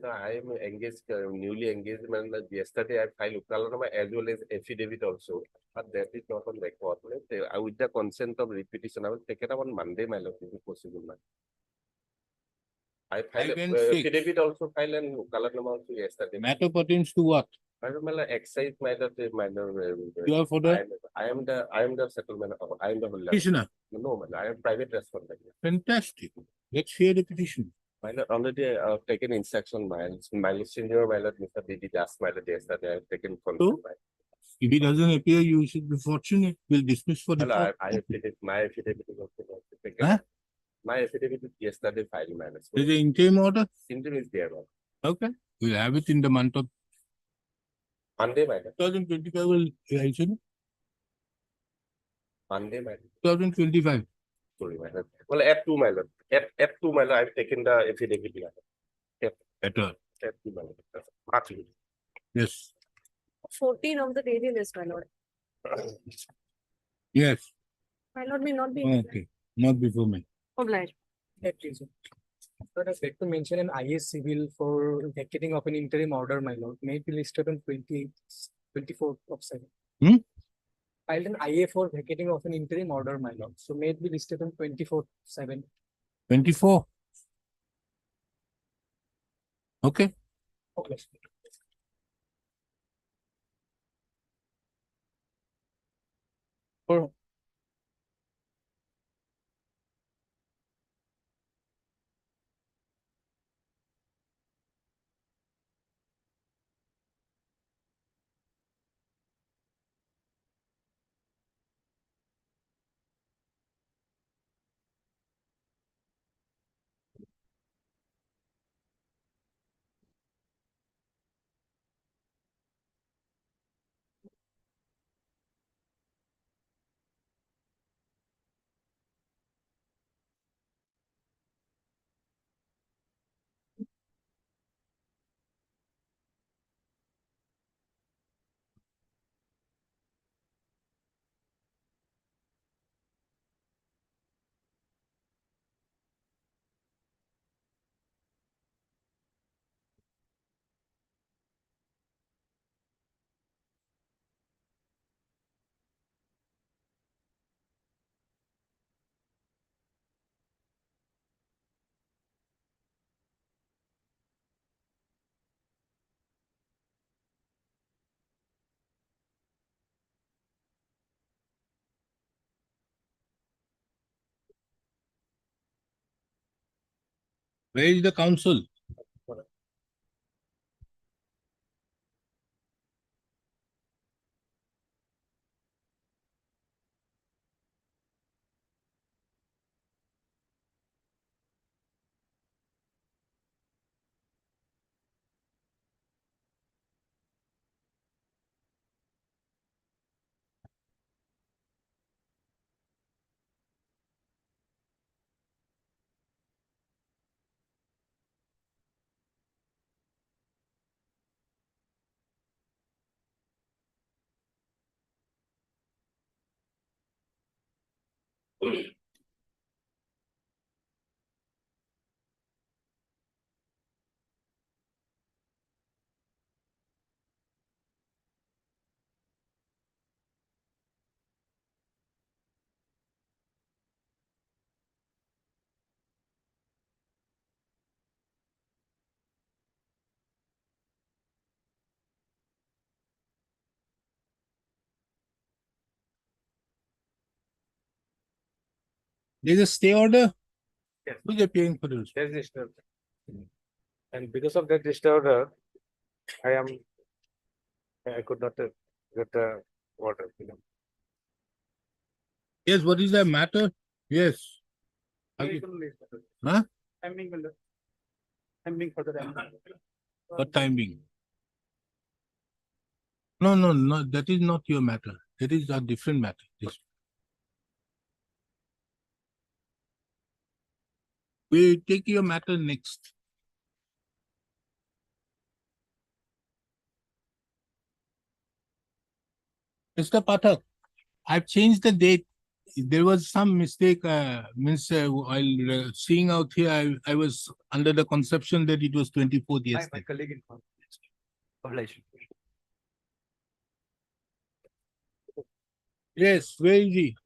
No, I am engaged, newly engaged. Man, yesterday I filed Ukalanama as well as affidavit also, but that is not on record. With the consent of repetition, I will take it up on Monday, my lord, if it possible. Man. I filed 5 and 6. affidavit also filed and Ukalanama also yesterday. Matter pertains to what? I don't know, excise matter, You are for the I am the settlement, I am the holder. petitioner. No, man, I am private respondent. Fantastic. Let's hear the petition. My lord, already taken instruction, my senior, my lord, Mr. B.D. Das, my lord, yesterday I have taken consent. If he doesn't appear, you should be fortunate. We'll dismiss for the Well, my affidavit is also taken. Huh? My affidavit is yesterday filed, man. So, There's an interim order. interim is there, man. Okay. We'll have it in the month of Monday, my lord. 2025. Will Monday, my lord. 2025. Sorry, my lord. Well, F2, my lord. F2, my lord, I've taken the affidavit, my lord. Better. F2, my lord. Actually. Yes. 14 of the daily list, my lord. Yes. My lord may not be Okay. Not before me. obliged. Please. Sir, I'd like to mention an IS civil for vacating of an interim order, my lord. May be listed on 24th of 7. Filed an IA for vacating of an interim order, my lord. So may it be listed on 24th 7. 24. Okay. Okay. For where is the council? There's a stay order. Yes. Who's appearing for this? There's this, and because of that disorder, I could not get the water. Yes, what is the matter? Yes. Huh? Timing will. Timing for the What timing? No, that is not your matter. That is a different matter. This. We take your matter next. Mr. Pathak, I've changed the date there was some mistake, while seeing out here, I was under the conception that it was 24th My yesterday. colleague informed. Obligation. Yes, where is he?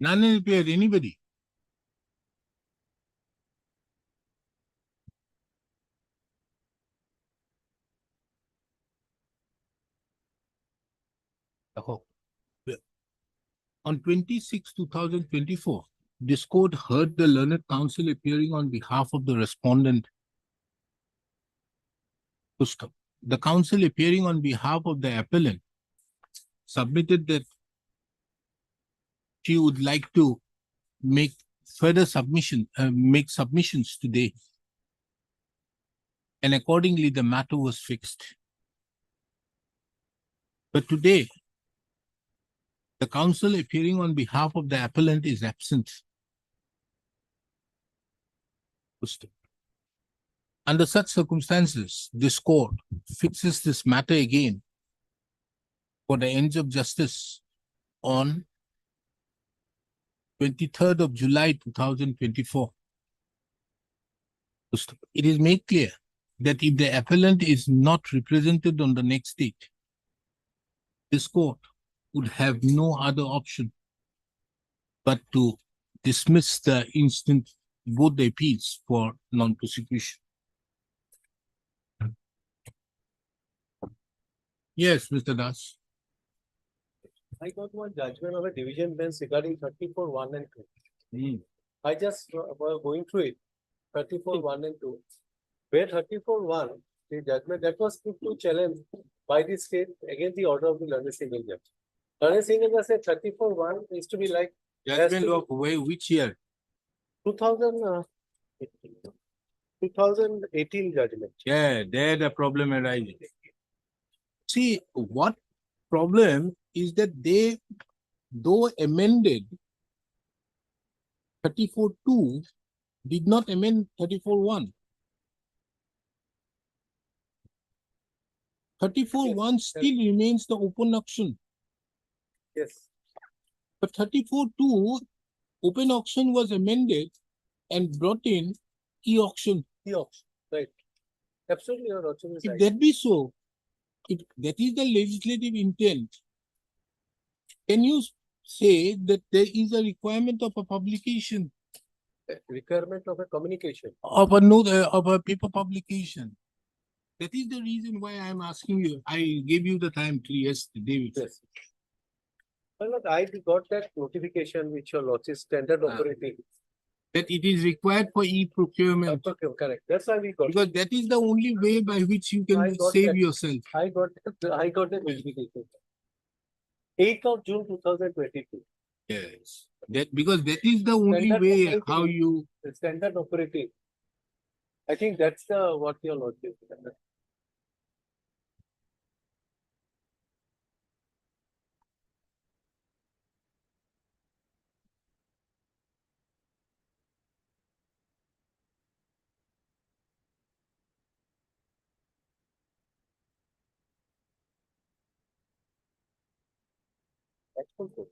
None appeared, anybody? On 26, 2024, this court heard the learned counsel appearing on behalf of the respondent. Pushkar. The counsel appearing on behalf of the appellant submitted that she would like to make further submissions today. And accordingly, the matter was fixed. But today, the counsel appearing on behalf of the appellant is absent. Under such circumstances, this court fixes this matter again for the ends of justice on 23rd of July 2024. It is made clear that if the appellant is not represented on the next date, this court would have no other option but to dismiss both the appeals for non-prosecution. Yes, Mr. Das. I got one judgment of a division bench regarding 34-1 and 2. I just was going through it. 34-1 and 2. Where 34-1, the judgment that was put to challenge by the state against the order of the learned single judge. Learned single judge said 34-1 is to be like Judgment of which year? 2018 judgment. Yeah, there the problem arises. See, what problem is that they, though amended 34-2, did not amend 34-1. 34-1 still remains the open auction. Yes. But 34-2, open auction was amended and brought in e-auction. The option, right. Absolutely, your option is If right. that be so, if that is the legislative intent, can you say that there is a requirement of a publication, Requirement of a communication. of a note, of a paper publication? That is the reason why I am asking you. I gave you the time yesterday. Yes. Well, look, I got that notification which your lordship standard Ah. operating. That it is required for e-procurement, Okay, correct. That's why we got. because that is the only way by which you I can got save that. yourself. I got the notification. 8th of June 2022. Yes. Because that is the only Standard way operating. how you. The standard operating. I think that's the what your lordship. That's also.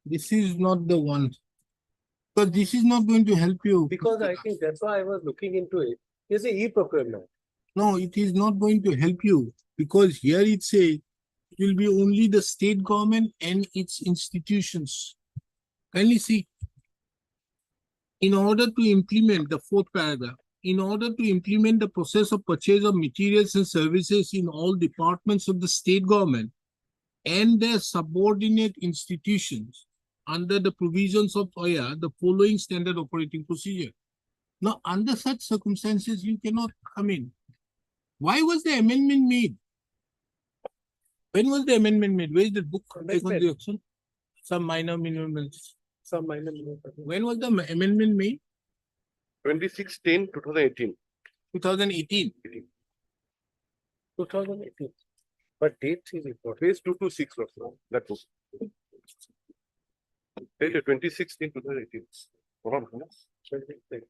This is not the one. Because this is not going to help you. Because I think that's why I was looking into it. It's a e-procurement. No, it is not going to help you, because here it says it will be only the state government and its institutions. Kindly see. In order to implement the fourth paragraph, in order to implement the process of purchase of materials and services in all departments of the state government and their subordinate institutions under the provisions of OIA the following standard operating procedure. Now, under such circumstances, you cannot come in. Why was the amendment made? When was the amendment made? Where is the book? Take on the auction? Some minor amendments. Some minor. When was the amendment made? 26/10, 2018. 2018. 2018. But date is important. Page 226 or so, that book. Date 26/10, 2018. Hold on, 26/10.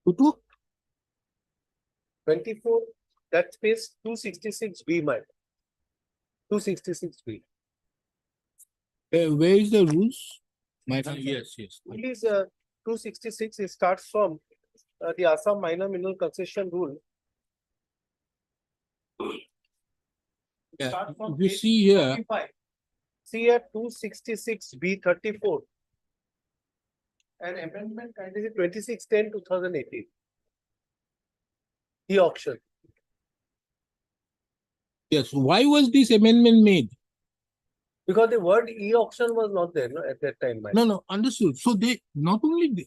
Tutu? 24, that's page 266B, my. 266B. Where is the rules? Yes, yes. Please, 266, it starts from the Assam Minor Mineral Concession Rule. Yeah. Start from If you page see here, 45. See at 266B34. And amendment kind is 26/10/2018. The auction. yes, why was this amendment made? Because the word e-auction was not there, no, at that time. No, no, understood. So they not only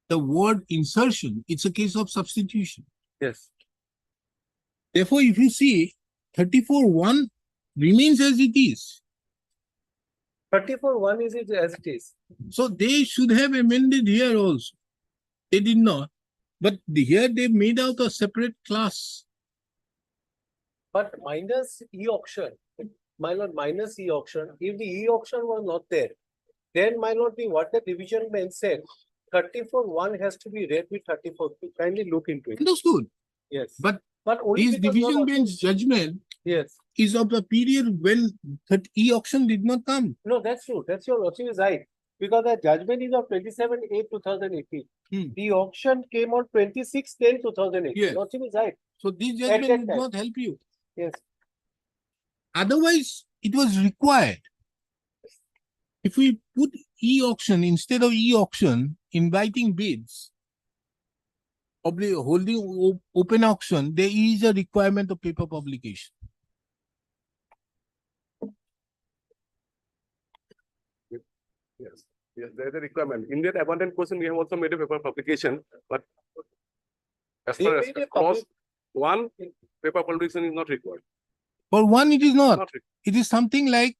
the word insertion, it's a case of substitution. Yes. Therefore, if you see 34(1) remains as it is. 34(1) is it as it is. So they should have amended here also. They did not. But here they made out a separate class. But minus e-auction, my lord, minus e-auction, if the e-auction was not there, then my lord, what the division bench said, 34(1) has to be read with 34(2). Kindly look into it. Understood. Yes. But only this because you division are- bench judgment Yes. is of the period when that e-auction did not come. No, that's true. That's your lordship is right. Because the judgment is of 27/8/2018. The auction came on 26/10/2018. Yes. Lordship is right. So this At judgment that would time. not help you. Yes. Otherwise, it was required. If we put e-auction instead of e-auction, inviting bids, holding open auction, there is a requirement of paper publication. Yes, yes, there is a requirement. In that abundant question, we have also made a paper publication, but as They far as made a clause 1, paper publication is not required. For one, it is not. Not required. It is something like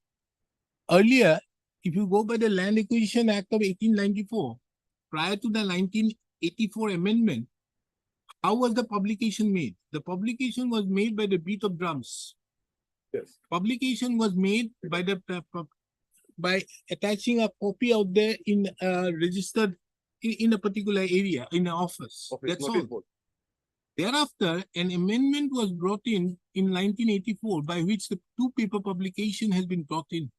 earlier, if you go by the Land Acquisition Act of 1894, prior to the 1984 amendment, how was the publication made? The publication was made by the beat of drums. Yes. Publication was made by the by attaching a copy out there in registered in a particular area in an office. That's notice all. board. Thereafter, an amendment was brought in 1984 by which the two paper publication has been brought in.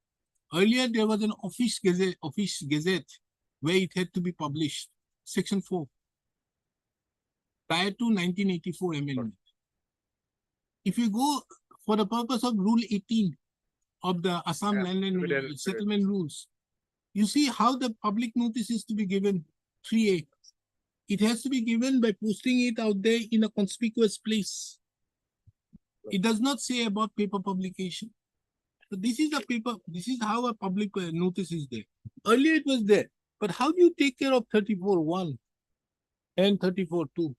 Earlier, there was an office gazette where it had to be published, section 4, prior to 1984 amendment. If you go for the purpose of Rule 18 of the Assam Yeah, Land and evident, Settlement Rules, you see how the public notice is to be given, 3A. It has to be given by posting it out there in a conspicuous place. It does not say about paper publication. So this is a paper, this is how a public notice is there. Earlier it was there, but how do you take care of 34(1) and 34(2)?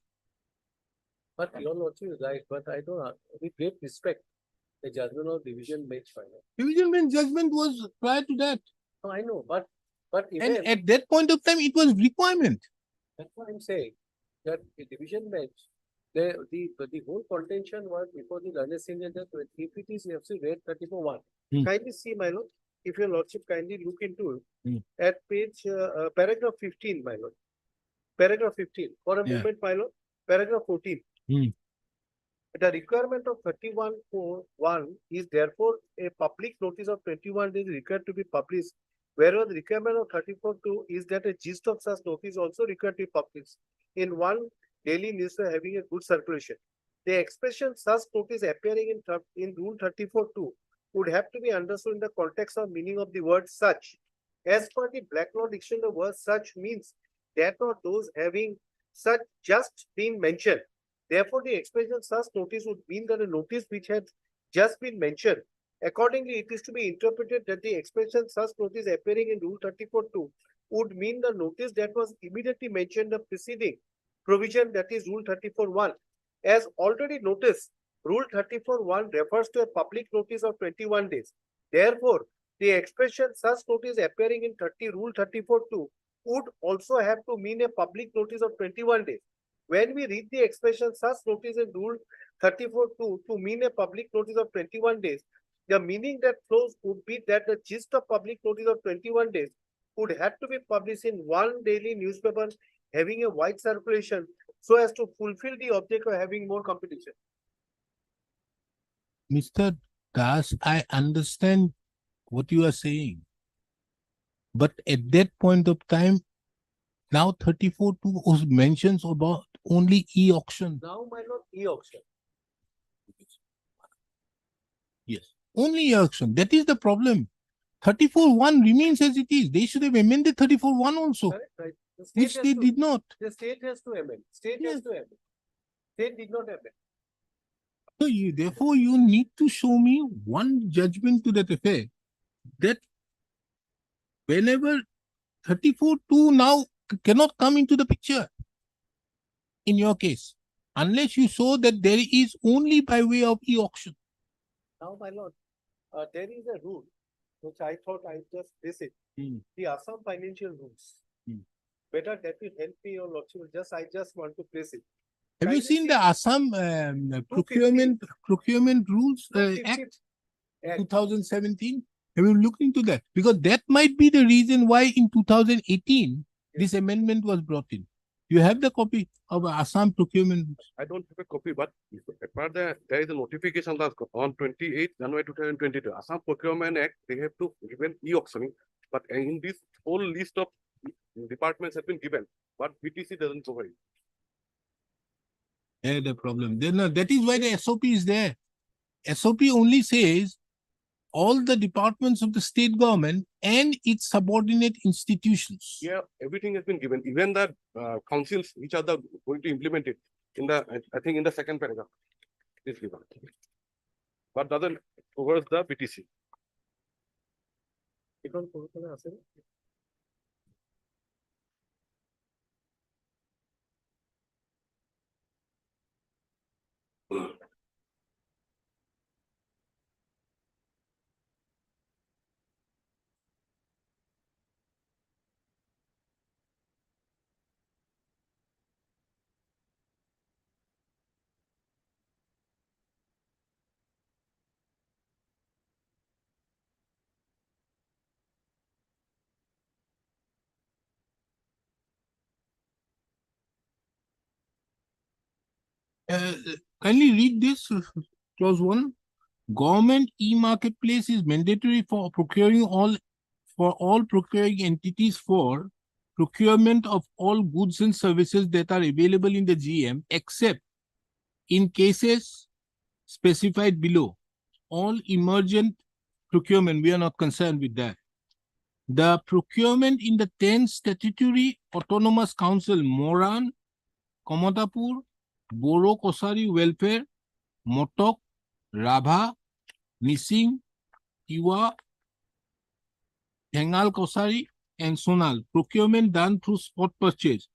But your lordship is right, but I don't, with great respect, the judgment of division bench final. Division bench judgment was prior to that. No, I know, but And even, at that point of time, it was requirement. that's what I'm saying, that the division bench, the whole contention was before the learned senior judge, if it is, you have to read 34(1). Kindly see, my lord, if your lordship kindly look into it, at page, paragraph 15, my lord. Paragraph 15, for a Yeah. moment, my lord, paragraph 14. The requirement of 31(1) is therefore a public notice of 21 days required to be published, whereas the requirement of 34(2) is that a gist of such notice also required to be published in one daily newspaper having a good circulation. The expression such notice appearing in Rule 34(2) would have to be understood in the context of meaning of the word such, As per the Black Law Dictionary, the word such means that or those having such just been mentioned. Therefore, the expression such notice would mean that a notice which had just been mentioned. Accordingly, it is to be interpreted that the expression such notice appearing in Rule 34(2) would mean the notice that was immediately mentioned the preceding provision, that is Rule 34(1). As already noticed, Rule 34(1) refers to a public notice of 21 days. Therefore, the expression such notice appearing in Rule 34(2) would also have to mean a public notice of 21 days. When we read the expression such notice in Rule 34(2) to mean a public notice of 21 days, the meaning that flows would be that the gist of public notice of 21 days would have to be published in one daily newspaper having a wide circulation so as to fulfill the object of having more competition. Mr. Das, I understand what you are saying. But at that point of time, now 34(2) was mentions about only e-auction. Now, my lord, e-auction. Yes, only e-auction. That is the problem. 34(1) remains as it is. They should have amended 34(1) also, Correct, right? The state which has they to- did not. The state has to amend. State Yes. has to amend. State did not amend. So therefore, you need to show me one judgment to that effect that whenever 34(2) now cannot come into the picture in your case, unless you show that there is only by way of e-auction. Now, my lord, there is a rule which I thought I just visit. The Assam financial rules. Better that will help me, your lordship. I just want to place it. Have you Kindly seen see the Assam procurement rules Act 250 Act. 2017? Have you looked into that? Because that might be the reason why in 2018 this amendment was brought in. You have the copy of Assam procurement rules. I don't have a copy, but apart that there is a notification that on 28 January 2022, Assam Procurement Act, they have to given e-auctioning, but in this whole list of departments have been given, but BTC doesn't provide. Yeah, the problem. Then that is why the SOP is there. SOP only says all the departments of the state government and its subordinate institutions. Yeah, everything has been given, even the councils which are going to implement it in the, I think in the second paragraph is given. But doesn't covers the BTC. এখন কোনখানে আছে? Kindly read this clause 1. Government e-marketplace is mandatory for all procuring entities for procurement of all goods and services that are available in the GM, except in cases specified below. All emergent procurement, we are not concerned with that. The procurement in the 10 statutory autonomous council, Moran, Kamatapur, Boro Kosari Welfare, Motok, Rabha, Nising, Tiwa, Hengal Kosari, and Sonal. Procurement done through spot purchase.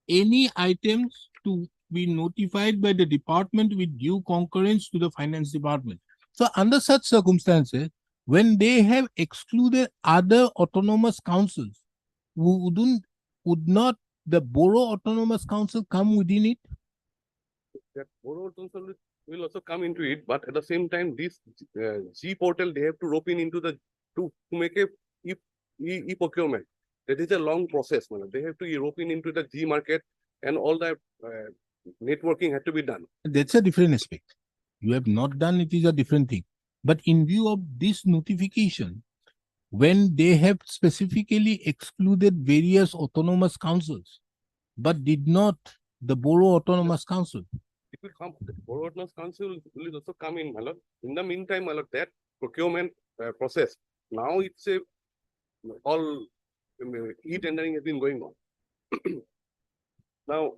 Any items to be notified by the department with due concurrence to the finance department. So under such circumstances, when they have excluded other autonomous councils, would not the Borough Autonomous Council come within it? That Borough Council will also come into it, but at the same time, this G portal, they have to rope in into the, to make a e-procurement. That is a long process. They have to rope in into the G market, and all the networking had to be done. That's a different aspect. You have not done it is a different thing. But in view of this notification, when they have specifically excluded various autonomous councils, but did not the Borough Autonomous Council. It will come, the Borough Autonomous Council will also come in, my lord. In the meantime, my lord, that procurement process, now it's a all e-tendering has been going on. Now,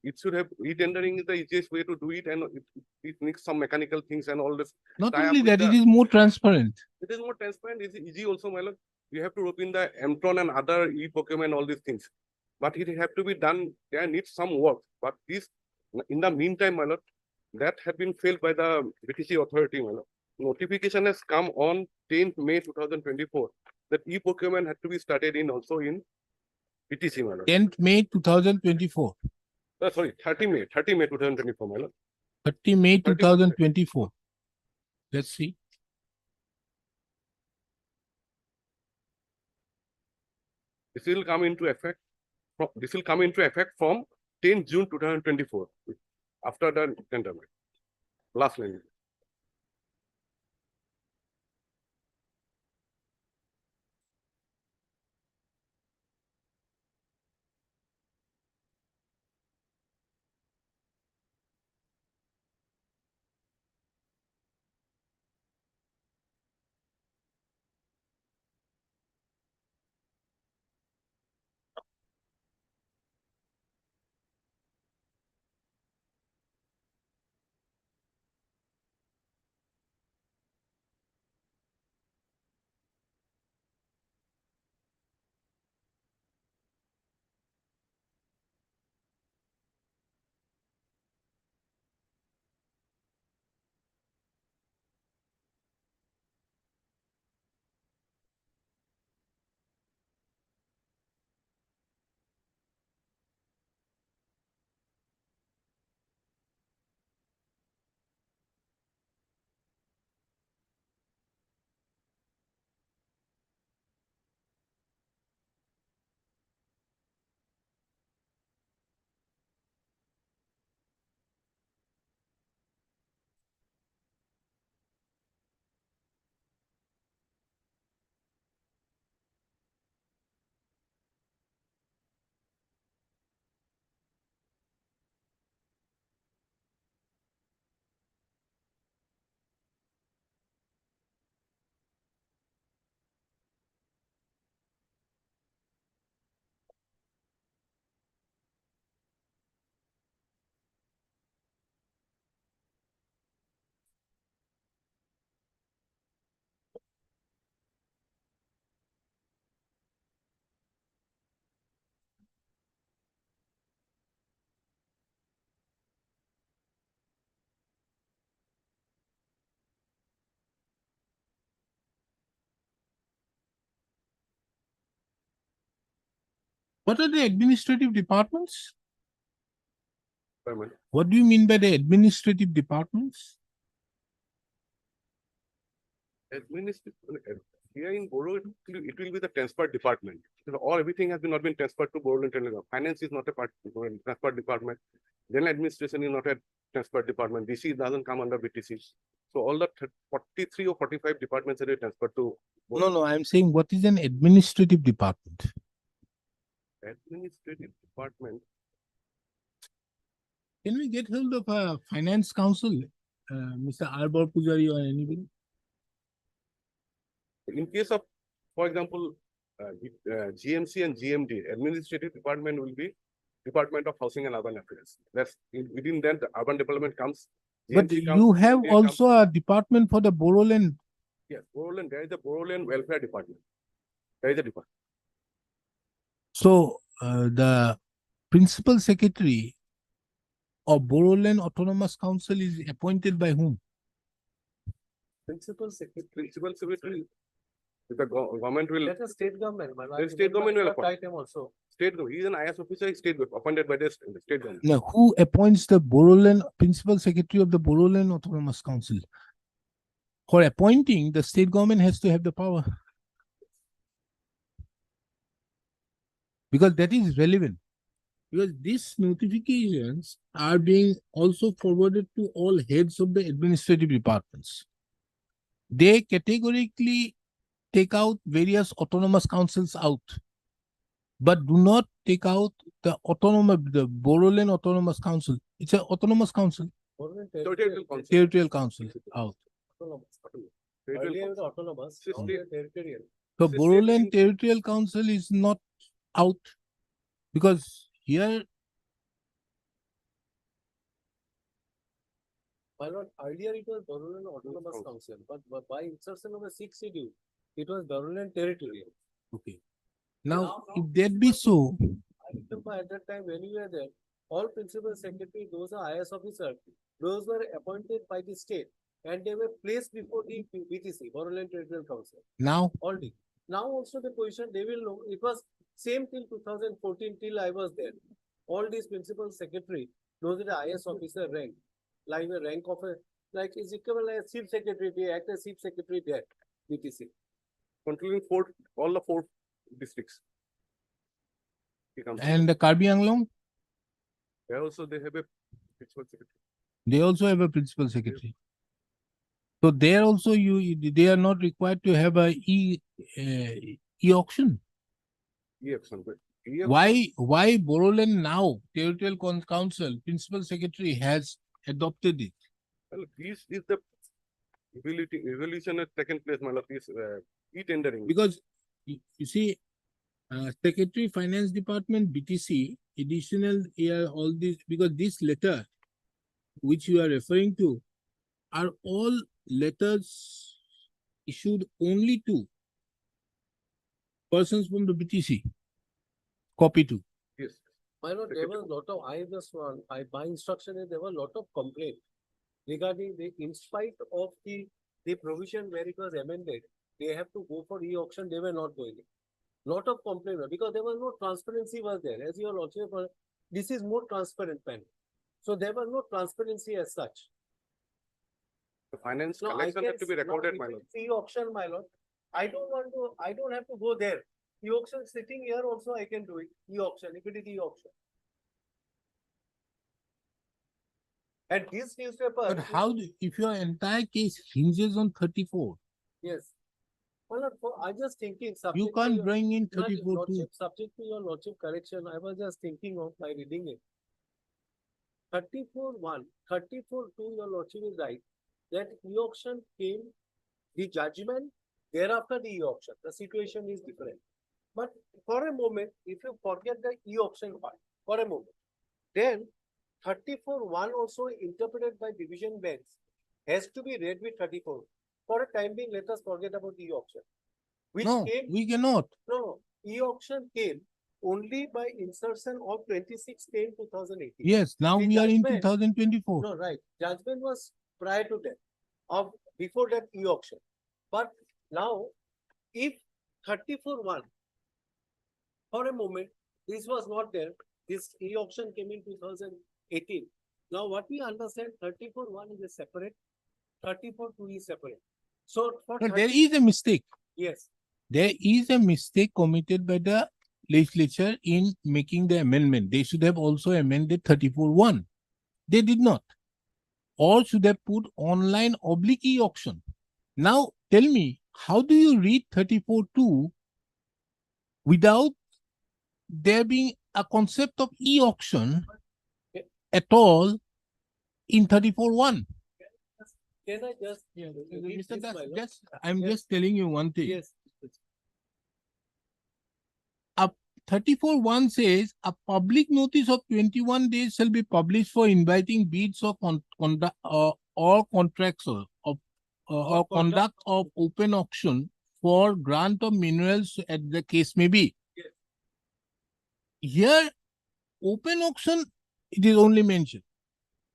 it should have, e-tendering is the easiest way to do it, and it needs some mechanical things and all this. Not tie up only with that, it the- is more transparent. It is more transparent, it's easy also, my lord. You have to rope in the Mtron and other e-procurement, all these things. But it have to be done, there needs some work, but this, in the meantime, my lord, that had been failed by the BTC authority, my lord. Notification has come on 10th May 2024, that e-procurement had to be started in also in BTC, my lord. 10th May 2024, Sorry, 30 May 2024, my lord. 30 May 30 May. 2024. Let's see. This will come into effect, this will come into effect from 10 June 2024, after the tender, last line. What are the administrative departments? Chairman. What do you mean by the administrative departments? Here in Borough, it will be the transport department. All everything has not been transferred to Borough and Telegram. Finance is not a part, transport department. General administration is not a transport department. DC doesn't come under BTC. So all the 43 or 45 departments are transferred to No, I'm saying what is an administrative department? administrative department. Can we get hold of a finance council, Mr. Arbor Pujari or anybody? In case of, for example, GMC and GMD, administrative department will be Department of Housing and Urban Affairs. That's within that the urban development comes. But GMC comes, you have GMA comes. also a department for the Boroland. Yes, Boroland, there is the Boroland Welfare Department. There is a department. So the principal secretary of Boroland Autonomous Council is appointed by whom? Principal secretary, Principal Secretary, the government will, that's a state government. my lord. The state government will That appoint. Item also. state, he is an IS officer, state appointed by the state government. Now, who appoints the Boroland principal secretary of the Boroland Autonomous Council? For appointing, the state government has to have the power. Because that is relevant. Because these notifications are being also forwarded to all heads of the administrative departments. They categorically take out various autonomous councils out, but do not take out the Boroland Autonomous Council. It's an autonomous council, Boroland Territorial council. territorial council out. Autonomous. Territorial Earlier it was council. autonomous, State- now they are territorial. So It's the same Boroland thing. Territorial Council is not out because here, My lord, earlier it was Boroland Autonomous Council. Council, but by insertion of a sixth schedule, it was Boroland Territorial. okay. Now, if that be so, I remember at that time when you were there, all principal secretary, those are IS officers, those were appointed by the state and they were placed before the BTC, Boroland Territorial Council, now, already. Now also the position, they will know, it was same till 2014 till I was there. All these principal secretary, those are the IS officer rank, like the rank of a, like is equivalent as chief secretary, they act as chief secretary there, BTC. Controlling all the 4 districts. He comes to and the Karbi Anglong, there also they have a principal secretary. they also have a principal secretary. So there also they are not required to have a e-auction. E-auction, but E-auction, Why Boroland now, Territorial Council, principal secretary has adopted it? well, this is the evolution has taken place, my lord, this e-tendering. Because you see, Secretary Finance Department, BTC, additional all this, because this letter which you are referring to are all letters issued only to persons from the BTC. Copy to. Yes. My lord, there was lot of, I just want, my instruction is there were lot of complaint regarding the, in spite of the provision where it was amended, they have to go for e-auction, they were not going. Lot of complaint because there was no transparency was there. As your lordship, this is more transparent panel. So there was no transparency as such. The finance No, collection have to be recorded, my lord. E-auction, my lord. I don't have to go there. E-auction sitting here also I can do it. E-auction, if it is e-auction. And this newspaper. But how, if your entire case hinges on 34, Yes. Well, I just thinking. you subject to can't your- bring in Not 34 too. lordship, subject to your lordship correction, I was just thinking of by reading it. 34-1, 34-2, your lordship is right, that e-auction came, the judgment, thereafter the e-auction, the situation is different. But for a moment, if you forget the e-auction part, for a moment, then 34-1 also interpreted by division bench has to be read with 34. For a time being, let us forget about the e-auction. Which No, came, we cannot. no, e-auction came only by insertion of 26/10/2018. Yes, now The we are in judgment- 2024. No, right. Judgment was prior to that, of before that e-auction. But now, if 34-1, for a moment, this was not there. This e-auction came in 2018. Now, what we understand, 34-1 is a separate, 34-2 is separate. So for But there 30 is a mistake. yes, There is a mistake committed by the legislature in making the amendment. They should have also amended 34-1. They did not. Or should have put online oblique e-auction. Now, tell me, how do you read 34-2 without there being a concept of e-auction at all in 34-1? can I just read Mr. this, Das, my lord? just, I'm Yes. just telling you one thing. Yes, 34-1 says a public notice of 21 days shall be published for inviting bids or conduct or contracts or conduct of open auction for grant of minerals at the case may be. Yes. Here, open auction, it is only mentioned.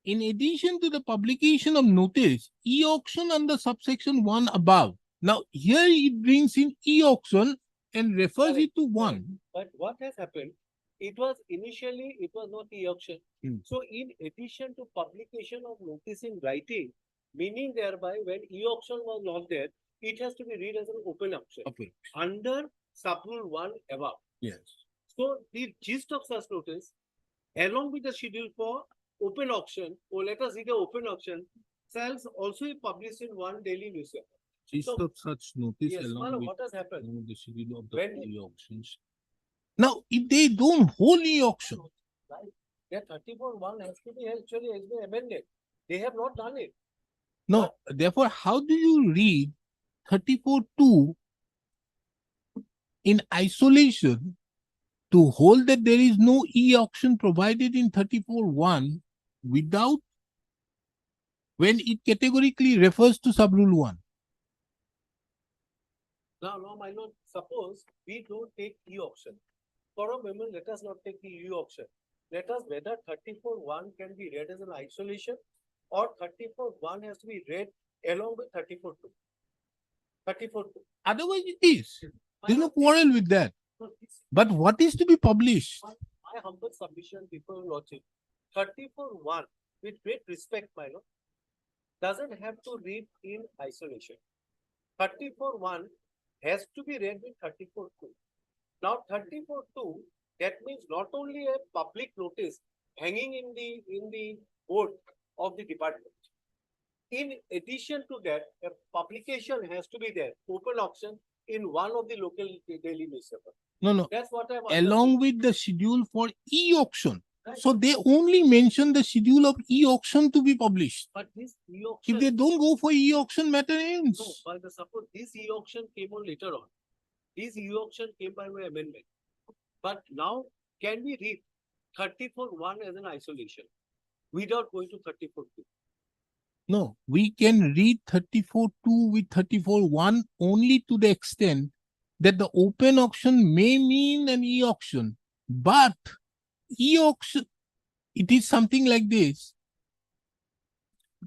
In addition to the publication of notice, e-auction under subsection 1 above. Now, here it brings in e-auction and refers Correct, it to 1. but what has happened? It was initially, it was not e-auction. Hmm. So in addition to publication of notice in writing, meaning thereby when e-auction was not there, it has to be read as an open auction Okay. under sub-rule 1 above. Yes. So the gist of such notice, along with the schedule for open auction, or let us see the open auction, shall also be published in one daily newspaper. Gist So- of such notice Yes, along Manu, with what has happened? the schedule of the When- e-auctions. Now, if they don't hold e-auction, Right? That 34-1 has to be actually has been amended. They have not done it. no, therefore, how do you read 34-2 in isolation to hold that there is no e-auction provided in 34(1) without when it categorically refers to sub-rule 1. Now, my lord, suppose we don't take e-auction. For a moment, let us not take the e-auction. Let us whether 34(1) can be read as an isolation or 34(1) has to be read along with 34(2). 34(2). Otherwise it is. My There's no lord, quarrel with that. this- But what is to be published? my humble submission before your lordship, 34(1), with great respect, my lord, doesn't have to read in isolation. 34(1) has to be read with 34(2). Now 34(2), that means not only a public notice hanging in the board of the department. In addition to that, a publication has to be there, open auction in one of the local daily newspaper. No. That's what I'm. Along with the schedule for e-auction. So they only mention the schedule of e-auction to be published. But this e-auction. If they don't go for e-auction, matter No, ends. but suppose this e-auction came on later on. This e-auction came by way amendment. But now, can we read 34(1) as an isolation without going to 34(2)? No, we can read 34(2) with 34(1) only to the extent that the open auction may mean an e-auction. But e-auction, it is something like this.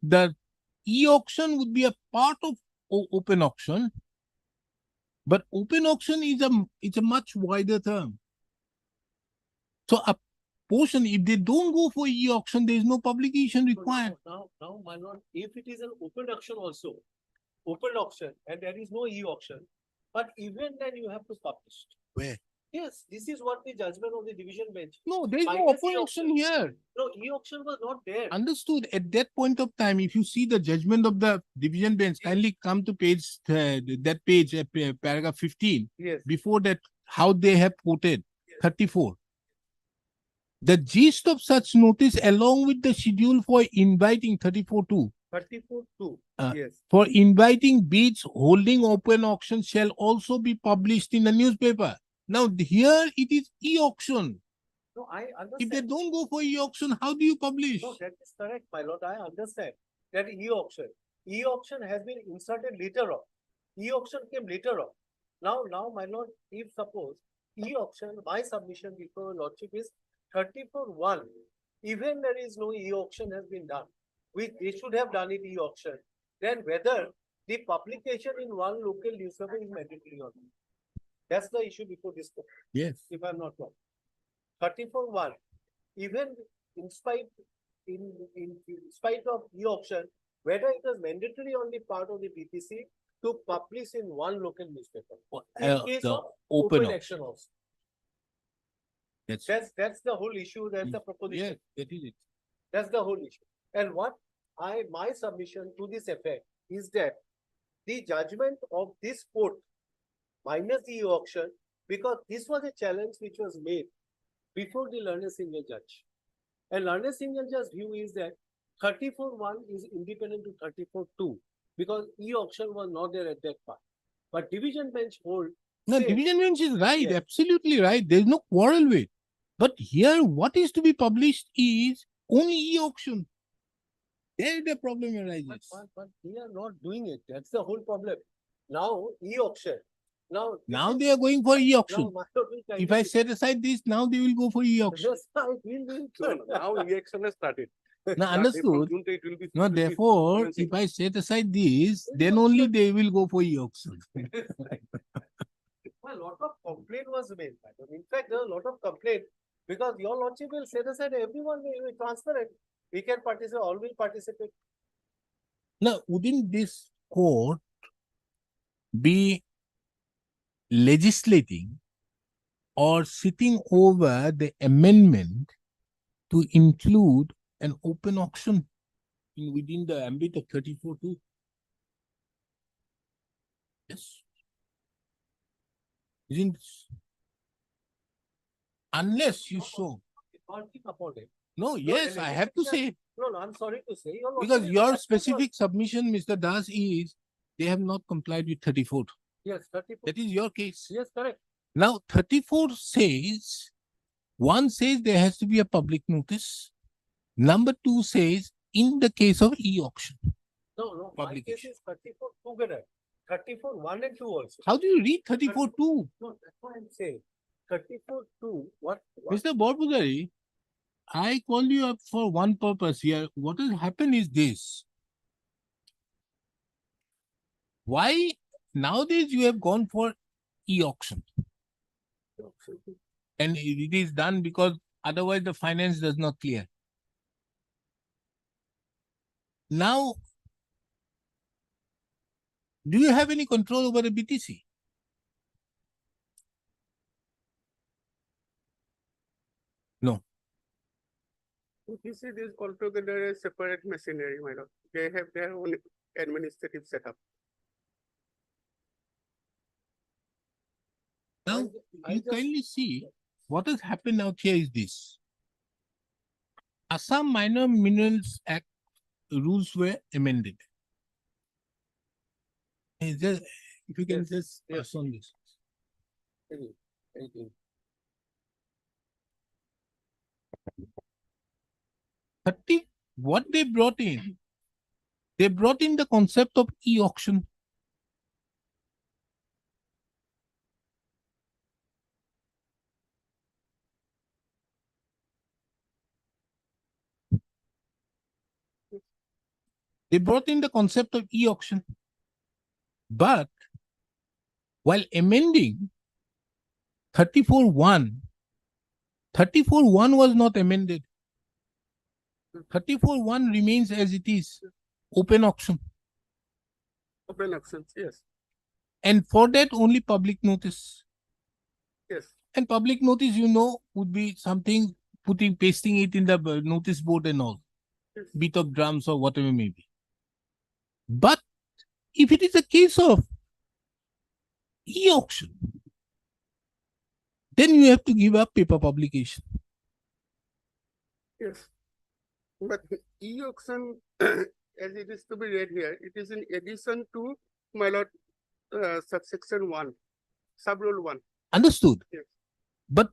The e-auction would be a part of open auction. But open auction is a much wider term. So a portion, if they don't go for e-auction, there is no publication required. Now, my lord, if it is an open auction also, open auction, and there is no e-auction, but even then you have to publish. Where? Yes, this is what the judgment of the division bench. No, there is no Minus open auction here. No, e-auction was not there. Understood. At that point of time, if you see the judgment of the division bench, kindly come to page, that page, paragraph 15. Yes. Before that, how they have quoted 34. The gist of such notice along with the schedule for inviting 34(2) 34(2). Yes. for inviting bids holding open auction shall also be published in the newspaper. Now here it is e-auction. No, I understand. If they don't go for e-auction, how do you publish? No, that is correct, my lord. I understand that e-auction. E-auction has been inserted later on. E-auction came later on. Now, my lord, if suppose e-auction, my submission before lordship is 34(1). Even there is no e-auction has been done, which they should have done it e-auction. Then whether the publication in one local newspaper is mandatory or not. That's the issue before this court, Yes. if I'm not wrong. 34(1), even in spite of e-auction, whether it was mandatory on the part of the BPC to publish in one local newspaper. In case The of open auction. action also. That's That's the whole issue, that's the proposition. yes, that is it. That's the whole issue. And what my submission to this effect is that the judgment of this court minus the auction, because this was a challenge which was made before the learned single judge. And learned single judge's view is that 34(1) is independent to 34(2) because e-auction was not there at that part. But division bench hold. No, say- division bench is right, Yes. absolutely right. There is no quarrel with. But here, what is to be published is only e-auction. There the problem arises. But we are not doing it. That's the whole problem. Now, e-auction. Now. Now they are going for e-auction. Now, my lord will If I kindly- set aside this, now they will go for e-auction. Yes, I will. No, now election has started. Now Started from understood. June 8 will be. No, will be therefore, commencing. if I set aside this, then only they will go for e-auction. A lot of complaint was made. Madam. In fact, there are a lot of complaint because your lordship will set aside everyone will be transparent. We can participate, all will participate. Now, wouldn't this court be legislating or sitting over the amendment to include an open auction within the ambit of 34(2)? Yes. Isn't unless you show. Can't think about it. No, yes, I have to say, No, I'm sorry to say. Your because lordship your is- specific submission, Mr. Das, is they have not complied with 34. Yes, 34. That is your case. Yes, correct. Now 34 says, one says there has to be a public notice. Number two says in the case of e-auction. No, my case Publication. is 34 together. 34, 1 and 2 also. How do you read 34.2? No, that's what I'm saying. 34, 2, what? Mr. Borpudari, I called you up for one purpose here. What has happened is this. Why nowadays you have gone for e-auction? And it is done because otherwise the finance does not clear. Now, do you have any control over the BTC? No. This is altogether a separate machinery, my lord. They have their own administrative setup. Now, I you just- kindly see what has happened out here is this. Assam Minor Minerals Act rules were amended. Is there, if you can Yes, just yes. pass on this. Anything. 30, what they brought in the concept of e-auction. They brought in the concept of e-auction. But while amending 34.1, 34.1 was not amended. 34.1 remains as it is, open auction. Open auctions, yes, And for that only public notice. yes. And public notice, you know, would be something pasting it in the notice board and all. Yes. Beat of drums or whatever may be. But if it is a case of e-auction, then you have to give up paper publication. Yes. But e-auction, as it is to be read here, it is in addition to, my lord, subsection 1, sub-rule 1. Understood? Yes. But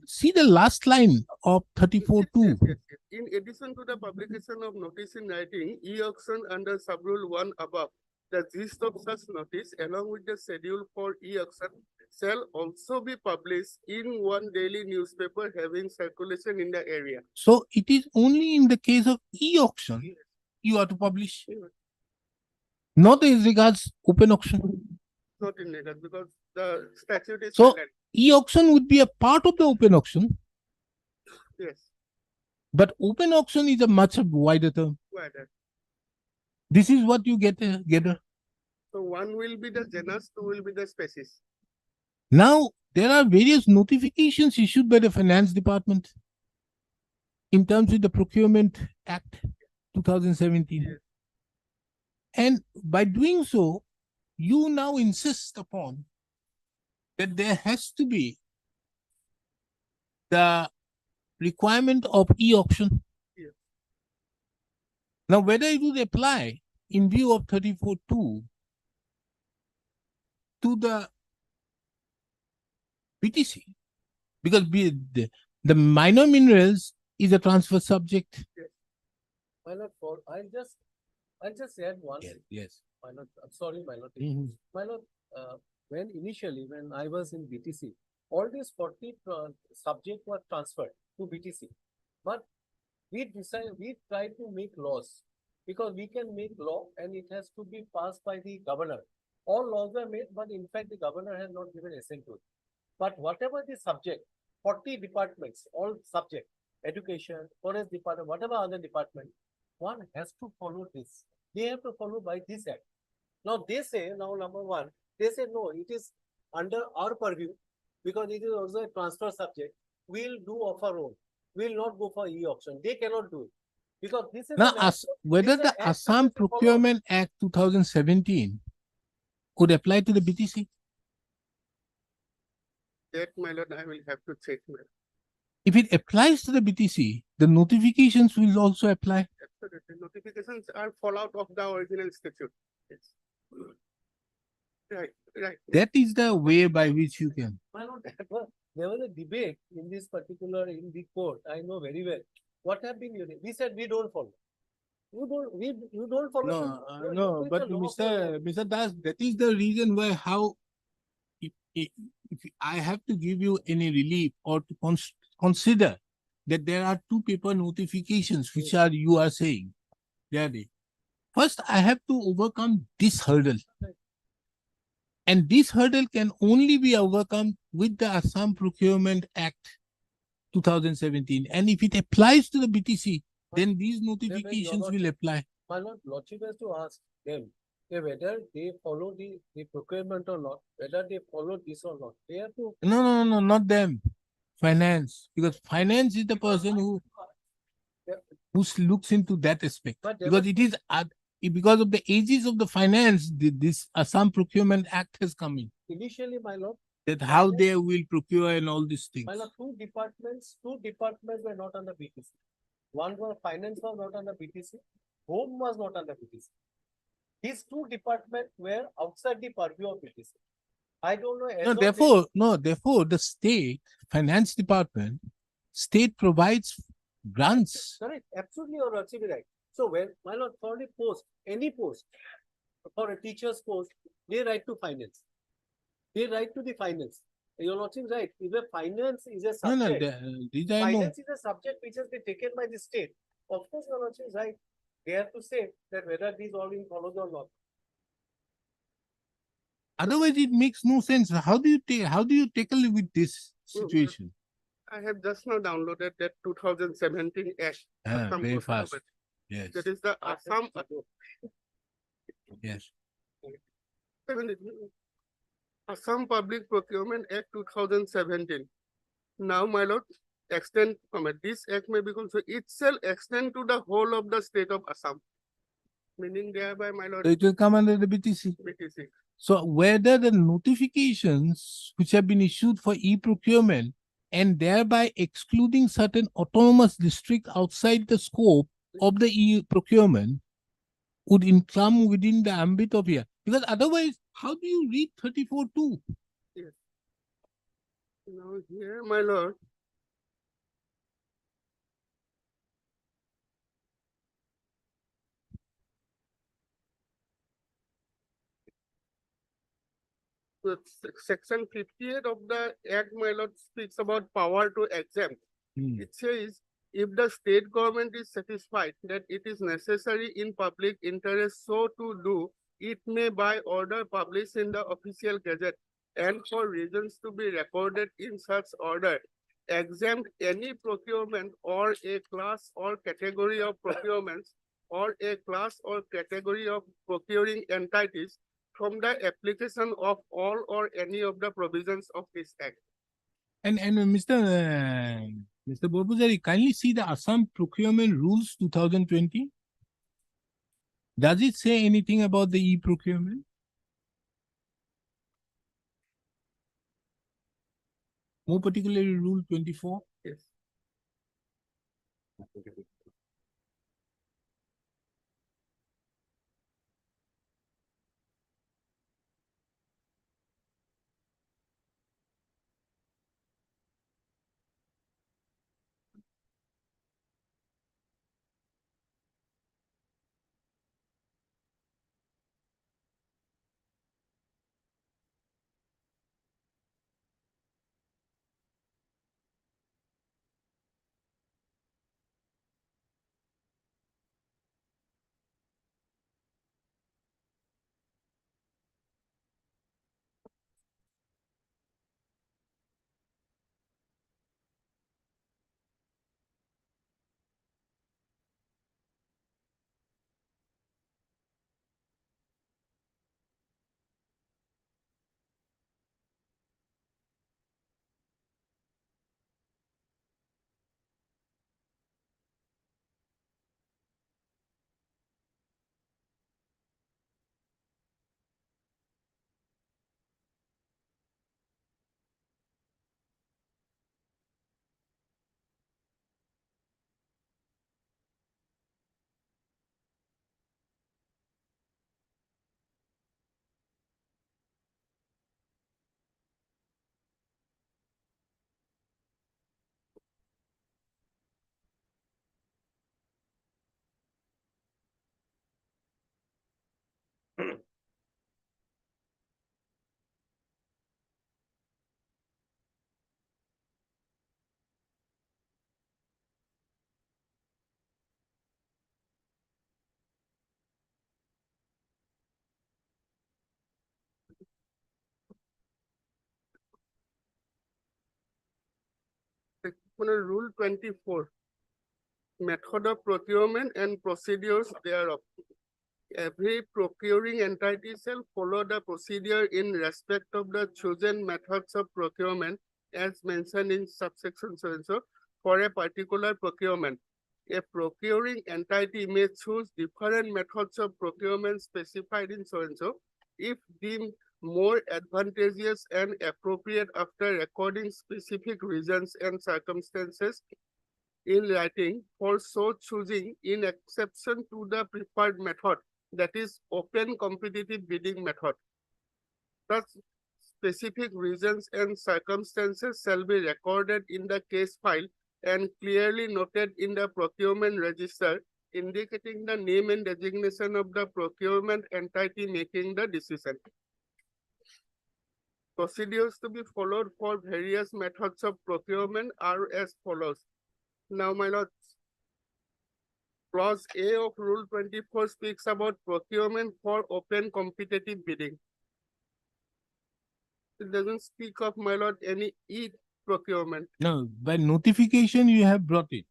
see the last line of 34.2. Yes. In addition to the publication of notice in writing, e-auction under sub-rule 1 above, the gist of such notice along with the schedule for e-auction shall also be published in one daily newspaper having circulation in the area. So it is only in the case of e-auction you are to publish. Yes. Not as regards open auction. Not in regard because the statute is So- silent. E-auction would be a part of the open auction, Yes, but open auction is a much wider term. wider. This is what you get. So one will be the genus, two will be the species. Now, there are various notifications issued by the Finance Department in terms of the Procurement Act 2017. Yes. And by doing so, you now insist upon that there has to be the requirement of e-auction. Yes. Now, whether it would apply in view of 34.2 to the BTC, because the minor minerals is a transfer subject. My lord, I'll just add one. Yes. My lord, I'm sorry, my lord. Mhm. My lord, when I was in BTC, all these 40 subjects were transferred to BTC. But we tried to make laws because we can make law and it has to be passed by the governor. All laws were made, but in fact, the governor has not given assent to it. But whatever the subject, 40 departments, all subject, education, forest department, whatever other department, one has to follow this. They have to follow by this act. Now they say, number one, they say, no, it is under our purview because it is also a transfer subject. We'll do of our own. We'll not go for e-auction. They cannot do it. Because this is Now, an act- whether this is the an act Assam supposed to follow. Procurement Act 2017 could apply to the BTC? That, my lord, I will have to check. my lord. If it applies to the BTC, the notifications will also apply. Absolutely. Notifications are fallout of the original statute. Yes. Right, right. That is the way by which you can. My lord, there was a debate in this particular, in the court, I know very well. What have been, we said we don't follow. You don't follow. No, but Mr. Das, that is the reason why how if I have to give you any relief or to consider that there are two paper notifications which are you are saying. They are there. First, I have to overcome this hurdle. And this hurdle can only be overcome with the Assam Procurement Act 2017. And if it applies to the BTC, then these notifications will apply. My lord, lordship has to ask them whether they follow the procurement or not, whether they follow this or not. They have to. No, not them. Finance. Because finance is the person who looks into that aspect. But there Because it is because of the ages of the finance, this Assam Procurement Act has come in. Initially, my lord, That how they will procure and all these things. my lord, two departments were not under BTC. One was finance was not under BTC, home was not under BTC. These two departments were outside the purview of BTC. I don't know. as of Therefore, the state finance department, state provides grants. Correct, absolutely, you're absolutely right. So when, my lord, for the post, any post, for a teacher's post, they write to finance. They write to the finance. Your lordship is right. If a finance is a No, subject, these I know. finance is a subject which has been taken by the state. Of course, your lordship is right. They have to say that whether these all being followed or not. Otherwise, it makes no sense. How do you tackle with this situation? I have just now downloaded that 2017 Act. Assam Very Procurement. fast. Yes. That is the Assam. Yes. Assam Public Procurement Act 2017. Now, my lord, extend from it. This act may become so itself extend to the whole of the state of Assam. Meaning thereby, my lord, So it will come under the BTC. BTC. So whether the notifications which have been issued for e-procurement and thereby excluding certain autonomous district outside the scope of the e-procurement would come within the ambit of here. Because otherwise, how do you read 34.2? Yes. Now here, my lord. The section 58 of the Act, my lord, speaks about power to exempt. It says, if the state government is satisfied that it is necessary in public interest so to do, it may by order publish in the official gazette and for reasons to be recorded in such order, exempt any procurement or a class or category of procurements or a class or category of procuring entities from the application of all or any of the provisions of this Act. And Mr. Borbuzari, kindly see the Assam Procurement Rules 2020. Does it say anything about the e-procurement? More particularly Rule 24? Yes. Rule 24. Method of procurement and procedures thereof. Every procuring entity shall follow the procedure in respect of the chosen methods of procurement as mentioned in subsection so and so for a particular procurement. A procuring entity may choose different methods of procurement specified in so and so if deemed more advantageous and appropriate after recording specific reasons and circumstances in writing for so choosing in exception to the preferred method, that is open competitive bidding method. Such specific reasons and circumstances shall be recorded in the case file and clearly noted in the procurement register, indicating the name and designation of the procurement entity making the decision. Procedures to be followed for various methods of procurement are as follows. Now, my lord, clause A of Rule 24 speaks about procurement for open competitive bidding. It doesn't speak of, my lord, any e-procurement. No, by notification you have brought it.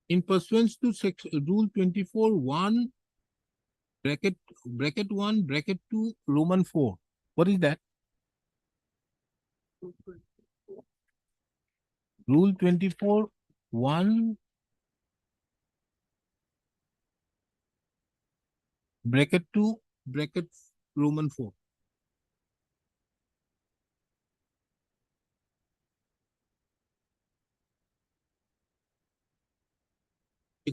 In pursuance to Rule 24, 1, bracket 1, bracket 2, Roman 4. What is that? Rule 24, 1, bracket 2, bracket Roman 4. I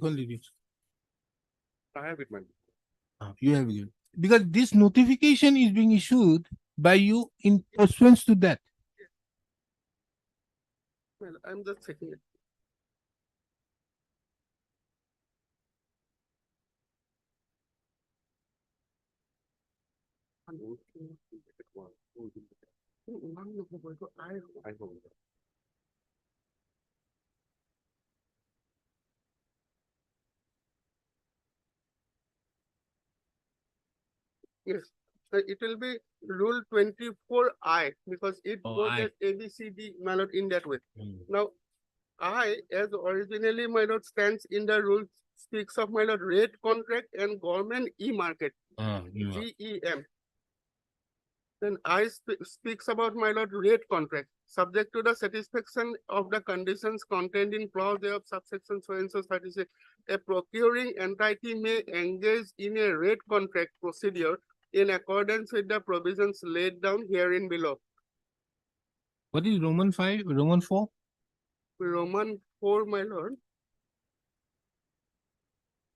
have it, man. You have given. Because this notification is being issued by you in pursuance to that. Well, I'm just checking it. Yes, so it will be Rule 24I because it Oh, goes I. as ABCD, my lord, in that way. Mm. Now, I, as originally, my lord, stands in the rule, speaks of, my lord, rate contract and government e-market, GEM. Then I speaks about, my lord, rate contract, subject to the satisfaction of the conditions contained in clause A of subsection so and so 36. A procuring entity may engage in a rate contract procedure in accordance with the provisions laid down herein below. What is Roman 5, Roman 4? Roman 4, my lord.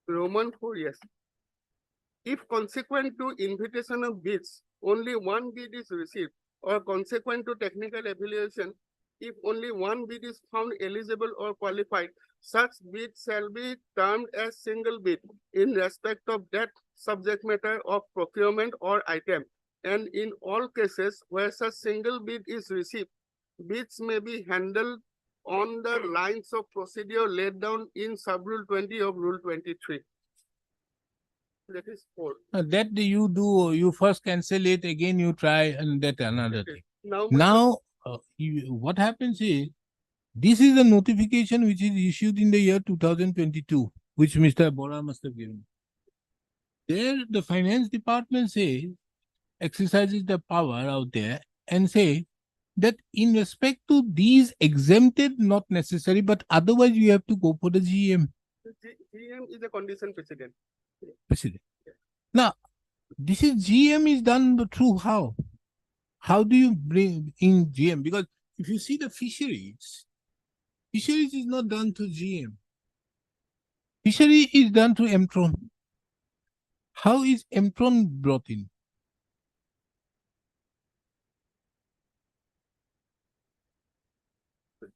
Roman 4, yes. If consequent to invitation of bids, only one bid is received, or consequent to technical evaluation, if only one bid is found eligible or qualified, such bid shall be termed as single bid in respect of that subject matter of procurement or item. And in all cases where such single bid is received, bids may be handled on the lines of procedure laid down in sub-rule 20 of Rule 23. That is 4. That you do, you first cancel it, again you try, and that another Okay. thing. Now, Now, what happens is, this is the notification which is issued in the year 2022, which Mr. Bora must have given. There, the finance department says, exercises the power out there and say that in respect to these exempted, not necessary, but otherwise you have to go for the GM. GM is a condition precedent. Precedent. Now, this is GM is done through how? How do you bring in GM? Because if you see the fisheries is not done through GM. Fishery is done through Mtron. How is Mtron brought in?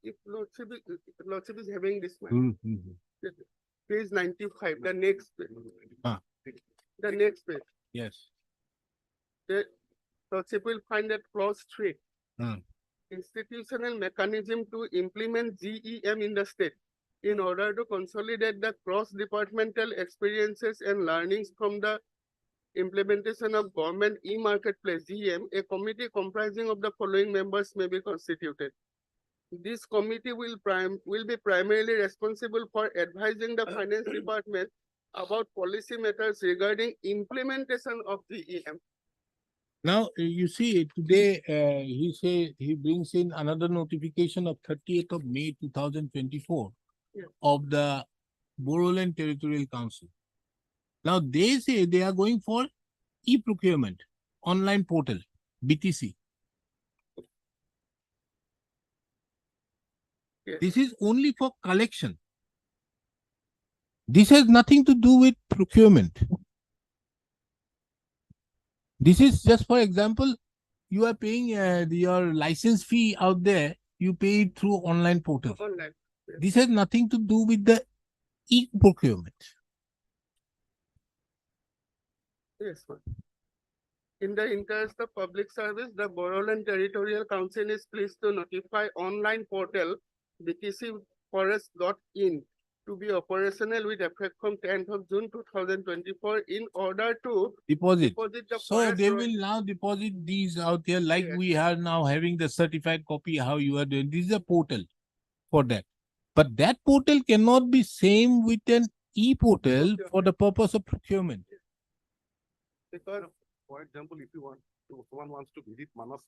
If Lordship is having this one, page 95, the next page. Ah. The next page. Yes. The Lordship will find that clause 3. Ah. Institutional mechanism to implement GEM in the state in order to consolidate the cross-departmental experiences and learnings from the implementation of government e-marketplace GEM. A committee comprising of the following members may be constituted. This committee will be primarily responsible for advising the finance department about policy matters regarding implementation of the EM. Now, you see, today, he brings in another notification of 30th of May 2024 Yeah. of the Boroland Territorial Council. Now, they say they are going for e-procurement, online portal, BTC. Yes. This is only for collection. This has nothing to do with procurement. This is just, for example, you are paying your license fee out there, you pay it through online portal. Online. This has nothing to do with the e-procurement. Yes, ma'am. In the interest of public service, the Boroland Territorial Council is pleased to notify online portal btcforest.in to be operational with effect from 10th of June 2024 in order to Deposit. deposit the So forest. they road- will now deposit these out here like Yes. we are now having the certified copy, how you are doing. This is a portal for that. But that portal cannot be same with an e-portal for the purpose of procurement. Because For example, if someone wants to visit Manas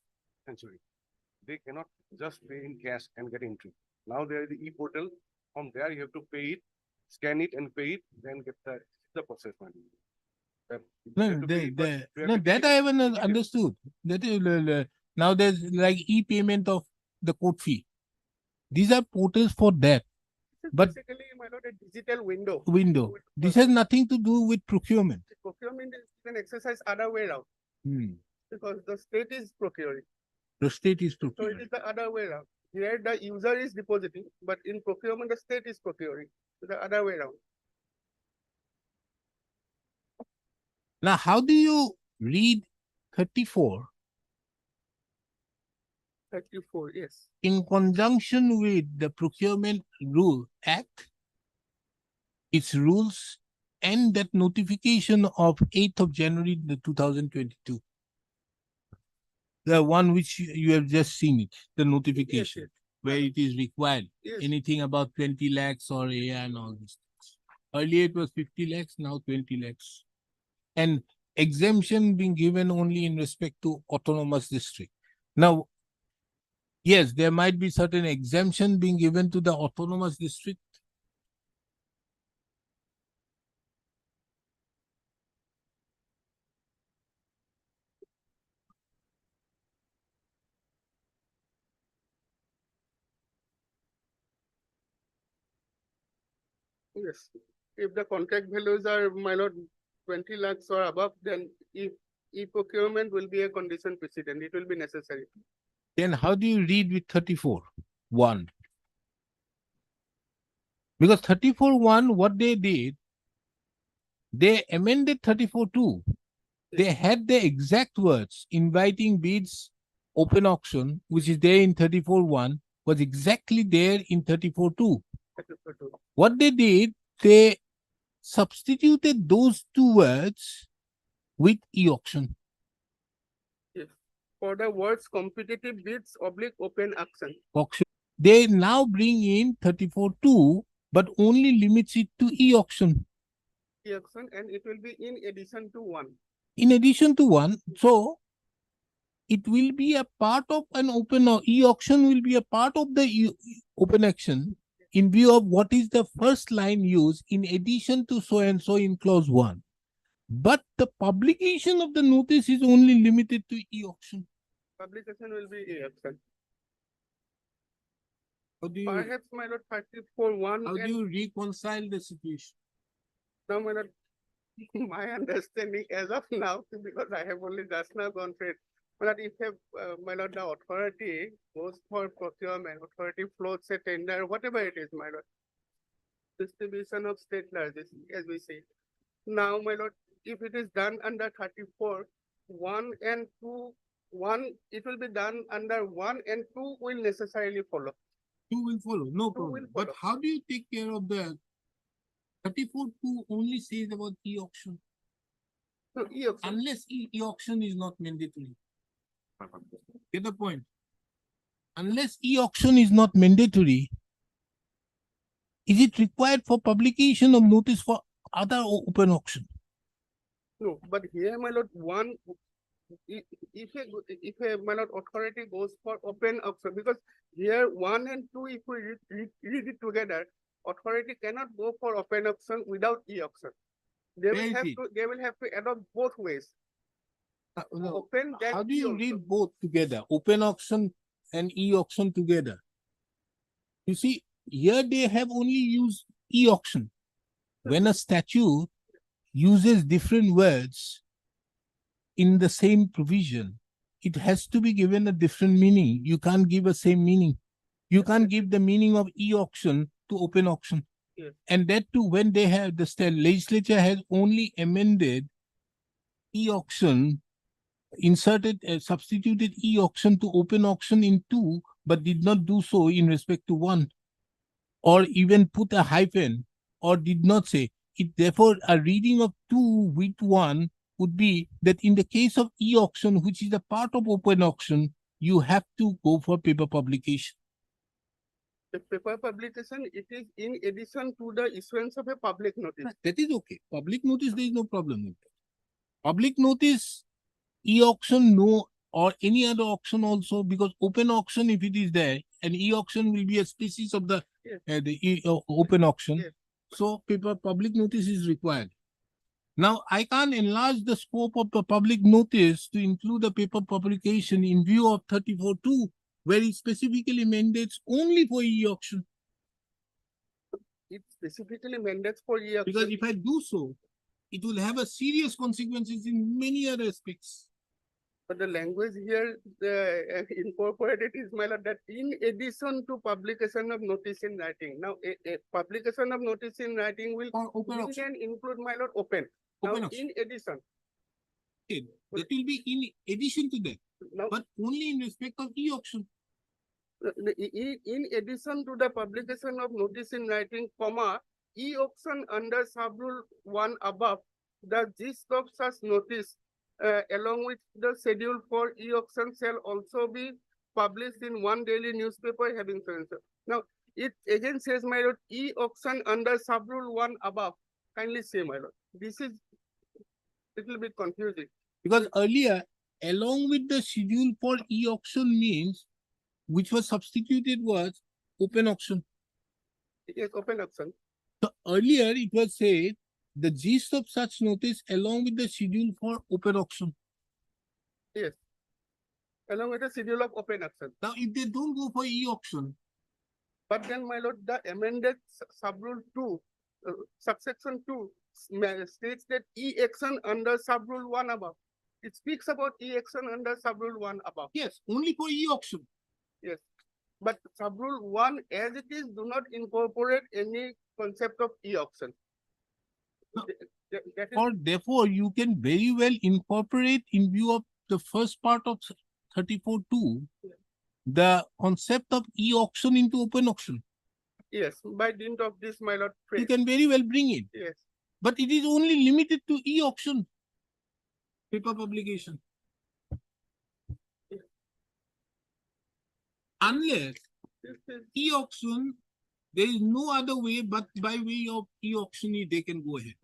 Sanctuary, they cannot just pay in cash and get entry. Now there is the e-portal. From there, you have to pay it, scan it and pay it, then get the process money. You No, have to pay it, but you have no, to that pay I it. haven't understood. That is, now there's like e-payment of the court fee. These are portals for that this is But- basically, my lord, a digital window. window. This has nothing to do with procurement. Procurement is an exercise other way around Hmm. because the state is procuring. The state is So it procuring. is the other way around. Here the user is depositing, but in procurement, the state is procuring. So the other way around. Now, how do you read 34 34, yes. in conjunction with the Procurement Rule Act, its rules, and that notification of 8th of January 2022? The one which you have just seen it, the notification, yes. where it is required, Yes, anything about 20 lakhs or AI and all these things. Earlier it was 50 lakhs, now 20 lakhs. And exemption being given only in respect to autonomous district. Now, yes, there might be certain exemption being given to the autonomous district. yes. If the contract values are, my lord, 20 lakhs or above, then if e-procurement will be a condition precedent, it will be necessary. Then how do you read with 34(1)? Because 34(1), what they did, they amended 34(2). They had the exact words, inviting bids, open auction, which is there in 34(1), was exactly there in 34(2). What they did, they substituted those two words with e-auction. For the words competitive bids oblique open auction. Auction. They now bring in 34(2), but only limits it to e-auction. E-auction, and it will be in addition to one. In addition to one, so it will be a part of an open e-auction will be a part of the open action in view of what is the first line used in addition to so and so in clause 1. But the publication of the notice is only limited to e-auction. Publication will be e-auction. How do you, Perhaps, my lord, 34(1) how do and you reconcile the situation? now, my lord, my understanding as of now, because I have only just now gone through it, but if my lord, the authority goes for procurement, authority floats a tender, whatever it is, my lord. Distribution of state largesse, as we say. Now, my lord, if it is done under 34(1) and 2, 1, it will be done under 1 and 2 will necessarily follow. 2 will follow, no Two will problem. But follow. how do you take care of the 34(2) only says about e-auction, So e-auction, unless e-auction is not mandatory? Get the point? unless e-auction is not mandatory, is it required for publication of notice for other open auction? No, but here, my lord, if a my lord authority goes for open auction, because here 1 and 2, if we read it together, authority cannot go for open auction without e-auction. They Where will is have it? to, they will have to adopt both ways. No. Open that How do you e-auction. read both together, open auction and e-auction together? You see, here they have only used e-auction. When a statute uses different words in the same provision, it has to be given a different meaning. You can't give a same meaning. You can't give the meaning of e-auction to open auction. Yes. And that too, when they have the legislature has only amended e-auction, substituted e-auction to open auction in 2, but did not do so in respect to 1, or even put a hyphen, or did not say it. Therefore, a reading of 2 with 1 would be that in the case of e-auction, which is a part of open auction, you have to go for paper publication. The paper publication, it is in addition to the issuance of a public notice. That is okay. Public notice, there is no problem with that. Public notice, e-auction, no, or any other auction also, because open auction, if it is there, and e-auction will be a species of the, Yes. open auction. Yes. So paper public notice is required. Now, I can't enlarge the scope of the public notice to include the paper publication in view of 34(2), where it specifically mandates only for e-auction. It specifically mandates for e-auction. Because if I do so, it will have a serious consequences in many other aspects. But the language here incorporated is, my lord, that in addition to publication of notice in writing. Now, a publication of notice in writing will Or open auction. can include, my lord, open. Open Now, auction. in addition, Okay, that will be in addition to that, now, but only in respect of e-auction. in addition to the publication of notice in writing, comma, e-auction under sub-rule 1 above, the gist of such notice along with the schedule for e-auction shall also be published in one daily newspaper having so and so. Now, it again says, my lord, e-auction under sub-rule 1 above. Kindly say, my lord. This is little bit confusing. Because earlier, along with the schedule for e-auction means, which was substituted was open auction. Yes, open auction. So earlier it was said the gist of such notice along with the schedule for open auction. Yes. Along with the schedule of open auction. Now, if they don't go for e-auction, But then, my lord, the amended sub-rule 2, subsection 2 states that e-action under sub-rule 1 above. It speaks about e-action under sub-rule 1 above. yes, only for e-auction. Yes. But sub-rule 1 as it is do not incorporate any concept of e-auction. No. That is, Or therefore, you can very well incorporate in view of the first part of 34(2), the concept of e-auction into open auction. yes, by dint of this, my lord, You phrase. can very well bring it, Yes. but it is only limited to e-auction, paper publication. Unless This is- e-auction, there is no other way but by way of e-auction, they can go ahead.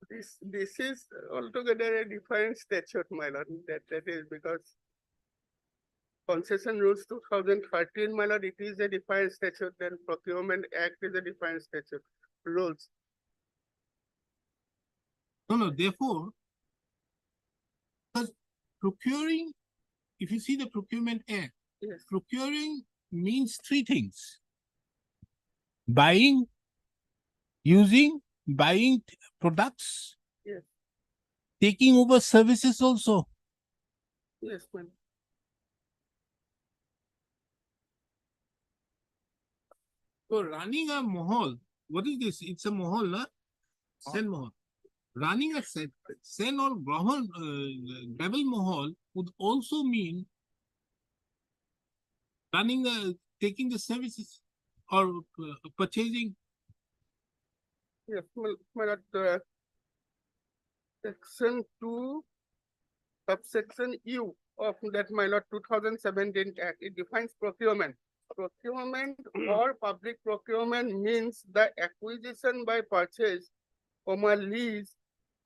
This is altogether a different statute, my lord. That is because Concession Rules 2013, my lord, it is a different statute. Then Procurement Act is a different statute. Rules. No, therefore, because procuring, if you see the Procurement Act, Yes. procuring means 3 things: buying, using, buying products, Yes. taking over services also. Yes, ma'am. So running a mahal, what is this? It's a mahal, na? Sen mahal. Running a sen or gravel mahal would also mean running taking the services or purchasing. Yes, my lord, section 2, subsection U of that, my lord, 2017 Act, it defines procurement. Procurement or public procurement means the acquisition by purchase, lease,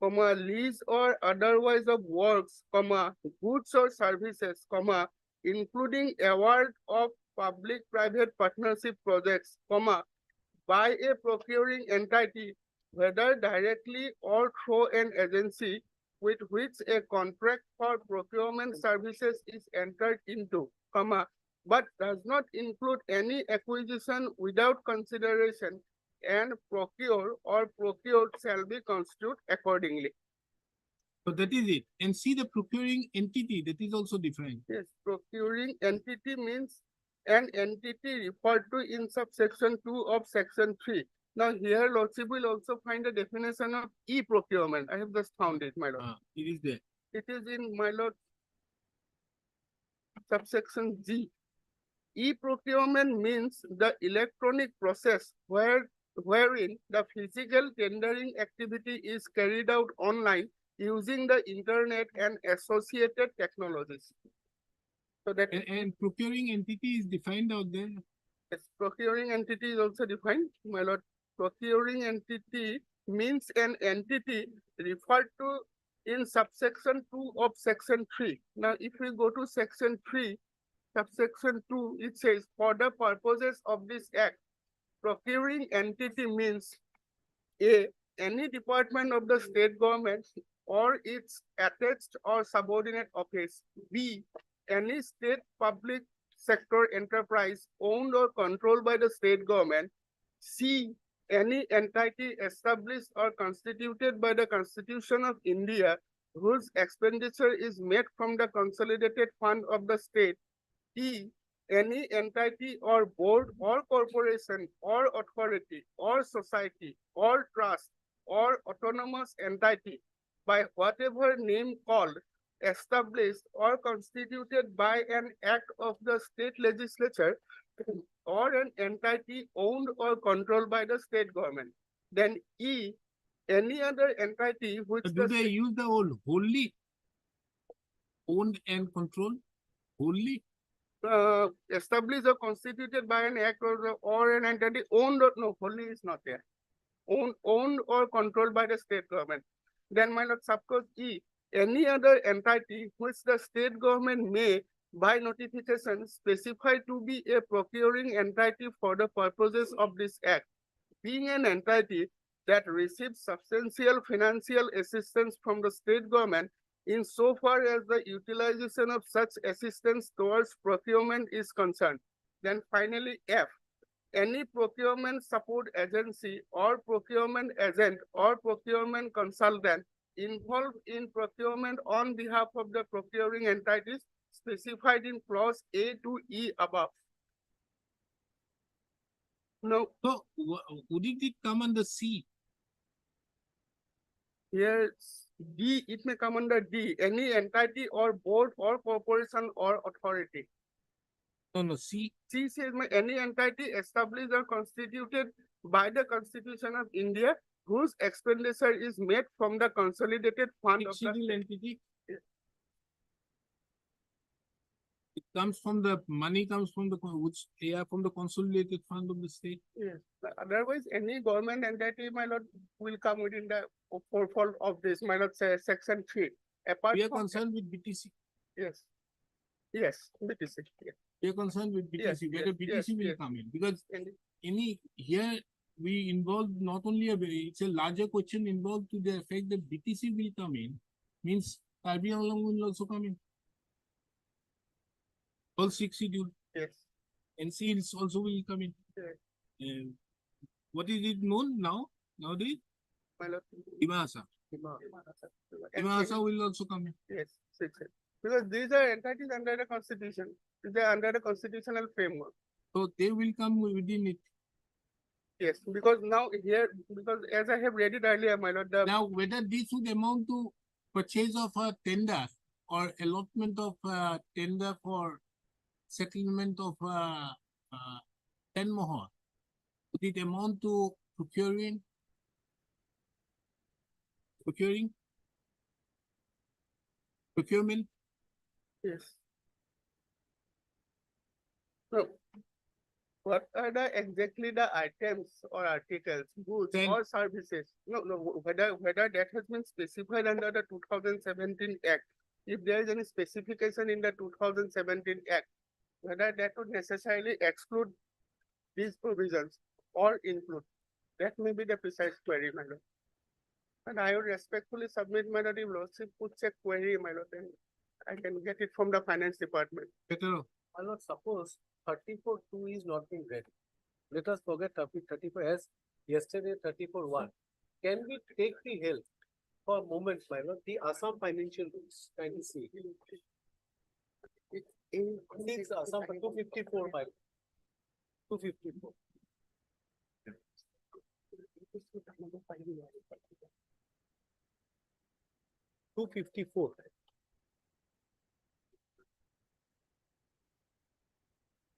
lease or otherwise of works, goods or services, including award of public-private partnership projects, by a procuring entity, whether directly or through an agency with which a contract for procurement services is entered into, but does not include any acquisition without consideration, and procure or procured shall be constituted accordingly. So that is it. And see the procuring entity, that is also different. Yes, procuring entity means an entity referred to in subsection 2 of section 3. Now here Lordship will also find a definition of e-procurement. I have just found it, my lord. It is there. It is in, my lord, subsection G. E-procurement means the electronic process wherein the physical tendering activity is carried out online using the internet and associated technologies. So that And procuring entity is defined out there. yes, procuring entity is also defined, my lord. Procuring entity means an entity referred to in subsection 2 of section 3. Now, if we go to section 3, subsection 2, it says, for the purposes of this act, procuring entity means A, any department of the state government or its attached or subordinate office. B, any state public sector enterprise owned or controlled by the state government. C, any entity established or constituted by the Constitution of India whose expenditure is made from the consolidated fund of the state. E, any entity or board or corporation or authority or society or trust or autonomous entity by whatever name called, established or constituted by an act of the state legislature or an entity owned or controlled by the state government. Then E, any other entity which Do the they use the word wholly? Owned and controlled? Wholly? established or constituted by an act or an entity owned or, no, wholly is not there. Owned or controlled by the state government. Then, my lord, subclause E, any other entity which the state government may, by notification, specify to be a procuring entity for the purposes of this act, being an entity that receives substantial financial assistance from the state government insofar as the utilization of such assistance towards procurement is concerned. Then finally, F, any procurement support agency or procurement agent or procurement consultant involved in procurement on behalf of the procuring entities specified in clause A to E above. No, So would it come under C? here D, it may come under D, any entity or board or corporation or authority. No, C. C says any entity established or constituted by the Constitution of India whose expenditure is made from the consolidated fund of the Civil entity. It comes from the money comes from the from the consolidated fund of the state. yes. Otherwise, any government entity, my lord, will come within the fourfold of this, my lord, say, section 3. Apart We are from concerned with BTC. yes, yes, BTC. Yes. We are concerned with BTC, Yes, whether yes, BTC yes, will yes. come in, because And here we involve not only it's a larger question involved to the effect that BTC will come in, means Karbi Anglong will also come in. All 6 schedule, yes, NC also will come in. Yes. And what is it known now, nowadays? my lord. Imahasa. Imahasa will also come in. Yes, 6. Because these are entities under the constitution. They are under the constitutional framework. So they will come within it. Yes, because now here, because as I have read it earlier, my lord, the Now, whether this would amount to purchase of a tender or allotment of a tender for settlement of 10 mohor, would it amount to procuring procuring, procurement. Yes. So, what are the exactly the items or articles, goods Then- or services? No, whether that has been specified under the 2017 Act. If there is any specification in the 2017 Act, whether that would necessarily exclude these provisions or include, that may be the precise query, my lord. And I would respectfully submit, my lord, if lordship puts a query, my lord, then I can get it from the finance department. Better off. My lord, suppose 34-2 is not being read. Let us forget 34 as yesterday 34-1. Can we take the help for a moment, my lord, the Assam financial rules, kindly see. It's Assam 254, my lord. 254. Two 54.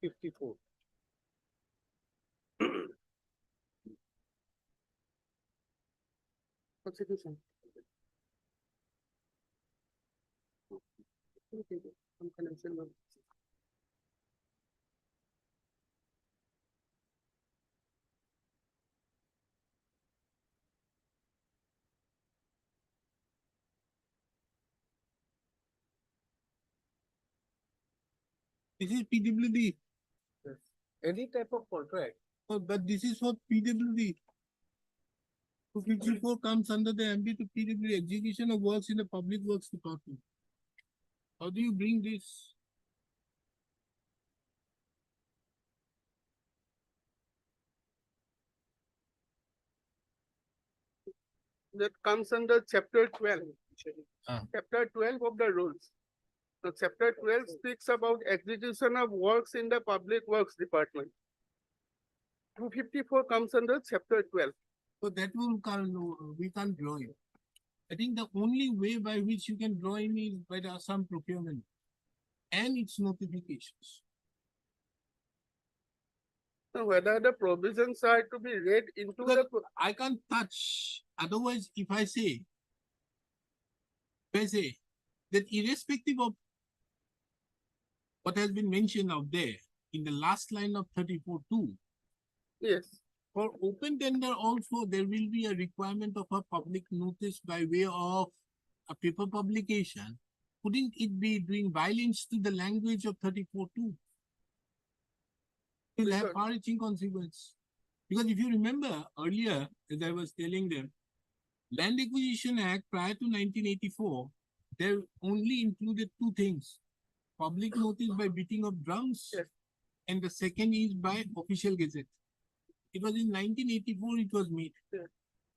54. Constitution. Some financial law. This is PWD. Any type of contract. Oh, but this is for PWD. 254 comes under the ambit of PWD, execution of works in the Public Works Department. How do you bring this? That comes under chapter 12. Ah. Chapter 12 of the rules. So chapter 12 speaks about execution of works in the Public Works Department. 254 comes under chapter 12. So that will we can't draw it. I think the only way by which you can draw him is by the Assam procurement and its notifications. So whether the provisions are to be read into Because the, I can't touch. Otherwise, if I say that irrespective of what has been mentioned out there in the last line of 34.2, yes, for open tender also, there will be a requirement of a public notice by way of a paper publication. Wouldn't it be doing violence to the language of 34.2? It will have Because- far-reaching consequence. Because if you remember earlier, as I was telling them, Land Acquisition Act prior to 1984, there only included two things. Public notice by beating of drums, Yes. and the second is by official gazette. It was in 1984 it was made. Yes.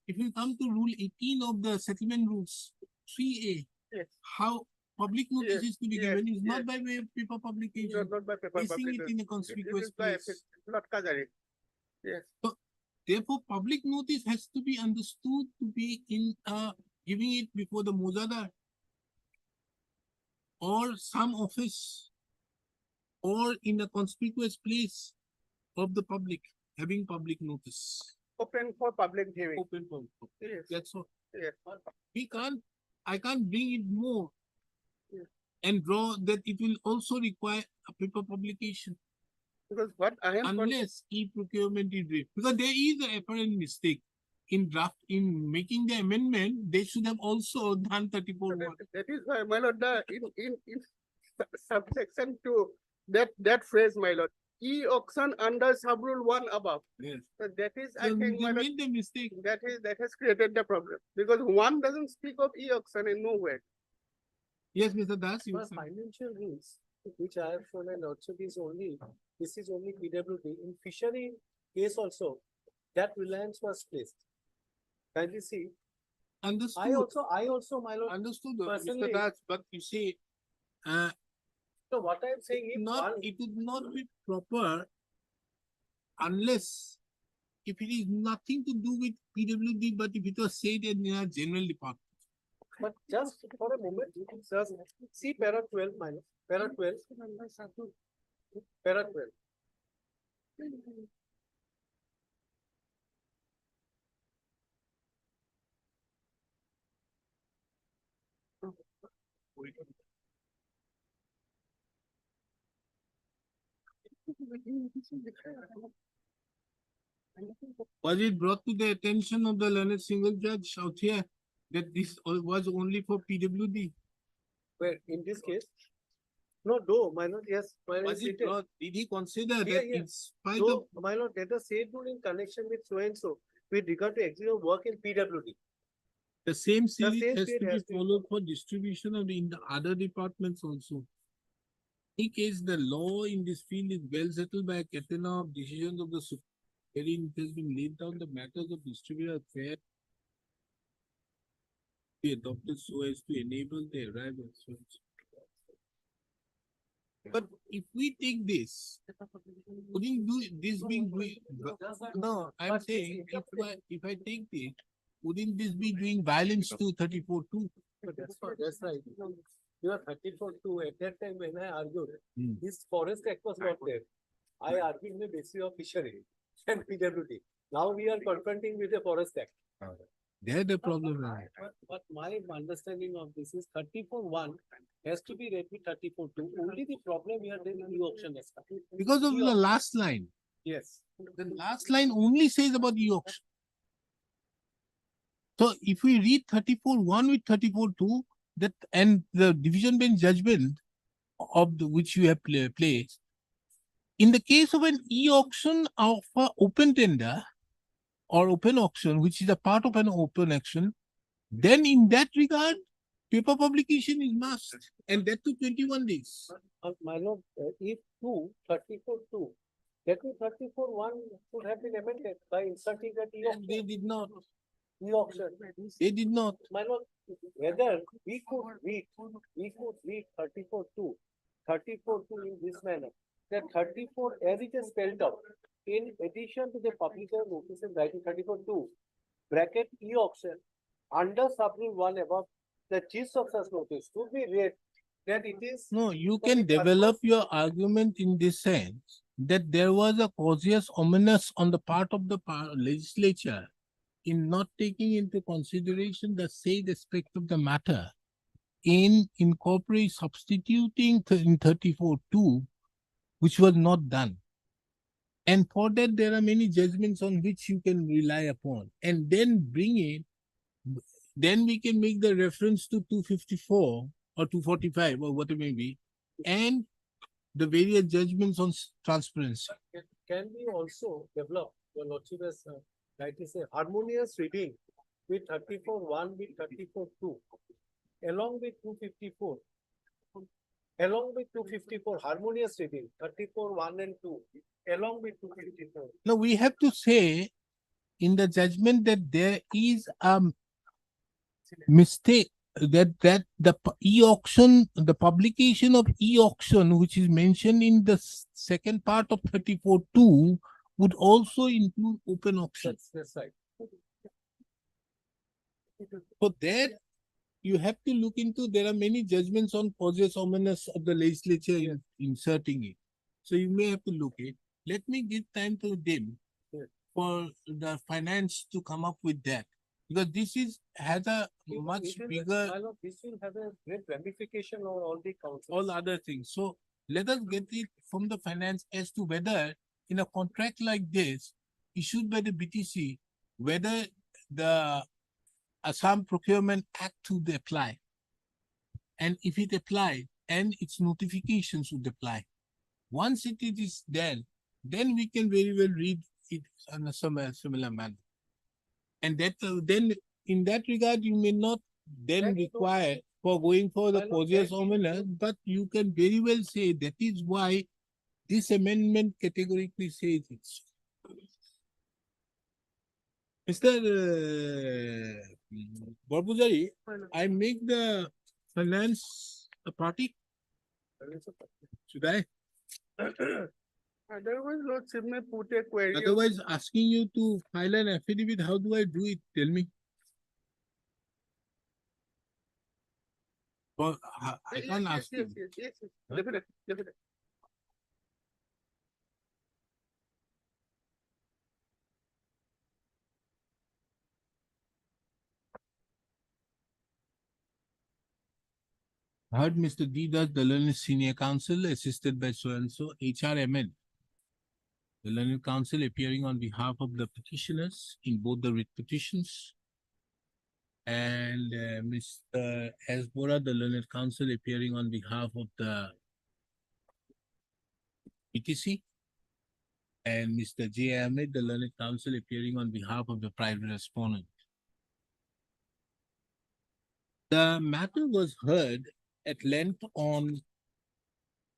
If you come to Rule 18 of the settlement rules, 3A, yes, how public notice Yes, is to be yes, given is not yes. by way of paper publication, not by paper placing it publication. in a It conspicuous is by place. not Kajari. Yes, Therefore, public notice has to be understood to be in giving it before the Muzadar or some office or in a conspicuous place of the public, having public notice. open for public viewing. Open for Yes, that's all. yes. I can't bring it more Yeah. and draw that it will also require a paper publication Because what I am. unless e-procurement is read. Because there is an apparent mistake in making the amendment, they should have also done 34.1. That is why, my lord, in subsection 2, that phrase, my lord, e-auction under sub-rule 1 above. Yes. So that is, I So think, they my lord, made the mistake. that has created the problem. Because 1 doesn't speak of e-auction in nowhere. Yes, Mr. Das, you For were saying. financial rules, which I have shown and also this is only PWD. In fishery case also, that reliance was placed. Kindly see, Understood. I also, my lord, Understood, personally- Mr. Das, but you see, so what I am saying is it would not be proper unless if it is nothing to do with PWD, but if it was said in a general department. but just for a moment, just see para 12 minus, para 12, para 12. Was it brought to the attention of the learned single judge out here that this was only for PWD? Where in this case? No, no, my lord, yes, my lord, Was it stated. brought, did he consider Yeah, that yeah. in spite of, So, my lord, let us say it in connection with so and so, with regard to executive work in PWD. the same series same has series to be has to be followed for distribution of in the other departments also? In case the law in this field is well settled by a catena of decisions of the Supreme, wherein it has been laid down the matters of distributor fair be adopted so as to enable the arrival. But if we take this, wouldn't do this being no, I'm saying if I take it, wouldn't this be doing violence to 34(2)? That's right. You are 34(2). At that time when I argued, Hmm. this forest act was not there. I argued on the basis of fishery and PWD. Now we are confronting with a forest act. There the problem is. But my understanding of this is 34(1) has to be read with 34(2). Only the problem here is e-auction has come. Because of the last line. Yes. The last line only says about e-auction. So if we read 34(1) with 34(2), that and the division bench judgment of the which you have placed, in the case of an e-auction of a open tender or open auction, which is a part of an open auction, then in that regard, paper publication is must, and that to 21 days. My lord, if 34(2), that means 34(1) should have been amended by inserting that And they did not. e-auction. They did not. My lord, whether we could read 34(2) in this manner, that 34 as it is spelled out, in addition to the publisher notice and writing 34(2), bracket e-auction, under sub-rule 1 above, the gist of such notice should be read that it is. No, you for can the develop purpose- your argument in this sense that there was a cautious ominous on the part of the legislature in not taking into consideration the said aspect of the matter in incorporate substituting in 34(2), which was not done. And for that, there are many judgments on which you can rely upon, and then bring it. Then we can make the reference to 254 or 245 or whatever it may be, and the various judgments on transparency. Can we also develop, your lordship has rightly say, harmonious reading with 34(1) with 34(2), along with 254. Along with 254, harmonious reading, 34(1) and 2, along with 254. Now we have to say in the judgment that there is a mistake that the e-auction, the publication of e-auction, which is mentioned in the second part of 34(2), would also include open auction. That's right. For that, you have to look into, there are many judgments on causes ominous of the legislature in inserting it. So you may have to look at. Let me give time to them for the finance to come up with that. Because this has a much It will- bigger, my lord, this will have a great ramification on all the councils. all other things. So let us get it from the finance as to whether in a contract like this issued by the BTC, whether the Assam Procurement Act would apply. And if it applied, and its notifications would apply. Once it is done, then we can very well read it in a similar manner. And that then in that regard, you may not then That is require for going for the Well, causes that- ominous, but you can very well say that is why this amendment categorically says it. Mr. Barbujari, I make the finance a party. Should I? Otherwise, lordship may put a query. of- Otherwise, asking you to file an affidavit, how do I do it? Tell me. Well, I Yes, can't yes, ask you. yes, definitely, definitely. I heard Mr. D. Das, the learned senior counsel, assisted by so-and-so, HRMN. The learned counsel appearing on behalf of the petitioners in both the writ petitions. And Mr. Hasbora, the learned counsel appearing on behalf of the PTC. And Mr. J. Ahmed, the learned counsel appearing on behalf of the private respondent. The matter was heard at length on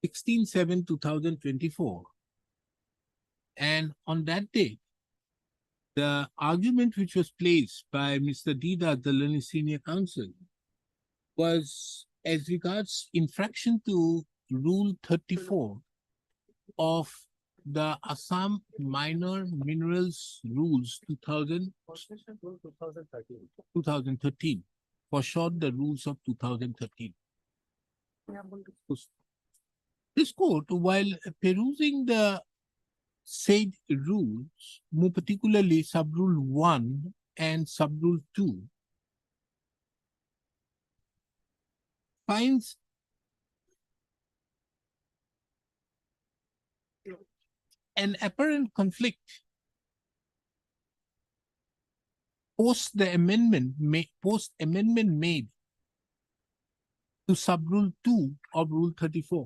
16/7/2024. And on that day, the argument which was placed by Mr. D. Das, the learned senior counsel, was as regards infraction to Rule 34 of the Assam Minor Minerals Rules 2013, for short the rules of 2013. This court, while perusing the said rules, more particularly Sub-Rule 1 and Sub-Rule 2, finds an apparent conflict post amendment made to Sub-Rule 2 of Rule 34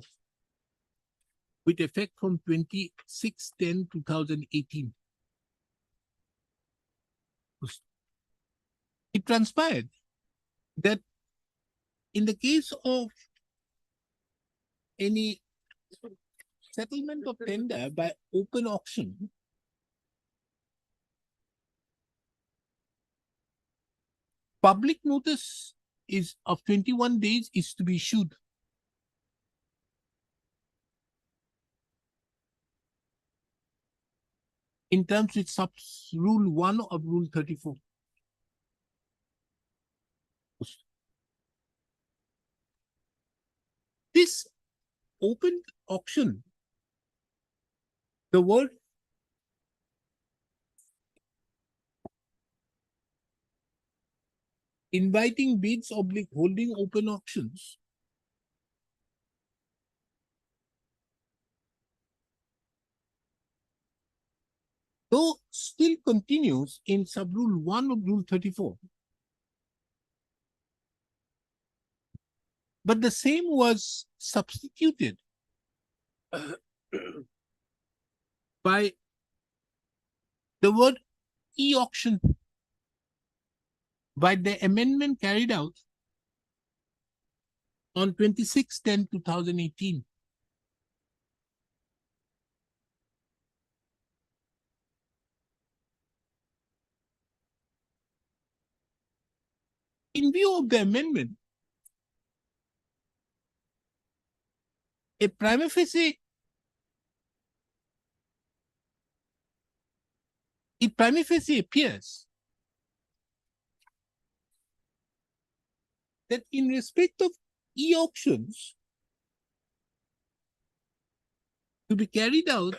with effect from 26/10/2018. It transpired that in the case of any settlement of tender by open auction, public notice is of 21 days is to be issued. In terms with Sub-Rule 1 of Rule 34. This open auction, the word inviting bids / holding open auctions though still continues in Sub-Rule 1 of Rule 34. But the same was substituted by the word e-auction by the amendment carried out on 26/10/2018. In view of the amendment, it prima facie appears that in respect of e-auctions to be carried out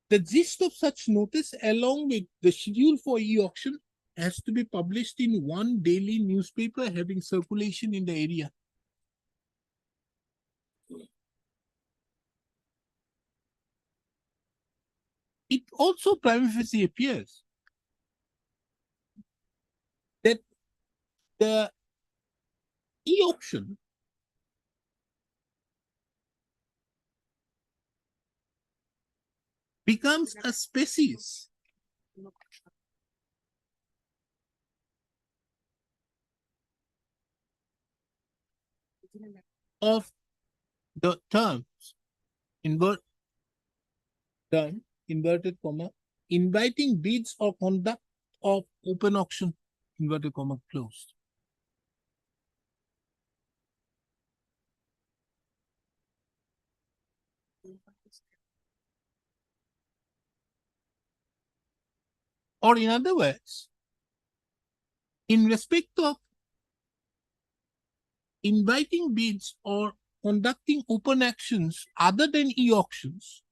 the gist of such notice along with the schedule for e-auction has to be published in one daily newspaper having circulation in the area. It also prima facie appears that the e-auction becomes a species of the terms inverted comma, inviting bids or conduct of open auction, inverted comma, closed. Or in other words, in respect of inviting bids or conducting open actions other than e-auctions,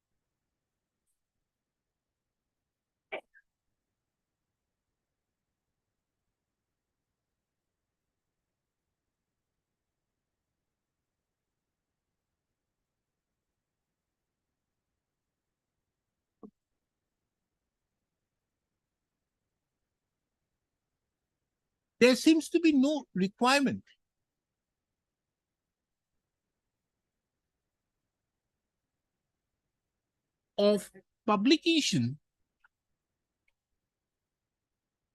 there seems to be no requirement of publication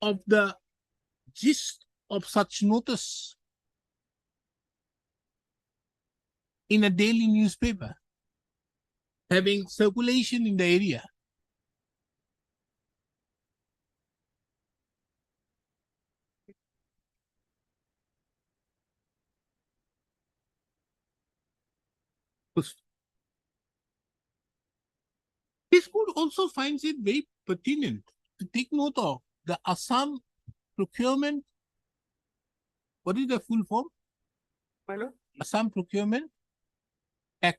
of the gist of such notice in a daily newspaper having circulation in the area. This court also finds it very pertinent to take note of the Assam Procurement. What is the full form? My lord, Assam Procurement, yes,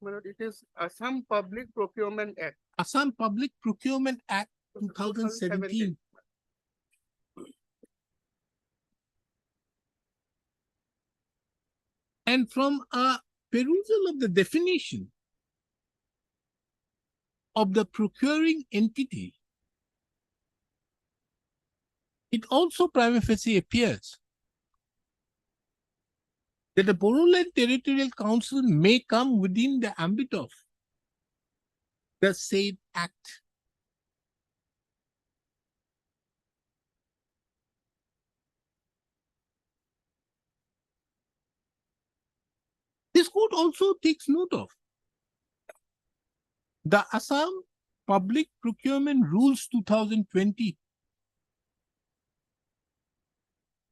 my lord, it is Assam Public Procurement Act. Assam Public Procurement Act 2017. And from a perusal of the definition of the procuring entity, it also prima facie appears that the Bodoland Territorial Council may come within the ambit of the said act. This court also takes note of the Assam Public Procurement Rules 2020,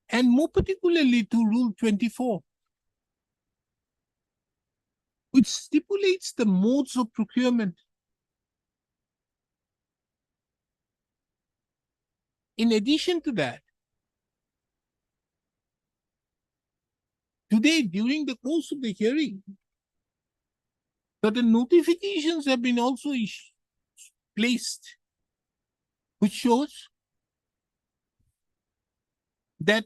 and more particularly to Rule 24, which stipulates the modes of procurement. In addition to that, today, during the course of the hearing, certain notifications have been also placed, which shows that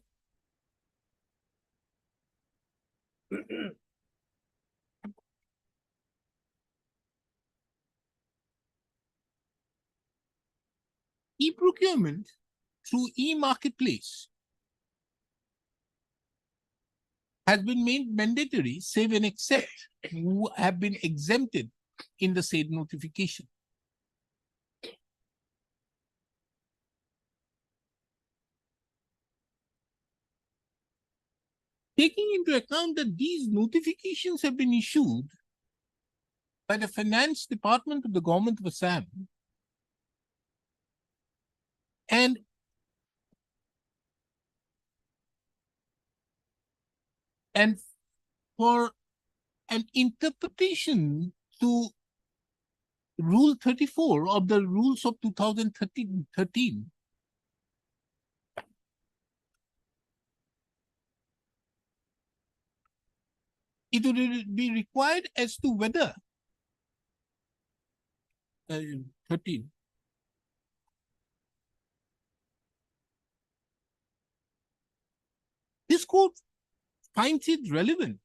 e-procurement through e-marketplace has been made mandatory, save and except who have been exempted in the said notification. Taking into account that these notifications have been issued by the Finance Department of the Government of Assam, and for an interpretation to Rule 34 of the rules of 2013, it would be required as to whether 13. This court finds it relevant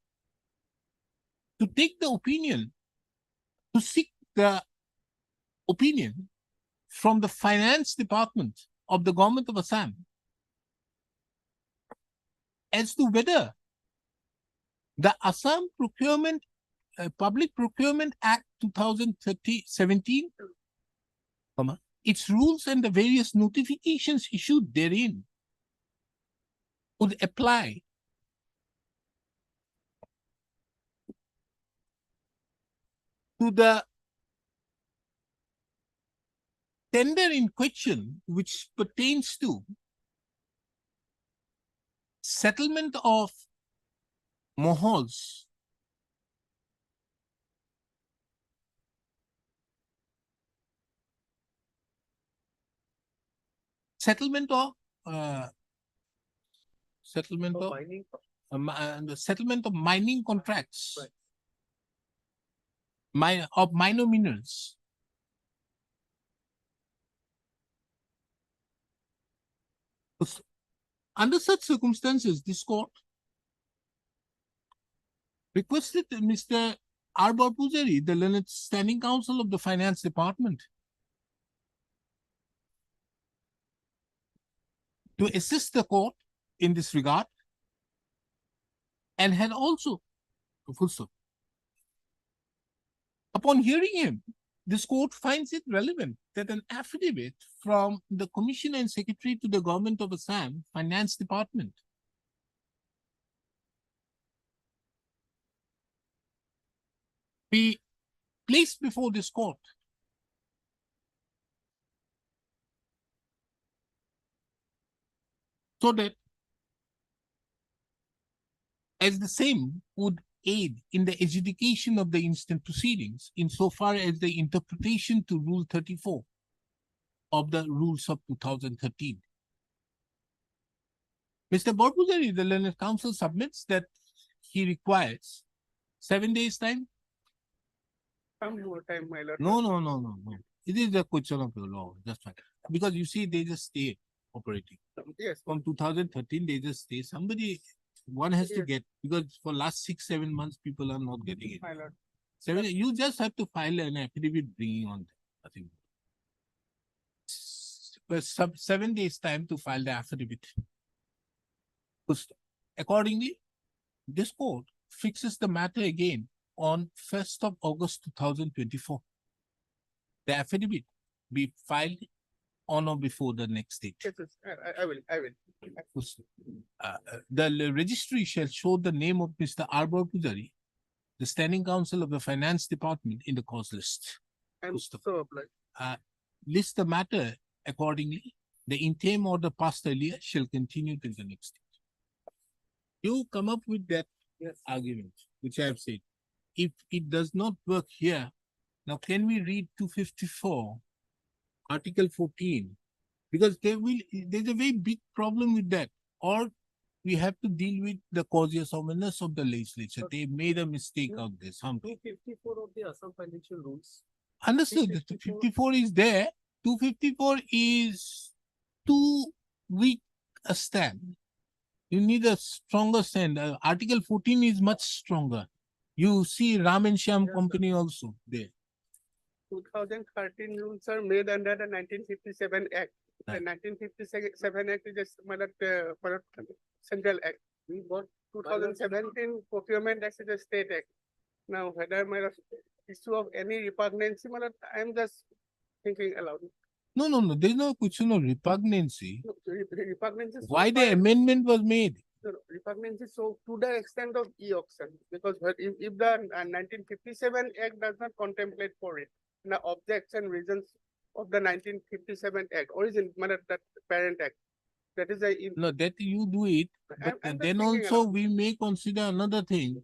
to take the opinion, to seek the opinion from the Finance Department of the Government of Assam as to whether the Assam Public Procurement Act 2017, its rules and the various notifications issued therein would apply to the tender in question, which pertains to settlement of mohals settlement of Mining. the settlement of mining contracts. Right. of minor minerals. Under such circumstances, this court requested Mr. R. Pujari, the learned standing counsel of the finance department, to assist the court in this regard, and had also, full stop. Upon hearing him, this court finds it relevant that an affidavit from the Commissioner and Secretary to the Government of Assam Finance Department be placed before this court so that as the same would aid in the adjudication of the instant proceedings insofar as the interpretation to Rule 34 of the rules of 2013. Mr. Borpujari, the learned counsel, submits that he requires 7 days time. Some more time, my lord. No. It is a question of the law, just fine. Because you see, they just stay operating. Yes, From 2013, they just stay. One has to Yes. get, because for last 6-7 months, people are not getting it. my lord. You just have to file an affidavit bringing on that, I think. But 7 days time to file the affidavit. Accordingly, this court fixes the matter again on 1st of August 2024. The affidavit be filed on or before the next date. Yes, yes, I will. The registry shall show the name of Mr. Arbor Pujari, the standing counsel of the finance department, in the cause list. I'm Pusto. so obliged. List the matter accordingly. The interim order passed earlier shall continue till the next date. You come up with that argument, which I have said. If it does not work here, now can we read 254, Article 14? Because there's a very big problem with that. Or we have to deal with the cautious ominous of the legislature. They made a mistake out there, something. 254 of the Assam Financial Rules. Understood, the 254 is there. 254 is too weak a stand. You need a stronger stand. Article 14 is much stronger. You see Ram and Shyam Yes, company also there. 2013 rules are made under the 1957 Act. The Right. 1957 Act is just Central Act. We got 2017 Procurement Act is a State Act. Now, whether my issue of any repugnancy, I am just thinking aloud. No. There's no question of repugnancy. No, repugnancy. so Why the far- amendment was made? No, repugnancy so to the extent of e-auction, because if the 1957 Act does not contemplate for it, the objects and reasons of the 1957 Act, origin, that parent act, that is a. No, that you do it, but I'm just then thinking also aloud. we may consider another thing.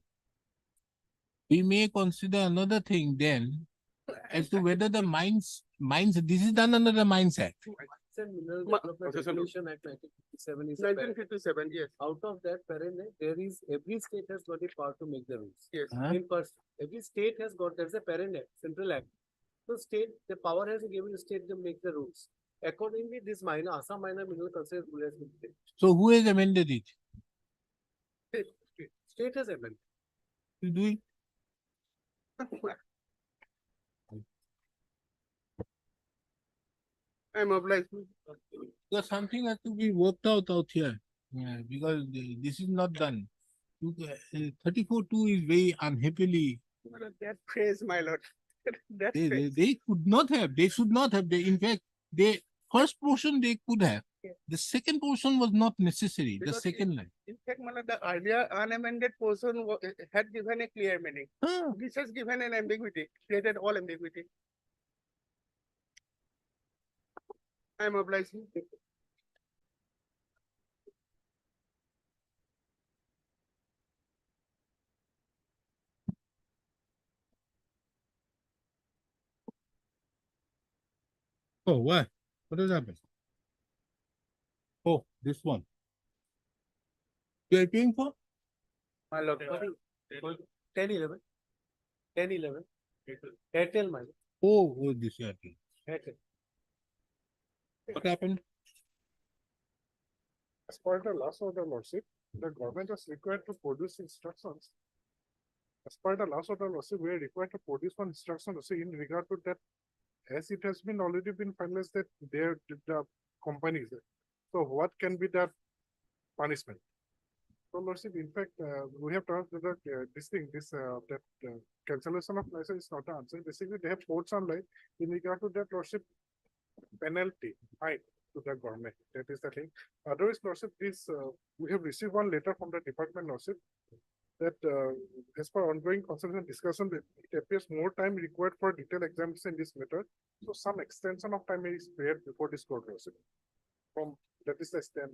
We may consider another thing then as to whether the mines, this is done under the Mines Act. And Mineral Ma- Development Processor note. Regulation Act 1957 is a parent. 1957, yes, Out of that parent, there is, every state has got the power to make the rules. yes. Huh? Every state has got, there's a parent act, central act. So state, the power has given the state to make the rules. Accordingly, this Assam Minor Mineral Conservation Rule has been made. So who has amended it? State has amended. You do it? I'm obliged. Because something has to be worked out here. Yeah, because this is not done. 34-2 is very unhappily. That phrase, my lord. That They phrase. could not have. They should not have. In fact, first portion they could have. Yeah. The second portion was not necessary. The Because second line. In fact, the earlier unamended portion had given a clear meaning. Huh. This has given an ambiguity, created all ambiguity. I'm obliged. Oh, what? What has happened? Oh, this one. You are paying for? My lord, 10, 11. 10, 11. Airtel, my lord. Oh, this year. Airtel. What happened? As per the last order, Lordship, the government was required to produce instructions. As per the last order, Lordship, we are required to produce one instruction, Lordship, in regard to that, as it has been already been finalized that there, the companies. So what can be the punishment? So Lordship, in fact, we have talked that cancellation of license is not an answer. Basically, they have put some light in regard to that, Lordship, penalty, fine to the government. That is the thing. Otherwise, Lordship, we have received one letter from the department, Lordship, that as per ongoing concerns and discussion, that it appears more time required for detailed examination in this matter. So some extension of time is spared before this court, Lordship. From that is the stand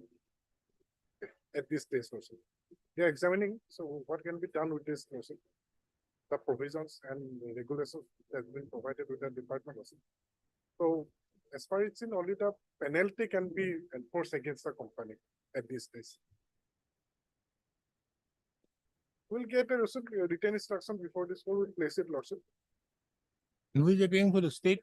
at this stage, Lordship. They are examining, so what can be done with this, Lordship? The provisions and regulations that have been provided with the department, Lordship. So as far as it's in, only the penalty can be enforced against the company at this stage. We'll get a written instruction before this, we'll place it, Lordship. And who is appearing for the state?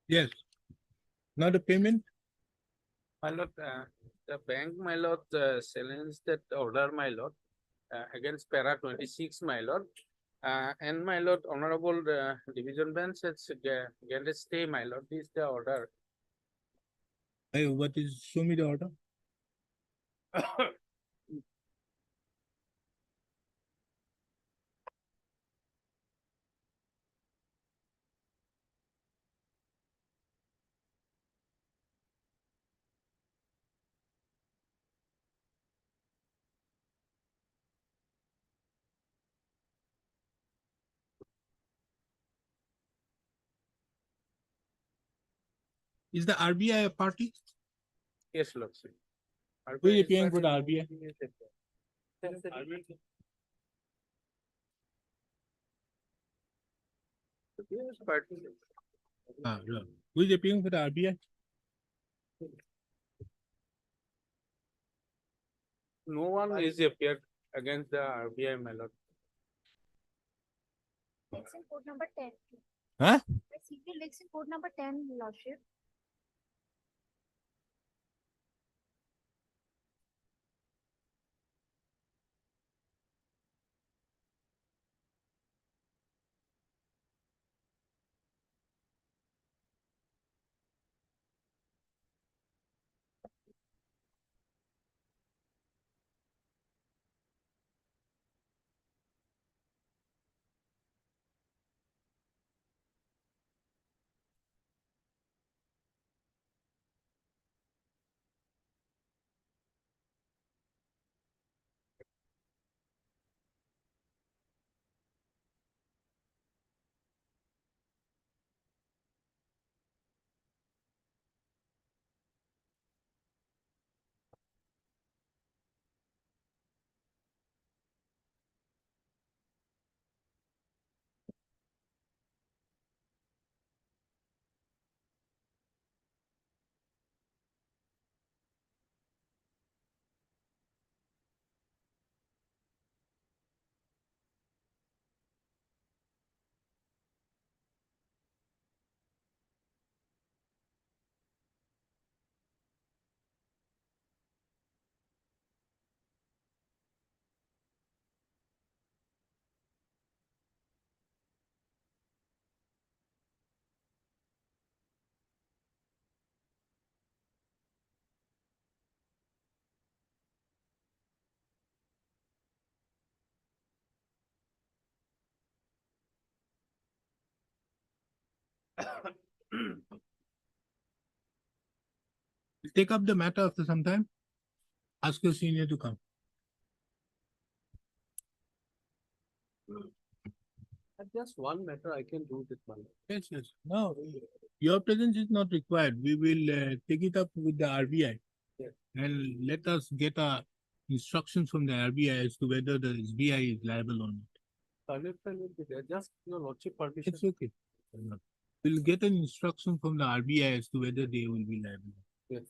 Yes. Now the payment? My lord, the bank, my lord, challenged that order, my lord, against para 26, my lord. And my lord, honorable division bench has granted stay, my lord. This is the order. Hey, what is, show me the order. Is the RBI a party? Yes, lord. Who is appearing for the RBI? No. Who is appearing for the RBI? No one is appeared against the RBI, my lord. Election code number 10. Huh? I see the election code number 10, Lordship. Take up the matter after some time. Ask your senior to come. Just one matter I can do with my. Yes, yes. No, your presence is not required. We will take it up with the RBI. Yes. And let us get instructions from the RBI as to whether the SBI is liable or not. Understand will be there, just your lordship permission. It's okay. We'll get an instruction from the RBI as to whether they will be liable. Yes.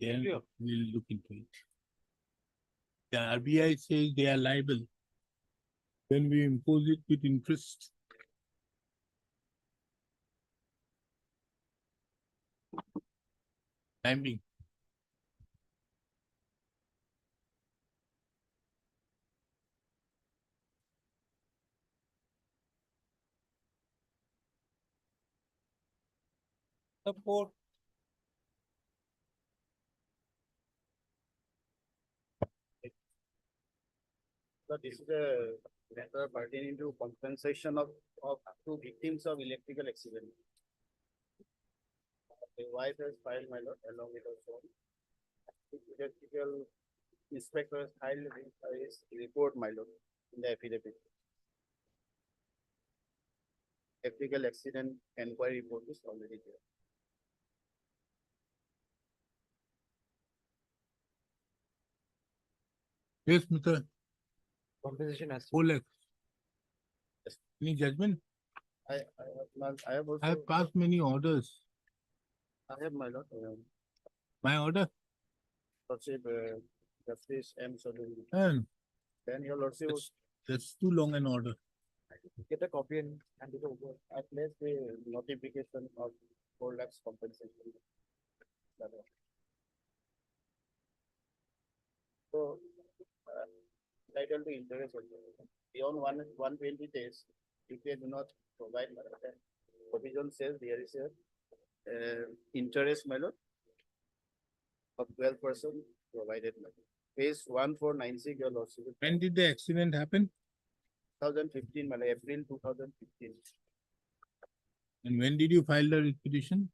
Then Clear. we'll look into it. The RBI says they are liable. Then we impose it with interest. Timing. Support. So this is a matter pertaining to compensation of to victims of electrical accident. The wife has filed my lord along with her son. Electrical inspector has filed his report, my lord, in the affidavit. Electrical accident enquiry report is already there. Yes, Mr. Compensation as. Oleg. Any judgment? I have also. I have passed many orders. I have my lord. My order? Lordship, Justice M. Sodhi. And Then your lordship was that's too long an order. get a copy and hand it over. I placed the notification of 4 lakhs compensation. So, title to interest also. Beyond 120 days, if they do not provide, provision says there is a interest, my lord, of 12% provided, my lord. Phase 1496, your lordship. When did the accident happen? 2015, my lord, April 2015. And when did you file the petition?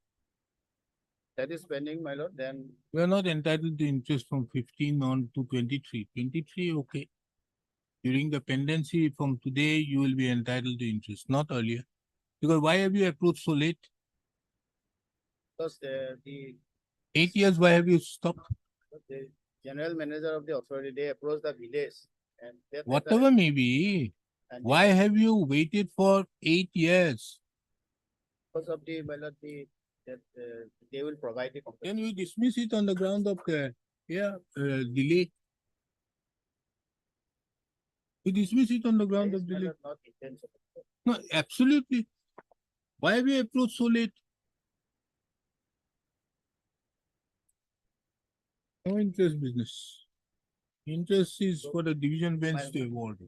That is pending, my lord, then You are not entitled to interest from 15 on to 23. 23, okay. During the pendency from today, you will be entitled to interest, not earlier. Because why have you approached so late? because the 8 years, why have you stopped? the general manager of the authority, they approached the village and that Whatever may be, and why have you waited for 8 years? because of the, well, that they will provide the compensation. Then we dismiss it on the ground of delay. We dismiss it on the ground That is, of my delay. lord, not intentional. No, absolutely. Why have you approached so late? No interest business. Interest is for the division bench to award.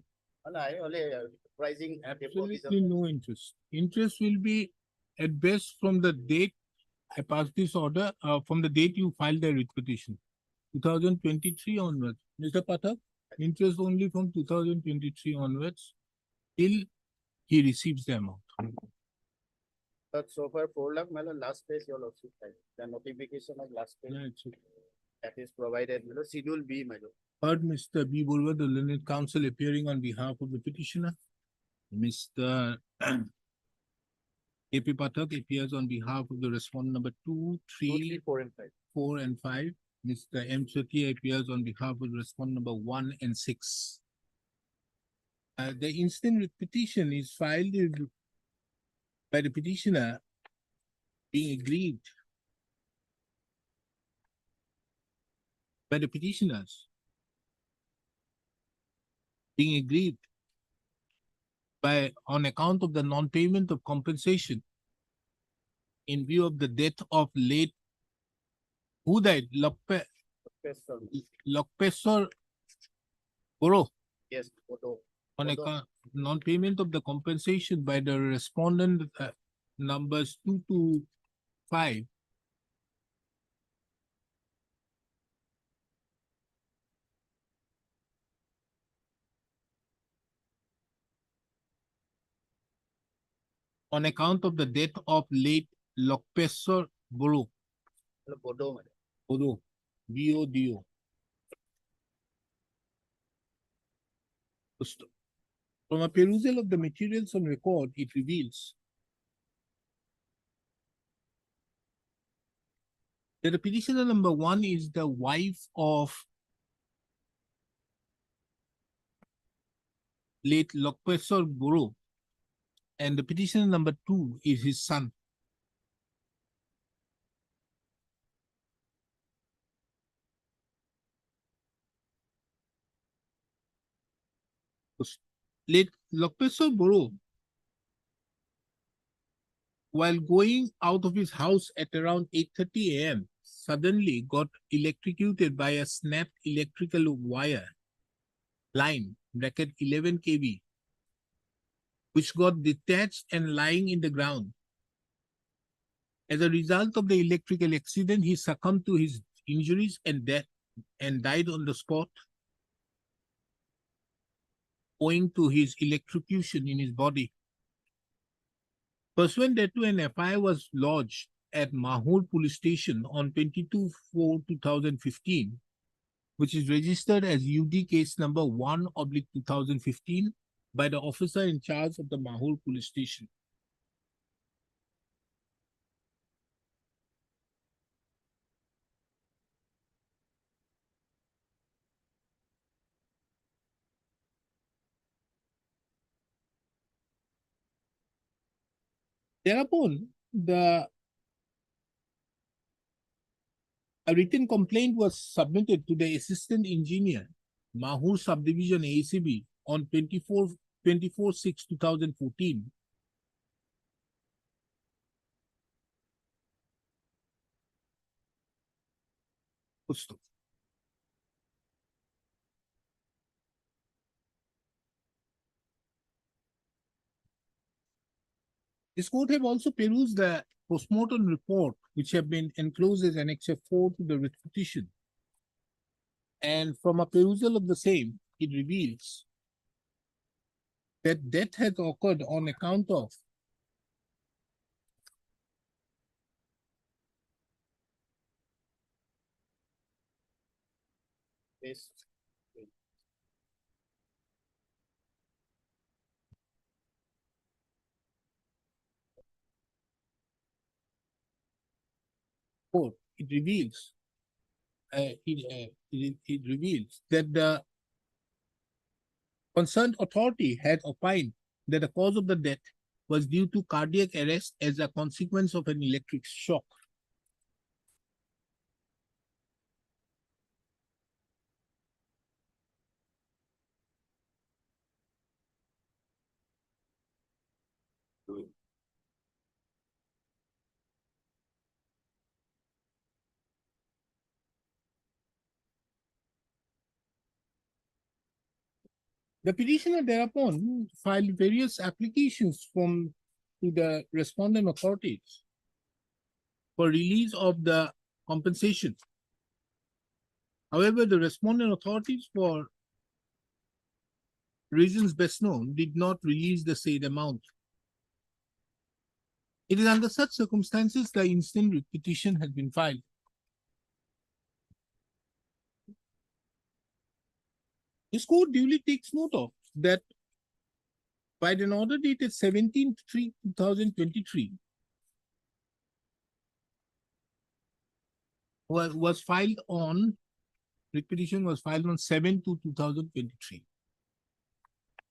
And I only pricing Absolutely no interest. Interest will be at best from the date I passed this order, from the date you filed the writ petition, 2023 onwards. Mr. Pathak, interest only from 2023 onwards till he receives the amount. But so far 4 lakh, my lord, last page you'll also find the notification of last page Yeah, it's okay. that is provided, my lord, schedule B, my lord. Heard Mr. B. Bulwer, the learned counsel appearing on behalf of the petitioner. Mr. A.P. Pathak appears on behalf of the respondent number 2, 3, 4 and 5. 4 and 5. Mr. M. Sati appears on behalf of respondent number 1 and 6. The instant writ petition is filed by the petitioner being aggrieved by the petitioners being aggrieved by on account of the non-payment of compensation in view of the death of late who died? Lokpesar Goro. Yes, photo. On account non-payment of the compensation by the respondent numbers 2 to 5. on account of the death of late Lokpesar Boro, Bodo, madam. Bodo, B-O-D-O. From a perusal of the materials on record, it reveals that the petitioner number 1 is the wife of late Lokpesar Boro, and the petitioner number 2 is his son. Late Lokpesar Boro, while going out of his house at around 8:30 a.m., suddenly got electrocuted by a snapped electrical wire line, bracket 11 kV, which got detached and lying in the ground. As a result of the electrical accident, he succumbed to his injuries and death and died on the spot, owing to his electrocution in his body. Pursuant thereto, an FIR was lodged at Mahur Police Station on 22/4/2015, which is registered as UD case number 1/2015 by the officer in charge of the Mahur Police Station. Thereupon, a written complaint was submitted to the assistant engineer, Mahur Subdivision ACB, on 24/6/2014. This court have also perused the postmortem report, which have been enclosed as Annexure 4 to the writ petition. And from a perusal of the same, it reveals that death has occurred on account of Yes. court. It reveals it reveals that the concerned authority had opined that the cause of the death was due to cardiac arrest as a consequence of an electric shock. The petitioner thereupon filed various applications to the respondent authorities for release of the compensation. However, the respondent authorities, for reasons best known, did not release the said amount. It is under such circumstances the instant writ petition has been filed. This court duly takes note of that by an order dated 17/3/2023 was filed on, writ petition was filed on 7/2/2023.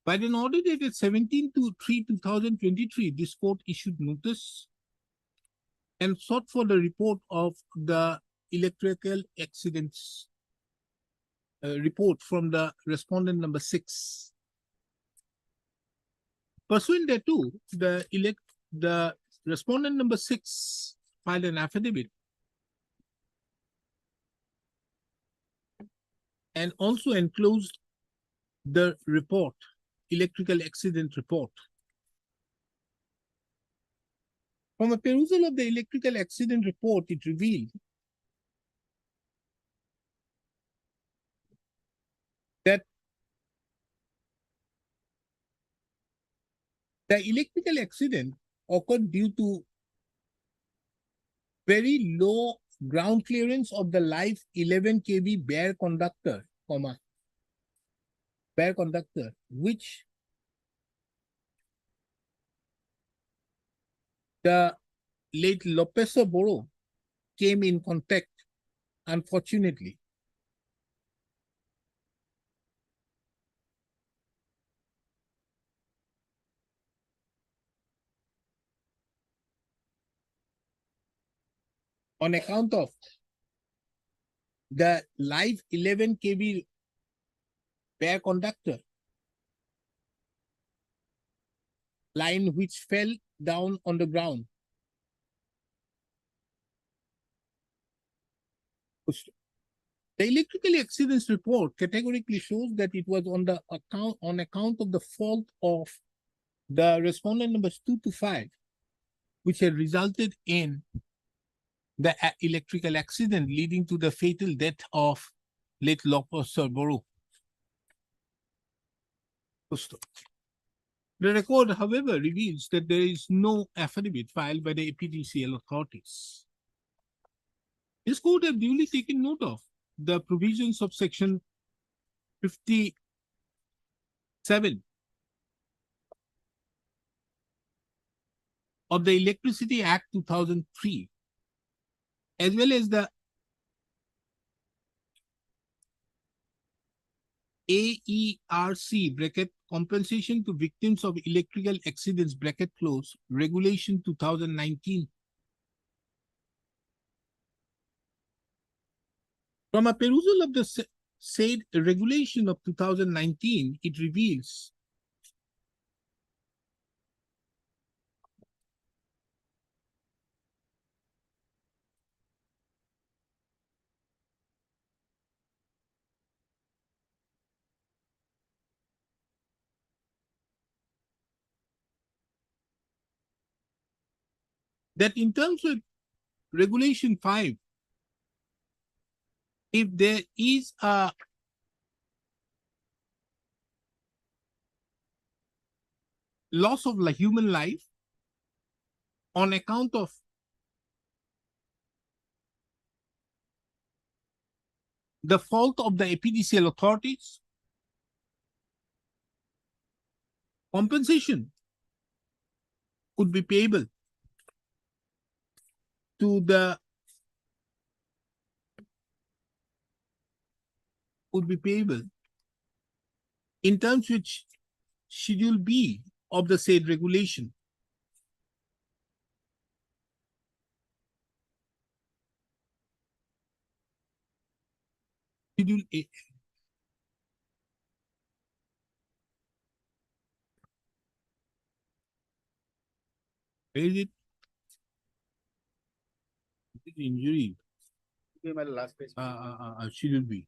By an order dated 17/3/2023, this court issued notice and sought for the report of the electrical accidents report from the respondent number 6. Pursuant thereto, the respondent number 6 filed an affidavit and also enclosed the report, electrical accident report. From a perusal of the electrical accident report, it revealed that the electrical accident occurred due to very low ground clearance of the live 11 kV bare conductor, which the late Lopez Boro came in contact, unfortunately. On account of the live 11 kV bare conductor line which fell down on the ground. The electrical accidents report categorically shows that it was on account of the fault of the respondent numbers 2 to 5, which had resulted in the electrical accident leading to the fatal death of late Lopez Boro. The record, however, reveals that there is no affidavit filed by the APDCL authorities. This court have duly taken note of the provisions of section 57 of the Electricity Act 2003, as well as the AERC bracket compensation to victims of electrical accidents bracket close regulation 2019. From a perusal of the said regulation of 2019, it reveals that in terms of Regulation 5, if there is a loss of human life on account of the fault of the APDCL authorities, compensation could be payable to the in terms which Schedule B of the said regulation. Schedule A. Where is it? Injury. My last page. Schedule B.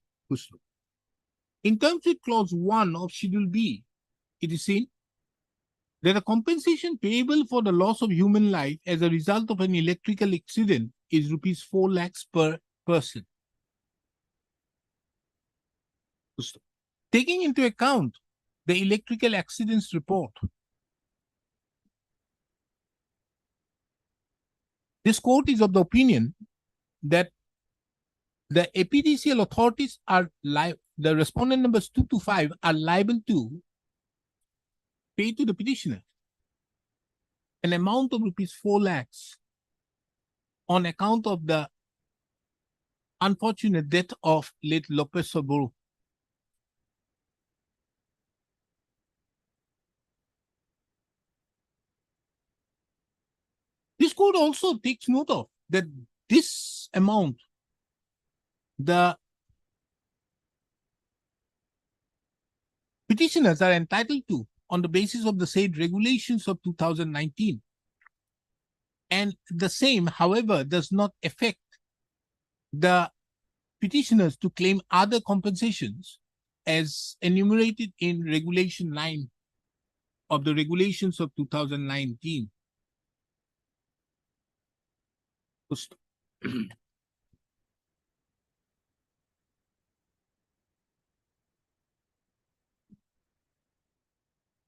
In terms with clause 1 of Schedule B, it is seen that a compensation payable for the loss of human life as a result of an electrical accident is rupees 4 lakhs per person. Taking into account the electrical accidents report, this court is of the opinion that the APDCL authorities are the respondent numbers 2 to 5 are liable to pay to the petitioner an amount of rupees 4 lakhs on account of the unfortunate death of late Lopez Boro. This court also takes note of that this amount, the petitioners are entitled to on the basis of the said regulations of 2019. And the same, however, does not affect the petitioners to claim other compensations as enumerated in Regulation 9 of the regulations of 2019.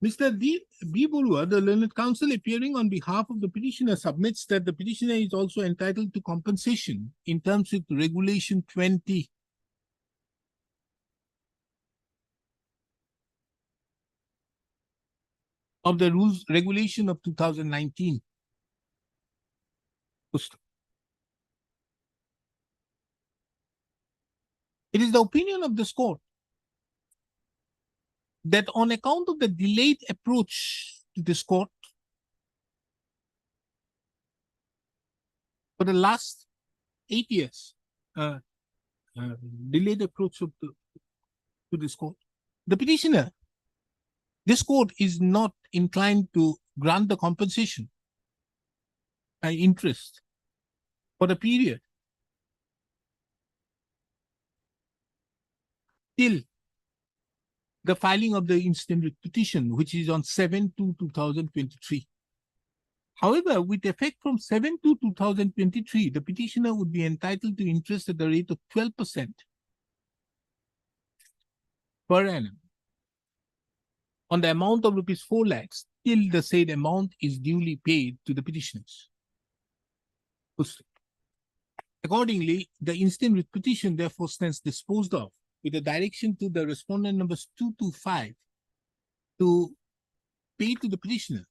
Mr. B. Borua, the learned counsel appearing on behalf of the petitioner submits that the petitioner is also entitled to compensation in terms with Regulation 20 of the rules regulation of 2019. It is the opinion of this court that on account of the delayed approach to this court for the last 8 years, delayed approach to this court, the petitioner, this court is not inclined to grant the compensation and interest for the period till the filing of the instant writ petition, which is on 7/2/2023. However, with effect from 7/2/2023, the petitioner would be entitled to interest at the rate of 12% per annum on the amount of rupees 4 lakhs till the said amount is duly paid to the petitioners. Accordingly, the instant writ petition therefore stands disposed of with a direction to the respondent numbers 2 to 5 to pay to the petitioner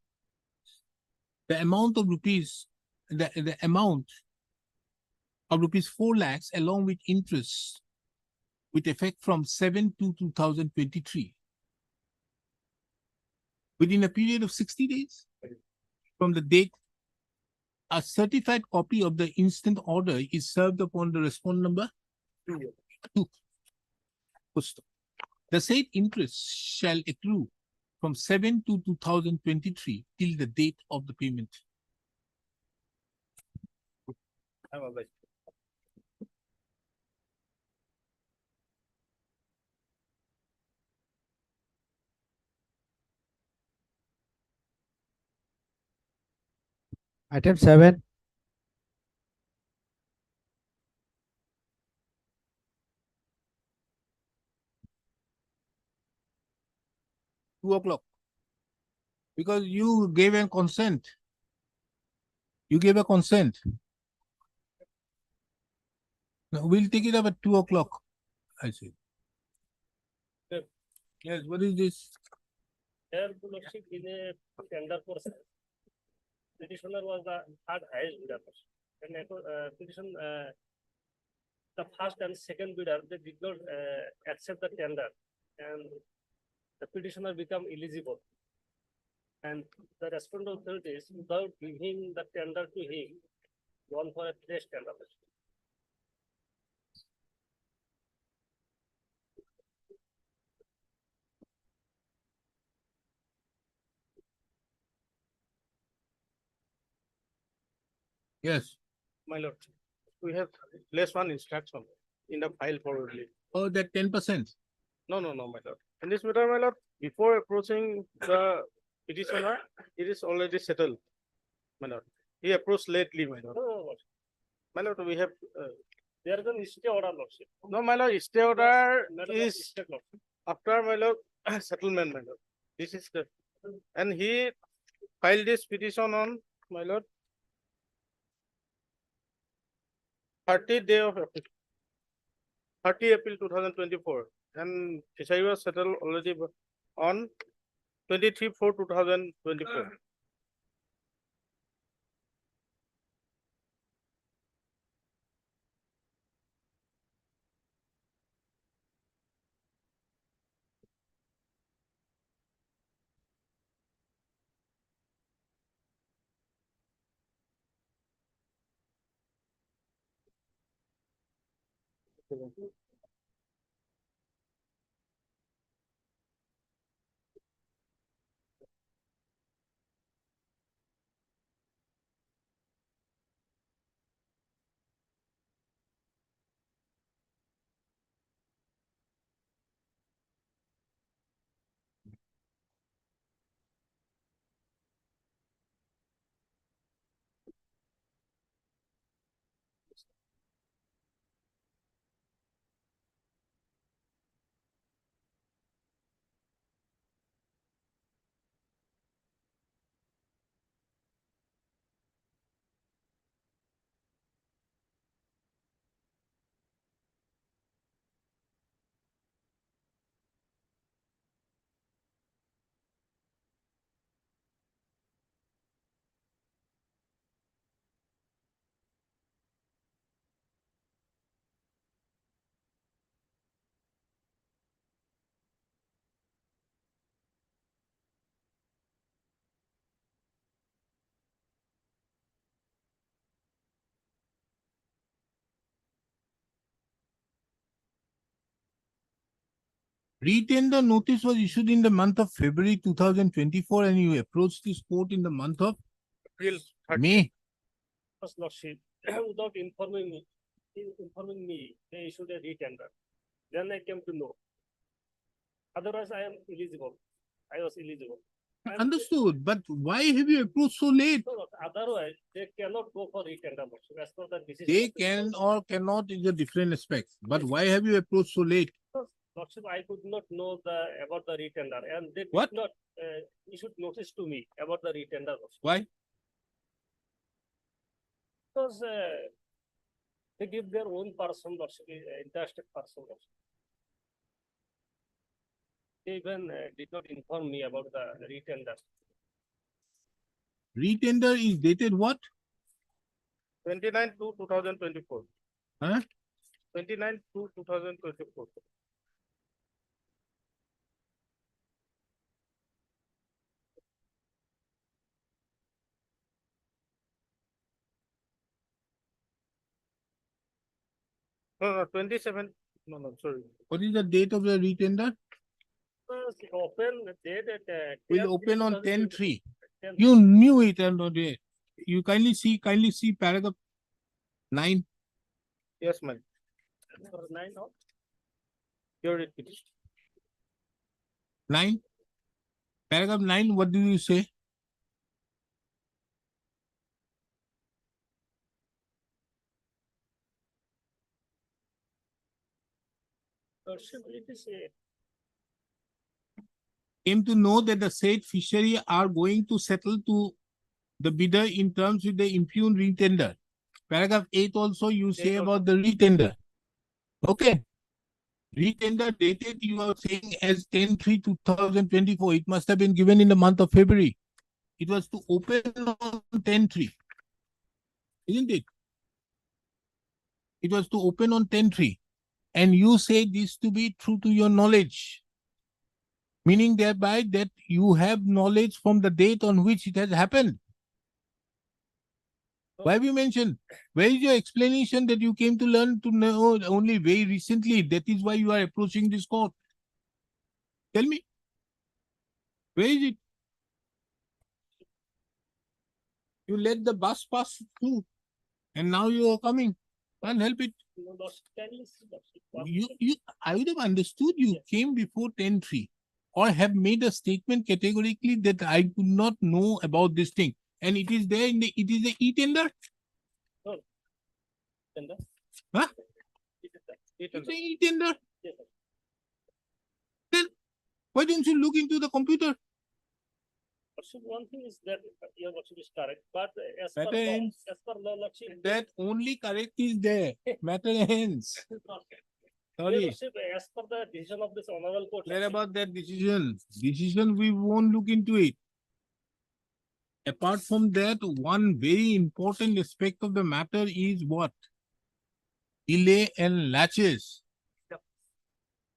the amount of rupees, the amount of rupees 4 lakhs along with interest with effect from 7/2/2023 within a period of 60 days from the date a certified copy of the instant order is served upon the respondent number 2. The said interest shall accrue from 7/2/2023 till the date of the payment. Item 7. $2 because you gave a consent. You gave a consent. Now we'll take it up at 2 o'clock. I see. Yes, what is this? Here, Lordship, in a tender process, petitioner was the third highest bidder. And petition, the first and second bidder, they did not accept the tender, and the petitioner become eligible. And the respondent authorities, without giving the tender to him, gone for a fresh tender. Yes. My lord, we have less one instruction in the file for relief. Oh, that 10%. No, my lord. In this matter, my lord, before approaching the petitioner, it is already settled, my lord. He approached lately, my lord. No, My lord, we have, there is an stay order, Lordship. no, my lord, stay order Matter of is stay, Lordship. after, my lord, settlement, my lord. This is the, and he filed this petition on, my lord, 30th day of April, 30 April 2024, and fishery was settled already on 23/4/2024. Retender notice was issued in the month of February 2024 and you approached this court in the month of April 30th. May. First Lordship, without informing me, they issued a retender. Then I came to know. Otherwise, I am eligible. I was eligible. And- Understood, but why have you approached so late? No, no, otherwise, they cannot go for retender. Lordship, as per the decision. They of the can court. or cannot is a different aspect. But why have you approached so late? Lordship, I could not know about the retender, and they did What? not issued notice to me about the retender. Lordship. Why? Because they give their own person, Lordship, interested person. Lordship. They even did not inform me about the retender. Retender is dated what? 29/2/2024. Huh? 29/2/2024. No, 27. No, sorry. What is the date of the retender? Open date at. Will open on 10/3. 10. You knew it and not yet. You kindly see paragraph 9. Yes, ma'am. Number 9 now. Here it is. 9. Paragraph 9, what do you say? Lordship, it is a Came to know that the said fishery are going to settle to the bidder in terms with the impugned retender. Paragraph 8 also you say about the retender. Okay. Retender dated you are saying as 10/3/2024. It must have been given in the month of February. It was to open on 10/3. Isn't it? It was to open on 10/3. And you say this to be true to your knowledge. Meaning thereby that you have knowledge from the date on which it has happened. Why have you mentioned? Where is your explanation that you came to learn to know only very recently? That is why you are approaching this court. Tell me. Where is it? You let the bus pass through and now you are coming. Can't help it. no, Lordship, can you see, Lordship? I would have understood you came before 10/3 or have made a statement categorically that I could not know about this thing. And it is there it is the e-tender. Tender? Huh? It is that. It's Retender. a e-tender. Yes, sir. Then why don't you look into the computer? Lordship, one thing is that your Lordship is correct, but as per Matter law, ends. as per law, Lordship. That only correct is there. Matter ends. Your Sorry. Lordship, as per the decision of this honorable court. Clear Lordship, about that decision. Decision, we won't look into it. Apart from that, one very important aspect of the matter is what? Delay and latches.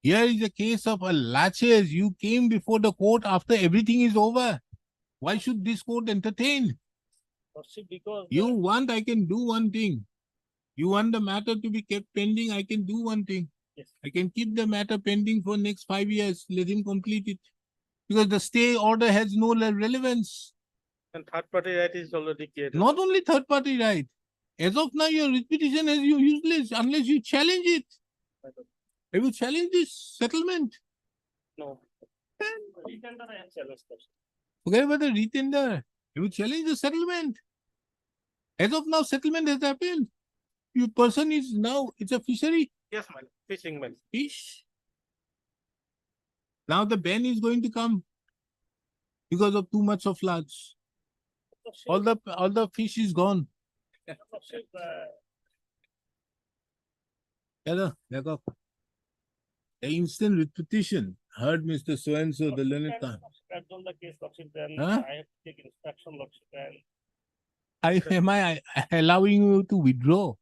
Here is a case of a latches. You came before the court after everything is over. Why should this court entertain? Lordship, because. You want, I can do one thing. You want the matter to be kept pending, I can do one thing. Yes. I can keep the matter pending for next 5 years. Let him complete it. Because the stay order has no relevance. And third party right is already clear. Not only third party right. As of now, your writ petition is useless unless you challenge it. Have you challenged this settlement? No. Retender I have challenged, Lordship. Forget about the retender. Have you challenged the settlement? As of now, settlement has happened. Your person is now, it's a fishery. Yes, man. Fishing man. Fish. Now the ban is going to come because of too much of floods. Lordship, All the fish is gone. Lordship, Yeah, the instant writ petition heard Mr. So-and-so, the learned Khan. That's on the case, Lordship, then Huh? I have to take instruction, Lordship, and Am I allowing you to withdraw?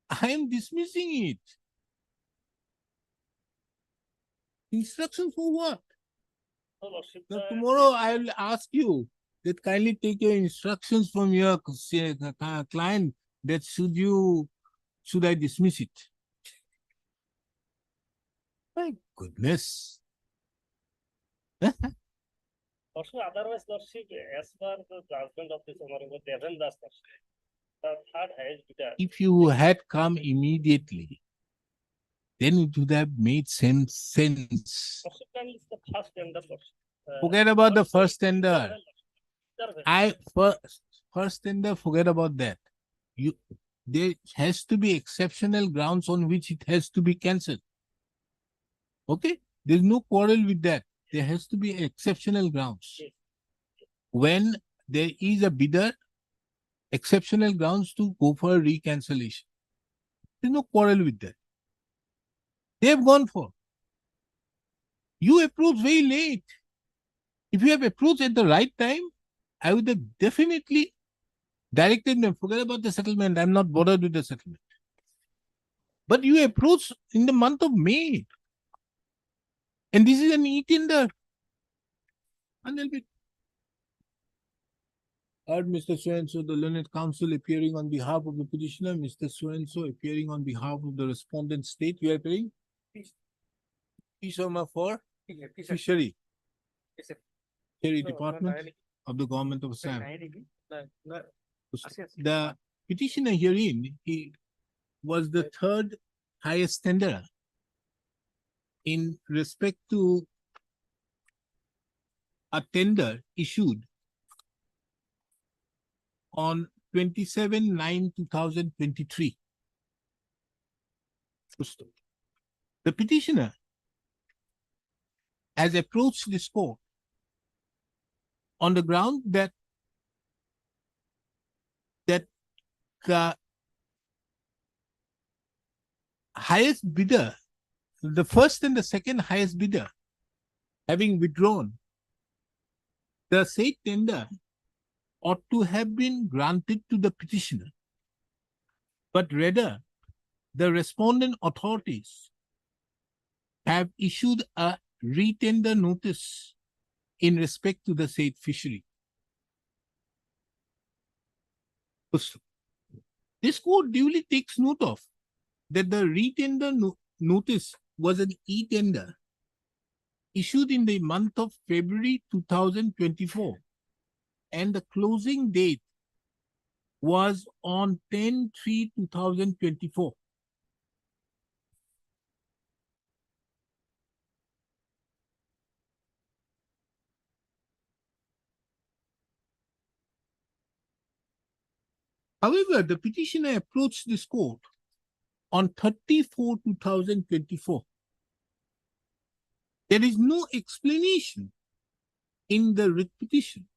I am dismissing it. Instruction for what? so, Lordship. Now, tomorrow I will ask you that kindly take your instructions from your client that should I dismiss it? My goodness. Also, otherwise, Lordship, as per the judgment of this Honorable Devan Das, Lordship, the third highest bidder. If you had come immediately, then it would have made sense. Lordship, then is the first tender, Lordship. Forget about the Lordship, first tender. intervention. First tender, forget about that. There has to be exceptional grounds on which it has to be cancelled. Okay? There's no quarrel with that. There has to be exceptional grounds. Yes. When there is a bidder, exceptional grounds to go for a recancellation. There's no quarrel with that. They have gone for. You approached very late. If you have approached at the right time, I would have definitely directed them, forget about the settlement. I'm not bothered with the settlement. But you approached in the month of May. And this is an e-tender. And they'll be heard Mr. So-and-so, the learned counsel appearing on behalf of the petitioner, Mr. So-and-so appearing on behalf of the respondent state. You are appearing? Fisherman for Fishery. Fishery Department of the Government of Assam. The petitioner herein, he was the third highest tenderer in respect to a tender issued on 27/9/2023. The petitioner has approached this court on the ground that the highest bidder, the first and the second highest bidder, having withdrawn, the said tender ought to have been granted to the petitioner, but rather the respondent authorities have issued a retender notice in respect to the said fishery. This court duly takes note of that the retender notice was an e-tender issued in the month of February 2024, and the closing date was on 10/3/2024. However, the petitioner approached this court on 30/4/2024. There is no explanation in the writ petition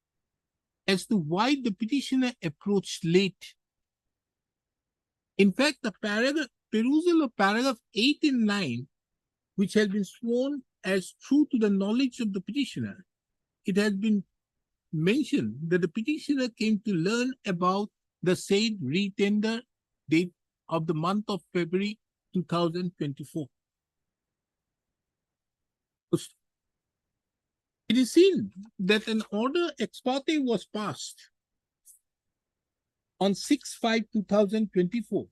as to why the petitioner approached late. In fact, the perusal of paragraph 8 and 9, which has been sworn as true to the knowledge of the petitioner, it has been mentioned that the petitioner came to learn about the said retender date of the month of February 2024. It is seen that an order ex parte was passed on 6/5/2024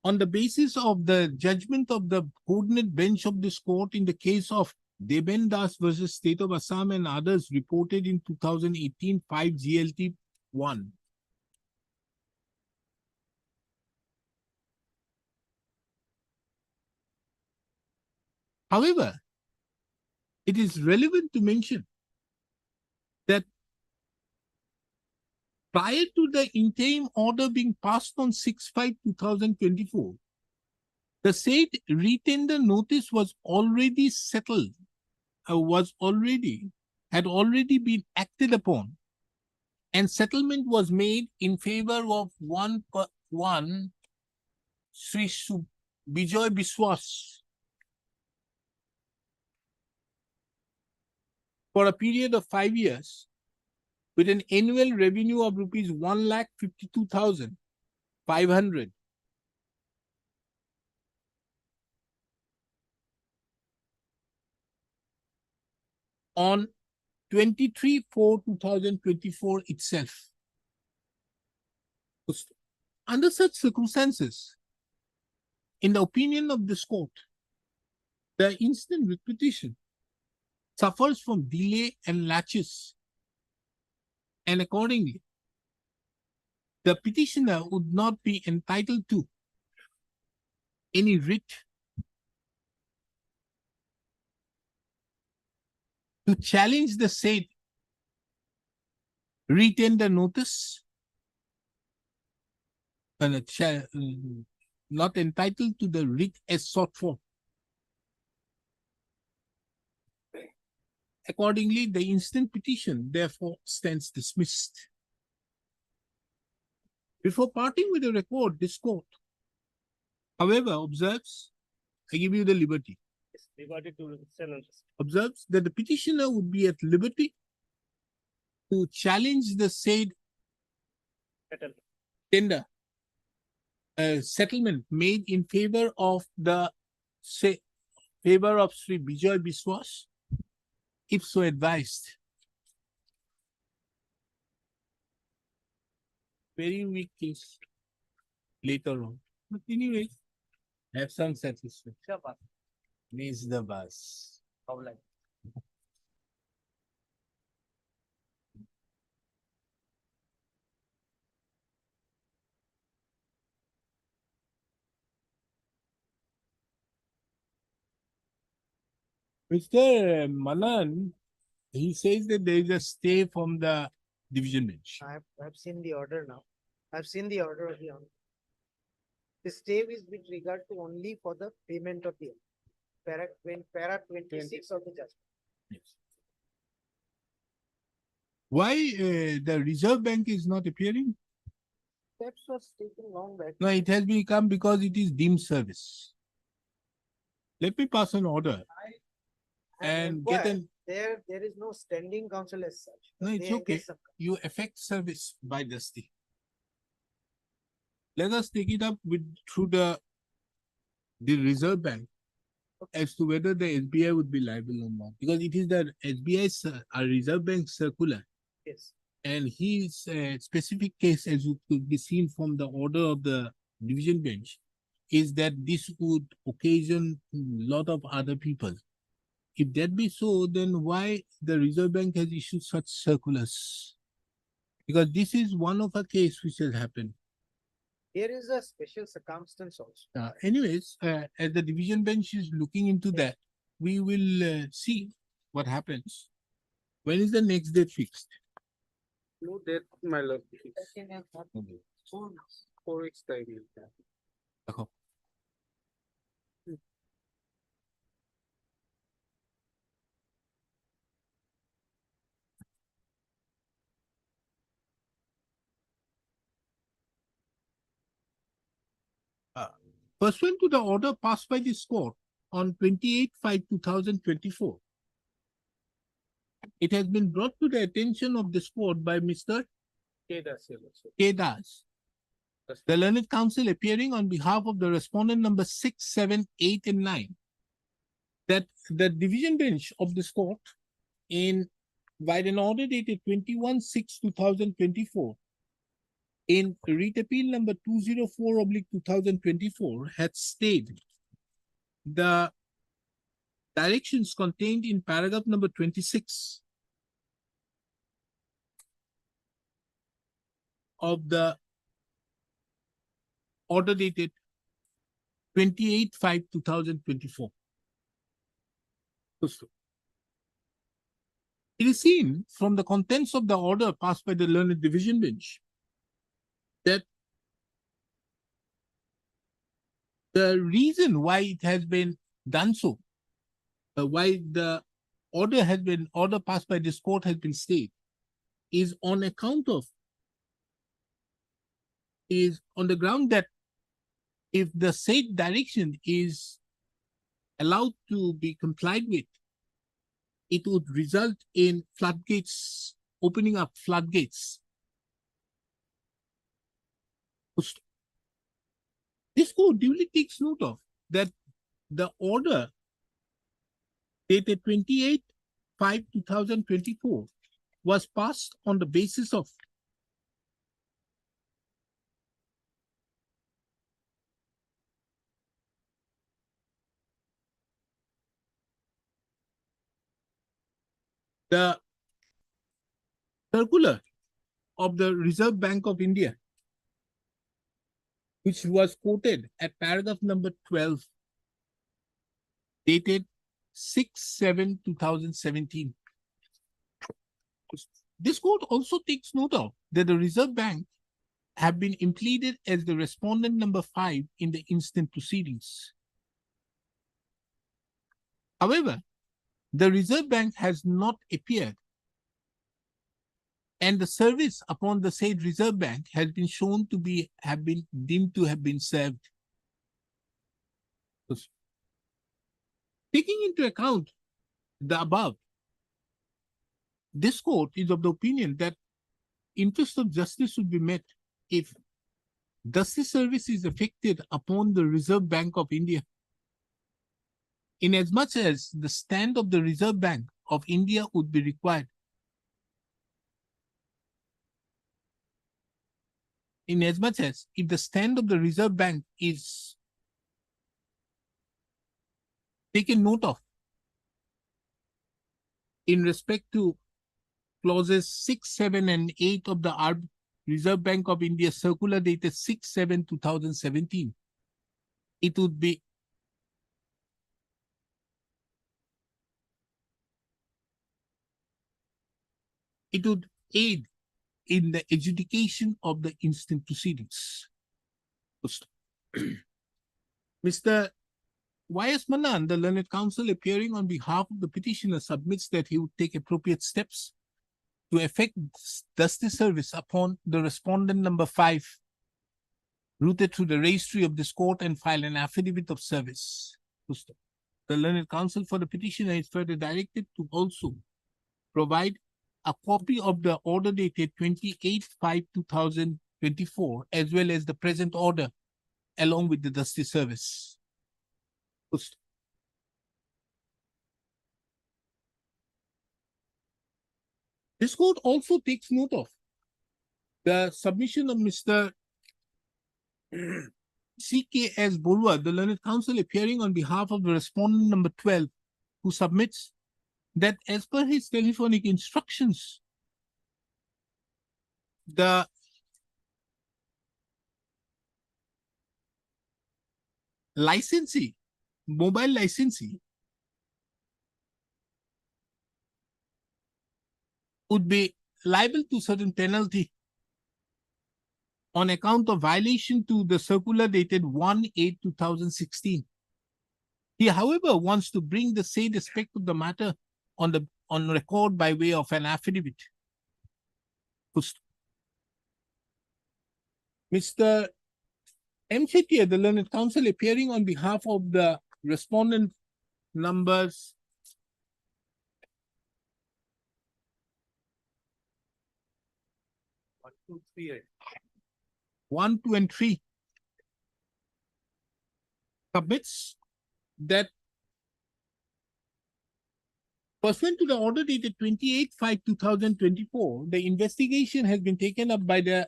on the basis of the judgment of the coordinate bench of this court in the case of Deban Das versus State of Assam and others reported in 2018 5 GLT 1. However, it is relevant to mention that prior to the interim order being passed on 6/5/2024, the said retender notice was already settled, had already been acted upon, and settlement was made in favor of one Sri Bijoy Biswas for a period of 5 years with an annual revenue of rupees 1,52,500. On 23/4/2024 itself. Under such circumstances, in the opinion of this court, the instant writ petition suffers from delay and latches, and accordingly, the petitioner would not be entitled to any writ to challenge the said retender notice, and not entitled to the writ as sought for. Accordingly, the instant petition therefore stands dismissed. Before parting with the record, this court, however, observes, I give you the liberty, Liberty to sell and receive. observes that the petitioner would be at liberty to challenge the said Settle. tender settlement made in favor of the favor of Sri Bijoy Biswas, if so advised. Very weak case later on. But anyways, have some satisfaction. Miss the bus. Mr. Manan, he says that there is a stay from the division bench. I've seen the order now. I've seen the order of the honor. The stay is with regard to only for the payment of the para 26 of the judgment. Yes. Why the Reserve Bank is not appearing? Steps was taken long back. No, it has become because it is deemed service. Let me pass an order and get inquired. an. There is no standing counsel as such. No, it's They okay. engage some- You effect service by the stay. Let us take it up with through the Reserve Bank as to whether the SBI would be liable or not, because it is the SBI a Reserve Bank circular, Yes. and his specific case, as it could be seen from the order of the division bench, is that this would occasion a lot of other people. If that be so, then why the Reserve Bank has issued such circulars? Because this is one of a case which has happened. Here is a special circumstance also. Anyways, as the division bench is looking into that, we will see what happens. When is the next date fixed? No date, my lord. Okay. 4 weeks time. Pursuant to the order passed by this court on 28/5/2024, it has been brought to the attention of this court by Mr. K. Das, the learned counsel appearing on behalf of the respondent number 6, 7, 8, and 9, that the division bench of this court by an order dated 21/6/2024 in writ appeal number 204/2024 had stayed the directions contained in paragraph number 26 of the order dated 28/5/2024. It is seen from the contents of the order passed by the learned division bench that the reason why it has been done so, why the order passed by this court has been stayed, is on the ground that if the said direction is allowed to be complied with, it would result in floodgates, opening up floodgates. This court duly takes note of that the order dated 28/5/2024 was passed on the basis of the circular of the Reserve Bank of India, which was quoted at paragraph number 12, dated 6/7/2017. This court also takes note of that the Reserve Bank have been impleaded as the respondent number 5 in the instant proceedings. However, the Reserve Bank has not appeared, and the service upon the said Reserve Bank has been shown to have been deemed to have been served. Taking into account the above, this court is of the opinion that interest of justice should be met if justice service is effected upon the Reserve Bank of India, inasmuch as the stand of the Reserve Bank of India would be required. Inasmuch as if the stand of the Reserve Bank is taken note of in respect to clauses 6, 7, and 8 of the Reserve Bank of India circular dated 6/7/2017, it would aid in the adjudication of the instant proceedings. Mr. Y.S. Manan, the learned counsel appearing on behalf of the petitioner, submits that he would take appropriate steps to effect justice service upon the respondent number 5, routed through the registry of this court, and file an affidavit of service. The learned counsel for the petitioner is further directed to also provide a copy of the order dated 28/5/2024, as well as the present order, along with the justice service. This court also takes note of the submission of Mr. C.K.S. Borua, the learned counsel appearing on behalf of the respondent number 12, who submits that as per his telephonic instructions, the licensee, mobile licensee, would be liable to certain penalty on account of violation to the circular dated 1/8/2016. He, however, wants to bring the said aspect of the matter on record by way of an affidavit. Mr. M. Chettiar, the learned counsel appearing on behalf of the respondent numbers 1, 2, and 3, submits that pursuant to the order dated 28/5/2024, the investigation has been taken up by the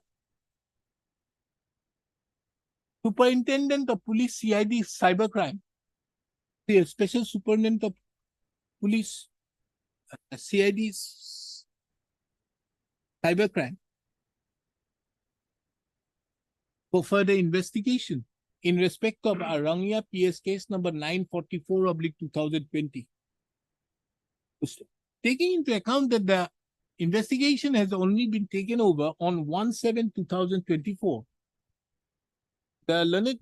Superintendent of Police CID Cybercrime, the Special Superintendent of Police CID Cybercrime, for further investigation in respect of Arangya PS case number 944/2020. Taking into account that the investigation has only been taken over on 1/7/2024, the learned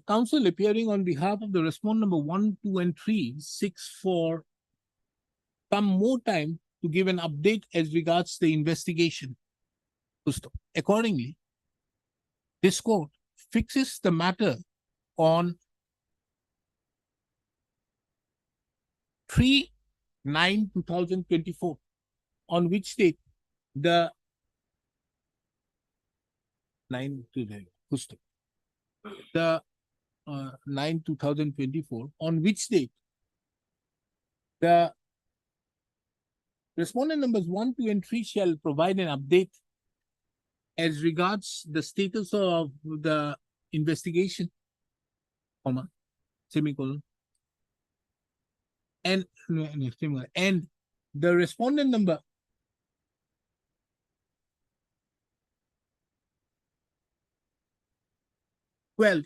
counsel appearing on behalf of the respondent number 1, 2, and 3 seeks for some more time to give an update as regards the investigation. Accordingly, this court fixes the matter on 3/9/2024, on which date the 9/2024, on which date the respondent numbers 1, 2, and 3 shall provide an update as regards the status of the investigation, semicolon, and the respondent number twelve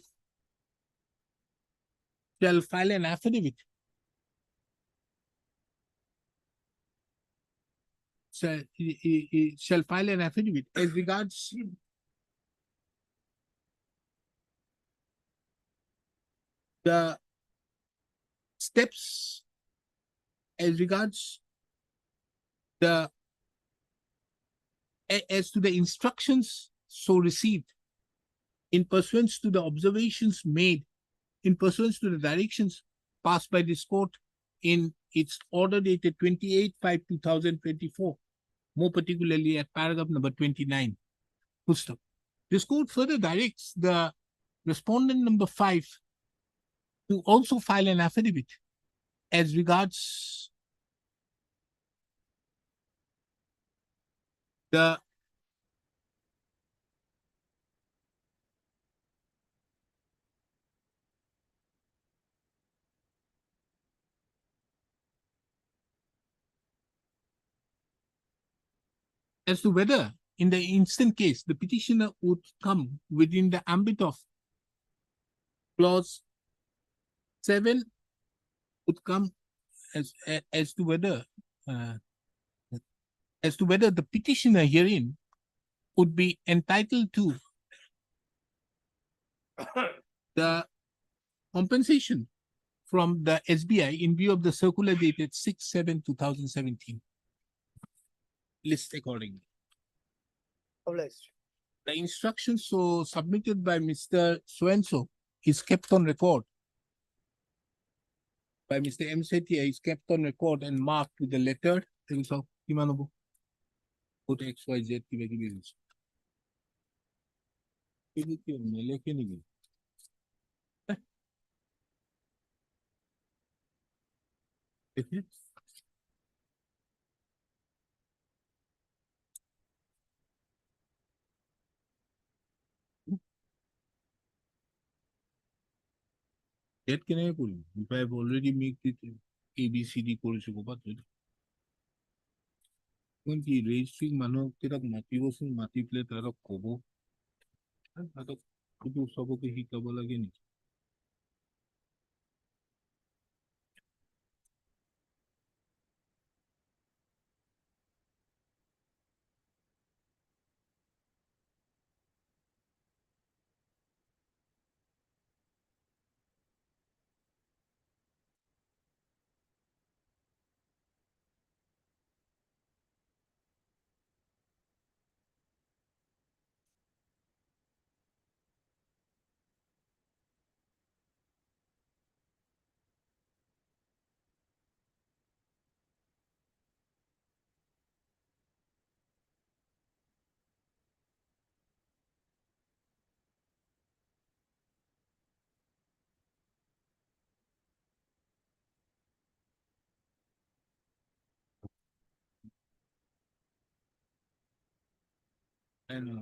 shall file an affidavit. Shall file an affidavit as regards the steps, as regards the as to the instructions so received in pursuance to the observations made, in pursuance to the directions passed by this court in its order dated 28/5/2024, more particularly at paragraph number 29. Full stop. This court further directs the respondent number 5 to also file an affidavit as regards the as to whether in the instant case the petitioner would come within the ambit of clause 7, would come as to whether the petitioner herein would be entitled to the compensation from the SBI in view of the circular dated 6/7/2017. List accordingly. Obliged. The instructions so submitted by Mr. So-and-so is kept on record. By Mr. M. Setia is kept on record and marked with the letter. So, Imanobu. Put XYZ কিবা কিবি দিছে। কিন্তু কি মেলেকে নেকি? দেখি। That কেনেকে কৰিম? If I have already made it ABCD কৰিছো ক'বাত যদি। কি ৰেজিষ্ট্ৰি মানুহক কেইটাক মাতিবচোন, মাতি পেলাই তাহাঁতক ক'ব। তাহাঁতক সেইটো চবকে শিকাব লাগে নেকি? সেইটো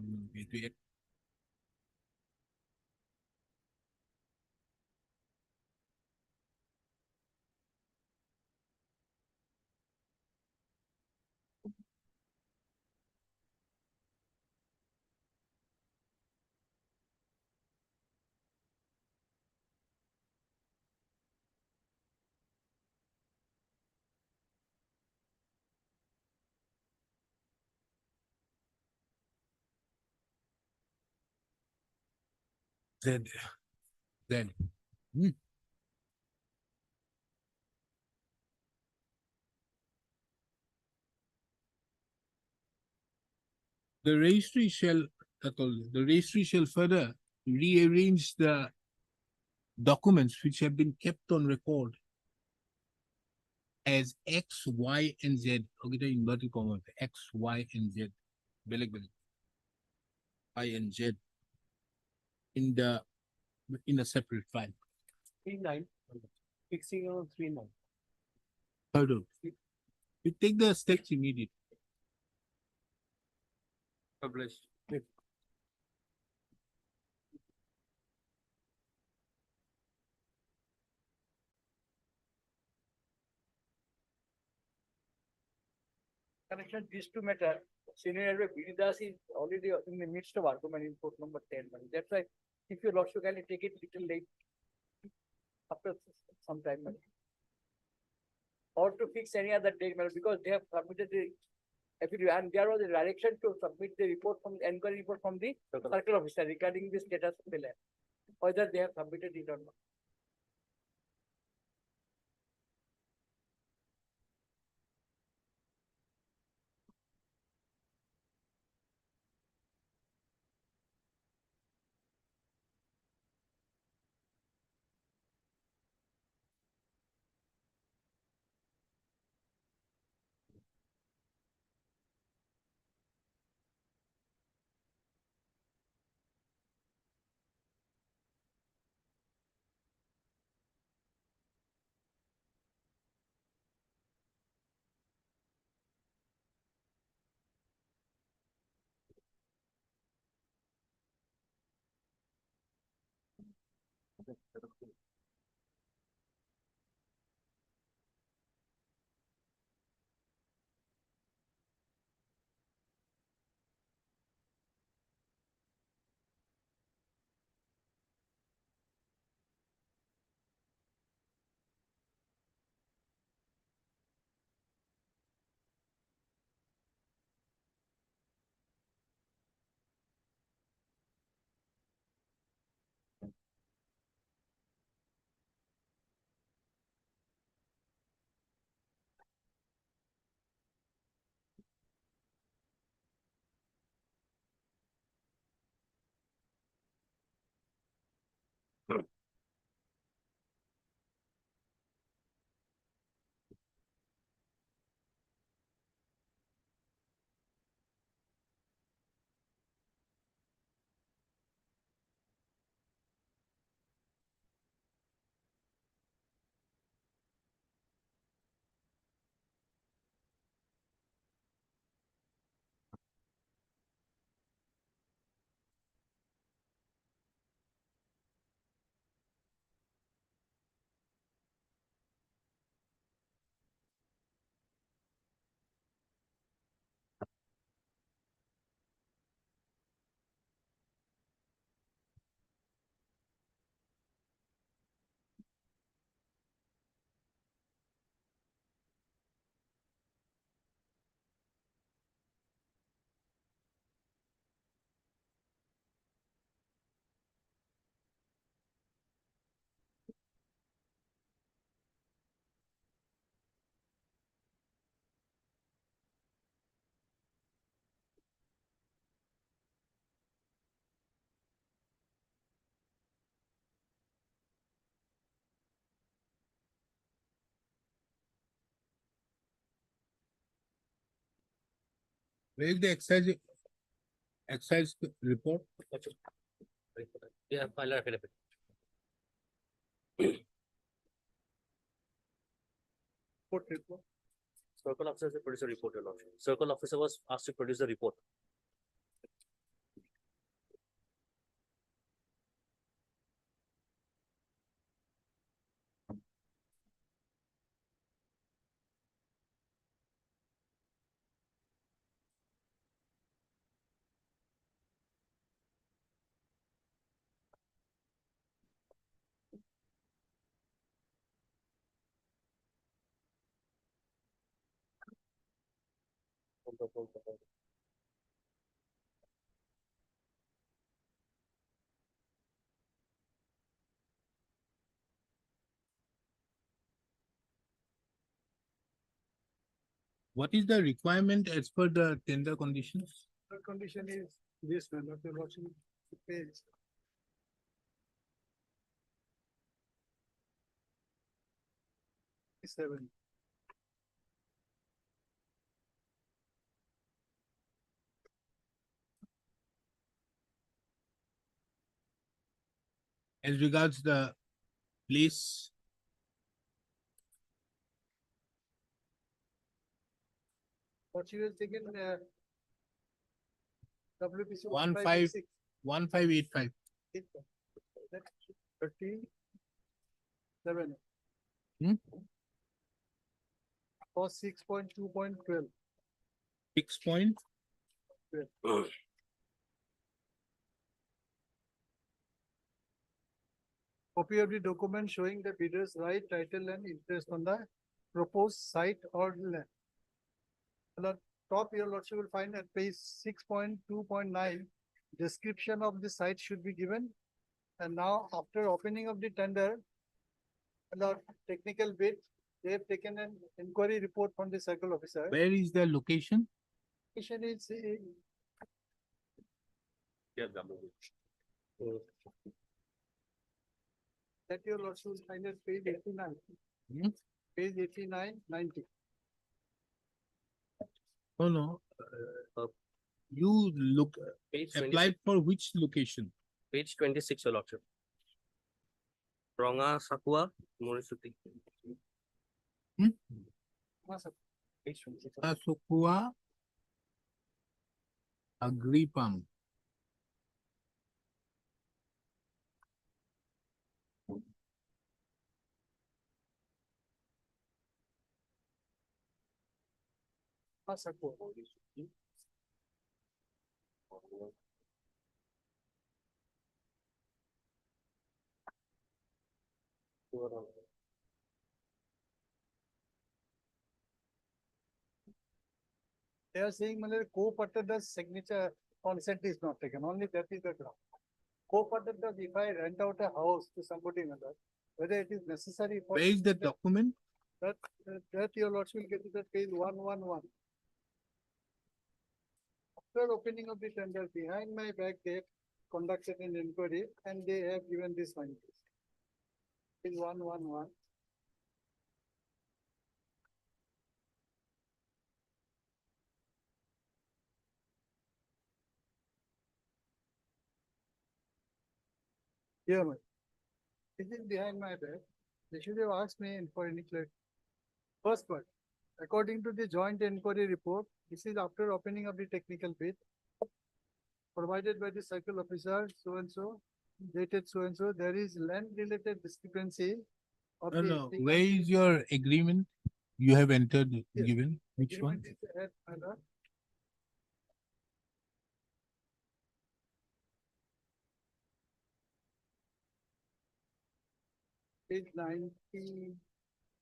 Then. The registry shall further rearrange the documents which have been kept on record as X, Y, and Z. Okay, the inverted comma, X, Y, and Z. Beleg. I and Z in a separate file. 3-9. Fixing on 3-9. Pardon. We take the steps immediately. Published. connection these two matter, scenario Viridas is already in the midst of argument in court number 10. That's why if your lordship can take it little late after some time. Or to fix any other date, because they have submitted the affidavit and there was a direction to submit the report from the inquiry report from the circle officer regarding the status of the land. Whether they have submitted it or not. Where is the excise report? Yeah, file affidavit. Circle officer has to produce a report, your lordship. Circle officer was asked to produce a report. What is the requirement as per the tender conditions? The condition is this, man, that you're watching the page. Seven. As regards the place, What you have taken, WPC 15 1585. 37. Hmm? For 6.2.12. 6 point. Copy of the document showing the bidder's right, title and interest on the proposed site or land. On the top, your lordship will find at page 6.2.9, description of the site should be given. And now after opening of the tender, the technical bid, they have taken an inquiry report from the circle officer. Where is the location? Location is that your lordship will find at page 89. Hmm? Page 89, 90. Oh, no. You look, Page applied for which location? Page 26, your lordship. Ronga Sakua, Morisuti. Page 26. Asokua Agripam. They are saying, Malay, co-partner's signature consent is not taken, only that is the ground. Co-partner, if I rent out a house to somebody, Malay, whether it is necessary for. Where is the document? That your lordship will get it at page 111. After opening of the tender, behind my back, they have conducted an inquiry and they have given this findings. Page 111. Here, ma'am. This is behind my back. They should have asked me for any clarity. First part, according to the joint inquiry report, this is after opening of the technical bid provided by the circle officer, so and so, dated so and so, there is land related discrepancy of No, the. no. Where is your agreement? You have entered, Yes. given, which one? Agreement is at, page 90.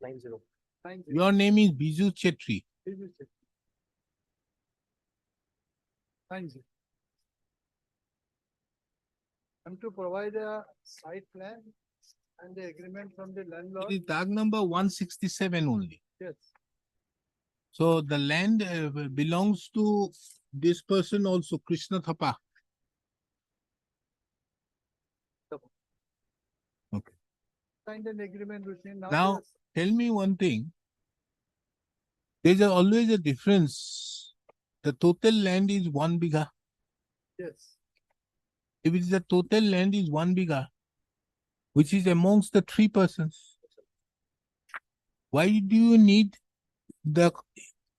90. 90. Your name is Biju Chetri. This is it. 90. I'm to provide a site plan and the agreement from the landlord. It is tag number 167 only. Yes, So the land belongs to this person also, Krishna Thapa. Okay. signed an agreement with him. Now, tell me one thing. There's always a difference. The total land is 1 bigha. Yes, If it is the total land is 1 bigha, which is amongst the 3 persons, why do you need the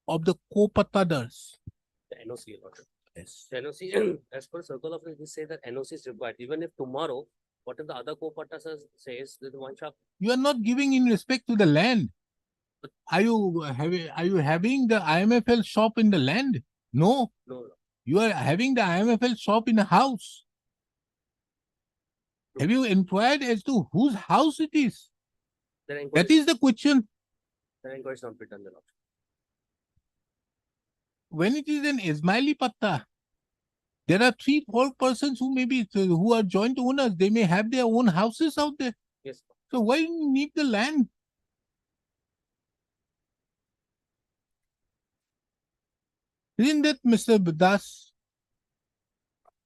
of the co-patadars? The NOC, your lordship. Yes. The NOC, as per circle officer, they say that NOC is required. Even if tomorrow, what if the other co-partners says that one shop? You are not giving in respect to the land. Are you having the IMFL shop in the land? No. No. You are having the IMFL shop in a house. Have you inquired as to whose house it is? That is the question. The inquiry is not been done, the lordship. When it is an Ismaili Patta, there are 3-4 persons who are joint owners. They may have their own houses out there. Yes. So why do you need the land? Isn't that Mr. Das?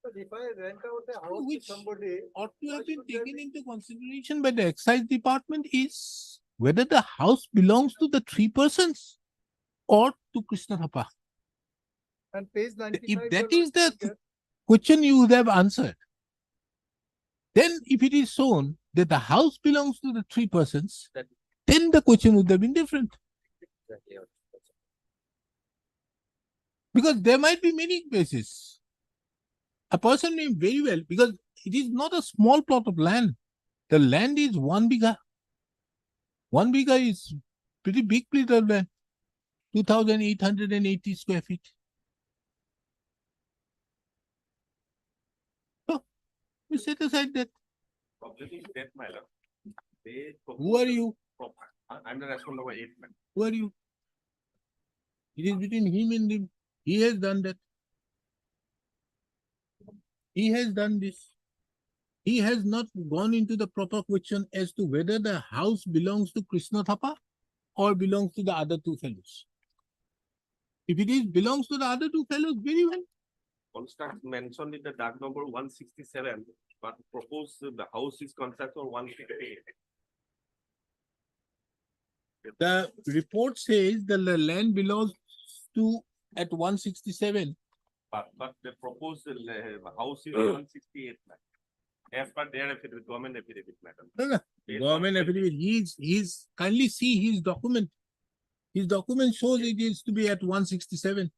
but if I rent out a house to Which somebody, ought to have why been should there taken be- into consideration by the excise department is whether the house belongs to the 3 persons or to Krishna Thapa. and page 95. If that your is the lordship get- question you would have answered. Then if it is shown that the house belongs to the 3 persons, That- then the question would have been different. Exactly, your lordship. Because there might be many cases. A person may very well, because it is not a small plot of land. The land is 1 bigha. 1 bigha is pretty big plot of land. 2,880 square feet. We set aside that. Problem is that, my lord. They. Who are you? I'm the respondent number 8, man. Who are you? It is between him and him. He has done that. He has done this. He has not gone into the proper question as to whether the house belongs to Krishna Thapa or belongs to the other two fellows. If it is belongs to the other two fellows, very well. Construct mentioned in the dark number 167, but proposed the house is construct on 168. The report says that the land belongs to at 167. But the proposed house is 168, man. As per their affidavit, government affidavit, madam. No. Based Government on- affidavit. He's kindly see his document. His document shows it is to be at 167.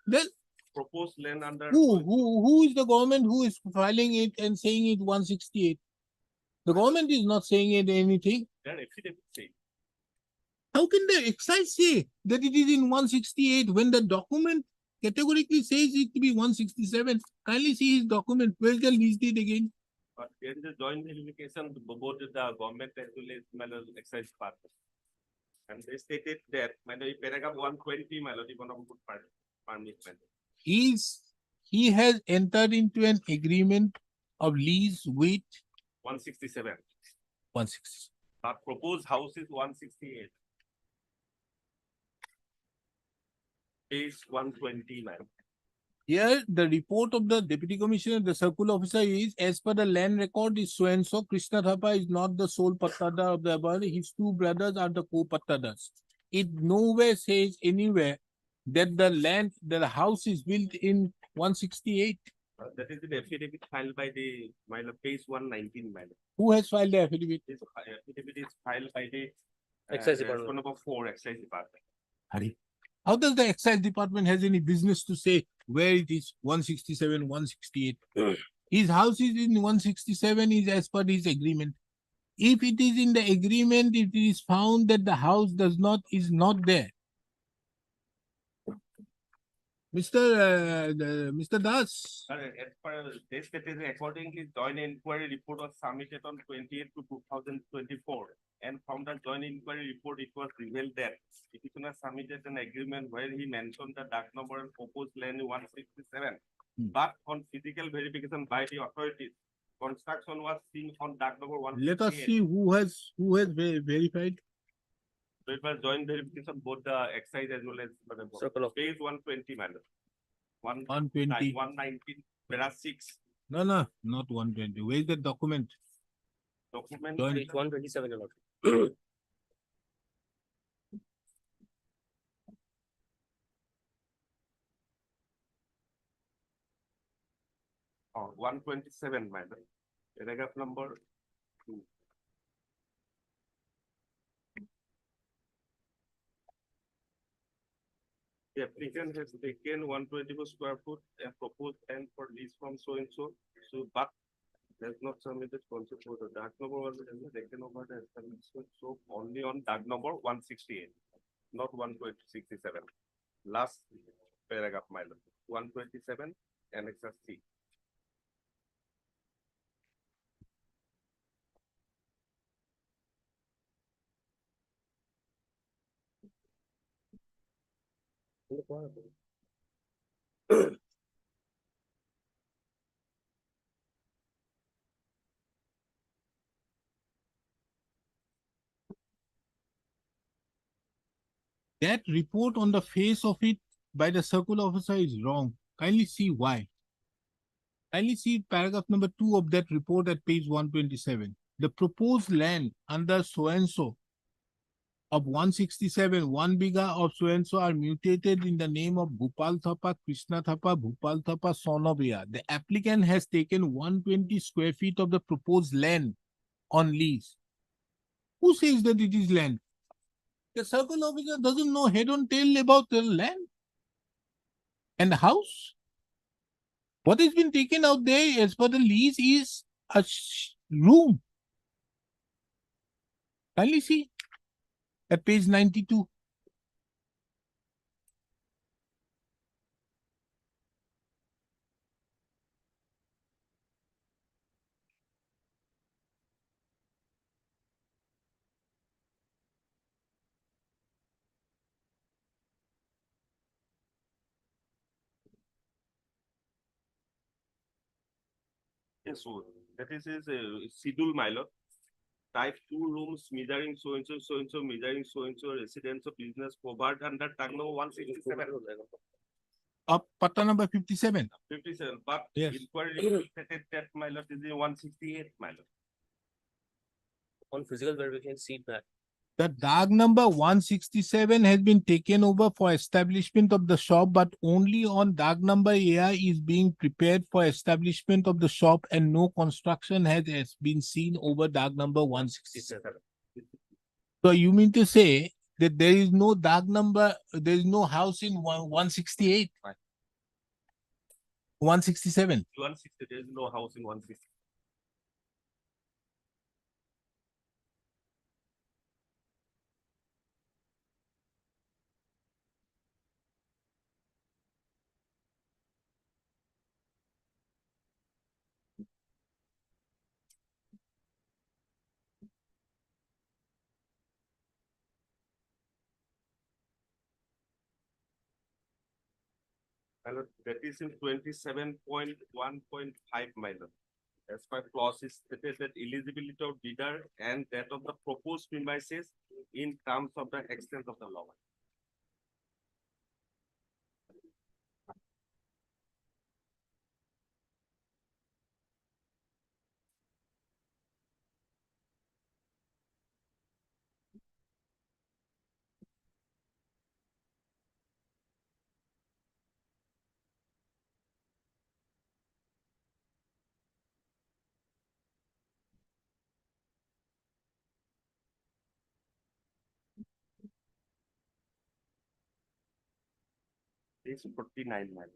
Then Proposed land under. who is the government who is filing it and saying it 168? The government is not saying it anything. Their affidavit say. How can the excise say that it is in 168 when the document categorically says it to be 167? Kindly see his document. Where's the lease deed again? But there is a joint verification both the government as well as Malay excise department. And they stated that Malay paragraph 120 Malay one of good permit. He has entered into an agreement of lease with 167. 160. But proposed house is 168. Page 129. Here, the report of the deputy commissioner, the circle officer is, as per the land record is so and so, Krishna Thapa is not the sole pattada of the above. His two brothers are the co-pattadas. It nowhere says anywhere that the house is built in 168. That is the affidavit filed by the Malay page 119 Malay. Who has filed the affidavit? This affidavit is filed by the Excise department. Number 4 excise department. Hari. How does the excise department has any business to say where it is 167, 168? His house is in 167 is as per his agreement. If it is in the agreement, if it is found that the house is not there. Mr. Das, As per this, that is accordingly joint inquiry report was submitted on 28 to 2024. And from the joint inquiry report, it was revealed that petitioner submitted an agreement where he mentioned the dark number and proposed land 167. But on physical verification by the authorities, construction was seen on dark number 168. let us see who has verified. So it was joint verification, both the excise as well as Circle of- page 120, madam. 120. 119, there are 6 No, not 120. Where is the document? documents. Joint- Page 127, your lord. Oh, 127, madam. Paragraph number 2. The applicant has taken 124 square foot and proposed and for lease from so and so, but has not submitted concept for the dark number was taken over the establishment, so only on dark number 168, not 167. Last paragraph, my lord, 127, annexer C. That report on the face of it by the circle officer is wrong. Kindly see why. Kindly see paragraph number 2 of that report at page 127. The proposed land under so and so of 167, 1 biga of so and so are mutated in the name of Bhupal Thapa, Krishna Thapa, Bhupal Thapa, son of Ria. The applicant has taken 120 square feet of the proposed land on lease. Who says that it is land? The circle officer doesn't know head on tail about the land and the house. What has been taken out there as per the lease is a room. Kindly see at page 92. Yes, so that is his schedule, my lord. Type 2 rooms, measuring so and so, measuring so and so, residential business covered under tag number 167. Patta number 57. 57, but Yes. inquiry stated that my lord is in 168, my lord. On physical verification, see that. The dark number 167 has been taken over for establishment of the shop, but only on dark number AI is being prepared for establishment of the shop, and no construction has been seen over dark number 167. So you mean to say that there is no dark number, there is no house in 168? 167. 160, there is no house in 160. My lord, that is in 27.1.5, my lord. As per clause is stated that eligibility of bidder and that of the proposed premises in terms of the extent of the law. It's 49, my lord.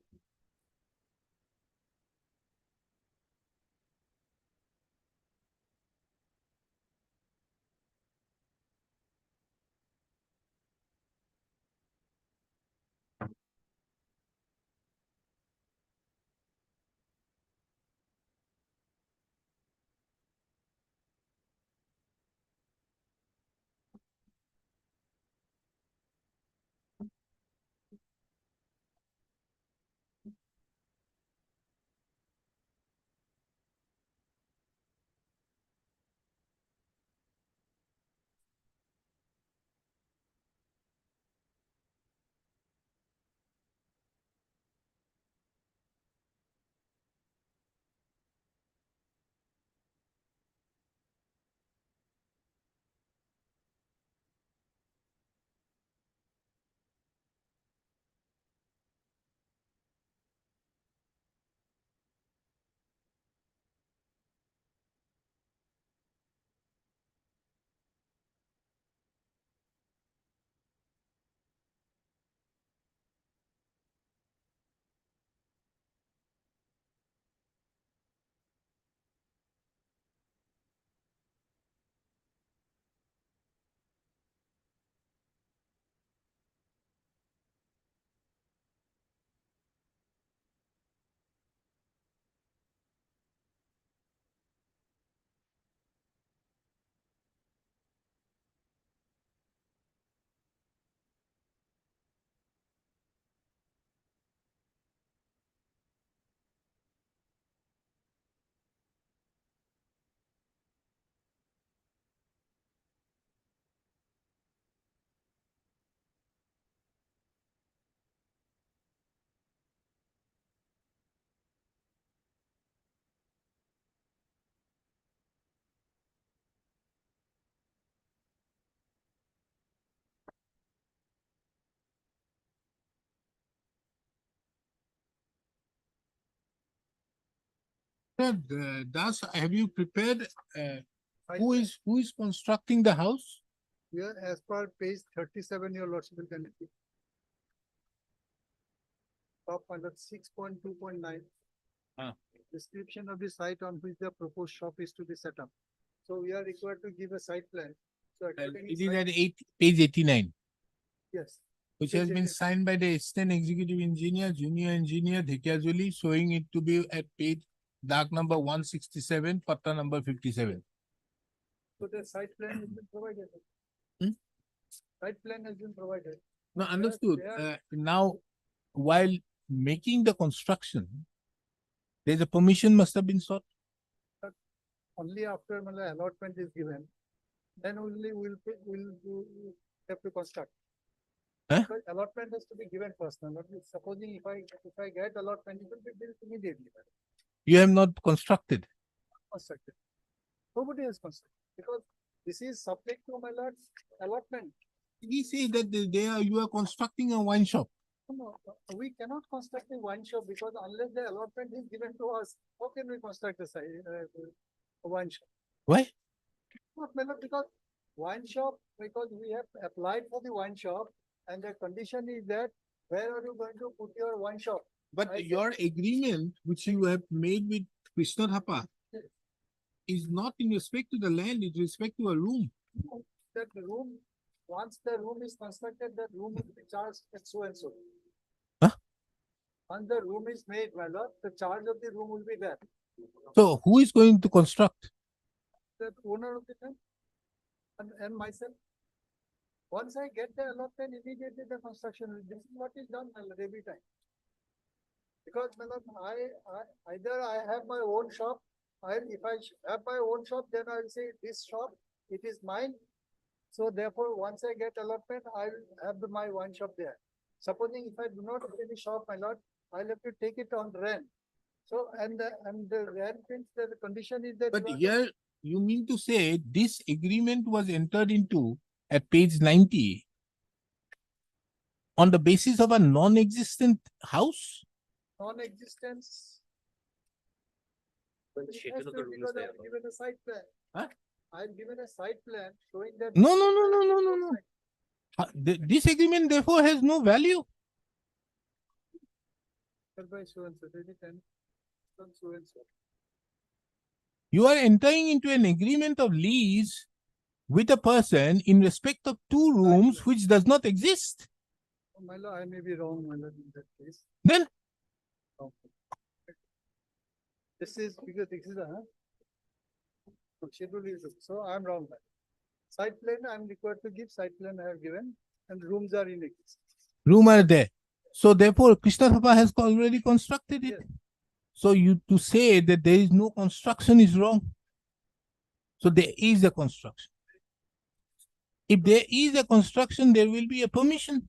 Sir, have you prepared, who is constructing the house? Here, as per page 37, your lordship will connect. Top under 6.2.9. Description of the site on which the proposed shop is to be set up. So we are required to give a site plan. So according It to is site- at page 89, Yes, which Page has been 89. signed by the assistant executive engineer, junior engineer, Dhikiazuli, showing it to be at page dark number 167, patta number 57. so the site plan has been provided. Hmm? Site plan has been provided. No, understood. there- Now, while making the construction, there's a permission must have been sought. only after my allotment is given, then only we'll have to construct. Huh? Because allotment has to be given first. Now, supposing if I get allotment, it will be built immediately. You have not constructed. Constructed. Nobody has constructed because this is subject to my lord's allotment. We say that you are constructing a wine shop. No, we cannot construct a wine shop because unless the allotment is given to us, how can we construct a wine shop? Why? Not my lord, because wine shop, because we have applied for the wine shop and the condition is that where are you going to put your wine shop? But I said- your agreement, which you have made with Krishna Thapa, is not in respect to the land, it's respect to a room. That room, once the room is constructed, that room will be charged at so and so. Huh? Once the room is made, my lord, the charge of the room will be there. So who is going to construct? The owner of the land and myself. Once I get the allotment, immediately the construction, this is what is done my lord, every time. Because my lord, either I have my own shop, if I have my own shop, then I'll say this shop, it is mine. So therefore, once I get allotment, I'll have my wine shop there. Supposing if I do not get any shop, my lord, I'll have to take it on rent. So, and the rent means that the condition is that. But you are- here, you mean to say this agreement was entered into at page 90 on the basis of a non-existent house? Non-existence. When the It schedule has of to the be room is because there. I've given a site plan. Huh? I've given a site plan showing that. No. This agreement therefore has no value. By so and so, so and so. You are entering into an agreement of lease with a person in respect of two rooms which does not exist. Oh, my lord, I may be wrong, my lord, in that case. Then Okay. This is because this is a schedule is, so I'm wrong. Site plan, I'm required to give, site plan I have given, and rooms are in existence. room are there. So therefore, Krishna Thapa has already constructed it. Yes. So you to say that there is no construction is wrong. So there is a construction. If there is a construction, there will be a permission.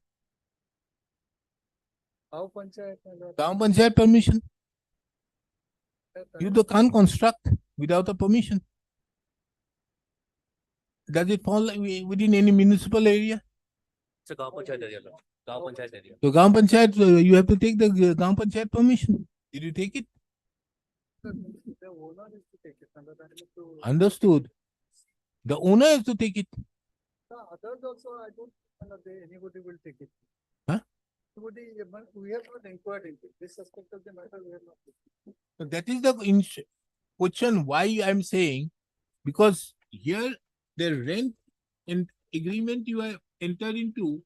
How panchayat, my lord? Town Panchayat permission. You can't construct without a permission. Does it fall within any municipal area? It's a Gaon Panchayat area, Lord. Gaon Panchayat area. So Gaon Panchayat, you have to take the Gaon Panchayat permission. Did you take it? The owner is to take it, my lord, I have to. Understood. The owner has to take it. The others also, I don't, anybody will take it. Huh? We have not inquired into this aspect of the matter, we have not. So that is the question why I'm saying, because here the rent and agreement you have entered into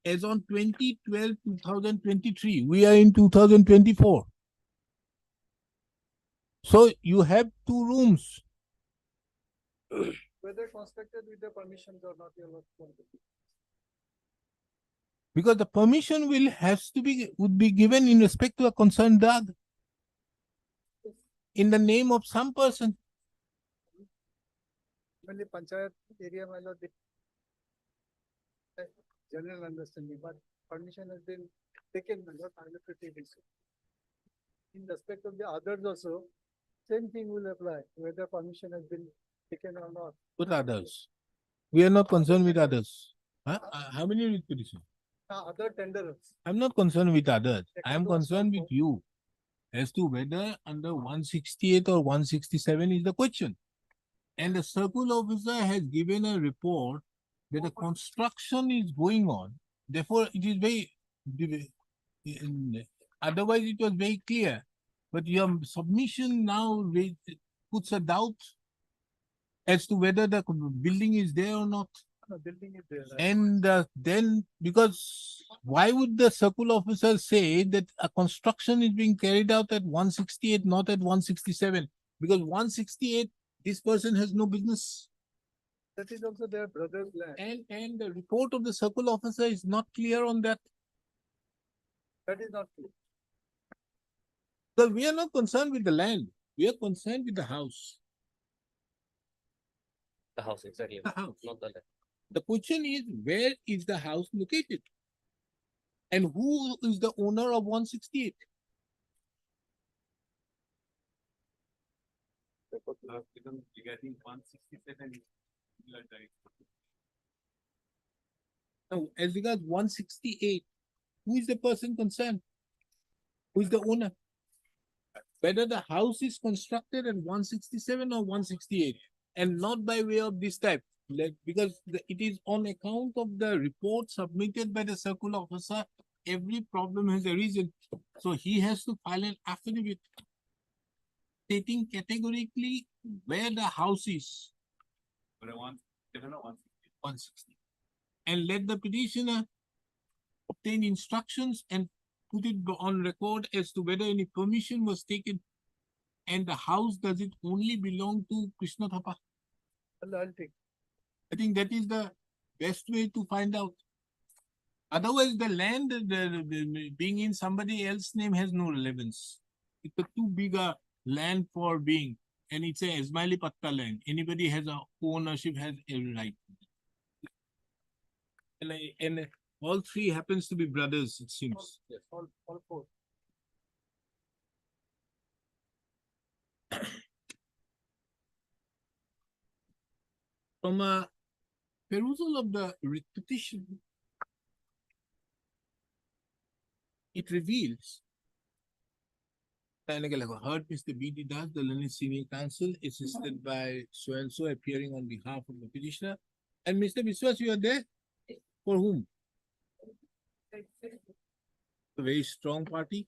as on 20/12/2023, we are in 2024. So you have two rooms. Whether constructed with the permissions or not, you are not. Because the permission would be given in respect to a concerned dog in the name of some person. When the panchayat area, my lord, general understanding, but permission has been taken, my lord, I have to take it. In respect of the others also, same thing will apply, whether permission has been taken or not. With others. We are not concerned with others. Huh? How many requisitions? Other tenderers. I'm not concerned with others. I am Account concerned was with you as to whether under 168 or 167 is the question. And the circle officer has given a report that the construction is going on. Therefore, it is otherwise it was very clear. But your submission now puts a doubt as to whether the building is there or not. No, building is there. And then, because why would the circle officer say that a construction is being carried out at 168, not at 167? Because 168, this person has no business. That is also their brother's land. And the report of the circle officer is not clear on that. That is not clear. So we are not concerned with the land. We are concerned with the house. The house, exactly, The house. not the land. The question is, where is the house located? And who is the owner of 168? Regarding 167. Now, as regards 168, who is the person concerned? Who is the owner? Whether the house is constructed at 167 or 168, and not by way of this type, because it is on account of the report submitted by the circle officer, every problem has arisen. So he has to file an affidavit stating categorically where the house is. 160. And let the petitioner obtain instructions and put it on record as to whether any permission was taken. And the house, does it only belong to Krishna Thapa? I think that is the best way to find out. Otherwise, the land being in somebody else's name has no relevance. It's a too big a land for being, and it's a Ismaili Patta land. Anybody has a ownership, has every right. And all three happens to be brothers, it seems. Yes, all four. From a perusal of the petition, it reveals heard Mr. B.D. Das, the Learned Senior Counsel, assisted by so-and-so appearing on behalf of the petitioner. And Mr. Biswas, you are there? For whom? A very strong party.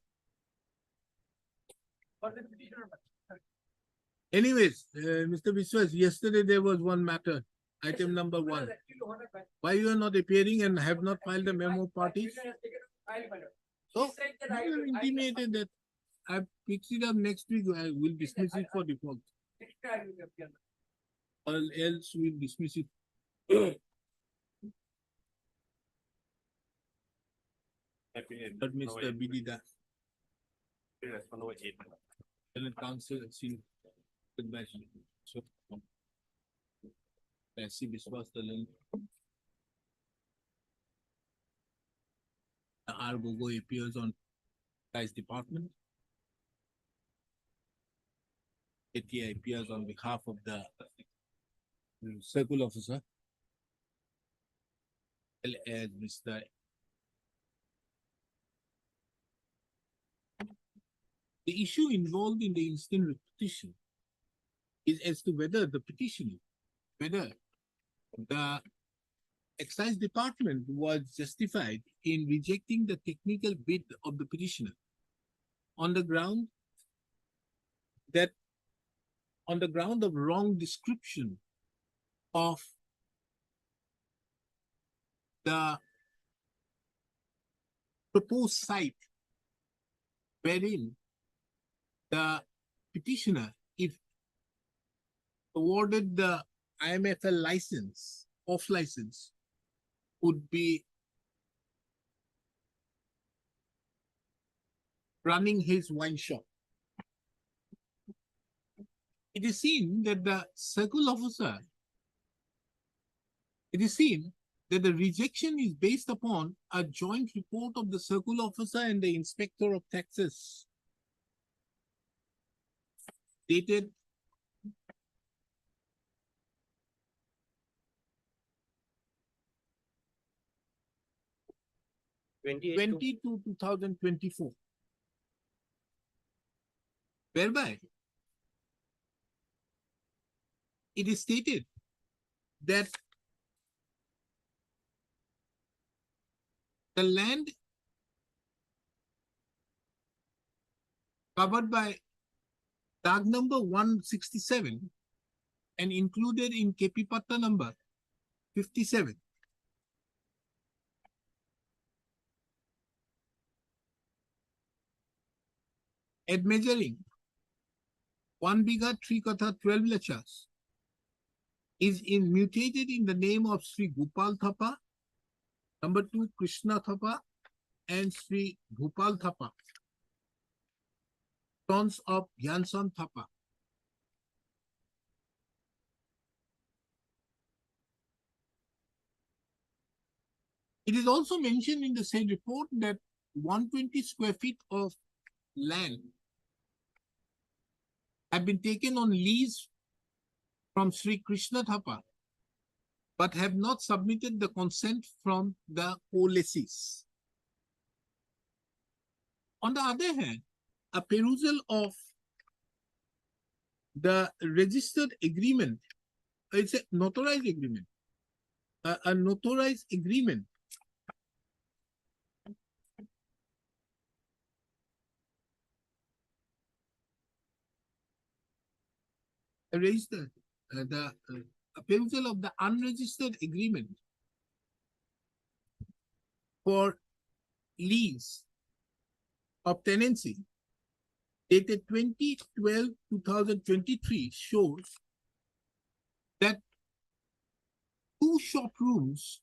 Anyways, Mr. Biswas, yesterday there was one matter, item number 1. Why you are not appearing and have not filed a memo party? So, you have intimated that I picked it up next week, I will dismiss it for default. Or else we'll dismiss it. But Mr. B.D. Das. Council, seen goodbye. So, I see Biswas the link. The R. Gogo appears on Vice Department. ATI appears on behalf of the Circle Officer. As Mr. The issue involved in the instant petition is as to whether the petitioner, whether the Excise Department was justified in rejecting the technical bid of the petitioner on the ground that, on the ground of wrong description of the proposed site, wherein the petitioner, if awarded the IMFL license, off license, would be running his wine shop. It is seen that the circle officer, it is seen that the rejection is based upon a joint report of the circle officer and the inspector of taxes, dated /22/2024, whereby it is stated that the land covered by tag number 167 and included in KP Patta number 57 at measuring 1 biga 3 katha 12 lachas is mutated in the name of Sri Gopal Thapa, number 2 Krishna Thapa, and Sri Bhupal Thapa, sons of Gyansan Thapa. It is also mentioned in the said report that 120 square feet of land have been taken on lease from Sri Krishna Thapa, but have not submitted the consent from the co-lessees. On the other hand, a perusal of the registered agreement, it's a notarized agreement, a notarized agreement registered, a perusal of the unregistered agreement for lease of tenancy dated 2012-2023 shows that two shop rooms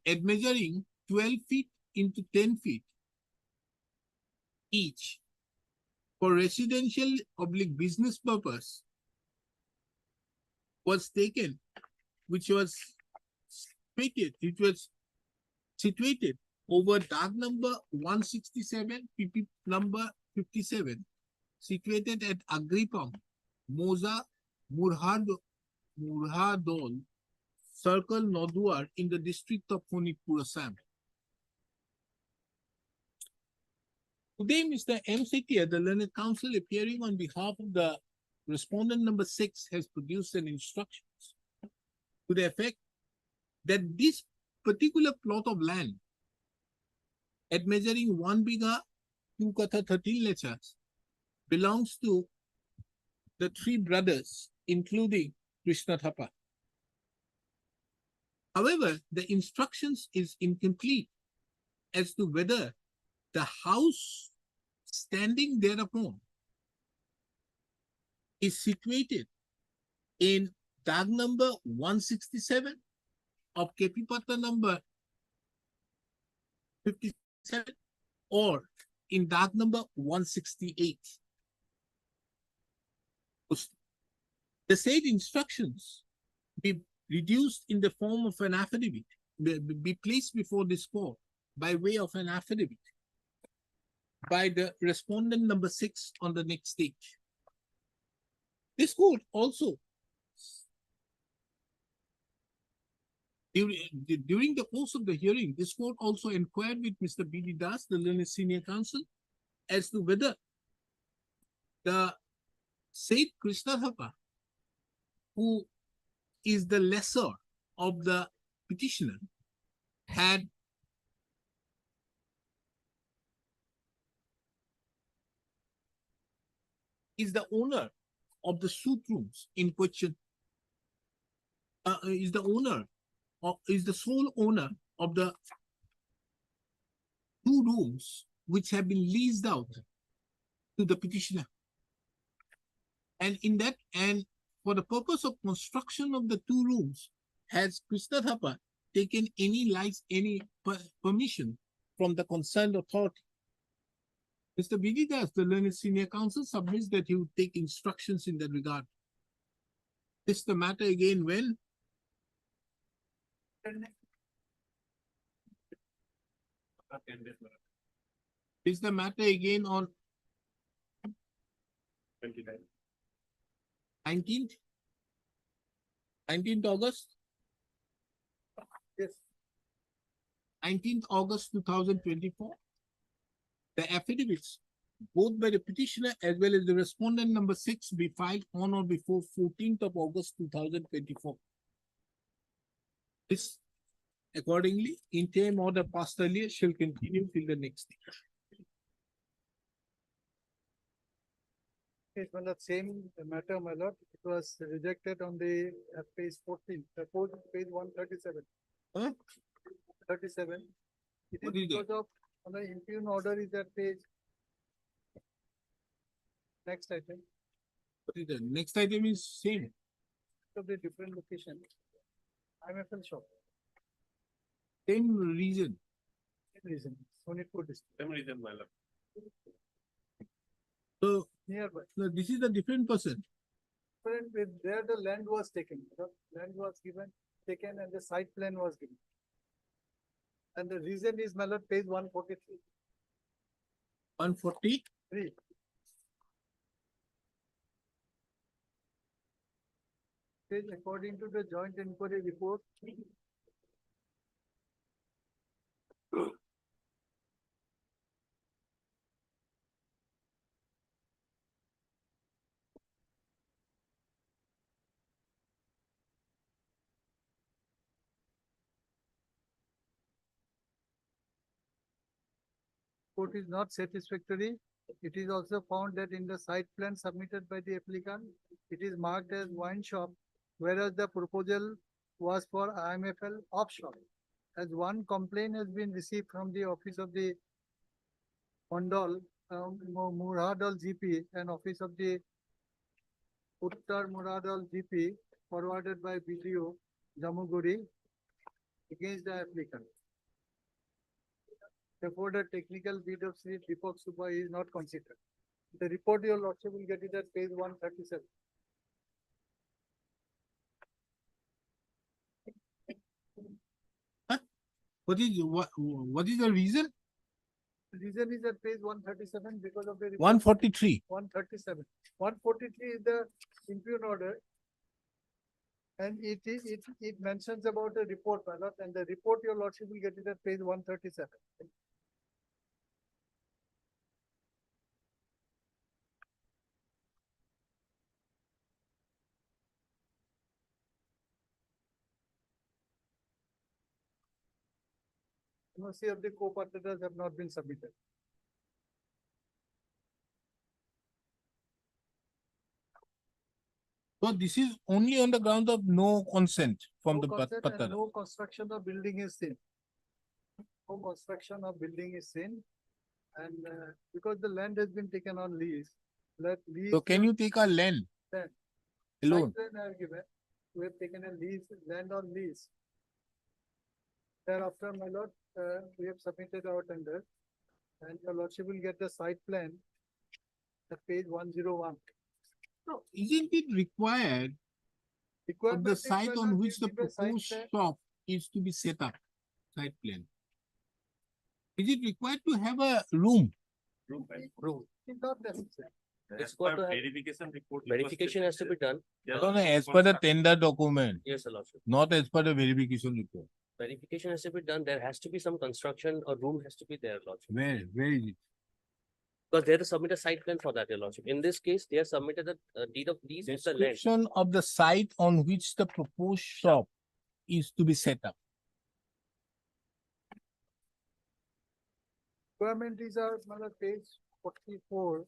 at measuring 12 feet into 10 feet each for residential oblique business purpose was taken, which was situated over dark number 167, PP number 57, situated at Agripam, Moza, Murhadol, Circle, Nodwar in the district of Phonipur, Assam. Today, Mr. M. Setia, the learned counsel appearing on behalf of the respondent number 6, has produced an instructions to the effect that this particular plot of land at measuring 1 bigha 2 katha 13 lechas belongs to the three brothers, including Krishna Thapa. However, the instructions is incomplete as to whether the house standing thereupon is situated in tag number 167 of KP Pata number 57 or in tag number 168. The said instructions be reduced in the form of an affidavit, be placed before this court by way of an affidavit by the respondent number 6 on the next stage. This court also, during the course of the hearing, this court also inquired with Mr. B.D. Das, the learned senior counsel, as to whether the said Krishna Thapa, who is the lessor of the petitioner, is the owner of the suite rooms in question, is the sole owner of the 2 rooms which have been leased out to the petitioner. And in that, and for the purpose of construction of the 2 rooms, has Krishna Thapa taken any permission from the concerned authority? Mr. B.D. Das, the learned senior counsel, submits that he would take instructions in that regard. This the matter again when? Is the matter again on 19th August? Yes. 19th August 2024. The affidavits, both by the petitioner as well as the respondent number 6, be filed on or before 14th of August 2024. This, accordingly, interim order passed earlier shall continue till the next day. Yes, on the same matter, my lord, it was rejected on the page 14, page 137. Huh? 37. It What is is because that? of, on the impugn order is that page. Next item, What is the next item is same. of the different location. IMFL shop, Same reason. same reason, Sonitpur district, Same reason, my lord. So nearby. no, this is a different person. Different with, there the land was taken, the land was taken and the site plan was given. And the reason is, my lord, page 143. 143. Says according to the joint inquiry report. Report is not satisfactory. It is also found that in the site plan submitted by the applicant, it is marked as wine shop, whereas the proposal was for IMFL off shop. As one complaint has been received from the office of the Mondal, Muradal GP and office of the Uttar Muradal GP forwarded by BDO Jamuguri against the applicant. Therefore, the technical bid of Sri Deepak Subha is not considered. The report your lordship will get it at page 137. What is the reason? The reason is at page 137 because of the. report. 143. 137. 143 is the impugn order. And it mentions about a report, my lord, and the report your lordship will get it at page 137. Mercy of the co-partners have not been submitted. So this is only on the ground of no consent from No the consent and Patara. no construction of building is seen. No construction of building is seen. And because the land has been taken on lease, let lease. So can you take a land Land. alone? Site plan I have given. We have taken a lease, land on lease. Thereafter, my lord, we have submitted our tender. And your lordship will get the site plan at page 101. No, isn't it required of Requirement the is, site my on lord, which we the give a site proposed plan. shop is to be set up? Site plan. Is it required to have a room? Room. It's not necessary. It's got to have Verification report. verification has to be done. No, as per the tender document, Yes, Your Lordship. not as per the verification report. Verification has to be done. There has to be some construction or room has to be there, Lordship. Where is it? Because they have to submit a site plan for that, Your Lordship. In this case, they have submitted a deed of lease of the land. Description of the site on which the proposed shop is to be set up. Requirement is our page 44.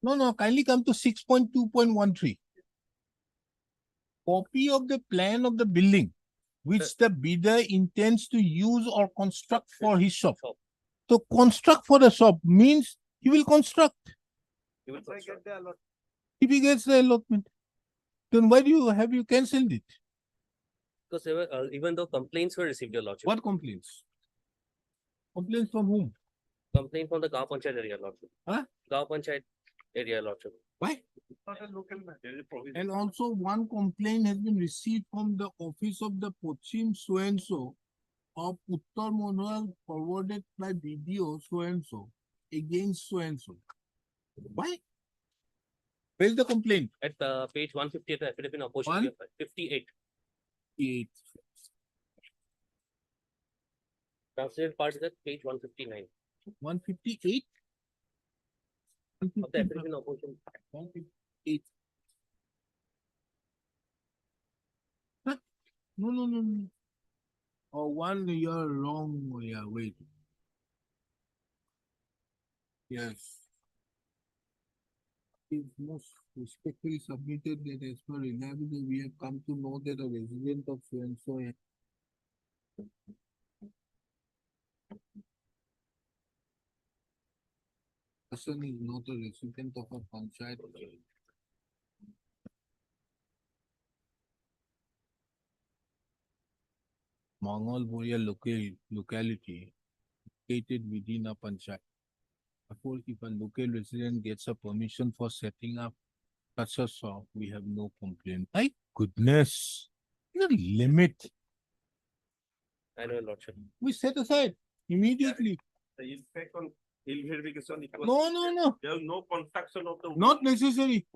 No, kindly come to 6.2.13. Copy of the plan of the building which the bidder intends to use or construct for his shop. So construct for the shop means he will construct. You will Once I construct. get the allotment. If he gets the allotment, then why do you cancelled it? Because there were, even though complaints were received, Your Lordship. What complaints? Complaints from whom? Complaint from the Gaon Panchayat area, Lordship. Huh? Gaon Panchayat area, Lordship. Why? Not a local man. And also one complaint has been received from the office of the Pochim so-and-so of Uttar Monal forwarded by BDO so-and-so against so-and-so. Why? Where is the complaint? At page 150 of the affidavit of opposition. One? 58. 8. Translated part is at page 159 158? of the affidavit of opposition. 158. Huh? No. Oh, 1 year wrong. Yeah, wait. Yes. Is most respectfully submitted that as per reliability, we have come to know that a resident of so and so person is not a resident of a panchayat. Mangalboria locality located within a panchayat. Therefore, if a local resident gets a permission for setting up such a shop, we have no complaint. My goodness. The limit, I know, Lordship. we set aside immediately. The effect on hill verification, it was. No. There was no construction of the. Not necessary.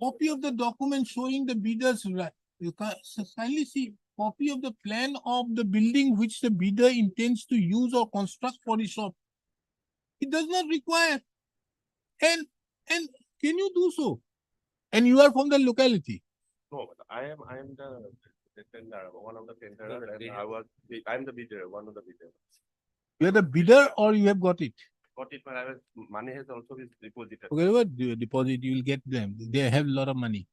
Copy of the document showing the bidder's right. You can kindly see copy of the plan of the building which the bidder intends to use or construct for the shop. It does not require. And can you do so? And you are from the locality. No, but I am the tender, one of the tender, and I'm the bidder, one of the bidder. You are the bidder or you have got it? Got it, but money has also been deposited. Okay, what deposit you will get them. They have a lot of money.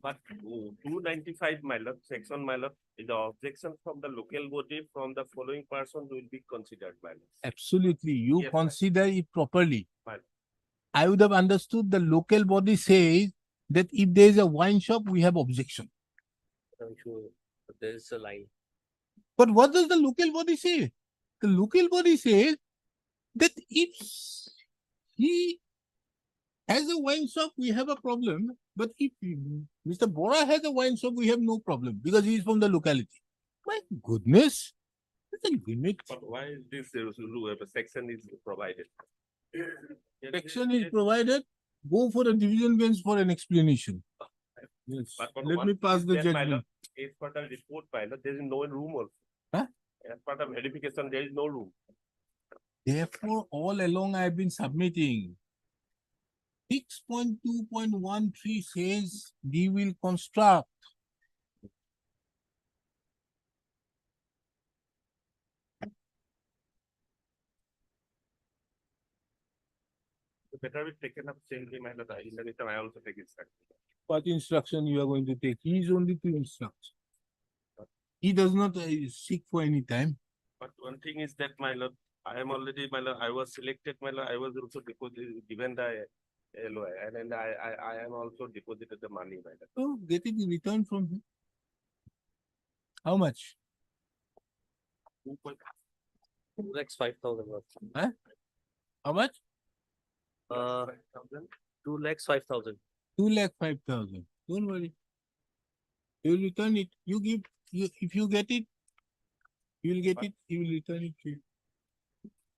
But 295 my lord, section my lord, is the objection from the local body from the following person will be considered by lord. Absolutely. You Yes, consider it properly. Fine. I would have understood the local body says that if there is a wine shop, we have objection. I'm sure there is a line. But what does the local body say? The local body says that if he has a wine shop, we have a problem. But if Mr. Bora has a wine shop, we have no problem because he is from the locality. My goodness. There's a limit. But why is this rule, if a section is provided? Section is provided. Go for the division bench for an explanation. Yes. But Let one me pass thing the is that, my judgment. lord, as per the report by lord, there is no room also. Huh? As per the verification, there is no room. Therefore, all along I have been submitting. 6.2.13 says we will construct. Better be taken up safely, my lord. In the meantime, I also take instruction. What instruction you are going to take? He is only to instruct. He does not seek for any time. But one thing is that, my lord, I am already, my lord, I was selected, my lord, I was also given the LOI, and then I am also deposited the money, my lord. So get it in return from him. How much? 2 lakhs 5,000. Huh? How much? 2 lakhs 5,000. 2,05,000. Don't worry. You will return it. You give, if you get it, you will get it, you will return it to you.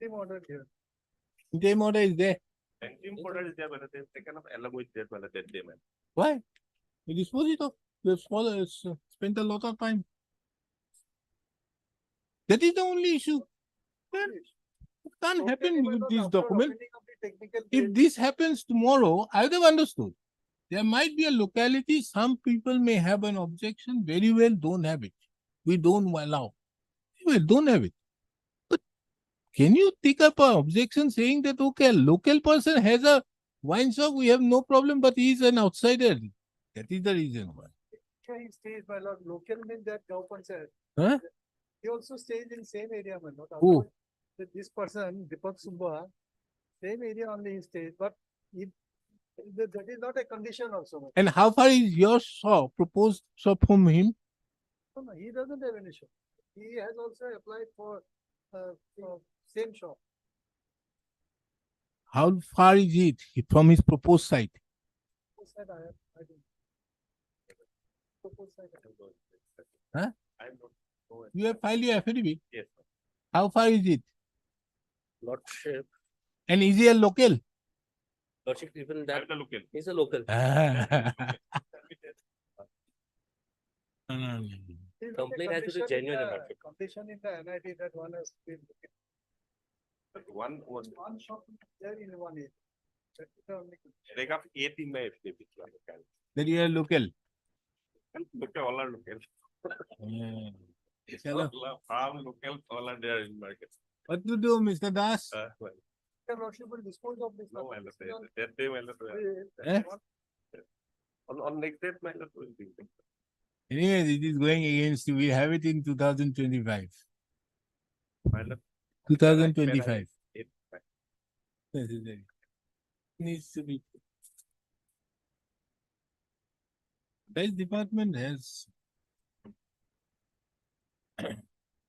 Same order here. Interim order is there. And team order is there, but they've taken up along with that, my lord, that day, man. Why? You dispose it of. You have spent a lot of time. That is the only issue. Then it can't happen with this document. If this happens tomorrow, I would have understood. There might be a locality, some people may have an objection, very well, don't have it. We don't allow. Well, don't have it. But can you take up an objection saying that, okay, a local person has a wine shop, we have no problem, but he is an outsider. That is the reason why. He stays, my lord, local means that government said. Huh? He also stays in same area, my lord. Who? Otherwise, this person, Deepak Subba, same area only he stays, but that is not a condition also. My lord. And how far is your shop, proposed shop from him? No, he doesn't have any shop. He has also applied for same shop. How far is it from his proposed site? He said, I don't. Proposed site, I don't know. Huh? I'm not. You have filed your affidavit. Yes, sir. How far is it? Lordship. And is he a local? Lordship, even that. I'm the local. He's a local. There's not a Complaint has to be condition in genuine, the- Your Lordship. Condition in the NIT that one has been. But one One shop is there in one area. That is the only condition. they got 8 in my affidavit. That you are local. Look at all are local. It's Hello. not farm local, all are there in market. What to do, Mr. Das? Well, Your lordship will dispose of this. no, matter. I This is understand. on- That day, my lord, Eh? on next date, my lord will be. Anyway, it is going against you. We have it in 2025. My lord. 2025. It- Necessary. Needs to be. This department has.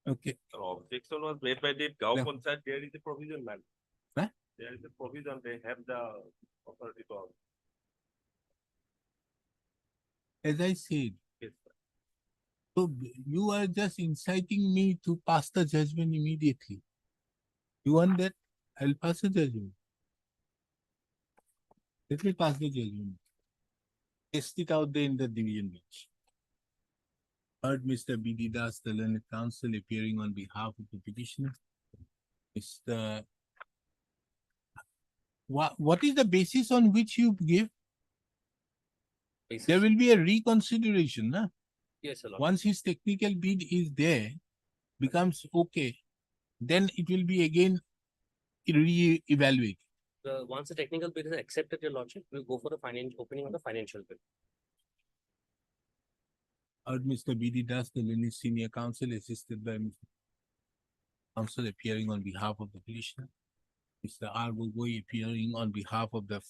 Okay. The objection was made by the Gao Yeah. Panchayat, there is a provision, man. Huh? There is a provision, they have the authority to. As I said, So you are just inciting me to pass the judgment immediately. You want that? I'll pass the judgment. Let me pass the judgment. Test it out there in the division bench. Heard Mr. B.D. Das, the learned counsel, appearing on behalf of the petitioner. Mr. What is the basis on which you give? Basis. There will be a reconsideration, na? Yes, Your Lordship. Once his technical bid is there, becomes okay, then it will be again re-evaluated. Once the technical bid is accepted, Your Lordship, we'll go for the opening of the financial bid. Heard Mr. B.D. Das, the learned senior counsel, assisted by Mr. Counsel appearing on behalf of the petitioner. Mr. R. Gogoi appearing on behalf of the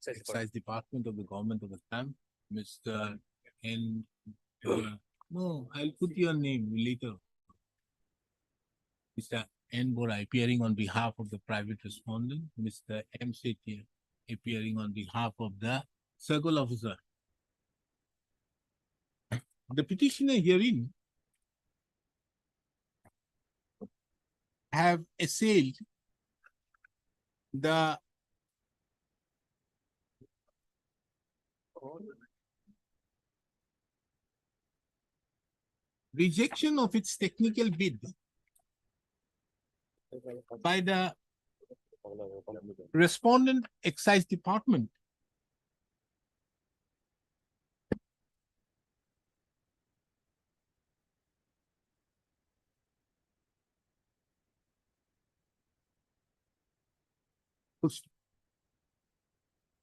Excise Department of the Government of the time. Mr. N. No, I'll put your name later. Mr. N. Bora appearing on behalf of the private respondent. Mr. M. Setia appearing on behalf of the circle officer. The petitioner herein have assailed the rejection of its technical bid by the respondent excise department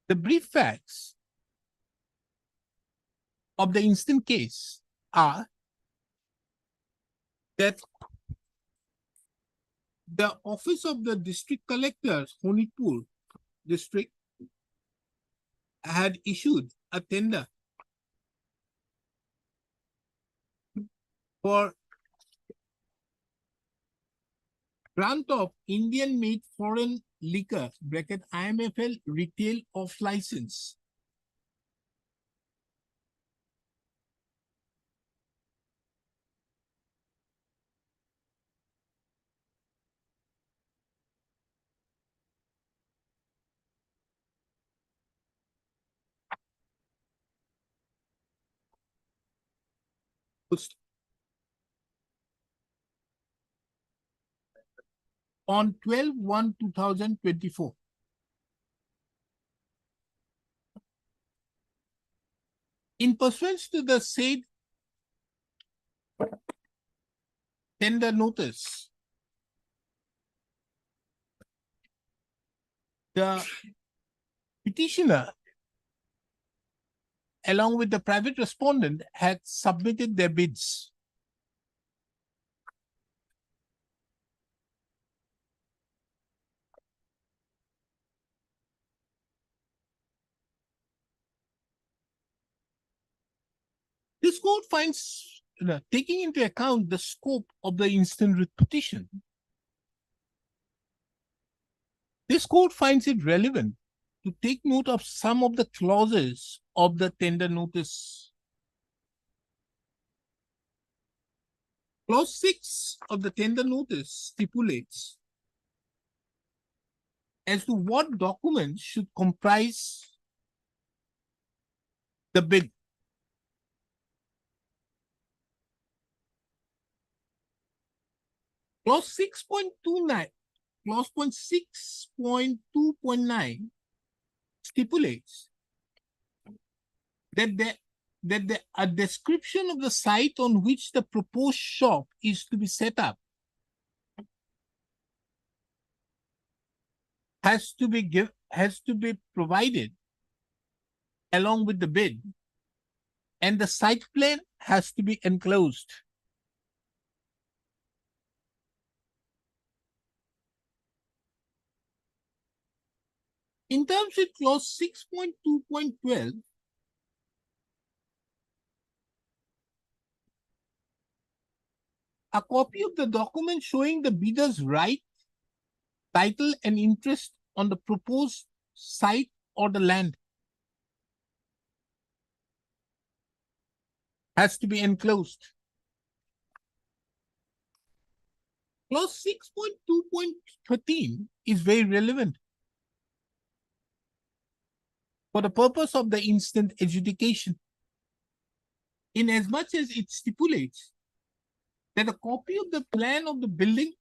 the brief facts of the instant case are that the office of the district collector, Honipur district, had issued a tender for grant of Indian made foreign liquor (IMFL) retail off license. On 12/1/2024. In pursuance to the said tender notice, the petitioner, along with the private respondent, had submitted their bids. This court finds, taking into account the scope of the instant writ petition, this court finds it relevant to take note of some of the clauses of the tender notice. Clause 6 of the tender notice stipulates as to what documents should comprise the bid. Clause 6.29, clause 6.2.9 stipulates that a description of the site on which the proposed shop is to be set up has to be provided along with the bid, and the site plan has to be enclosed. In terms with clause 6.2.12, a copy of the document showing the bidder's right, title, and interest on the proposed site or the land has to be enclosed. Clause 6.2.13 is very relevant for the purpose of the instant adjudication, in as much as it stipulates that a copy of the plan of the building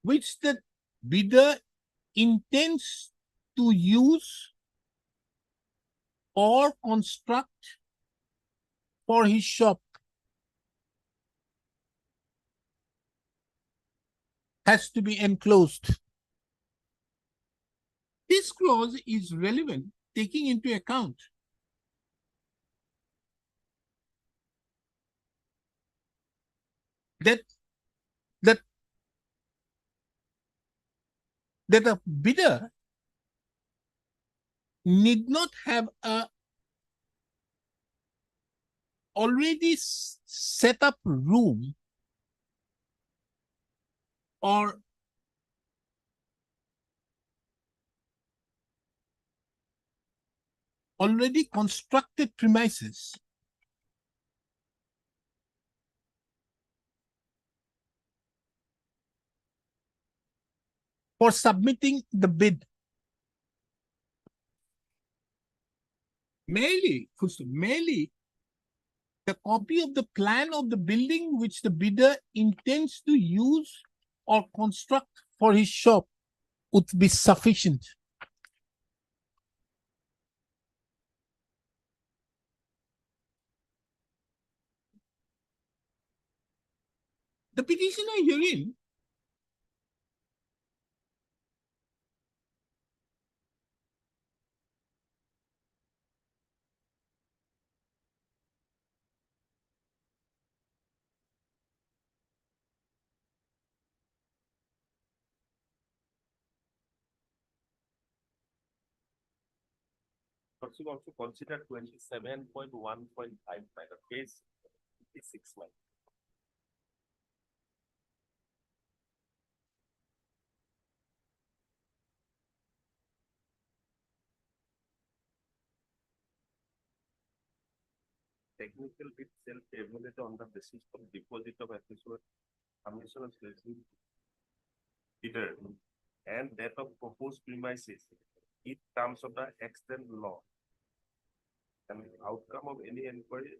which the bidder intends to use or construct for his shop has to be enclosed. This clause is relevant taking into account that a bidder need not have a already set up room or already constructed premises for submitting the bid. Merely the copy of the plan of the building which the bidder intends to use or construct for his shop would be sufficient. The petitioner herein Also consider 27.1.5 minor case 56 minor. Technical bid self-evaluated on the basis of deposit of assessment, submission of bidder and that of proposed premises in terms of the extant law and outcome of any inquiry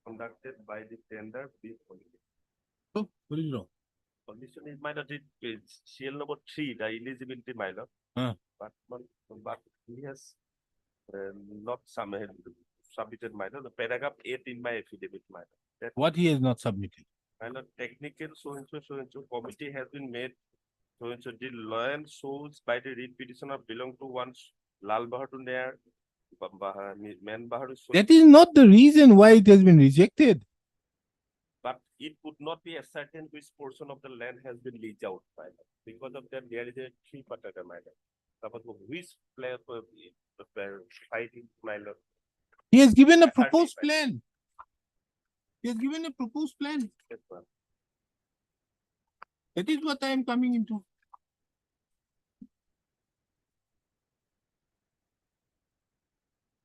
conducted by the tender bid committee. Oh, what is wrong? Condition is minor, is CL number 3, the eligibility minor. But he has not submitted minor. The paragraph 8 in my affidavit minor. That What he has not submitted? minor technical so and so committee has been made. So and so the land shows by the read petitioner belong to one Lal Bahadur Nair, Man Bahadur. That is not the reason why it has been rejected. But it could not be ascertained which portion of the land has been leased out by them. Because of that, there is a 3-part minor. Which player fighting minor? He has given a proposed plan. He has given a proposed plan. That is what I am coming into.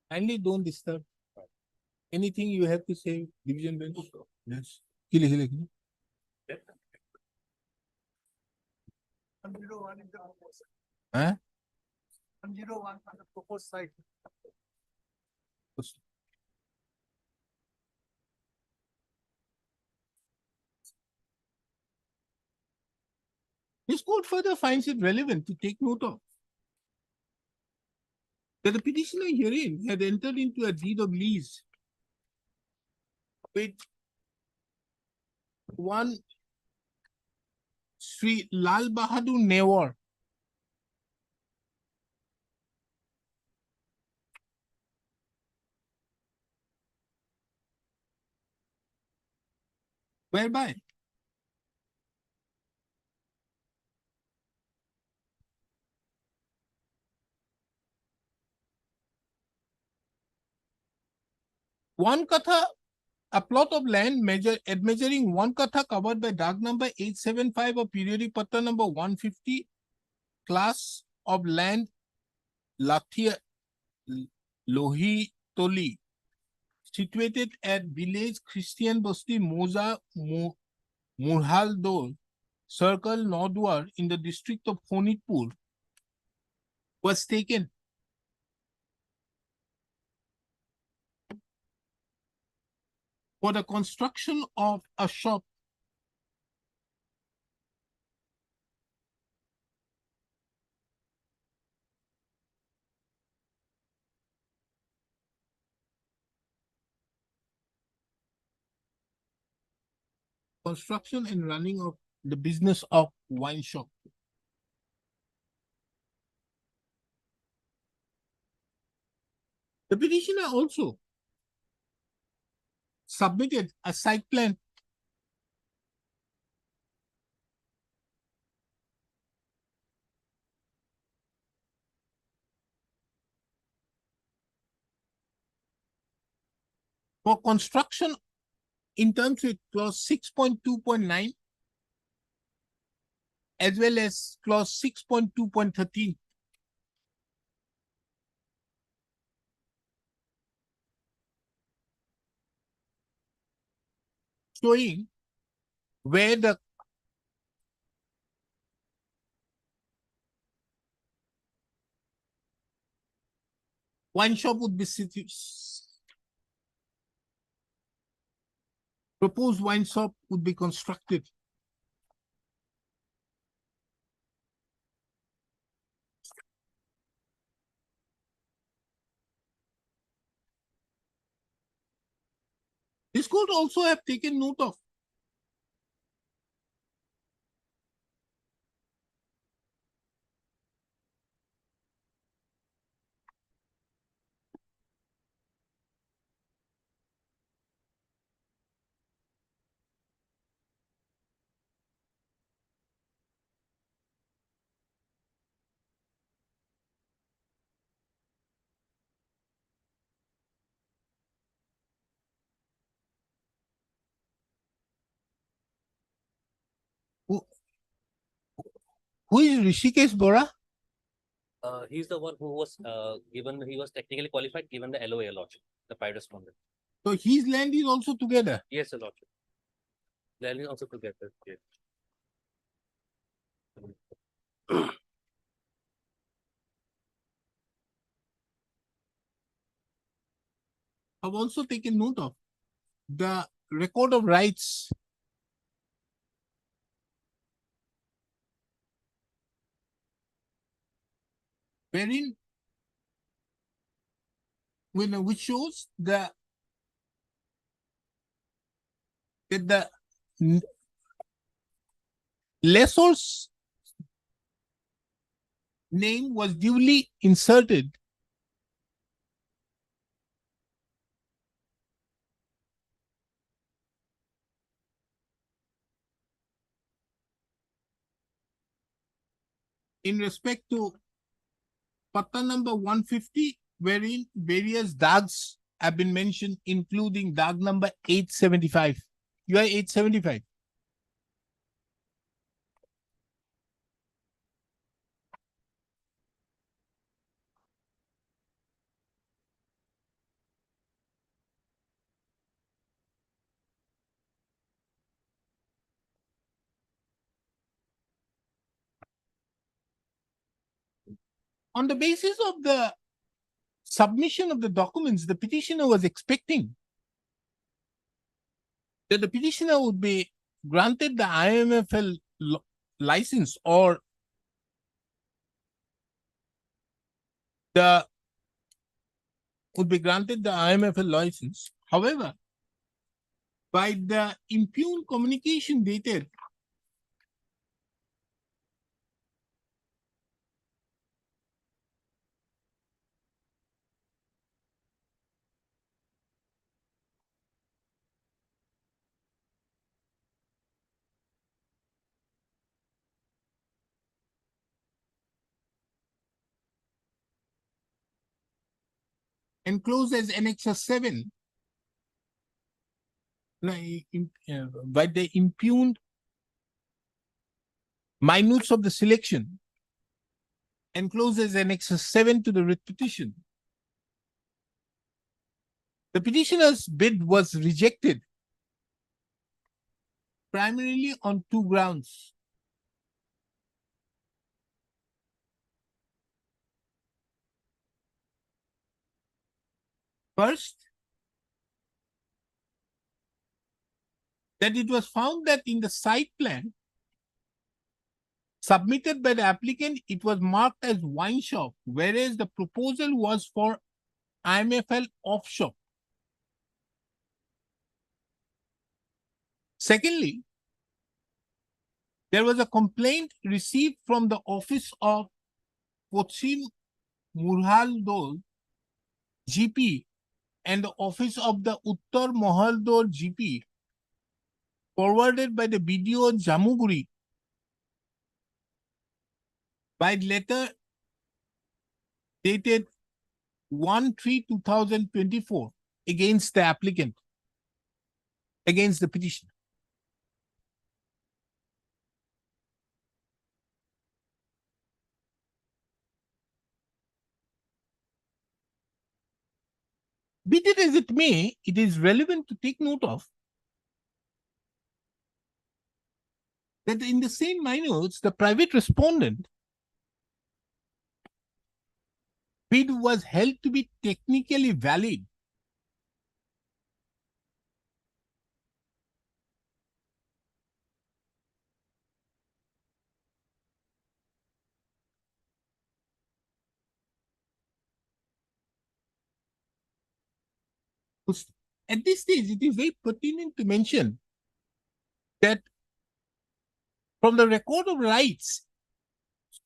Kindly don't disturb. Anything you have to say, division bench? Yes. Kile. 101 in the proposal. Huh? 101 on the proposed site. This court further finds it relevant to take note of that the petitioner herein had entered into a deed of lease with one Sri Lal Bahadur Newar, whereby one katha, a plot of land measuring 1 katha covered by dark number 875 or periodic patta number 150, class of land Lathia Lohitoli, situated at village Christian Basti Moza Murhaldol Circle, Nodwar in the district of Phonipur was taken. For the construction of a shop. Construction and running of the business of wine shop. The petitioner also submitted a site plan for construction in terms with clause 6.2.9 as well as clause 6.2.13. Showing where the wine shop would be situated. Proposed wine shop would be constructed. This could also have taken note of who is Rishikesh Bora? He's the one who was he was technically qualified given the LOA lordship, the prior respondent. So his land is also together. Yes, Your Lordship. The land is also together. Yes. I've also taken note of the record of rights wherein which shows that the lessor's name was duly inserted in respect to patta number 150, wherein various dags have been mentioned, including dag number 875. You are 875. On the basis of the submission of the documents, the petitioner was expecting that the petitioner would be granted the IMFL license or would be granted the IMFL license. However, by the impugned communication dated enclosed as Annexure 7 by the impugned minutes of the selection enclosed as Annexure 7 to the writ petition. The petitioner's bid was rejected primarily on two grounds. First, that it was found that in the site plan submitted by the applicant, it was marked as wine shop, whereas the proposal was for IMFL off shop. Secondly, there was a complaint received from the office of Pochim Murhaldol GP and the office of the Uttar Mohaldol GP forwarded by the BDO Jamuguri by letter dated 1/3/2024 against the applicant, against the petitioner. Be it as it may, it is relevant to take note of that in the same minutes, the private respondent bid was held to be technically valid. At this stage, it is very pertinent to mention that from the record of rights,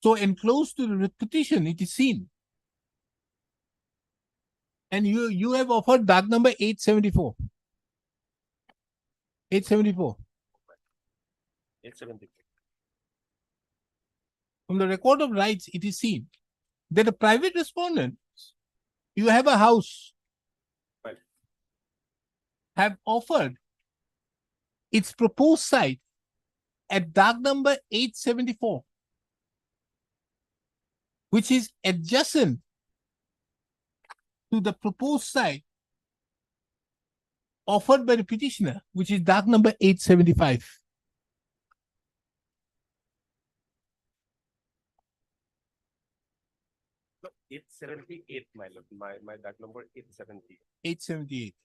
so enclosed to the petition, it is seen. And you have offered DAG number 874. 874. 874. From the record of rights, it is seen that a private respondent, you have a house, Right. have offered its proposed site at DAG number 874, which is adjacent to the proposed site offered by the petitioner, which is DAG number 875. No, 878, my lord. My DAG number 878. 878.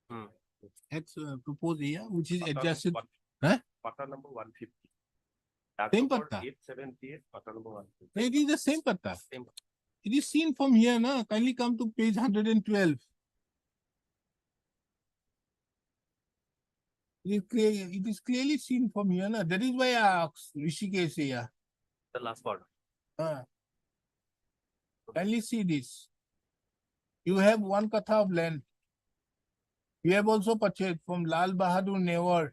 Hmm. That's proposed area, which is Pata adjacent. number- Huh? Pata number 150. DAG Same number patta. 878, pata number 150. It is the same patta. Same. It is seen from here, na? Kindly come to page 112. It is clearly seen from here, na? That is why I asked Rishikesh here. The last part. Kindly see this. You have 1 katha of land. You have also purchased from Lal Bahadur Newar.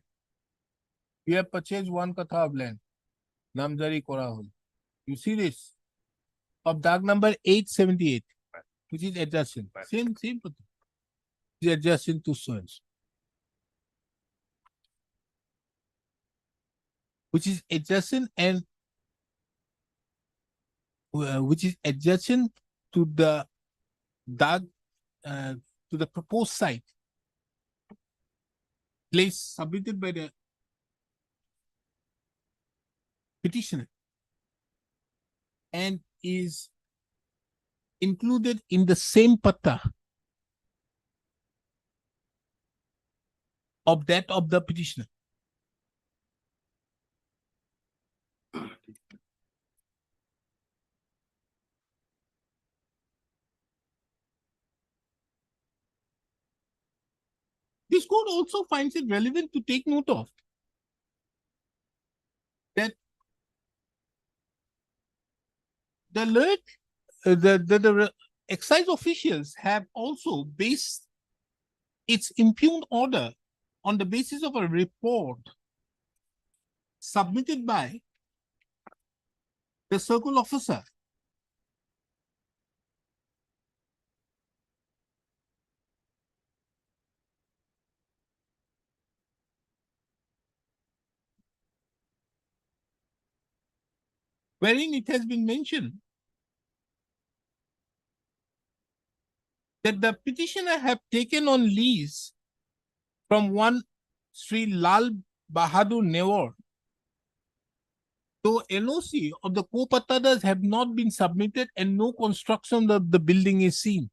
You have purchased 1 katha of land. Namjari Korahul. You see this? Of DAG number 878, which is adjacent. Right. Same pattern. It is adjacent to soils. Which is adjacent and which is adjacent to the DAG, to the proposed site place submitted by the petitioner and is included in the same patta of that of the petitioner. This court also finds it relevant to take note of that the alert, the excise officials have also based its impugned order on the basis of a report submitted by the circle officer. Wherein it has been mentioned that the petitioner have taken on lease from one Sri Lal Bahadur Newar. So NOC of the co-pattadas have not been submitted and no construction of the building is seen.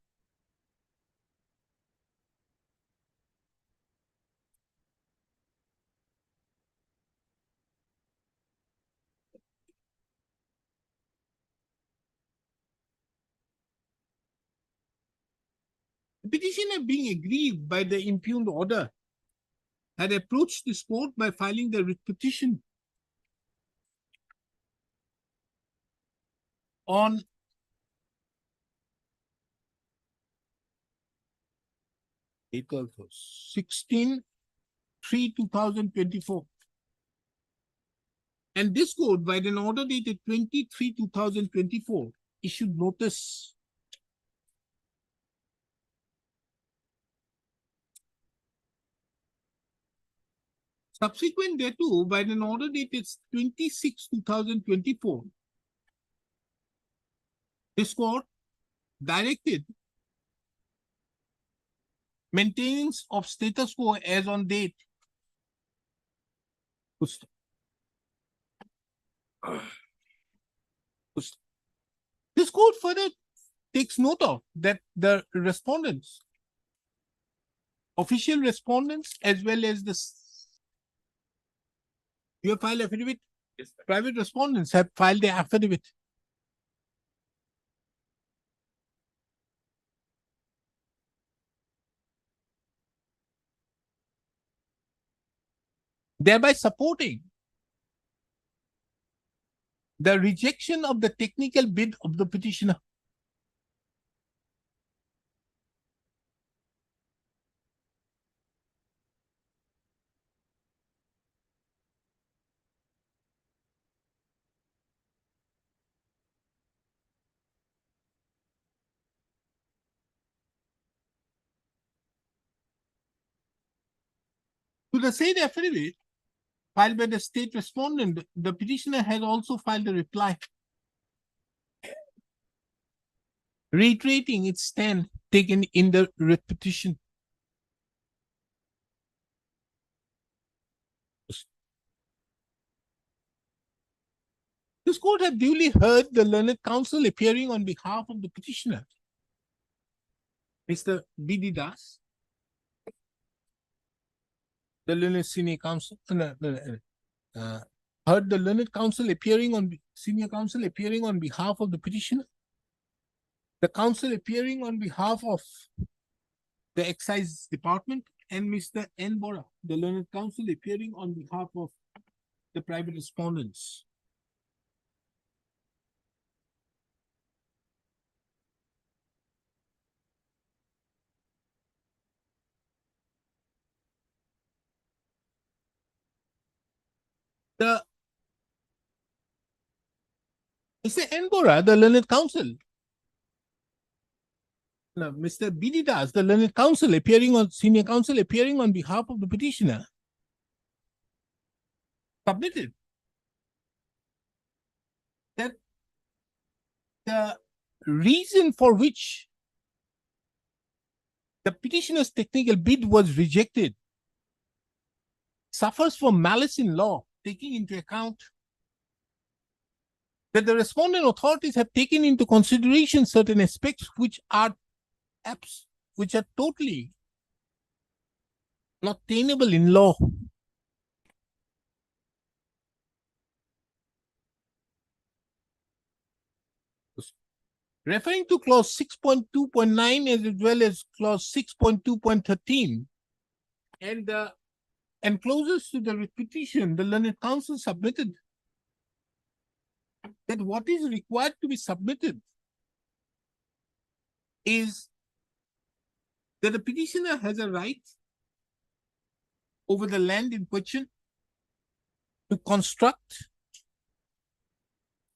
The petitioner, being aggrieved by the impugned order, had approached this court by filing the writ petition on 16/3/2024. And this court, by an order dated 23/2024, issued notice subsequent thereto, by an order dated 26/2024, this court directed maintenance of status quo as on date. This court further takes note of that the respondents, official respondents, as well as you have filed affidavit. Yes, sir. Private respondents have filed their affidavit. Thereby supporting the rejection of the technical bid of the petitioner. To the said affidavit filed by the state respondent, the petitioner has also filed a reply reiterating its stand taken in the writ petition. This court have duly heard the learned counsel appearing on behalf of the petitioner, Mr. B.D. Das, the learned senior counsel, heard the learned counsel appearing on senior counsel appearing on behalf of the petitioner, the counsel appearing on behalf of the excise department, and Mr. N. Bora, the learned counsel appearing on behalf of the private respondents. Mr. N. Bora, the learned counsel, no, Mr. B.D. Das, the learned counsel appearing on senior counsel appearing on behalf of the petitioner, submitted that the reason for which the petitioner's technical bid was rejected suffers from malice in law, taking into account that the respondent authorities have taken into consideration certain aspects which are totally not tenable in law. Referring to clause 6.2.9 as well as clause 6.2.13 and clauses to the petition, the learned counsel submitted that what is required to be submitted is that the petitioner has a right over the land in question to construct,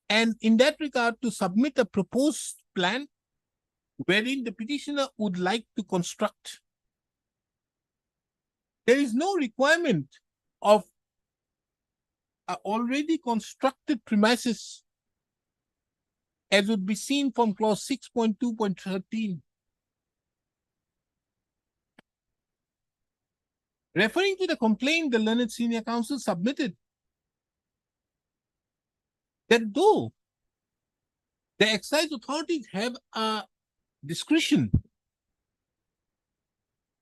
and in that regard to submit a proposed plan wherein the petitioner would like to construct. There is no requirement of already constructed premises as would be seen from clause 6.2.13. Referring to the complaint the learned senior counsel submitted, that though the excise authorities have a discretion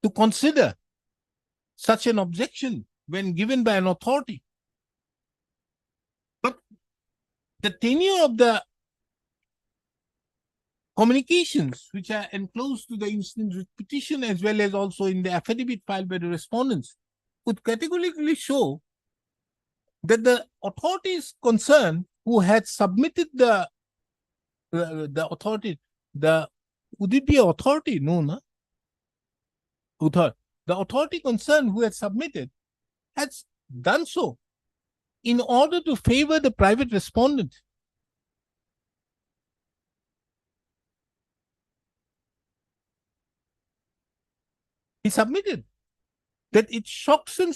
to consider such an objection when given by an authority, but the tenure of the communications which are enclosed to the instant writ petition as well as also in the affidavit filed by the respondents would categorically show that the authorities concerned who had submitted the authority, would it be authority? No, no. The authority concerned who had submitted has done so in order to favor the private respondent. He submitted that it shocks and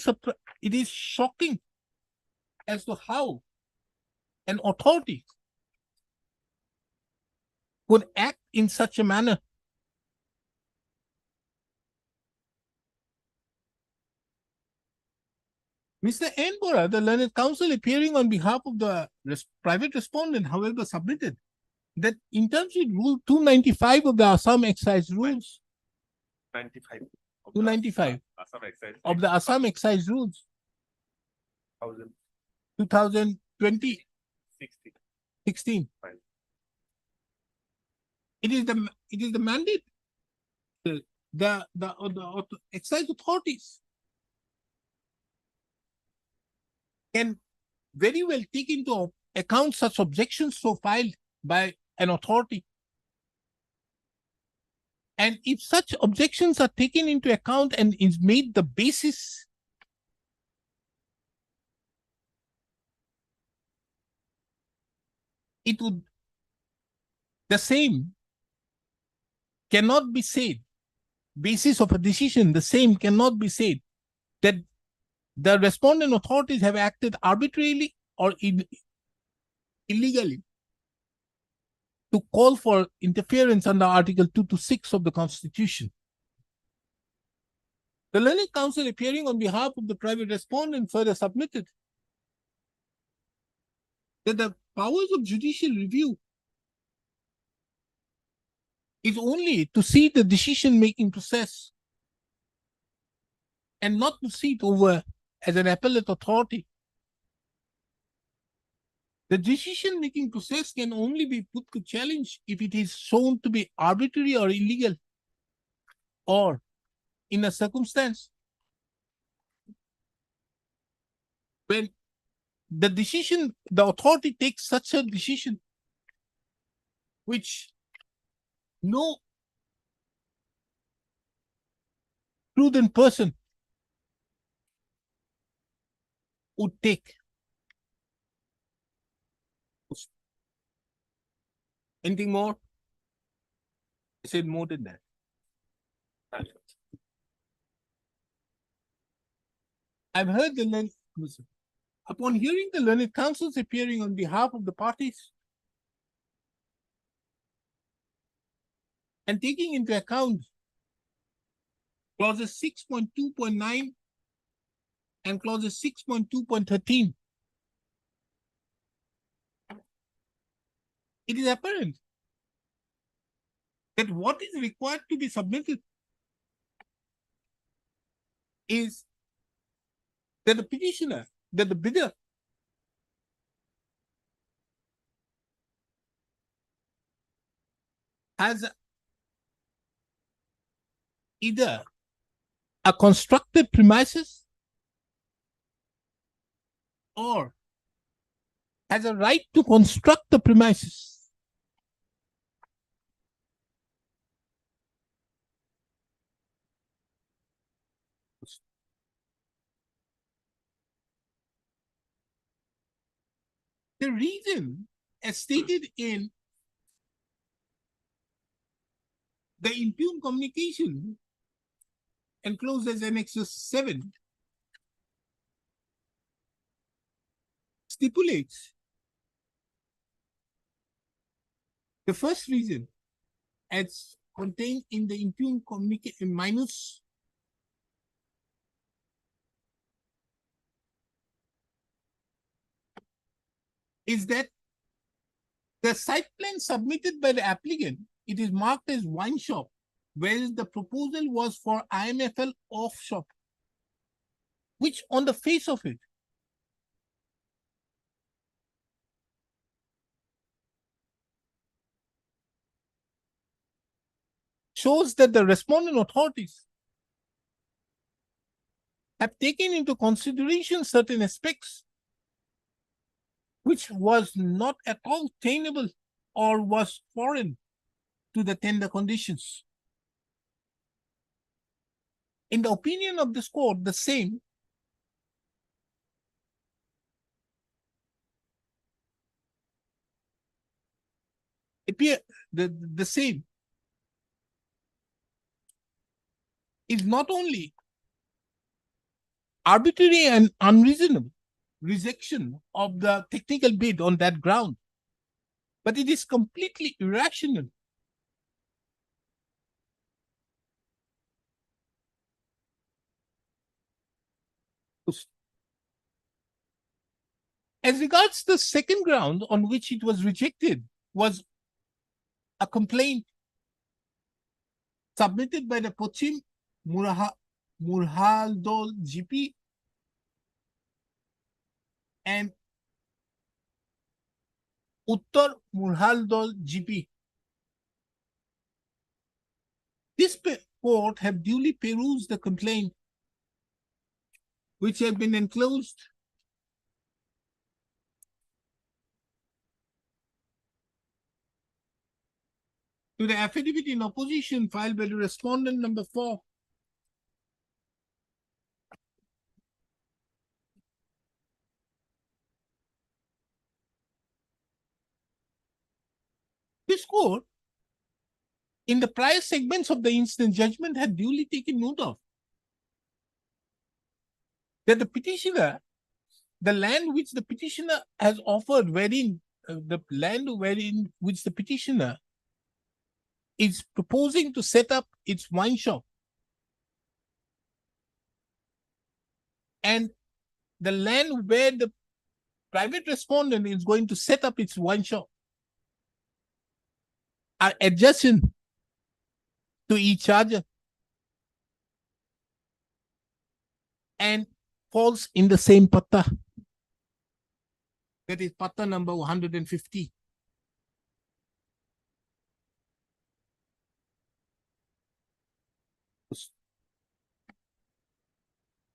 it is shocking as to how an authority would act in such a manner. Mr. N. Bora, the learned counsel appearing on behalf of the private respondent, however, submitted that in terms with Rule 295 of the Assam Excise Rules, 95. 295 Assam Excise. of the Assam Excise Rules, 2020, 16. Fine. It is the mandate. The excise authorities can very well take into account such objections so filed by an authority. And if such objections are taken into account and is made the basis the same cannot be said, basis of a decision, the same cannot be said that the respondent authorities have acted arbitrarily or illegally to call for interference under Article 226 of the Constitution. The learned counsel appearing on behalf of the private respondent further submitted that the powers of judicial review is only to see the decision-making process and not to see it over as an appellate authority. The decision-making process can only be put to challenge if it is shown to be arbitrary or illegal, or in a circumstance when the authority takes such a decision which no prudent person would take. Anything more? I said more than that. I've heard the learned counsel. Upon hearing the learned counsels appearing on behalf of the parties and taking into account clauses 6.2.9 and clauses 6.2.13, it is apparent that what is required to be submitted is that the petitioner, that the bidder has either a constructed premises or has a right to construct the premises. The reason, as stated in the impugned communication enclosed as Annexus 7, stipulates the first reason as contained in the impugned communication minus is that the site plan submitted by the applicant, it is marked as wine shop, whereas the proposal was for IMFL off shop, which on the face of it shows that the respondent authorities have taken into consideration certain aspects which was not at all tenable or was foreign to the tender conditions. In the opinion of this court, the same appear the same is not only arbitrary and unreasonable rejection of the technical bid on that ground, but it is completely irrational. As regards the second ground on which it was rejected was a complaint submitted by the Pochim Murhaldol GP and Uttar Murhaldol GP. This court have duly perused the complaint, which have been enclosed to the affidavit in opposition filed by the respondent number 4. This court, in the prior segments of the instant judgment, had duly taken note of that the petitioner, the land which the petitioner has offered, wherein the land wherein which the petitioner is proposing to set up its wine shop, and the land where the private respondent is going to set up its wine shop are adjacent to each other and falls in the same patta. That is patta number 150.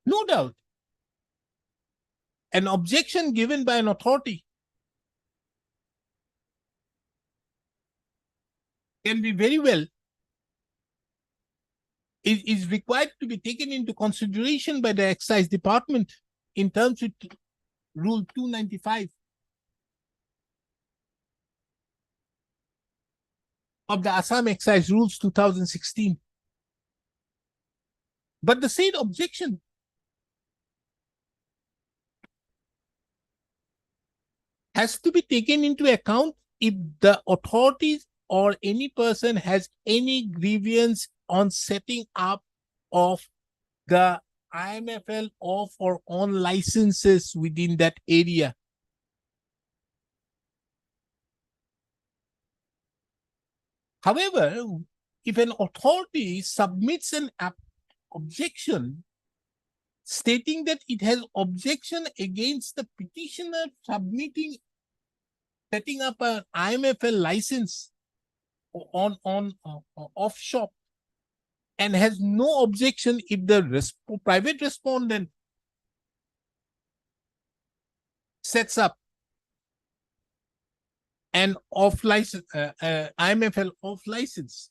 No doubt, an objection given by an authority can be very well is required to be taken into consideration by the excise department in terms with Rule 295 of the Assam Excise Rules 2016. But the said objection has to be taken into account if the authorities or any person has any grievance on setting up of the IMFL off or on licenses within that area. However, if an authority submits an objection stating that it has objection against the petitioner setting up an IMFL license on off shop, and has no objection if the private respondent sets up an off license, IMFL off license.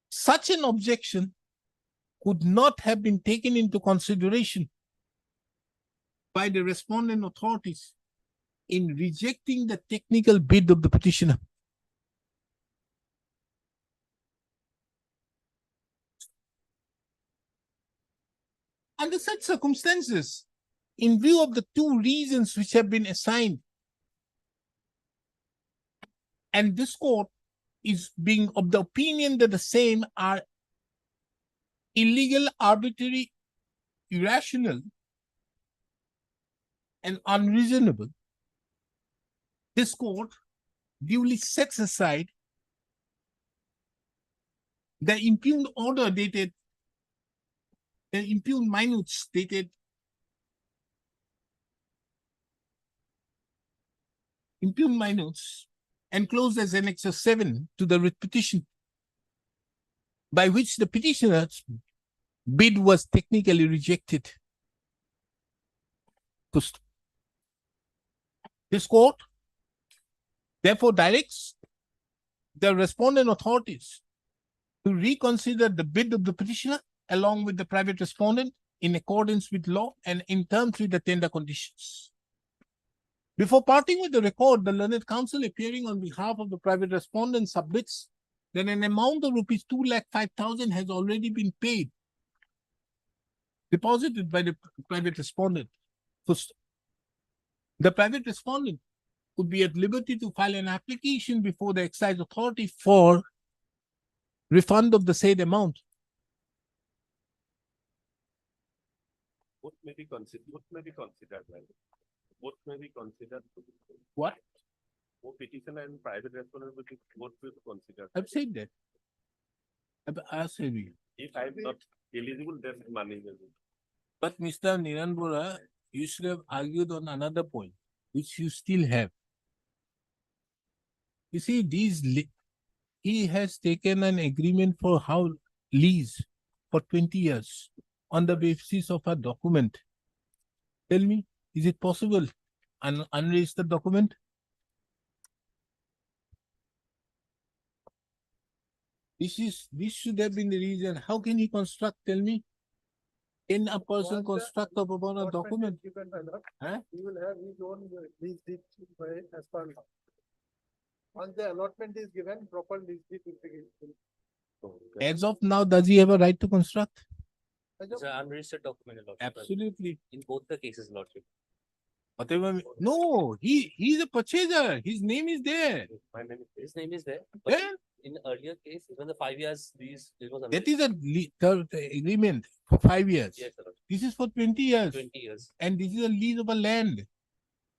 Such an objection could not have been taken into consideration by the respondent authorities in rejecting the technical bid of the petitioner. Under such circumstances, in view of the two reasons which have been assigned, and this court is being of the opinion that the same are illegal, arbitrary, irrational, and unreasonable, this court duly sets aside the impugned order dated, the impugned minutes dated impugned minutes enclosed as Annexure 7 to the writ petition, by which the petitioner's bid was technically rejected. This court therefore directs the respondent authorities to reconsider the bid of the petitioner along with the private respondent in accordance with law and in terms with the tender conditions. Before parting with the record, the learned counsel appearing on behalf of the private respondent submits that an amount of rupees 2,05,000 has already been paid, deposited by the private respondent. First, the private respondent could be at liberty to file an application before the excise authority for refund of the said amount. Both may be considered, well. Both may be considered. What? Both petitioner and private respondent will be both will be considered. I've said that. I've said it. If I'm not eligible, then money will be. But Mr. Niran Bora, you should have argued on another point, which you still have. You see, he has taken an agreement for how lease for 20 years on the basis of a document. Tell me, is it possible? An unregistered document? This should have been the reason. How can he construct? Tell me. Can a person construct upon a document? Huh? He will have his own lease deed as per law. Once the allotment is given, proper lease deed will be given. As of now, does he have a right to construct? It's an unregistered document, Lordship. Absolutely. In both the cases, Lordship. Whatever. No, he's a purchaser. His name is there. My name His name is there. But Yeah. in the earlier case, even the 5 years, it was That is a the agreement for 5 years. Yes, sir. This is for 20 years. 20 years. And this is a lease of a land.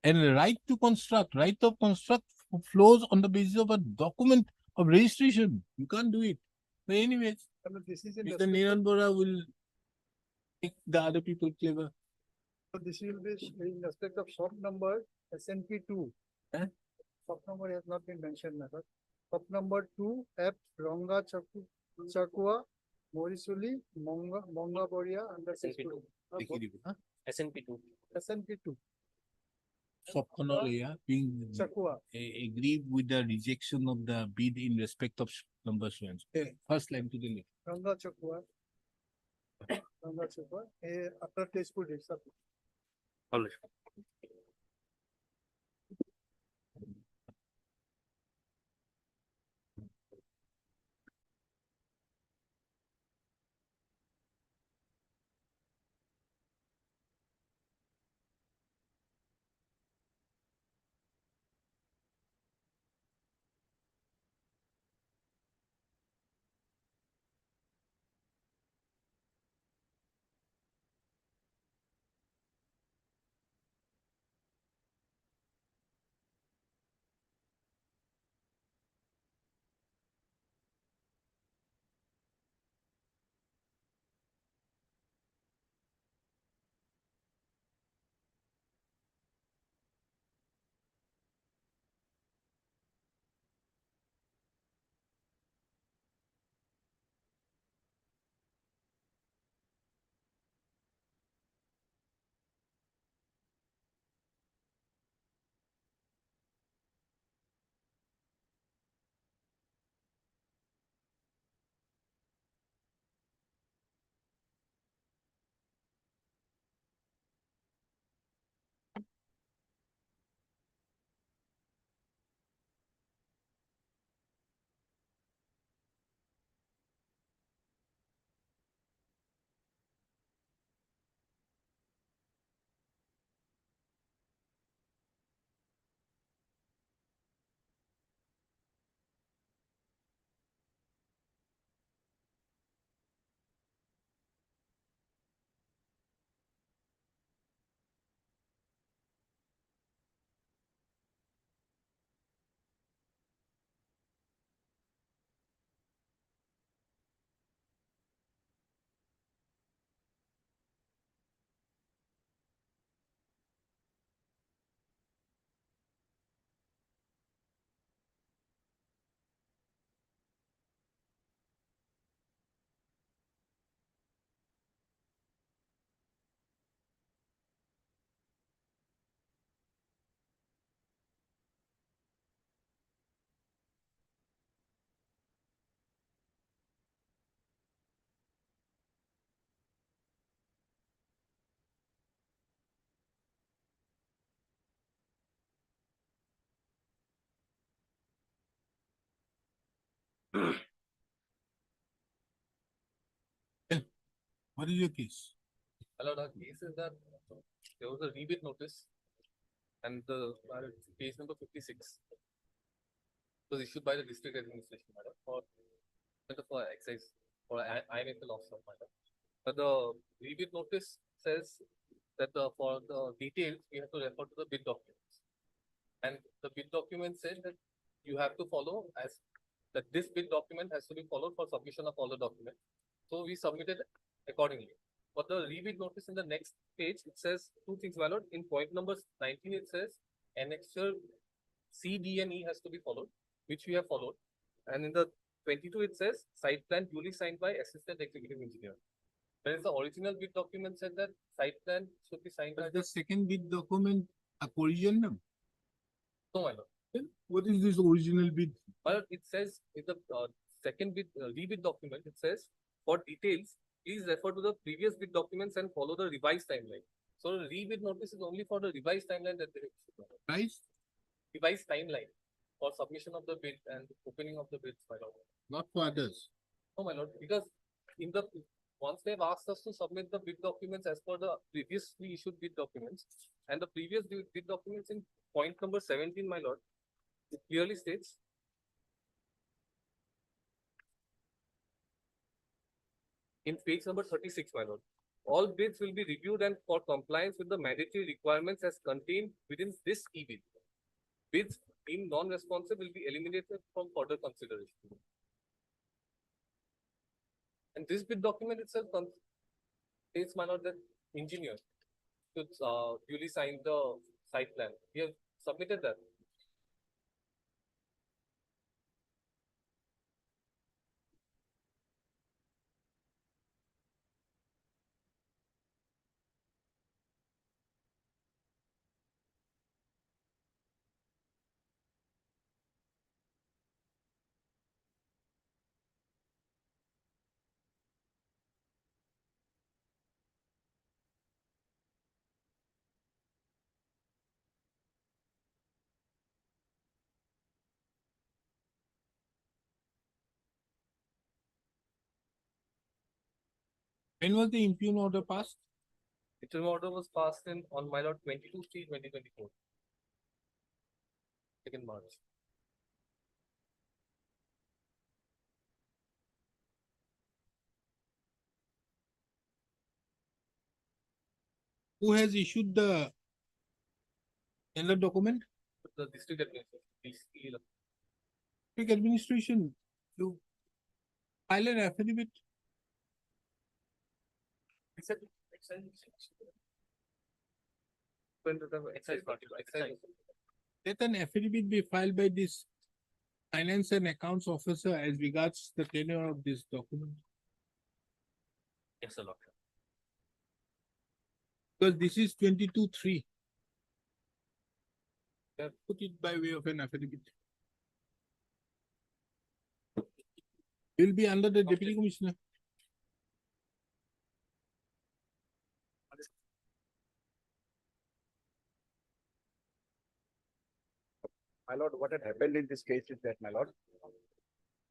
And the right to construct, flows on the basis of a document of registration. You can't do it. But anyways, This is in Mr. respect Niran Bora will make the other people clever. of- this will be in respect of shop number SNP 2. Huh? Shop number has not been mentioned, Madam. Shop number 2, F. Ronga Chakua, Morisuli, Monga Boria, under SNP2. SNP2. SNP 2. Being Chakua. agreed with the rejection of the bid in respect of number one. First line to the left. Ranga Chakua. Ranga Chakua, after tasteful dates. What is your case? Hello, the case is that there was a rebate notice and the case number 56 was issued by the district administration madam, for excise for IMFL offshore matter. But the rebate notice says that for the details we have to refer to the bid documents. And the bid document said that you have to follow that this bid document has to be followed for submission of all the documents. So we submitted accordingly. For the rebid notice in the next page, it says two things, my lord. In point number 19, it says annexure C, D, and E has to be followed, which we have followed. And in the 22, it says site plan duly signed by assistant executive engineer. Whereas the original bid document said that site plan should be signed by But the second bid document a collision number. no, my lord. Then what is this original bid? But it says in the second bid rebid document, it says for details, please refer to the previous bid documents and follow the revised timeline. So the rebid notice is only for the revised timeline that they Price? revised timeline for submission of the bid and opening of the bids, my lord. Not for others. No, my lord, because in the once they've asked us to submit the bid documents as per the previously issued bid documents, and the previous bid documents in point number 17, my lord, it clearly states in page number 36, my lord, all bids will be reviewed and for compliance with the mandatory requirements as contained within this e-bid. Bids deemed non-responsive will be eliminated from further consideration. And this bid document itself states, my lord, that engineer should duly sign the site plan. We have submitted that. When was the impugn order passed? Interim order was passed on my lord 22/3/2024. 2nd March. Who has issued the tender document? The district administration. District administration. You file an affidavit. Except excise. Let an affidavit be filed by this finance and accounts officer as regards the tenure of this document. Yes, sir, Lord. Because this is 22/3. Put it by way of an affidavit. Will be under the deputy commissioner. My lord, what had happened in this case is that, my lord,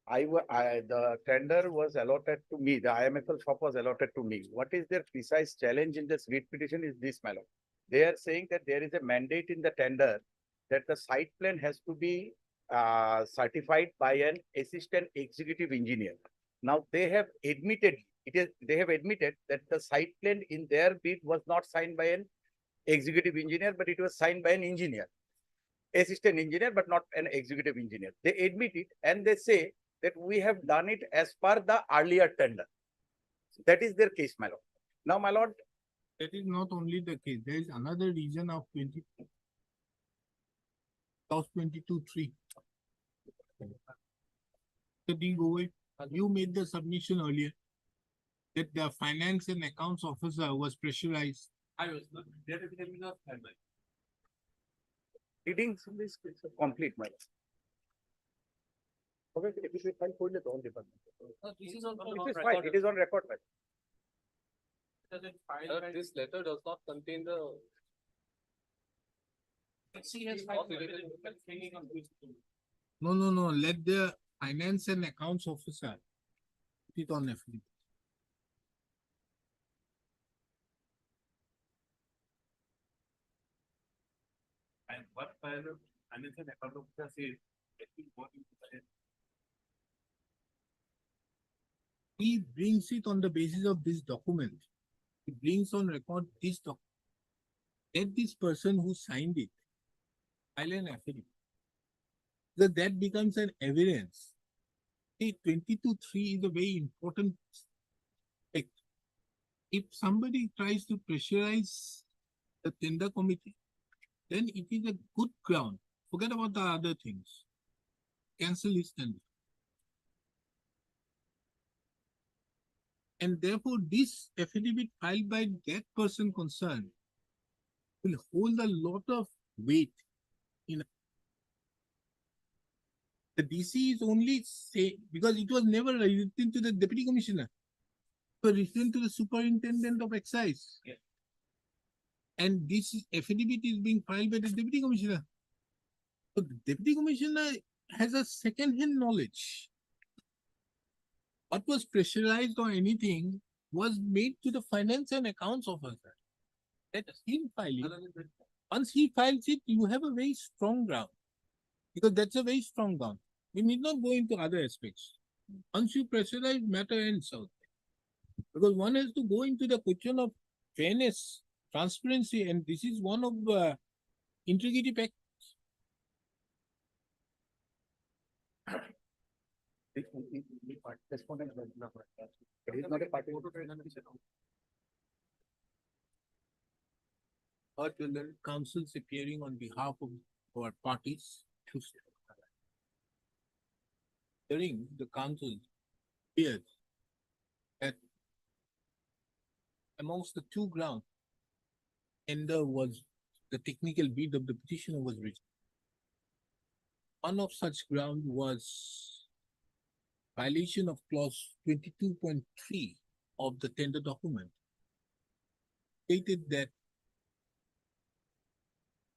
the tender was allotted to me, the IMFL shop was allotted to me. What is their precise challenge in this writ petition is this, my lord. They are saying that there is a mandate in the tender that the site plan has to be certified by an assistant executive engineer. Now they have admitted that the site plan in their bid was not signed by an executive engineer, but it was signed by an engineer. Assistant engineer, but not an executive engineer. They admit it and they say that we have done it as per the earlier tender. That is their case, my lord. Now, my lord. That is not only the case. There is another reason of 22/3. You made the submission earlier that the finance and accounts officer was pressurized. I was not there is enough time. Reading this is complete, my lord. Okay, if you file for the own department. This is on It is on record, my lord. This letter does not contain the. No. Let the finance and accounts officer put it on affidavit. And what final financial account officer says, that will go into the He brings it on the basis of this document. He brings on record this document. Let this person who signed it file an affidavit. That becomes an evidence. See, 22(3) is a very important aspect. If somebody tries to pressurize the tender committee, then it is a good ground. Forget about the other things. Cancel his tender. And therefore, this affidavit filed by that person concerned will hold a lot of weight in. The DC is only say because it was never written to the deputy commissioner, it was written to the superintendent of excise. Yeah. And this affidavit is being filed by the deputy commissioner. So the deputy commissioner has a second-hand knowledge. What was pressurized or anything was made to the finance and accounts officer. Let him file it. Once he files it, you have a very strong ground. Because that's a very strong ground. We need not go into other aspects. Once you pressurize, matter ends out. Because one has to go into the question of fairness, transparency, and this is one of the integrity factors. Or the councils appearing on behalf of our parties. During the council appeared that amongst the two grounds, tender was the technical bid of the petitioner was reached. One of such ground was violation of clause 22.3 of the tender document. Stated that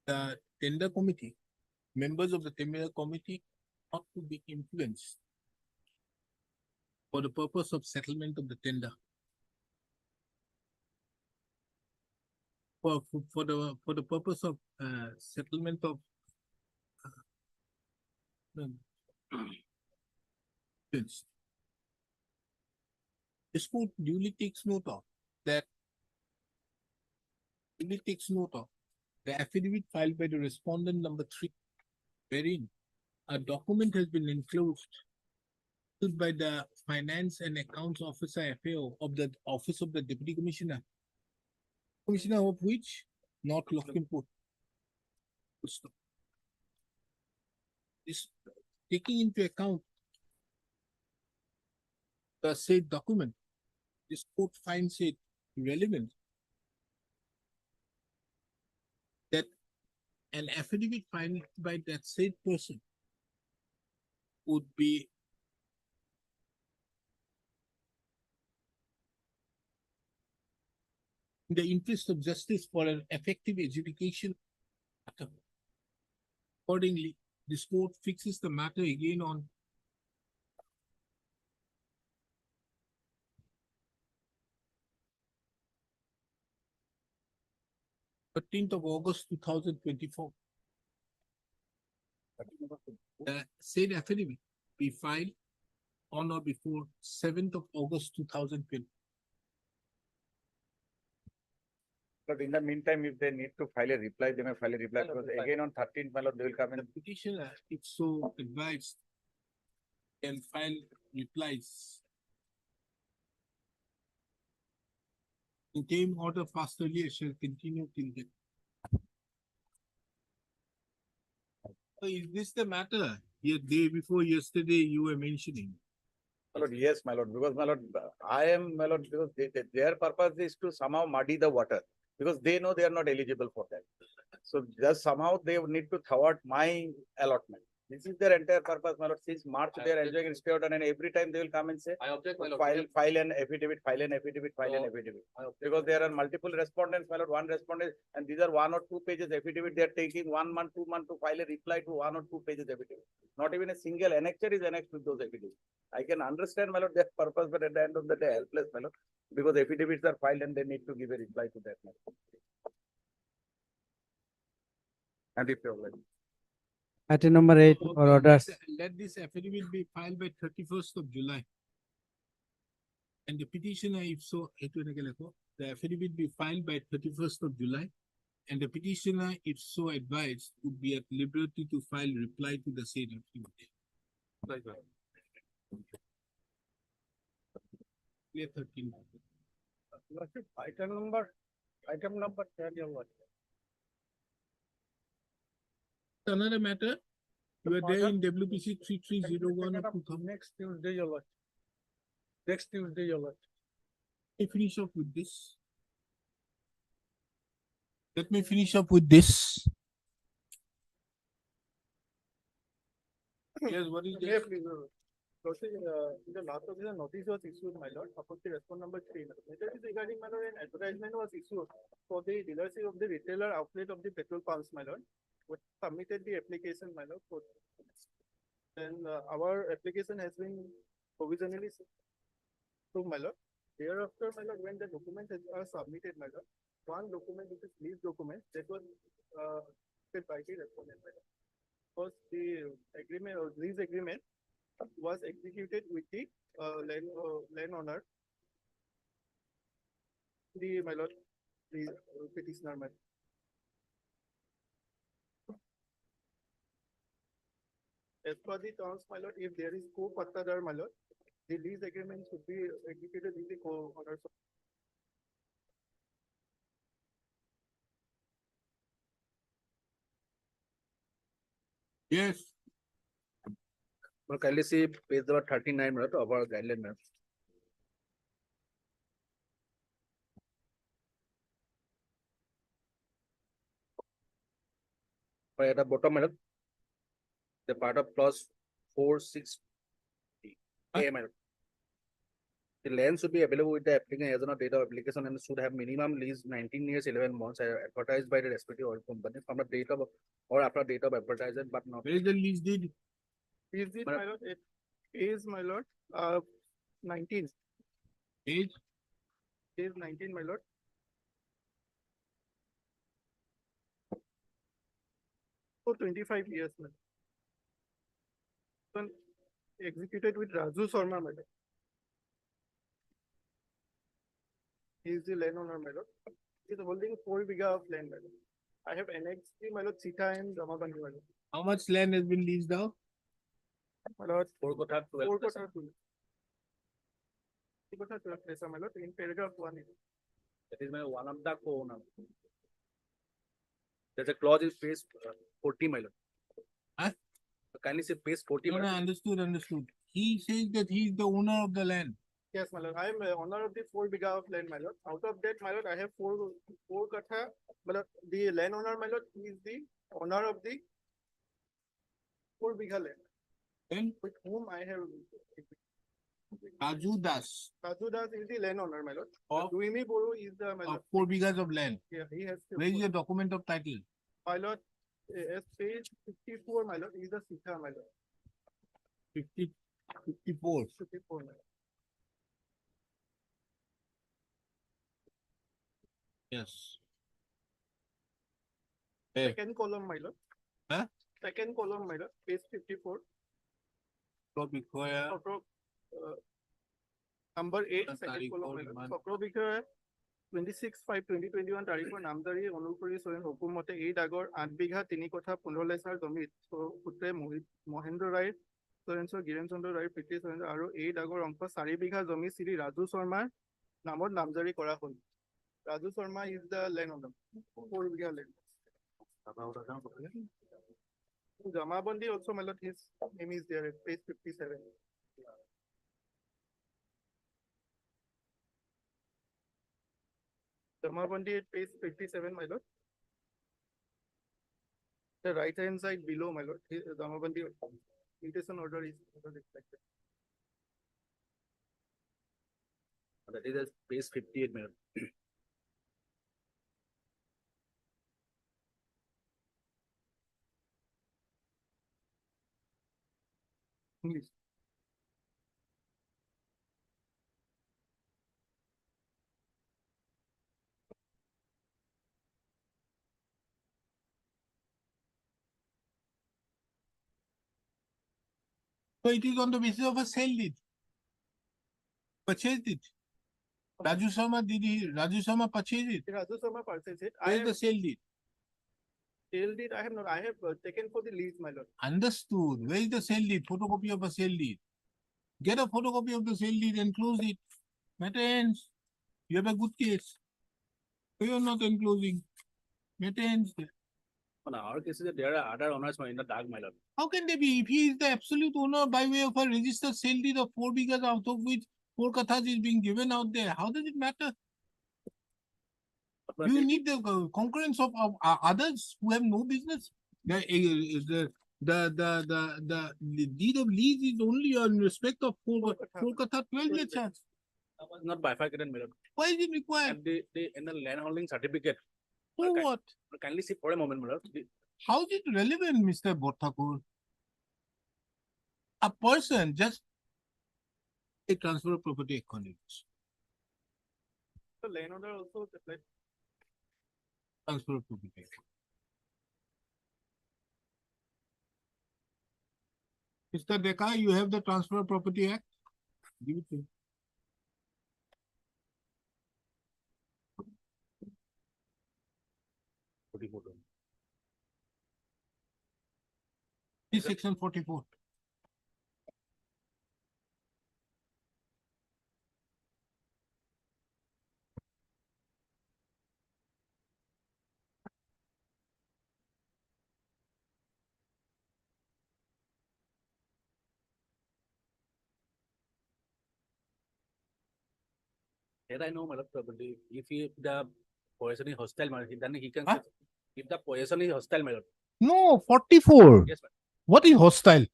the tender committee, members of the tender committee ought to be influenced for the purpose of settlement of the tender. For the purpose of settlement of this court duly takes note of that. Duly takes note of the affidavit filed by the respondent number 3, wherein a document has been enclosed by the finance and accounts officer FAO of the office of the deputy commissioner. Commissioner of which? North Lakhimpur. This taking into account the said document, this court finds it relevant that an affidavit filed by that said person would be in the interest of justice for an effective adjudication. Accordingly, this court fixes the matter again on 13th of August 2024. The said affidavit be filed on or before 7th of August 2020. But in the meantime, if they need to file a reply, they may file a reply because again on 13th, my lord, they will come in. The petitioner, if so advised, can file replies. Interim order passed earlier shall continue till then. So is this the matter? Here, day before yesterday, you were mentioning. My lord, yes, my lord, because my lord, I am, my lord, because their purpose is to somehow muddy the water because they know they are not eligible for that. So just somehow they need to thwart my allotment. This is their entire purpose, my lord. Since March, they are enjoying stay order, and every time they will come and say, I object, my lord. file an affidavit, file an affidavit, file an No. affidavit. I object, Because my there lord. are multiple respondents, my lord, one respondent, and these are 1 or 2 pages affidavit. They are taking 1 month, 2 months to file a reply to 1 or 2 pages affidavit. Not even a single annexure is annexed with those affidavits. I can understand, my lord, their purpose, but at the end of the day, helpless, my lord, because affidavits are filed and they need to give a reply to that, my lord. And if you're like, Item number 8 Okay, or orders. let this affidavit be filed by 31st of July. And the petitioner, if so, the affidavit be filed by 31st of July. And the petitioner, if so advised, would be at liberty to file reply to the same affidavit. Clear 13. Item number 10, your lordship. Another matter, you are there in WPC 3301 of Taken up 2000. Next Tuesday, your lordship. Next Tuesday, your lordship. Let me finish up with this. Let me finish up with this. Yes, what is Yeah, this? please, lordship, in the last of the notice was issued, my lord, approach response number 3. Letter is regarding, my lord, an advertisement was issued for the dealership of the retailer outlet of the petrol pumps, my lord. We submitted the application, my lord, for then our application has been provisionally approved, my lord. Thereafter, my lord, when the documents are submitted, my lord, one document, which is lease document, that was said by the respondent, my lord. Because the agreement or lease agreement was executed with the landowner, my lord, the petitioner, my lord. As per the terms, my lord, if there is co-pattadar, my lord, the lease agreement should be executed with the co-owners. Yes. Well, kindly see page number 39 minute of our guideline map. But at the bottom minute, the part of clause 4.6 A minute. The land should be available with the applicant as on a date of application and should have minimum lease 19 years, 11 months advertised by the respective oil company from the date of or after date of advertisement, but not. Where is the lease deed? Is it, my lord? It is, my lord, 19. Age? Is 19, my lord. For 25 years, my lord. Executed with Raju Sharma, my lord. He is the landowner, my lord. He is holding 4 bighas of land, my lord. I have annexed the, my lord, Sita and Jamabandi, my lord. How much land has been leased out? My lord, 4 kotha 12 4 plus. kotha 2. 4 kotha 12 plus, my lord, in paragraph 1. That is my one of the co-owner. There's a clause in page 40, my lord. Huh? Kindly say page 40. No, my no, lord. understood. He says that he is the owner of the land. Yes, my lord. I am owner of the 4 bighas of land, my lord. Out of that, my lord, I have 4 kotha. My lord, the landowner, my lord, he is the owner of the 4 bigha land. Then With whom I have Raju Das Raju Das is the landowner, my lord. of, Duimi Boro is the, my lord. 4 bighas of land. Yeah, he has. Where is your document of title? My lord, as page 54, my lord, is the Sita, my lord. 54. 54, my lord. Yes. Hey. Second column, my lord. Huh? Second column, my lord, page 54. Number 8, second column, my lord. Chakra Bikhoya 26/5/2021 তাৰিখৰ নামজাৰি অনুসৰি স্বয়ং হুকুমতে এই দাগৰ 8 বিঘা 3 কঠা 15 lesser জমিত পুত্ৰে মহেন্দ্ৰ ৰায় চৰেন্দ্ৰ গিৰেন চন্দ্ৰ ৰায় পিতৃ চৰেন্দ্ৰ আৰু এই দাগৰ অংশ 4 বিঘা জমি শ্ৰী ৰাজু শৰ্মাৰ নামত নামজাৰি কৰা হ'ল। Raju Sharma is the landowner. 4 bigha land. Jamabandi also, my lord, his name is there at page 57. Jamabandi at page 57, my lord. The right hand side below, my lord, the Damabandi mutation order is reflected. That is page 58, madam. English. So it is on the basis of a sale deed. Purchased it. Raju Sharma purchased it. Raju Sharma purchased it. Where is the sale deed? Sale deed, I have not, I have taken for the lease, my lord. Understood. Where is the sale deed? Photocopy of a sale deed. Get a photocopy of the sale deed and close it. Matter ends. You have a good case. So you are not enclosing. Matter ends. On our cases, there are other owners in the dark, my lord. How can they be? If he is the absolute owner by way of a registered sale deed of 4 bighas, out of which 4 kathas is being given out there, how does it matter? You need the concurrence of others who have no business. The deed of lease is only in respect of 4 katha 12 chance. Not bifurcated, my lord. Why is it required? And in the land holding certificate. For what? Kindly see for a moment, my lord. How is it relevant, Mr. Bhattakur? A person just a transfer of property economics. The landowner also applied. Transfer of property. Mr. Deka, you have the Transfer of Property Act? Give it to me. This section 44. That I know, my lord, probably. If the possession is hostile, my lord, then he can. Huh? If the possession is hostile, my lord. No, 44. Yes, ma'am. What is hostile?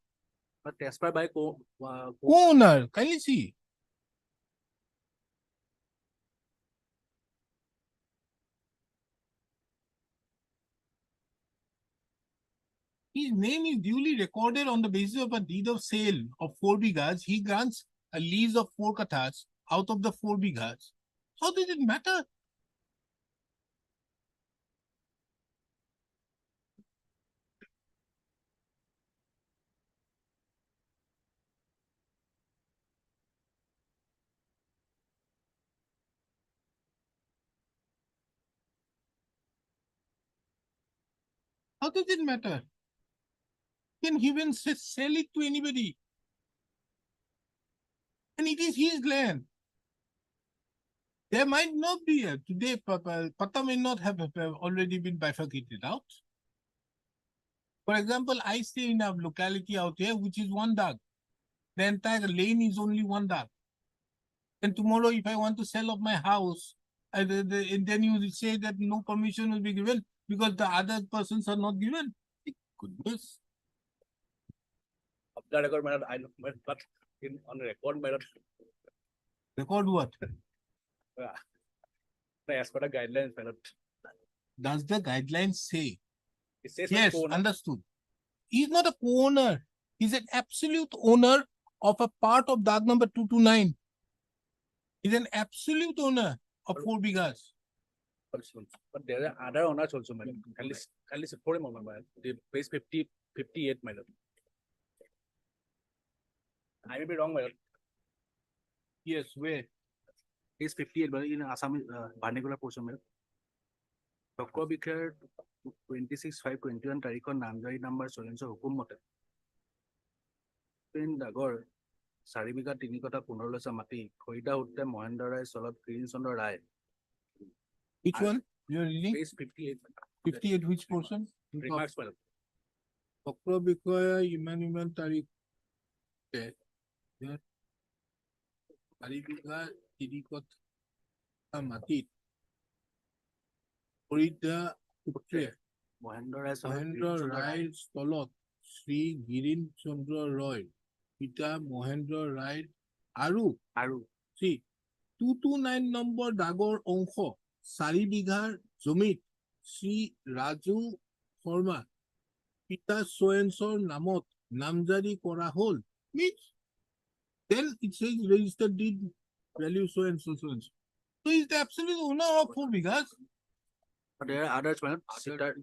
But transferred by Co-owner. Kindly see. His name is duly recorded on the basis of a deed of sale of 4 bighas. He grants a lease of 4 kathas out of the 4 bighas. How does it matter? How does it matter? Can he even sell it to anybody? And it is his land. There might not be today, Pata may not have already been bifurcated out. For example, I stay in a locality out here which is 1 dag. The entire lane is only 1 dag. And tomorrow, if I want to sell off my house, and then you will say that no permission will be given because the other persons are not given. Goodness. Of the record, my lord, I know, but on record, my lord. Record what? As per the guidelines, my lord. Does the guidelines say? It says Yes, co-owner. understood. He's not a co-owner. He's an absolute owner of a part of dag number 229. He's an absolute owner of 4 bighas. Also. But there are other owners also, my lord. Kindly support a moment, my lord. The page 58, my lord. I may be wrong, my lord. Yes, where? Page 58, but in Assam vernacular portion, my lord. Dr. Bikher 26/5/21 তাৰিখৰ নামজাৰি number 44 হুকুম মতে ডাগৰ 4 বিঘা 3 কটা 15 লৈছে মাটি খৰিদা উত্তে মহেন্দ্ৰ ৰায় চলত গ্ৰীণ Chandra Roy. Which one? You're reading? Page 58. 58, which portion? Remarks, my lord. চক্ৰ বিষয়া ইমান তাৰিখ 4 বিঘা 3 কটা মাটিত খৰিদা উত্তে Mohendra Rai Mohendra Rai's তলত শ্ৰী গিৰীন চন্দ্ৰ ৰয়, পিতা মহেন্দ্ৰ ৰায় আৰু see 229 নম্বৰ দাগৰ অংশ 4 বিঘাৰ জমিত শ্ৰী ৰাজু শৰ্মা পিতা সোয়েন্সৰ নামত নামজাৰি কৰা হল, means then it says registered deed value so and so. So he is the absolute owner of 4 bighas. But there are others, my lord. Sitar.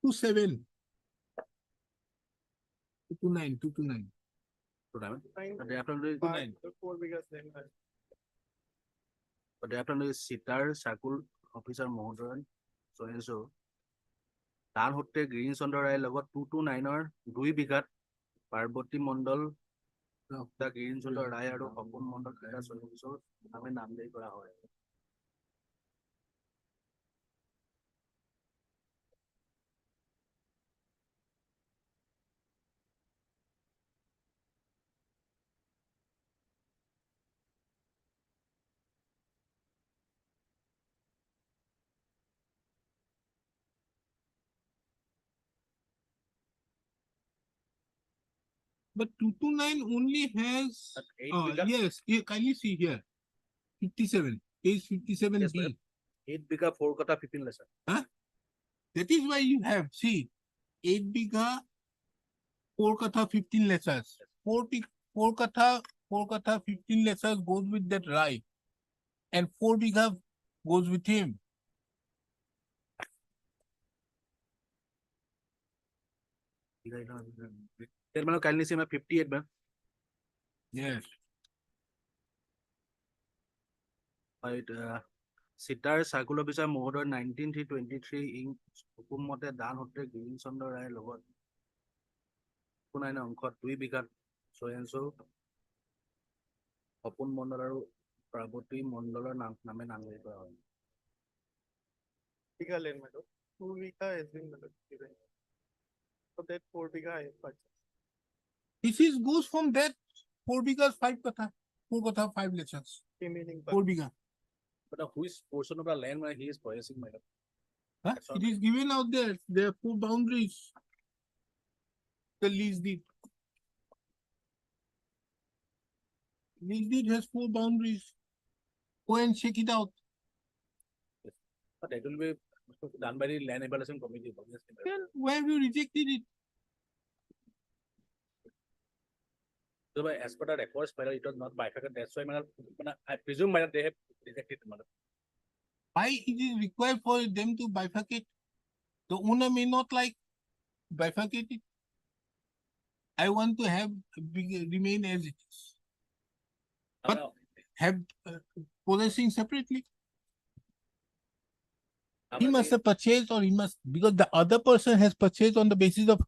27 229 229 But thereafter 4 bighas land. But thereafter Sitar Circle Officer Mohdran so and so. Dan Hotte Green Sondor Rai logot 229 or 2 bigat Parboti Mondal the Green Sondor Rai or Hopun Mondal Kaya so আমি নাম দেই করা হয় But 229 only has yes, kindly see here 57 page 57 Yes, B. 8 bigha 4 kata 15 lesser. Huh? That is why you have, see, 8 bigha 4 katha 15 lessers. 4 katha 15 lessers goes with that right, and 4 bigha goes with him. Then man kindly see my 58 man. Yes. Right, Sitar Circle Officer Mohdar 1923 in Hukumote Dan Hotte Green Sondor Rai logot 229 অংশত 2 বিঘাত so and so Hopun Mondal আৰু Praboti Mondalar নামে নামজাৰি কৰা হয় Bigha land, my lord. 2 bigha has been given. So that 4 bigha I have purchased. This is goes from that 4 bighas 5 katha 4 katha 5 lessers. Remaining 4 bigha. But which portion of the land where he is possessing my lord? Huh? It is given out there. There are 4 boundaries. The lease deed. Lease deed has 4 boundaries. Go and check it out. But that will be done by the land evaluation committee. Then why have you rejected it? So by as per the records, my lord, it was not bifurcated. That's why my lord, I presume my lord, they have rejected my lord. Why it is required for them to bifurcate? The owner may not like bifurcate it. I want to have remain as it is. But have possessing separately. He must have purchased or he must, because the other person has purchased on the basis of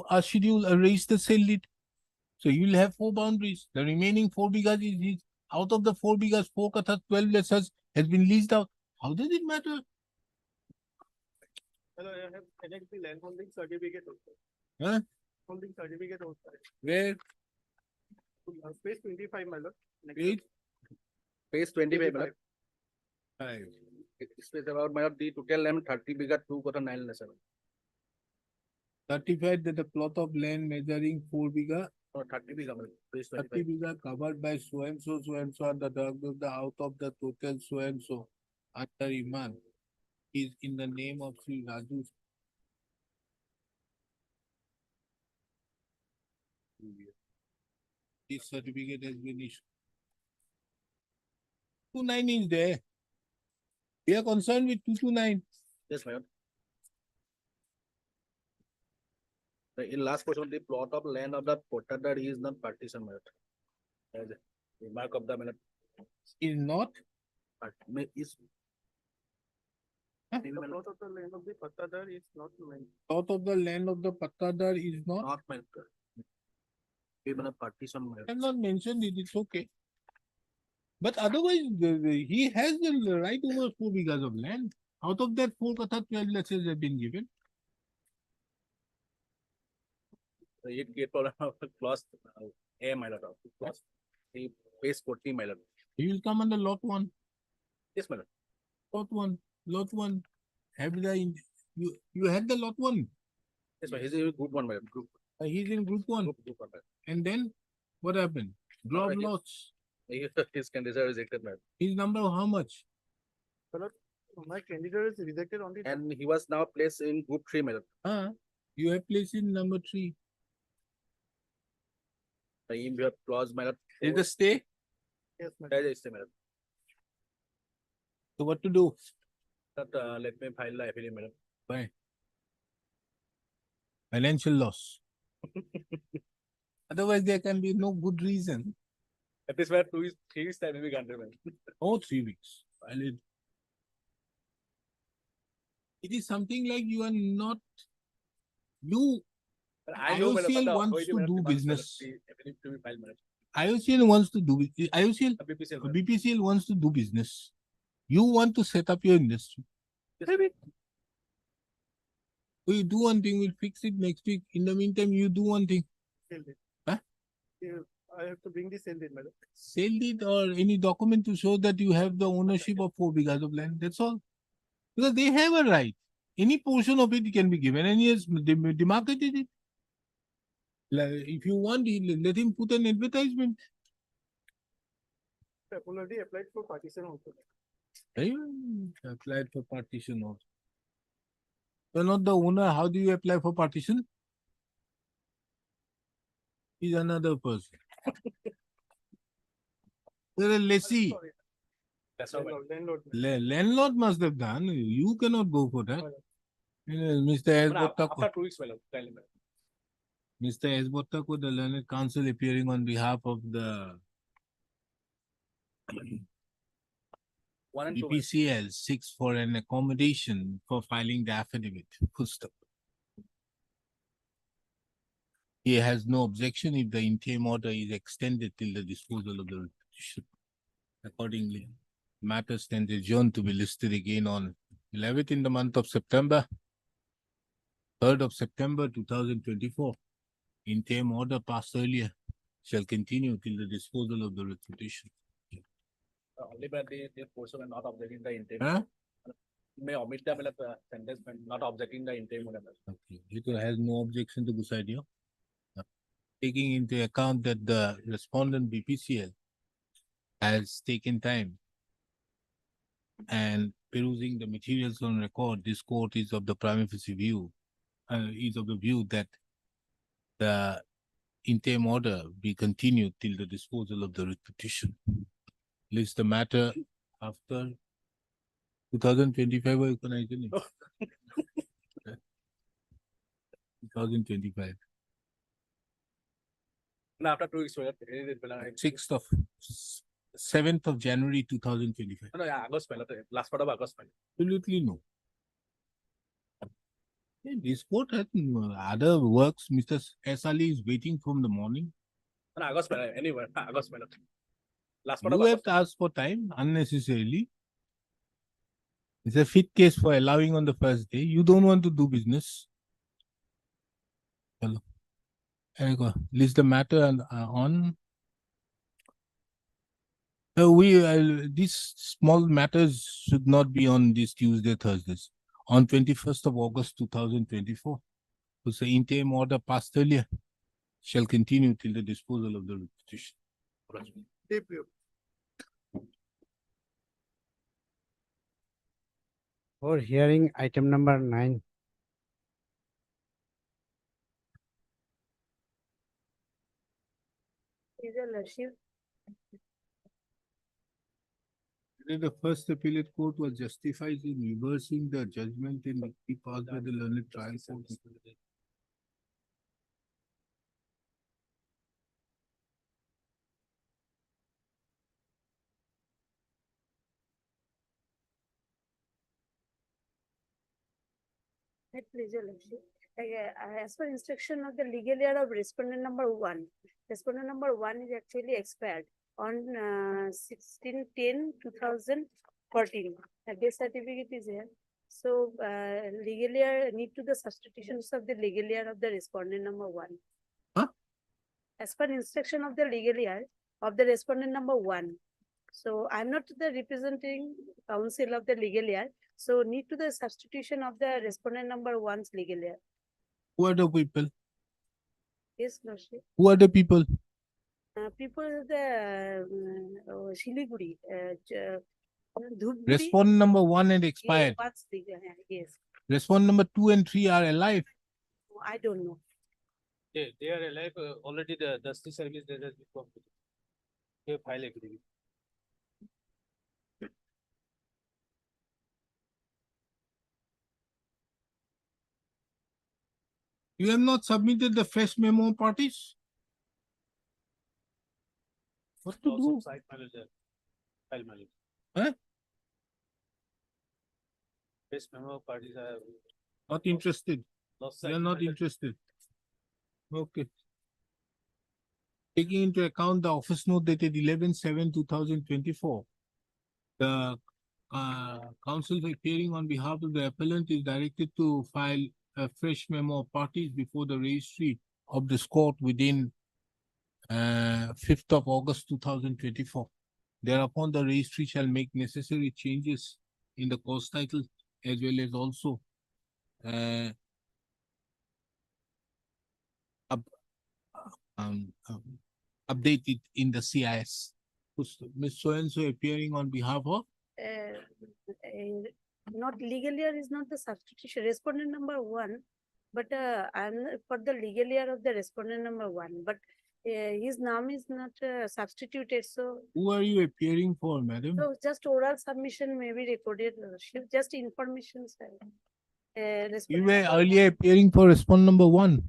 a schedule, a registered sale deed. So you will have 4 boundaries. The remaining 4 bighas is his. Out of the 4 bighas, 4 katha 12 lessers has been leased out. How does it matter? Hello, I have annexed the land holding certificate also. Huh? Holding certificate also. Where? Space 25, my lord. Next Page? Page 25, my lord. 5. It speaks about my lord, the total land 30 bigha 2 kota 9 lesser. Certified that the plot of land measuring 4 bigha, No, 30 bigha, my lord. Page 30 25. bigha covered by so and so, and the drug of the out of the total so and so under Iman is in the name of Sri Raju. This certificate has been issued. 229 is there. We are concerned with 229. Yes, my lord. In last portion, the plot of land of the Potadar is not partition, my lord. As a remark of the my lord. Is not. Is The plot of the land of the Patadar is not mine. Out of the land of the Patadar is not. not my lord. Even a partition, my I lord. have not mentioned it, it's okay. But otherwise, he has the right over 4 bighas of land. Out of that 4 katha 12 lessers have been given. It get problem of clause A, my lord, clause A, base 40, my lord. He will come under lot one. Yes, my lord. Lot one. Have you had the lot one. Yes, my, he's a good one, my lord. Group. He's in group one. Group one, my lord. And then what happened? Draw Alright. lots. His candidature is rejected, my lord. His number how much? My candidate is rejected only. And he was now placed in group 3, my lord. You have placed in number 3. By him, we have clause, my lord. Is the stay? Yes, my That is, my lord. So what to do? That, let me file the affidavit, my lord. Why? Financial loss. Otherwise, there can be no good reason. At least we have 3 weeks time, maybe granted, my lord. Oh, 3 weeks. Valid. It is something like you are not. But I know, my lord, IOCL but the wants authority to will do have to business. affidavit to be filed, my lord. IOCL wants to do IOCL. BPCL, my lord. BPCL wants to do business. You want to set up your industry. Yes. We do one thing, we'll fix it next week. In the meantime, you do one thing. Huh? I have to bring the sale deed, madam. Sell it or any document to show that you have the ownership of 4 bighas of land. That's all. Because they have a right. Any portion of it can be given, and he has demarcated it. If you want, let him put an advertisement. I've already applied for partition also. Applied for partition also. You're not the owner. How do you apply for partition? He's another person. You're a lessee. That's all, my lord. Landlord must have done. You cannot go for that. Mr. S. But Bottakot. after 2 weeks, my lord. Kindly, my lord. Mr. S. Bottakot, the learned counsel appearing on behalf of the 1 and 2, my lord. BPCL seeks for an accommodation for filing the affidavit. Full stop. He has no objection if the interim order is extended till the disposal of the petition. Accordingly, matter stands adjourned to be listed again on 11th in the month of September, 3rd of September 2024. Interim order passed earlier shall continue till the disposal of the petition. Only by the portion and not objecting the interim. Huh? May omit the sentence, but not objecting the interim. Okay. It has no objection to this idea. Taking into account that the respondent BPCL has taken time and perusing the materials on record, this court is of the prima facie view, is of the view that the interim order be continued till the disposal of the petition. List the matter after 2025 or 2025. No, after 2 weeks, 7th of January 2025. No, yeah, August, last part of August. Absolutely no. This court has other works. Mr. S. Ali is waiting from the morning. No, August, anyway, August. Last part You of have to ask for time unnecessarily. It's a fit case for allowing on the first day. You don't want to do business. Hello. List the matter on. These small matters should not be on this Tuesday, Thursdays. On 21st of August 2024, whose interim order passed earlier shall continue till the disposal of the petition. For hearing item number 9. Is a lordship. The first appellate court was justified in reversing the judgment in the passed by the learned trial court. Please, your lordship. As per instruction of the legal year of respondent number 1, respondent number 1 is actually expired on 16/10/2014. A death certificate is here. So legal year need to the substitutions of the legal year of the respondent number 1. as per instruction of the legal year of the respondent number one. So I'm not the representing counsel of the legal year, so need to the substitution of the respondent number one's legal year. Who are the people? Yes, Lordship. Who are the people? People of the Siliguri, Dhupguri. Respondent number 1 had Yeah, expired. what's the, yes, Respondent number 2 and 3 are alive. I don't know. They are alive, already the dusty service that has been completed. They have filed agreement. You have not submitted the fresh memo parties? What to do? Site manager, file manager. Huh? Best memo parties are. Not interested. Lost You are site not manager. interested. Okay. Taking into account the office note dated 11/7/2024, the counsel appearing on behalf of the appellant is directed to file a fresh memo of parties before the registry of this court within 5th of August 2024. Thereupon, the registry shall make necessary changes in the cause title as well as also update it in the CIS. Ms. So-and-so appearing on behalf of? Not legal year is not the substitution, respondent number one, but I'm for the legal year of the respondent number one, but his name is not substituted, so. Who are you appearing for, madam? So just oral submission may be recorded, just information. You were earlier appearing for respondent number 1.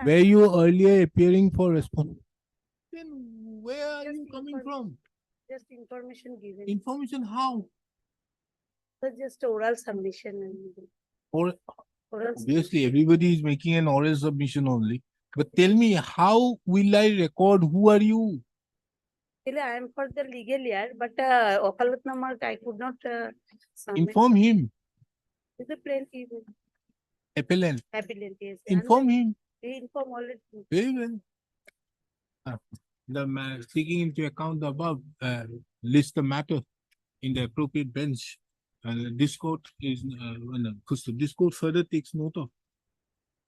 Were you earlier appearing for respondent? Then where are you coming from? Just information given. Information how? So just oral submission. Or Oral obviously everybody is making an oral submission only. But tell me, how will I record? Who are you? Actually, I am for the legal year, but Okalatnamark I could not submit. Inform him. Is a plaintiff. Appellant. Appellant, yes. Inform him. We inform already. Very well. Taking into account the above, list the matter in the appropriate bench. This court is, this court further takes note of.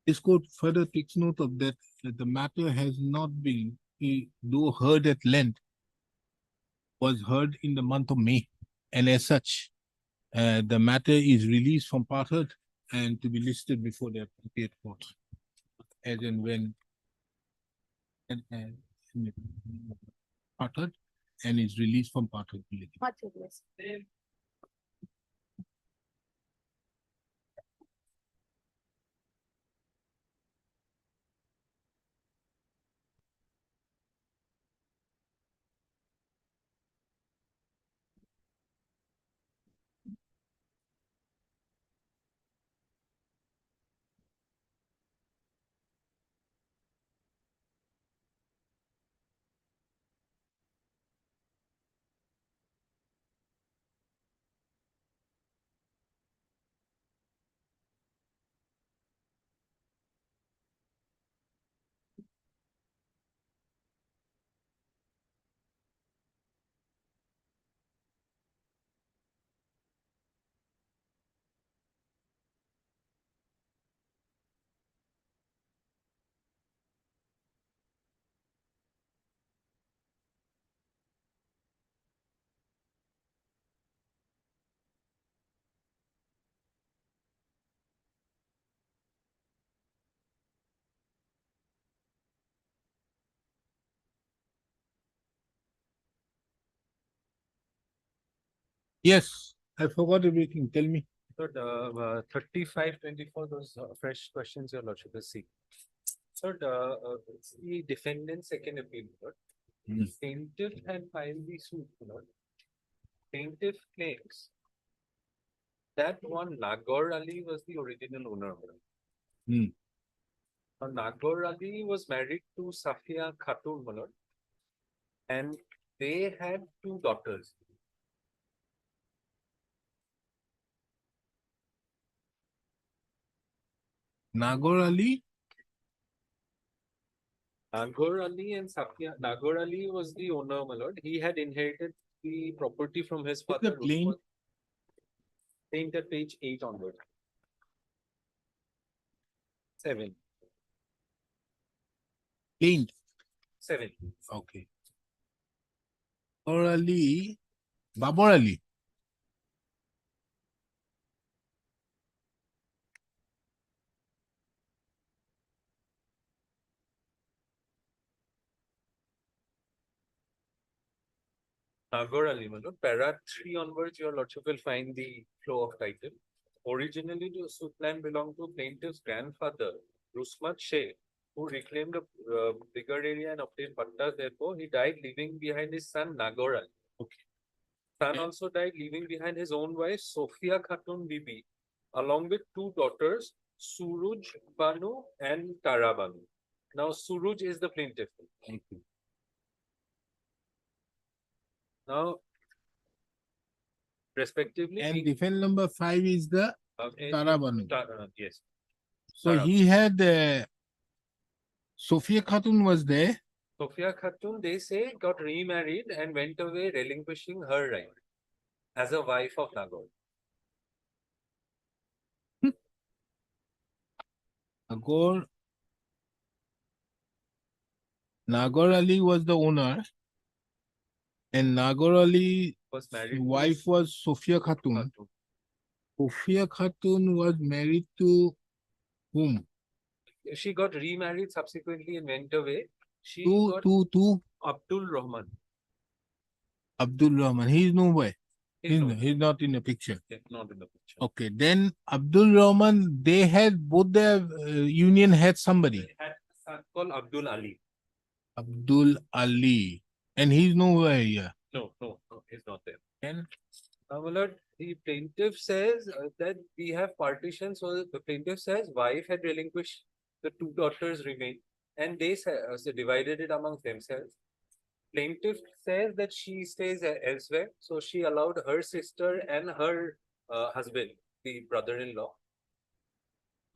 This court further takes note of that the matter has not been, though heard at length, was heard in the month of May. And as such, the matter is released from partheard and to be listed before the appropriate court. As and when partheard and is released from partheard. Much less. Yes, I forgot everything. Tell me. So the 3524, those fresh questions your lordship has seen. So the defendant second appeal, Lord. Plaintiff had filed the suit, Lord. Plaintiff claims that one Nagor Ali was the original owner. Lord. Now, Nagor Ali was married to Safia Khatun, Lord, and they had 2 daughters. Nagor Ali? Nagor Ali and Sakya, Nagor Ali was the owner, my lord. He had inherited the property from his Take the father. plain. Paint at page 8 onward. 7. Plain. 7. Okay. Or Ali, Babur Ali. Nagor Ali, my lord. Para 3 onwards, your lordship will find the flow of title. Originally, the suit land belonged to plaintiff's grandfather, Rusmat Sheikh, who reclaimed a bigger area and obtained pattas. Therefore, he died, leaving behind his son Nagor Ali. Okay. Son also died, leaving behind his own wife, Sophia Khatun Bibi, along with 2 daughters, Suruj Banu and Tara Banu. Now, Suruj is the plaintiff. Thank you. Now, respectively, And defendant number 5 is the Tara Banu. Yes. So Tara. he had Sophia Khatun was there. Sophia Khatun, they say, got remarried and went away, relinquishing her right as a wife of Nagor. Nagor Ali was the owner, and Nagor Ali's Was married to wife was Sophia Khatun. Sophia Khatun was married to whom? She got remarried subsequently and went away. She To got Abdul Rahman. Abdul Rahman. He is nowhere. He's He's not in the picture. Yeah, not in the picture. Okay, then Abdul Rahman, they had both their union had somebody. They had a son called Abdul Ali. Abdul Ali. And he's nowhere here. No, he's not there. And Now, my lord, the plaintiff says that we have partition. So the plaintiff says wife had relinquished, the 2 daughters remain, and they so divided it among themselves. Plaintiff says that she stays elsewhere, so she allowed her sister and her husband, the brother-in-law,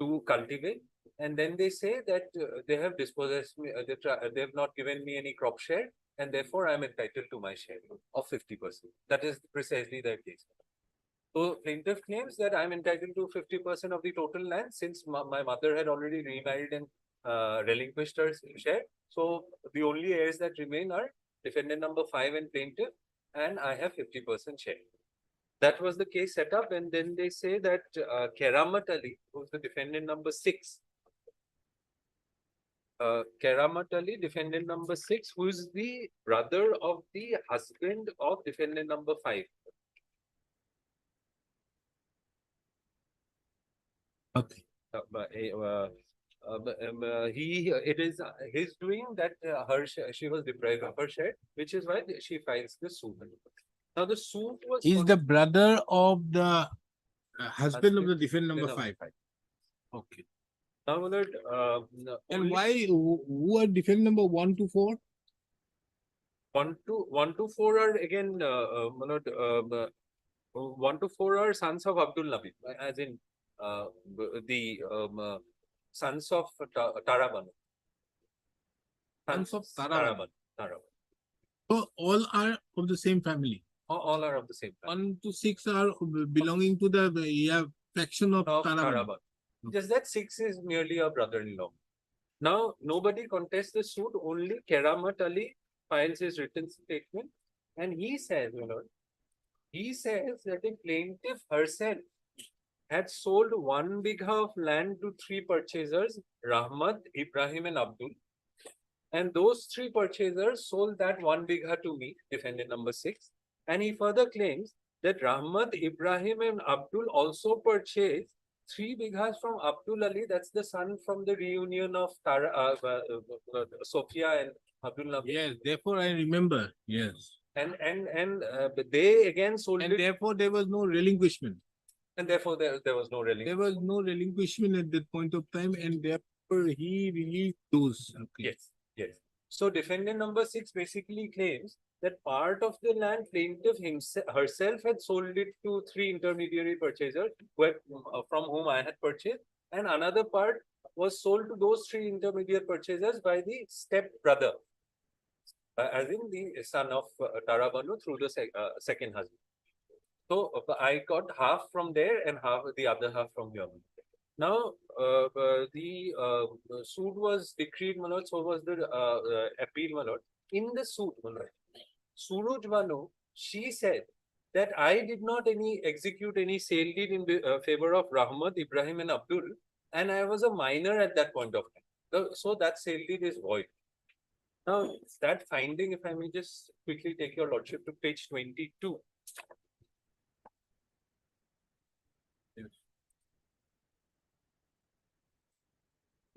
to cultivate. And then they say that they have dispossessed me, they have not given me any crop share, and therefore I am entitled to my share of 50%. That is precisely their case. So plaintiff claims that I am entitled to 50% of the total land since my mother had already remarried and relinquished her share. So the only heirs that remain are defendant number 5 and plaintiff, and I have 50% share. That was the case set up, and then they say that Keramat Ali, who's the defendant number 6, Keramat Ali, defendant number 6, who is the brother of the husband of defendant number 5. okay. It is his doing that she was deprived of her share, which is why she files the suit. Now the suit was He's the brother of the husband of the defendant number 5. Okay. Now, my lord, And why, who are defendant number 1 to 4? 1 to 4 are again, my lord, 1 to 4 are sons of Abdul Nabi, as in the sons of Tara Banu. Sons of Tara Banu. Tara So all are of the same family. All are of the same family. 1 to 6 are belonging to the faction of Tara Banu. Just that 6 is merely a brother-in-law. Now, nobody contests the suit, only Keramat Ali files his written statement, and he says, my lord, he says that the plaintiff herself had sold 1 bigha of land to 3 purchasers, Rahmat, Ibrahim, and Abdul. And those 3 purchasers sold that 1 bigha to me, defendant number 6. And he further claims that Rahmat, Ibrahim, and Abdul also purchased 3 bighas from Abdul Ali. That's the son from the reunion of Sophia and Abdul Nabi. Yes, therefore I remember. Yes. And they again sold And it. therefore there was no relinquishment. And therefore there was no relinquishment. There was no relinquishment at that point of time, and therefore he released those. Okay. Yes. So defendant number 6 basically claims that part of the land plaintiff herself had sold it to 3 intermediary purchasers from whom I had purchased, and another part was sold to those three intermediate purchasers by the step brother, as in the son of Tara Banu through the second husband. So I got half from there and half the other half from here. Now the suit was decreed, my lord, so was the appeal, my lord. In the suit, my lord, Suraj Banu, she said that I did not execute any sale deed in favor of Rahmat, Ibrahim and Abdul, and I was a minor at that point of time. So that sale deed is void. Now that finding, if I may just quickly take your lordship to page 22.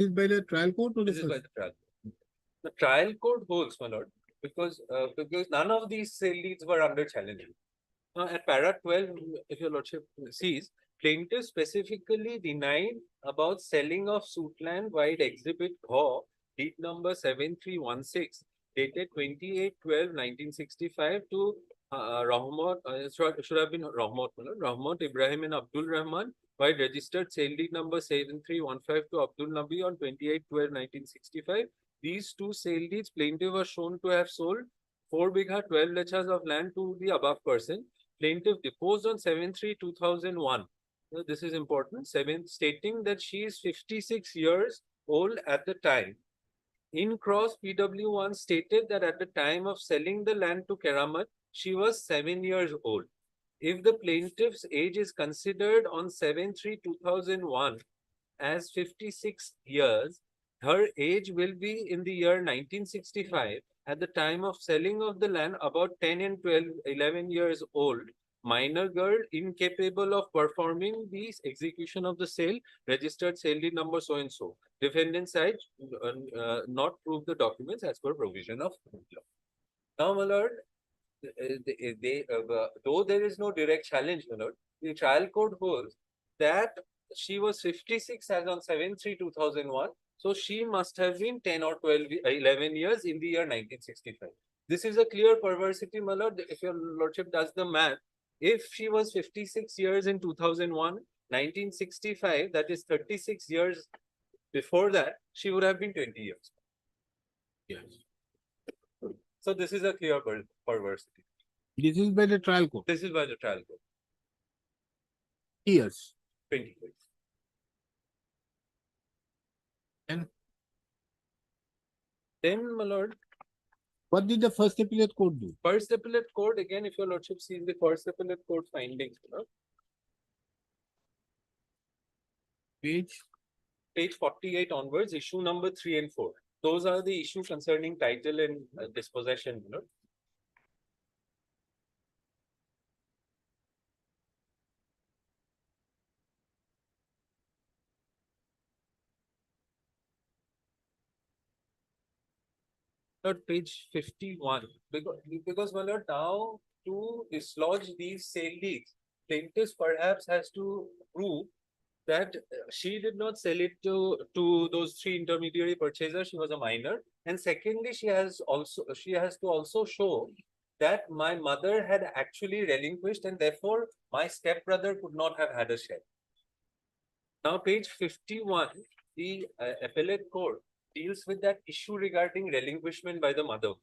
Is by the trial court or the This is by first? the trial court. The trial court holds, my lord, because none of these sale deeds were under challenge. Now, at para 12, if your lordship sees, plaintiff specifically denied about selling of Suitland Wide Exhibit Ghaw, deed number 7316, dated 28/12/1965 to Rahmat, should have been Rahmat, Rahmat Ibrahim and Abdul Rahman, while registered sale deed number 7315 to Abdul Nabi on 28/12/1965. These two sale deeds plaintiff was shown to have sold 4 bigha 12 lechas of land to the above person. Plaintiff deposed on 7/3/2001. This is important. Stating that she is 56 years old at the time. In cross, PW1 stated that at the time of selling the land to Keramat, she was 7 years old. If the plaintiff's age is considered on 7/3/2001 as 56 years, her age will be in the year 1965 at the time of selling of the land, about 10 and 11 years old, minor girl incapable of performing the execution of the sale, registered sale deed number so and so. Defendant side not prove the documents as per provision of law. Now, my lord, though there is no direct challenge, my lord, the trial court holds that she was 56 as on 7/3/2001. So she must have been 10 or 12, 11 years in the year 1965. This is a clear perversity, my lord. If your lordship does the math, if she was 56 years in 2001, 1965, that is 36 years before that, she would have been 20 years. Yes. So this is a clear perversity. This is by the trial court. This is by the trial court. Years. 20 years. And then, my lord, what did the first appellate court do? First appellate court, again, if your lordship sees the first appellate court findings, you know, page 48 onwards, issue number 3 and 4. Those are the issue concerning title and dispossession, you know. Page 51, because my lord, now to dislodge these sale deeds, plaintiff perhaps has to prove that she did not sell it to those three intermediary purchasers. She was a minor, and secondly, she has to also show that my mother had actually relinquished, and therefore my stepbrother could not have had a share. Now, page 51, the appellate court deals with that issue regarding relinquishment by the mother.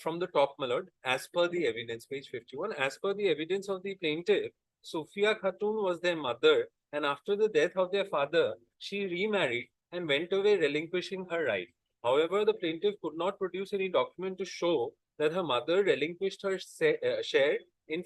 From the top, my lord, as per the evidence, page 51, as per the evidence of the plaintiff, Sophia Khatun was their mother, and after the death of their father, she remarried and went away relinquishing her right. However, the plaintiff could not produce any document to show that her mother relinquished her share in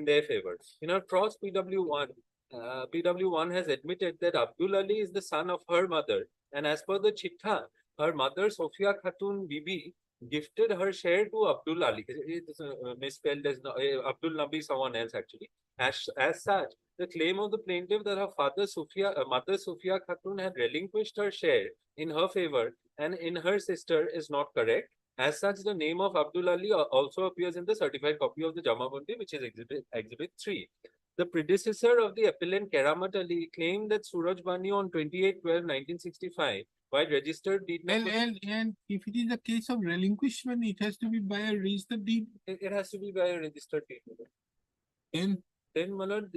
their favor. In her cross PW1, PW1 has admitted that Abdul Ali is the son of her mother, and as per the chitta, her mother Sophia Khatun Bibi gifted her share to Abdul Ali. It is misspelled as Abdul Nabi, someone else actually. As such, the claim of the plaintiff that her mother Sophia Khatun had relinquished her share in her favor and in her sister is not correct. As such, the name of Abdul Ali also appears in the certified copy of the Jamabandi, which is exhibit 3. The predecessor of the appellant Keramat Ali claimed that Suraj Bani on 28/12/1965, while registered deed number... And if it is a case of relinquishment, it has to be by a registered deed. It has to be by a registered deed. And Then, my lord,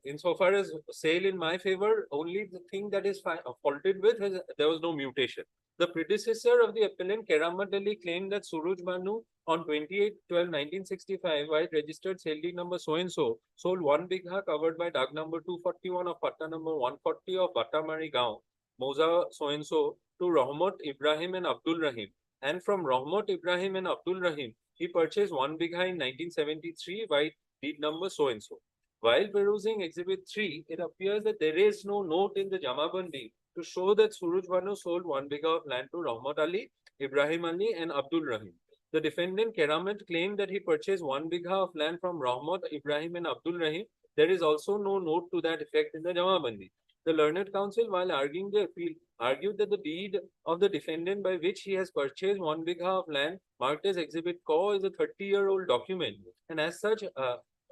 insofar as sale in my favor, only the thing that is faulted with is there was no mutation. The predecessor of the appellant, Keramat Ali, claimed that Suruj Banu on 28/12/1965, while registered sale deed number so and so, sold 1 bigha covered by Dag number 241 of Patta number 140 of Batamari Gaon, Moza so and so, to Rahmat Ibrahim and Abdul Rahim. And from Rahmat Ibrahim and Abdul Rahim, he purchased 1 bigha in 1973 by deed number so and so. While perusing Exhibit 3, it appears that there is no note in the Jamabandi to show that Suruj Banu sold 1 bigha of land to Rahmat Ali, Ibrahim Ali, and Abdul Rahim. The defendant Keramat claimed that he purchased 1 bigha of land from Rahmat, Ibrahim, and Abdul Rahim. There is also no note to that effect in the Jamabandi. The learned counsel, while arguing the appeal, argued that the deed of the defendant by which he has purchased 1 bigha of land marked as Exhibit Q is a 30-year-old document, and as such,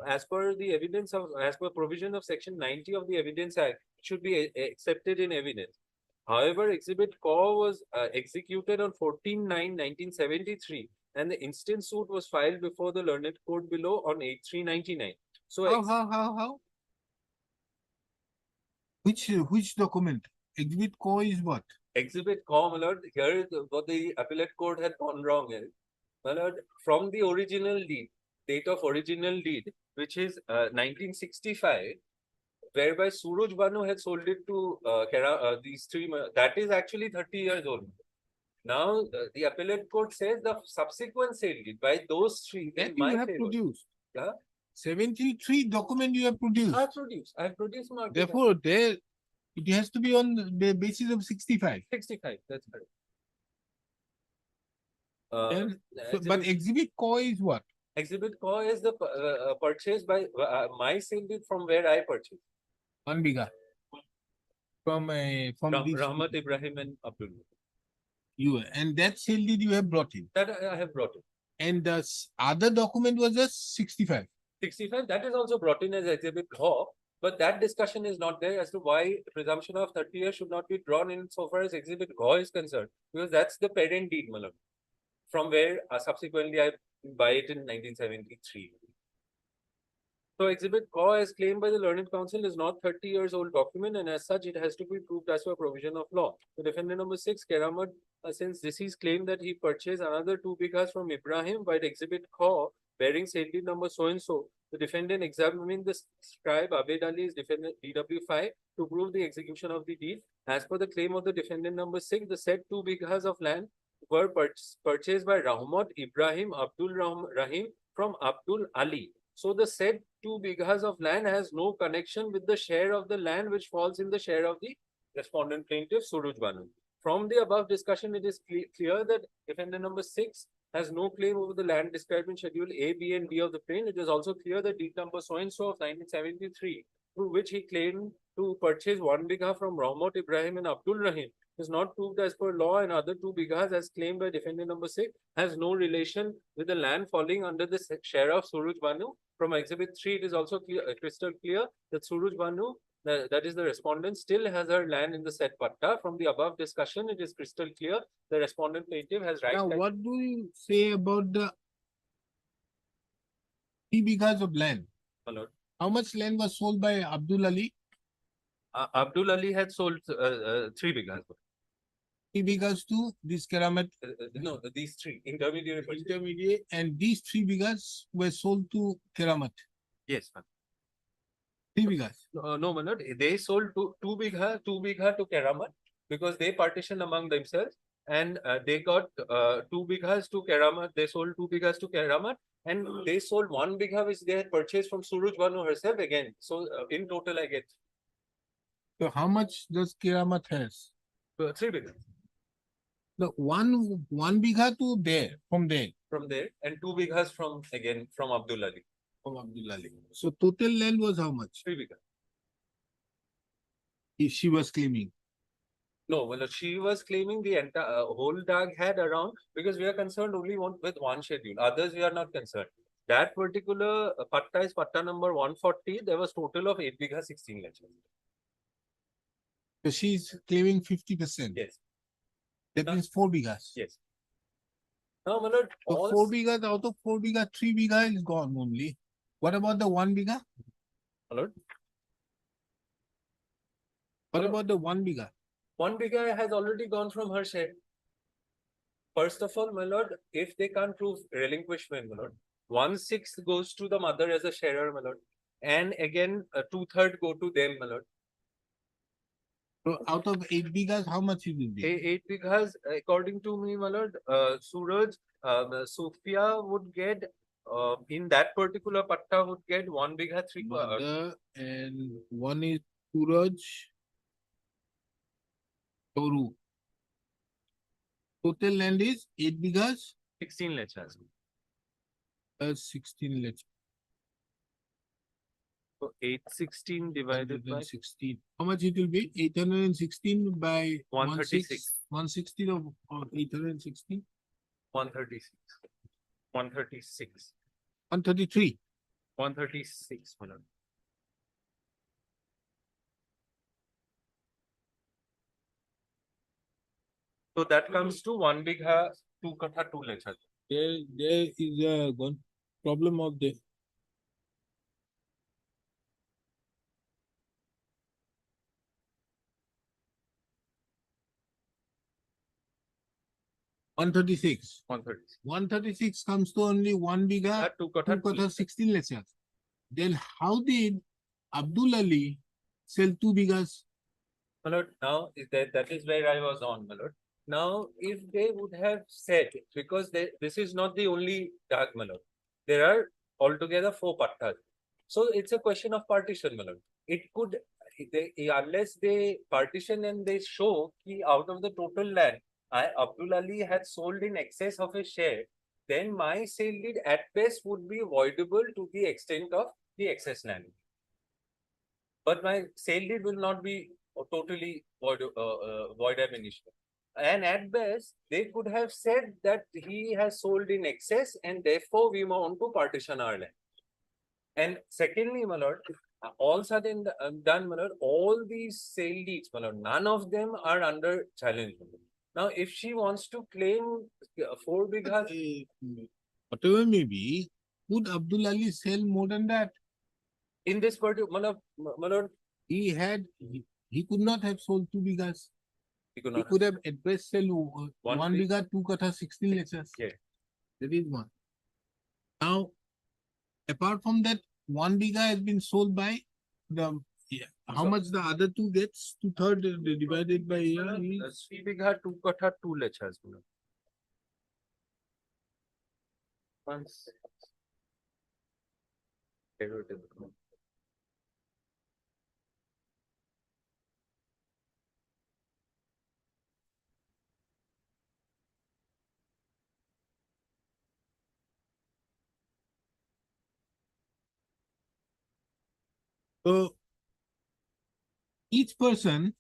as per provision of Section 90 of the Evidence Act, it should be accepted in evidence. However, Exhibit Q was executed on 14/9/1973, and the instant suit was filed before the learned court below on 8/3/99. So, How? Which document? Exhibit Q is what? Exhibit Q, my lord, here is what the appellate court had gone wrong is, my lord, from the original deed, date of original deed, which is 1965, whereby Suruj Banu had sold it to these three, that is actually 30 years old. Now, the appellate court says the subsequent sale deed by those three. That you have produced. 73 document you have produced. I have produced. Therefore, there it has to be on the basis of 65. 65, that's correct. But Exhibit Q is what? Exhibit Q is the purchase by my sale deed from where I purchased. 1 bigha. From Rahmat Ibrahim and Abdul. And that sale deed you have brought in. That I have brought in. And the other document was just 65. 65, that is also brought in as Exhibit Q, but that discussion is not there as to why presumption of 30 years should not be drawn in so far as Exhibit Q is concerned, because that's the parent deed, Malam, from where subsequently I buy it in 1973. So Exhibit Q, as claimed by the learned counsel, is not 30 years old document, and as such it has to be proved as per provision of law. The defendant number 6, Keramat, since deceased claimed that he purchased another 2 bighas from Ibrahim by the Exhibit Q bearing sale deed number so and so. The defendant examined the scribe Abed Ali's defendant DW5 to prove the execution of the deed. As per the claim of the defendant number 6, the said 2 bighas of land were purchased by Rahmat Ibrahim Abdul Rahim from Abdul Ali. So the said 2 bighas of land has no connection with the share of the land which falls in the share of the respondent plaintiff Suruj Banu. From the above discussion, it is clear that defendant number 6 has no claim over the land described in Schedule A, B, and D of the plain. It is also clear that deed number so and so of 1973, through which he claimed to purchase 1 bigha from Rahmat Ibrahim and Abdul Rahim, is not proved as per law, and other 2 bighas as claimed by defendant number 6 has no relation with the land falling under the share of Suruj Banu. From Exhibit 3, it is also crystal clear that Suruj Banu, that is the respondent, still has her land in the said patta. From the above discussion, it is crystal clear the respondent plaintiff has right. Now, what do you say about the 3 bighas of land? Hello. How much land was sold by Abdul Ali? Abdul Ali had sold 3 bighas. 3 bighas to this Keramat? No, these 3 intermediate. And these 3 bighas were sold to Keramat? Yes, ma'am. 3 bighas? No, Manoj. They sold 2 bigha to Keramat because they partitioned among themselves, and they got 2 bighas to Keramat. They sold 2 bighas to Keramat, and they sold 1 bigha which they had purchased from Suruj Banu herself again. So in total, I get. So how much does Keramat has? 3 bighas. The one bigha to there, from there. From there, and 2 bighas from Abdul Ali. From Abdul Ali. So total land was how much? 3 bighas. If she was claiming. No, well, she was claiming the entire whole Dag had around, because we are concerned only with one schedule. Others we are not concerned. That particular patta is patta number 140. There was total of 8 bighas, 16 lakhs. So she's claiming 50%. Yes. That means 4 bighas. Yes. Now, my lord, so 4 bighas, out of 4 bighas, 3 bighas is gone only. What about the 1 bigha? My lord, What about the 1 bigha? 1 bigha has already gone from her share. First of all, my lord, if they can't prove relinquishment, my lord, 1/6 goes to the mother as a sharer, my lord. And again, 2/3 go to them, my lord. So out of 8 bighas, how much it will be? 8 bighas, according to me, my lord, Suraj, Sophia would get, in that particular patta would get 1 bigha 3 Mother and one is Suraj, Toru. Total land is 8 bighas, 16 lechas. 16 lechas. So 816 divided by 16. How much it will be? 816 by 136. 160 of 816? 136. 136. 133. 136, my lord. So that comes to 1 bigha 2 katha 2 lechas. There is a problem of the 136. 136. 136 comes to only 1 bigha, 2 2 katha kata 16 lechas. Then how did Abdul Ali sell 2 bighas? My lord, now that is where I was on, my lord. Now, if they would have said, because this is not the only dark, my lord. There are altogether 4 pattas. So it's a question of partition, my lord. It could, unless they partition and they show ki out of the total land, Abdul Ali had sold in excess of his share, then my sale deed at best would be voidable to the extent of the excess land. But my sale deed will not be totally void ab initio. And at best, they could have said that he has sold in excess and therefore we want to partition our land. And secondly, my lord, all said and done, my lord, all these sale deeds, my lord, none of them are under challenge. My lord. Now, if she wants to claim 4 bighas, Whatever may be, would Abdul Ali sell more than that? in this particular, my lord, He could not have sold 2 bighas. he could He not could have at best sell 1 big- bigha, 2 kata 16 lechas. Yeah. That is one. Now, apart from that, 1 bigha has been sold by the, how So- much the other 2 gets? 2/3 divided by here is 3 bigha 2 katha 2 lechas. My lord. Once. so each person,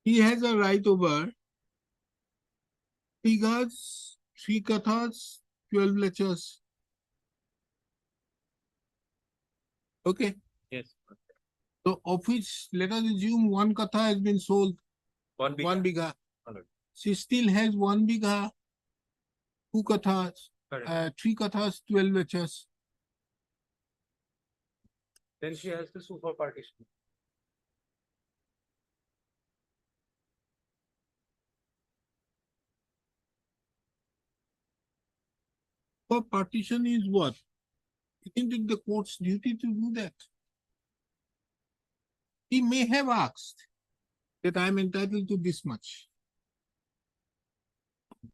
he has a right over 3 bighas, 3 kathas, 12 lechas. Okay. Yes. So of which, let us assume 1 katha has been sold, 1 bigha. 1 bigha. My lord. She still has 1 bigha, 2 kathas, Correct. 3 kathas, 12 lechas. Then she has to sue for partition. For partition is what? Isn't it the court's duty to do that? He may have asked that I am entitled to this much.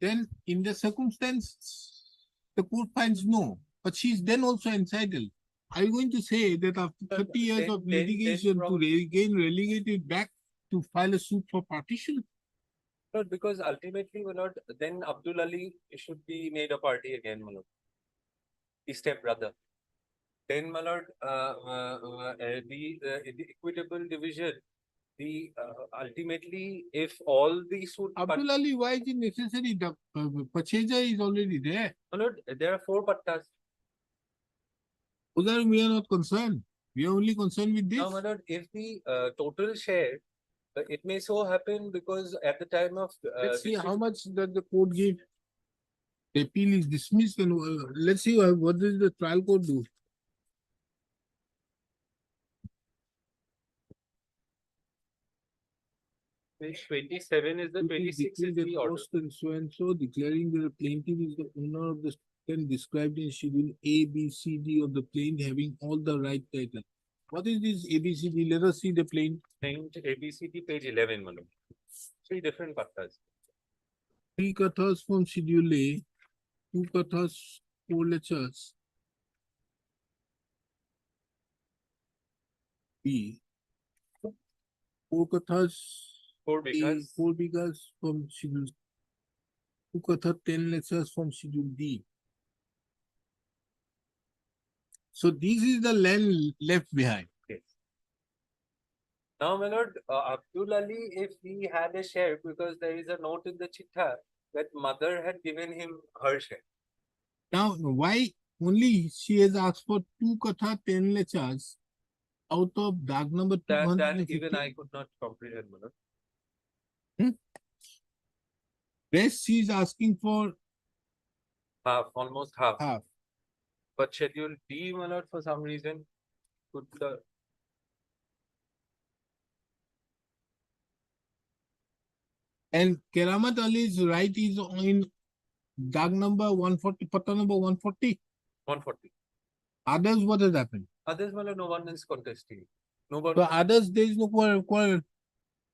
Then in the circumstance, the court finds no, but she is then also entitled. Are you going to say that after 30 years then- of then litigation to probably- again relegate it back to file a suit for partition? Lord, because ultimately, my lord, then Abdul Ali should be made a party again, my lord. His stepbrother. Then, my lord, the equitable division, ultimately, if all these would. Abdul Ali, why is it necessary? The purchaser is already there. My lord, there are 4 pattas. Udar, we are not concerned. We are only concerned with this. Now, my lord, if the total share, it may so happen because at the time of. Let's see how much does the court give. The appeal is dismissed and let's see what does the trial court do. Page 27 is the It is 26 decreed is that the order. post and so and so declaring that the plaintiff is the owner of the land described in schedule A, B, C, D of the plaint having all the right title. What is this A, B, C, D? Let us see the plaint. Plaint ABCD, page 11, Manu. 3 different pattas. 3 kathas from schedule A, 2 kathas, 4 lectures. B. 4 kathas. 4 A, because 4 bighas from schedule. 2 katha, 10 lectures from schedule D. So this is the land left behind. yes. Now, my lord, Abdul Ali, if he had a share, because there is a note in the chitta that mother had given him her share. Now, why only she has asked for 2 katha 10 lectures out of dark number That 250? even I could not comprehend, my lord. Rest she is asking for Half, almost half. half. But schedule D, my lord, for some reason, could the And Keramat Ali's right is in dark number 140, patta number 140. 140. Others, what has happened? Others, my lord, no one is contesting. Nobody. So others, there is no quarrel.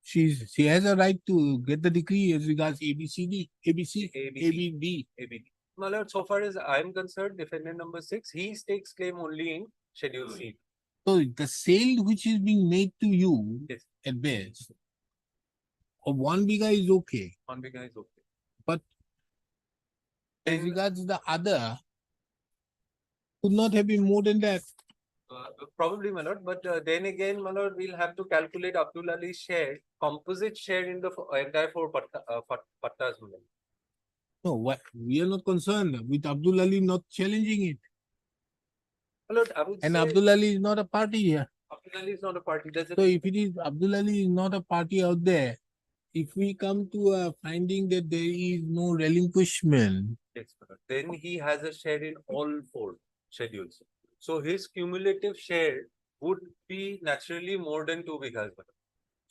She has a right to get the decree as regards ABCD, ABC, ABD. ABD. My lord, so far as I'm concerned, defendant number 6, he stakes claim only in schedule C. So the sale which is being made to you Yes. at best of 1 bigha is okay. 1 bigha is okay. But as regards the other, could not have been more than that. Probably, my lord, but then again, my lord, we'll have to calculate Abdul Ali's share, composite share in the entire 4 pattas. My lord. No, what we are not concerned with Abdul Ali not challenging it. My lord, I would And say Abdul Ali is not a party here. Abdul Ali is not a party. Does it? So if it is Abdul Ali is not a party out there, if we come to a finding that there is no relinquishment, Yes, my lord. Then he has a share in all 4 schedules. So his cumulative share would be naturally more than 2 bighas. My lord.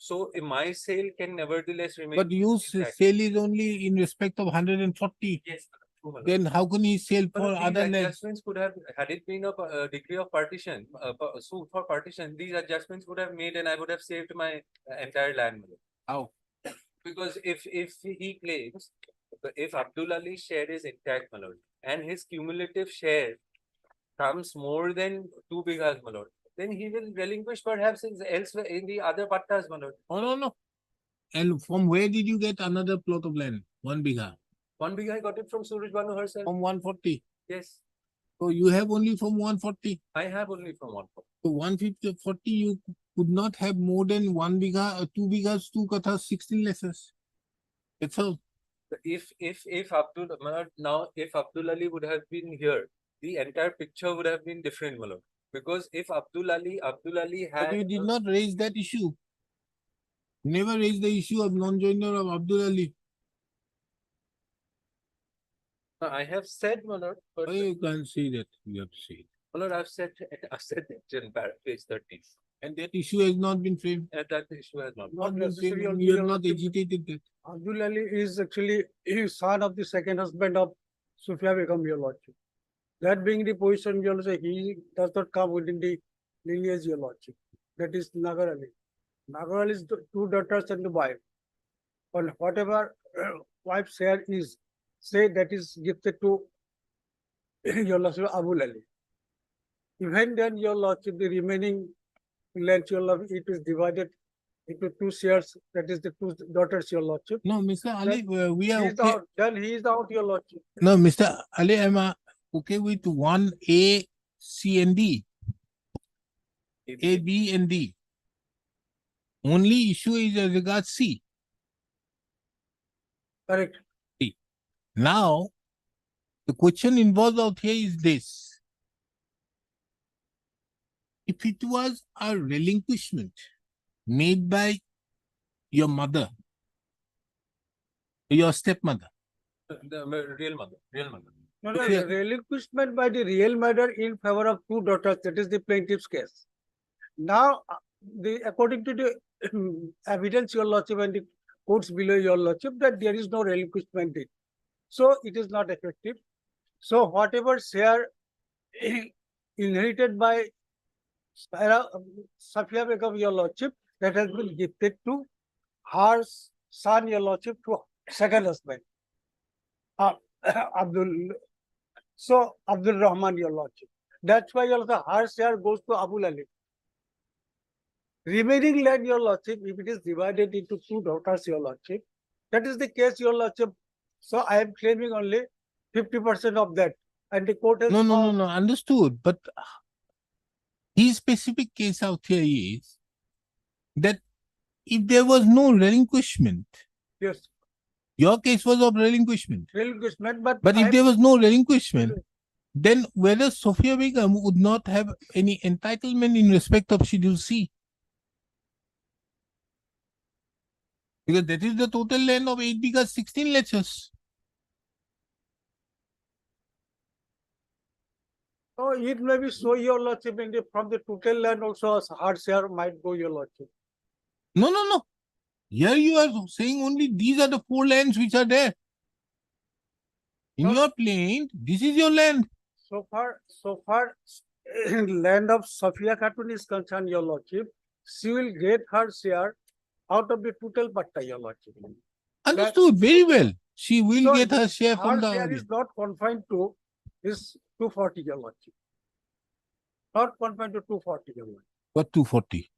So my sale can nevertheless remain. but you intact. sale is only in respect of 140. Yes, true, my lord. Then how can he sell But for these other lands? adjustments could have, had it been a degree of partition, suit for partition, these adjustments would have made and I would have saved my entire land. How? Because if he claims, if Abdul Ali's share is intact, my lord, and his cumulative share comes more than 2 bighas, my lord, then he will relinquish perhaps elsewhere in the other pattas, my lord. Oh, no. And from where did you get another plot of land? 1 bigha. 1 bigha, I got it from Suraj Banu herself. From 140. Yes, So you have only from 140. I have only from 140. So 140, you could not have more than 1 bigha, 2 bighas, 2 kathas, 16 lessons. That's all. If Abdul now if Abdul Ali would have been here, the entire picture would have been different, my lord. Because if Abdul Ali had. But you did not raise that issue. Never raised the issue of non-joiner of Abdul Ali. I have said, my lord, but Why you can't say that? You have to say it. my lord, I've said that in page 30. And that issue has not been framed. And that issue has not. Not been necessary framed. on You the have not other- agitated that. Abdul Ali is actually son of the second husband of Sufia Begum, your lordship. That being the position, your lordship, he does not come within the lineage, your lordship. That is Nagar Ali. Nagar Ali is 2 daughters and the wife. And whatever wife's share is, say that is gifted to your lordship Abdul Ali. Even then, your lordship, the remaining land, your lordship, it is divided into 2 shares. That is the 2 daughters, your lordship. No, Mr. Ali, we are He is okay. out. Then he is out, your lordship. No, Mr. Ali, I'm okay with 1A, C, and D. A, B, and D. Only issue is as regards C. Correct. Now, the question involved out here is this. If it was a relinquishment made by your mother, your stepmother, The real mother. No, relinquishment by the real mother in favor of 2 daughters, that is the plaintiff's case. Now, according to the evidence, your lordship, and the quotes below your lordship that there is no relinquishment deed. So it is not effective. So whatever share inherited by Safia Begum, your lordship, that has been gifted to her son, your lordship, to second husband. Abdul Rahman, your lordship. That's why also her share goes to Abul Ali. Remaining land, your lordship, if it is divided into two daughters, your lordship, that is the case, your lordship. So I am claiming only 50% of that. And the court has No, understood. But his specific case out here is that if there was no relinquishment, Yes, your case was of relinquishment. relinquishment, but If there was no relinquishment, then whether Sophia Begum would not have any entitlement in respect of Schedule C. Because that is the total land of 8 bighas, 16 lectures. oh, it may be so, your lordship, and from the total land also her share might go, your lordship. No. Here you are saying only these are the 4 lands which are there. In your plain, this is your land. So far, land of Sophia Khatun is concerned, your lordship, she will get her share out of the total patta, your lordship. Understood, very well. She will So get her share from her the share other. is not confined to this 240, your lordship. Not confined to 240, your lordship. What 240?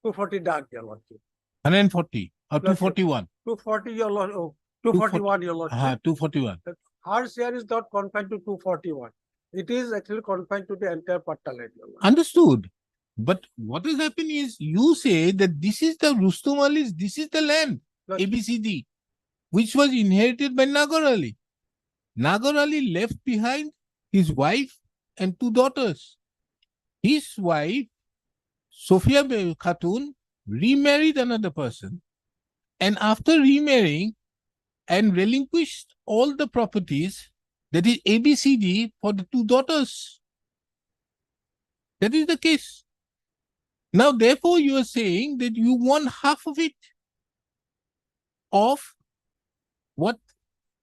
240 dark, your lordship. 140 or 241? 240, your lordship. Oh, 241, your lordship. 241. Her share is not confined to 241. It is actually confined to the entire patta land, your lordship. Understood. But what has happened is you say that this is the Rustom Ali's, this is the land, ABCD, which was inherited by Nagar Ali. Nagar Ali left behind his wife and 2 daughters. His wife, Sophia Khatun, remarried another person, and after remarrying and relinquished all the properties, that is ABCD, for the 2 daughters. That is the case. Now, therefore, you are saying that you want half of it, of what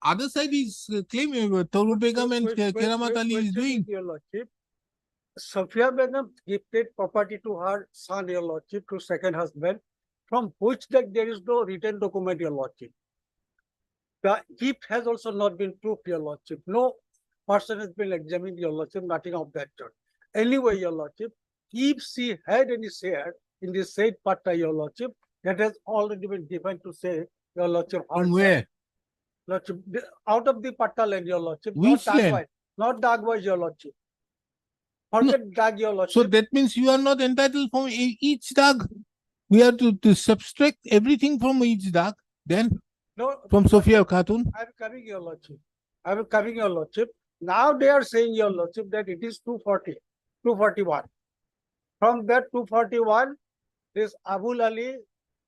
other side is claiming, Toru Begum and Keramat Ali is doing. Your lordship, Sophia Begum gifted property to her son, your lordship, to second husband, from which that there is no written document, your lordship. The gift has also not been proved, your lordship. No person has been examined, your lordship, nothing of that sort. Anyway, your lordship, if she had any share in the said patta, your lordship, that has already been given to say, your lordship. From where? Lordship, out of the patta land, your lordship. Which not land? Dagwise, not Dagwise, your lordship. Forget Dag, your lordship. So that means you are not entitled from each dag. We have to subtract everything from each dag. Then No, from Sophia Khatun. I'm coming, your lordship. I'm coming, your lordship. Now they are saying, your lordship, that it is 240, 241. From that 241, this Abul Ali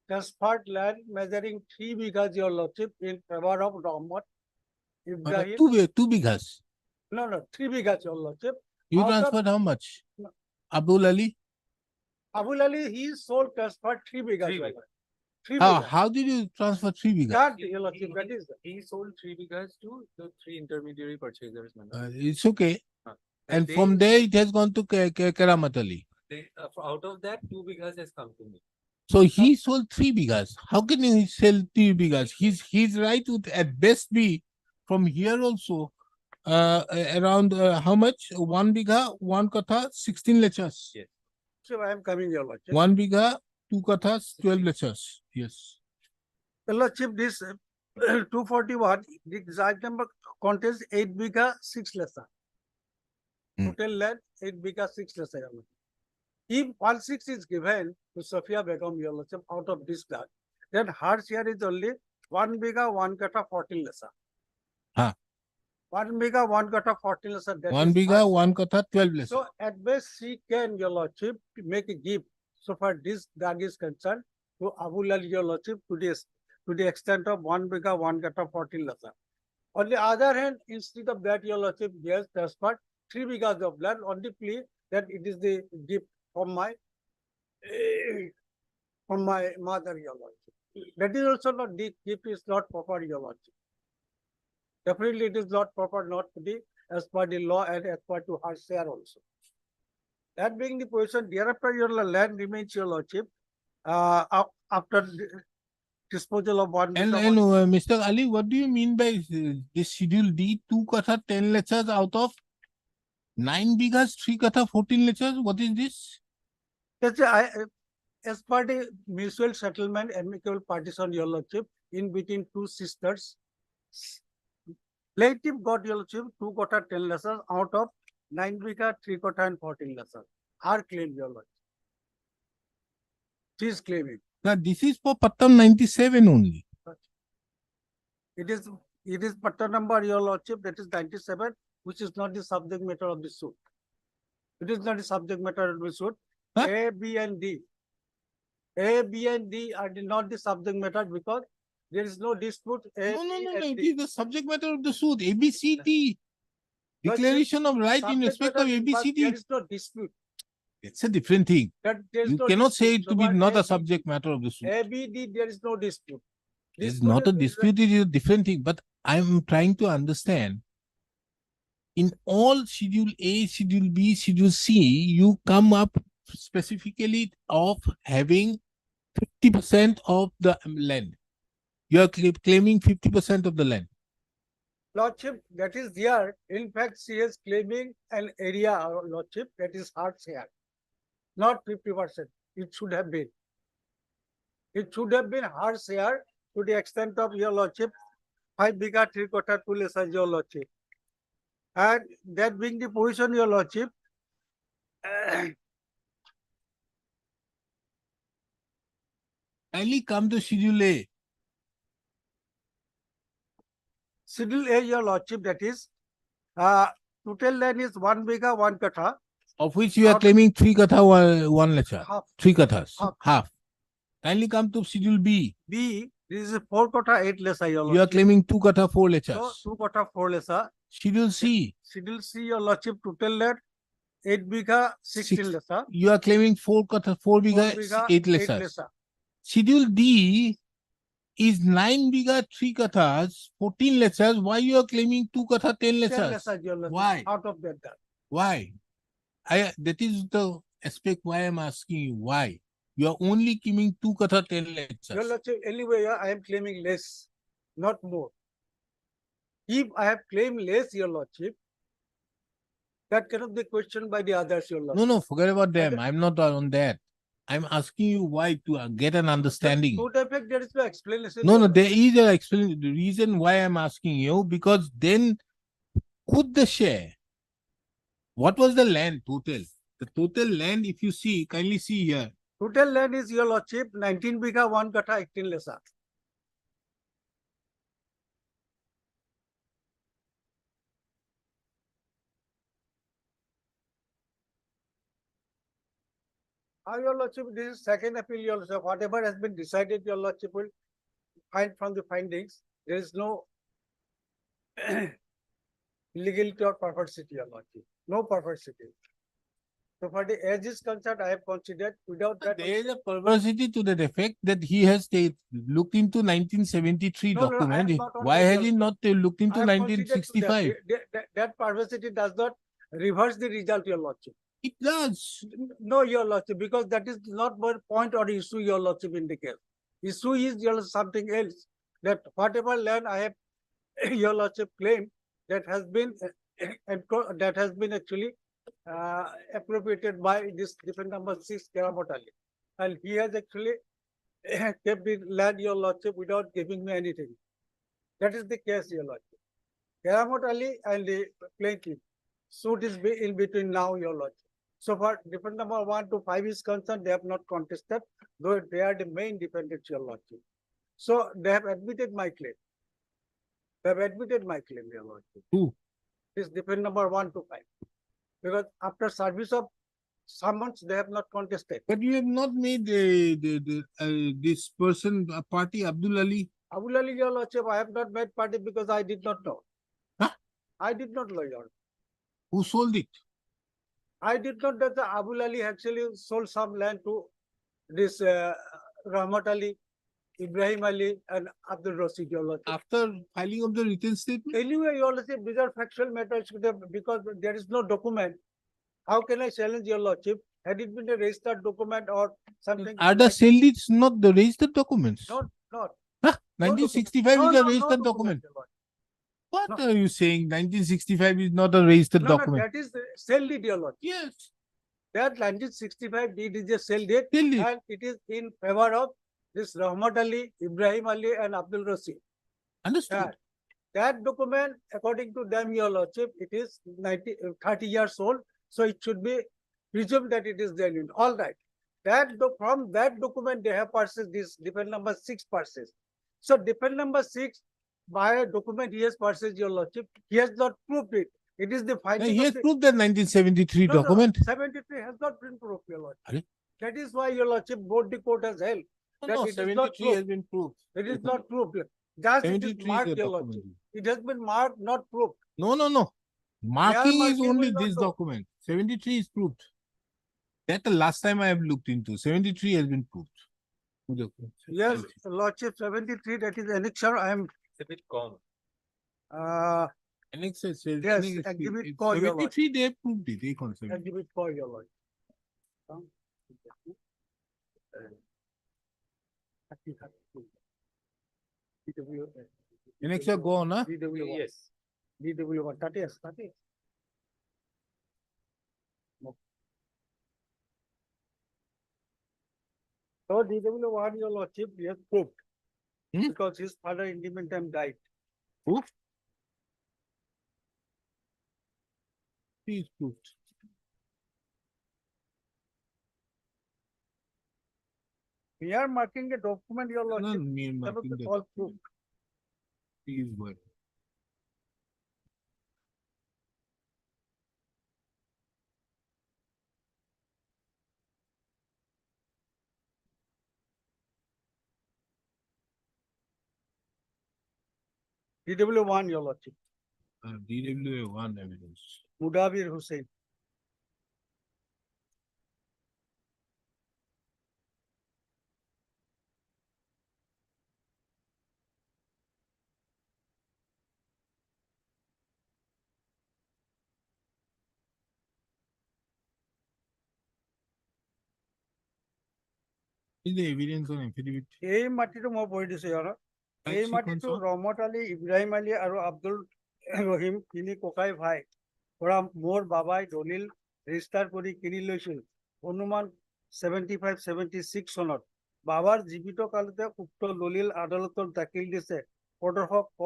transferred land measuring 3 bighas, your lordship, in favor of Rahmat Ibrahim. 2 bighas. No, 3 bighas, your lordship. You Out of- transferred how much? Abdul Ali? Abul Ali, he sold transferred 3 bighas. your lordship. 3 bighas. How did you transfer 3 bighas? That, your lordship, that is. He sold 3 bighas to the 3 intermediary purchasers. It's okay. And they- from there it has gone to Keramat Ali. Out of that, 2 bighas has come to me. So he sold 3 bighas. How can he sell 3 bighas? His right would at best be from here also around how much? 1 bigha, 1 katha, 16 lectures. Yes. So I am coming, your lordship. 1 bigha, 2 kathas, 12 lectures. Yes. Your lordship, this 241, the exact number contains 8 bigha, 6 lesser. Total land, 8 bigha, 6 lesser. your lordship. If 1/6 is given to Sophia Begum, your lordship, out of this land, then her share is only 1 bigha, 1 kata, 14 lesser. Huh. 1 bigha, 1 kata, 14 lesser. that 1 is bigha, her 1 share. katha, 12 lectures. So at best she can, your lordship, make a gift. So far this dag is concerned to Abul Ali, your lordship, to the extent of 1 bigha, 1 kata, 14 lesser. On the other hand, instead of that, your lordship, yes, transferred 3 bighas of land on the plea that it is the gift from my mother, your lordship. That is also not, the gift is not proper, your lordship. Definitely it is not proper, not to be as per the law and as per to her share also. That being the position, thereafter your land remains your lordship, after disposal of one. And Mr. Ali, what do you mean by this schedule D 2 katha 10 lectures out of 9 bighas 3 katha 14 lectures? What is this? Yes, as per the mutual settlement amicable partition, your lordship, in between two sisters, plaintiff got, your lordship, 2 kotha 10 lectures out of 9 bigha 3 kotha and 14 lectures. Her claim, your lordship. She is claiming. Now this is for Pattam 97 only. It is patta number, your lordship, that is 97, which is not the subject matter of the suit. It is not the subject matter of the suit. Huh? A, B, and D. A, B, and D are not the subject matter because there is no dispute. A, No, B, it and D. is the subject matter of the suit. ABCD. But Declaration of right in subject respect of matter, but ABCD. there is no dispute. It's a different thing. That there is You no cannot say dispute. it to be So, not A, a B, subject matter of the suit. A, B, D, there is no dispute. It's Dispute not a is- dispute, it is a different thing. But I'm trying to understand. In all Schedule A, Schedule B, Schedule C, you come up specifically of having 50% of the land. You are claiming 50% of the land. Lordship, that is there. In fact, she is claiming an area, lordship, that is her share. Not 50%. It should have been. It should have been her share to the extent of, your lordship, 5 bigha 3 kotha 2 lectures, your lordship. And that being the position, your lordship, Kindly come to Schedule A. Schedule A, your lordship, that is, total land is 1 bigha 1 katha. Of which you are Out- claiming 3 katha 1 lecture. Half. 3 kathas. Half. Half. Kindly come to Schedule B. B, this is 4 kotha 8 lecture, your You lordship. are claiming 2 katha 4 So, lectures. 2 kotha 4 lecture. Schedule C. Schedule C, your lordship, total land 8 bigha 16 lecture. You are claiming 4 katha 4 bigha 8 lectures. lecture. Schedule D is 9 bigha 3 kathas 14 lectures. Why you are claiming 2 katha 10 10 lectures? lecture, your lordship, Why? out of that. Why? That is the aspect why I'm asking you. Why? You are only claiming 2 katha 10 Your lectures. lordship, anyway, I am claiming less, not more. If I have claimed less, your lordship, that cannot be questioned by the others, your lordship. No, forget about them. Okay. I'm not on that. I'm asking you why to get an understanding. To that effect, there is no explanation. No, your there is an explanation. The reason why I'm asking you, because then could the share, what was the land total? The total land, if you see, kindly see here. Total land is, your lordship, 19 bigha 1 katha 18 lecture. Your lordship, this is second appeal, your lordship. Whatever has been decided, your lordship will find from the findings. There is no legality or perversity, your lordship. No perversity. So for the age is concerned, I have considered without that. There is a perversity to the effect that he has looked into 1973 No, I am document. not on Why that, has your he not looked into I have considered to 1965? that perversity does not reverse the result, your lordship. It does. No, your lordship, because that is not one point or issue, your lordship, in the case. Issue is, your something else. That whatever land I have, your lordship, claimed that has been actually appropriated by this defendant number 6, Keramat Ali. And he has actually kept the land, your lordship, without giving me anything. That is the case, your lordship. Keramat Ali and the plaintiff suit is in between now, your lordship. So far, defendant number 1 to 5 is concerned, they have not contested, though they are the main defendants, your lordship. So they have admitted my claim. They have admitted my claim, your lordship. Who? This defendant number 1 to 5. Because after service of some months, they have not contested. But you have not made this person a party, Abdul Ali. Abdul Ali, your lordship, I have not made party because I did not know. Huh? I did not know, your. Who sold it? I did not know that Abdul Ali actually sold some land to this Rahmat Ali. Ibrahim Ali and Abdul Rasid, Your Lordship. After filing of the written statement? Anyway, Your Lordship, these are factual matters because there is no document. How can I challenge Your Lordship? Had it been a registered document or something? Are the sale deeds not the registered documents? Not. Huh? 1965 No, is no, a no registered document, document. Your Lordship. What are you saying? 1965 is not a registered No, document. that is the sale deed, Your Lordship. Yes. That 1965 deed is a sale deed Sale deed. and it is in favor of this Rahmat Ali, Ibrahim Ali and Abdul Rasid. Understood. That document, according to them, Your Lordship, it is 30 years old. So it should be presumed that it is genuine. All right. From that document, they have purchased this depend number 6 purchase. So depend number 6, by a document he has purchased, Your Lordship, he has not proved it. It is the finding. He has proved that 1973 No, document. 73 has not been proved, Your Lordship. Are That is why, Your Lordship, both the court has held. No, that no, it is 73 not proved. has been proved. It is not proved. Just it is 73 marked, is a Your document. Lordship. It has been marked, not proved. No, no, no. Marking is marking only will not this do. document. 73 is proved. That the last time I have looked into. 73 has been proved. Yes, Lordship 73, that is annexure. I am It's a bit common. Annexure says yes, annex exhibit it's for Your Lordship. 73 they have proved it. They consider. Exhibit for Your Lordship. Annexure go on, huh? DW1. Yes. DW1, 30 yes, 30. No. So DW1, Your Lordship, he has proved. Because his father in the meantime died. Who? He is proved. We are marking a document, Your No, Lordship. me That was marking the all proved. he is what? DW1, Your Lordship. DWA1 evidence. Mudavir Hussain. Is the evidence on affidavit? এই মাটিটো মই পঢ়ি দিছো ইয়াৰ এই মাটিটো ৰহমত আলী ইব্ৰাহিম আলী আৰু আব্দুল ৰহিম তিনি ককাই ভাই পৰা মোৰ বাবাই দলিল ৰেজিষ্টাৰ কৰি কিনি লৈছিল অনুমান 75-76 চনত বাবাৰ জীৱিত কালতে উক্ত দলিল আদালতত দাখিল দিছে প্ৰদৰ্শক ক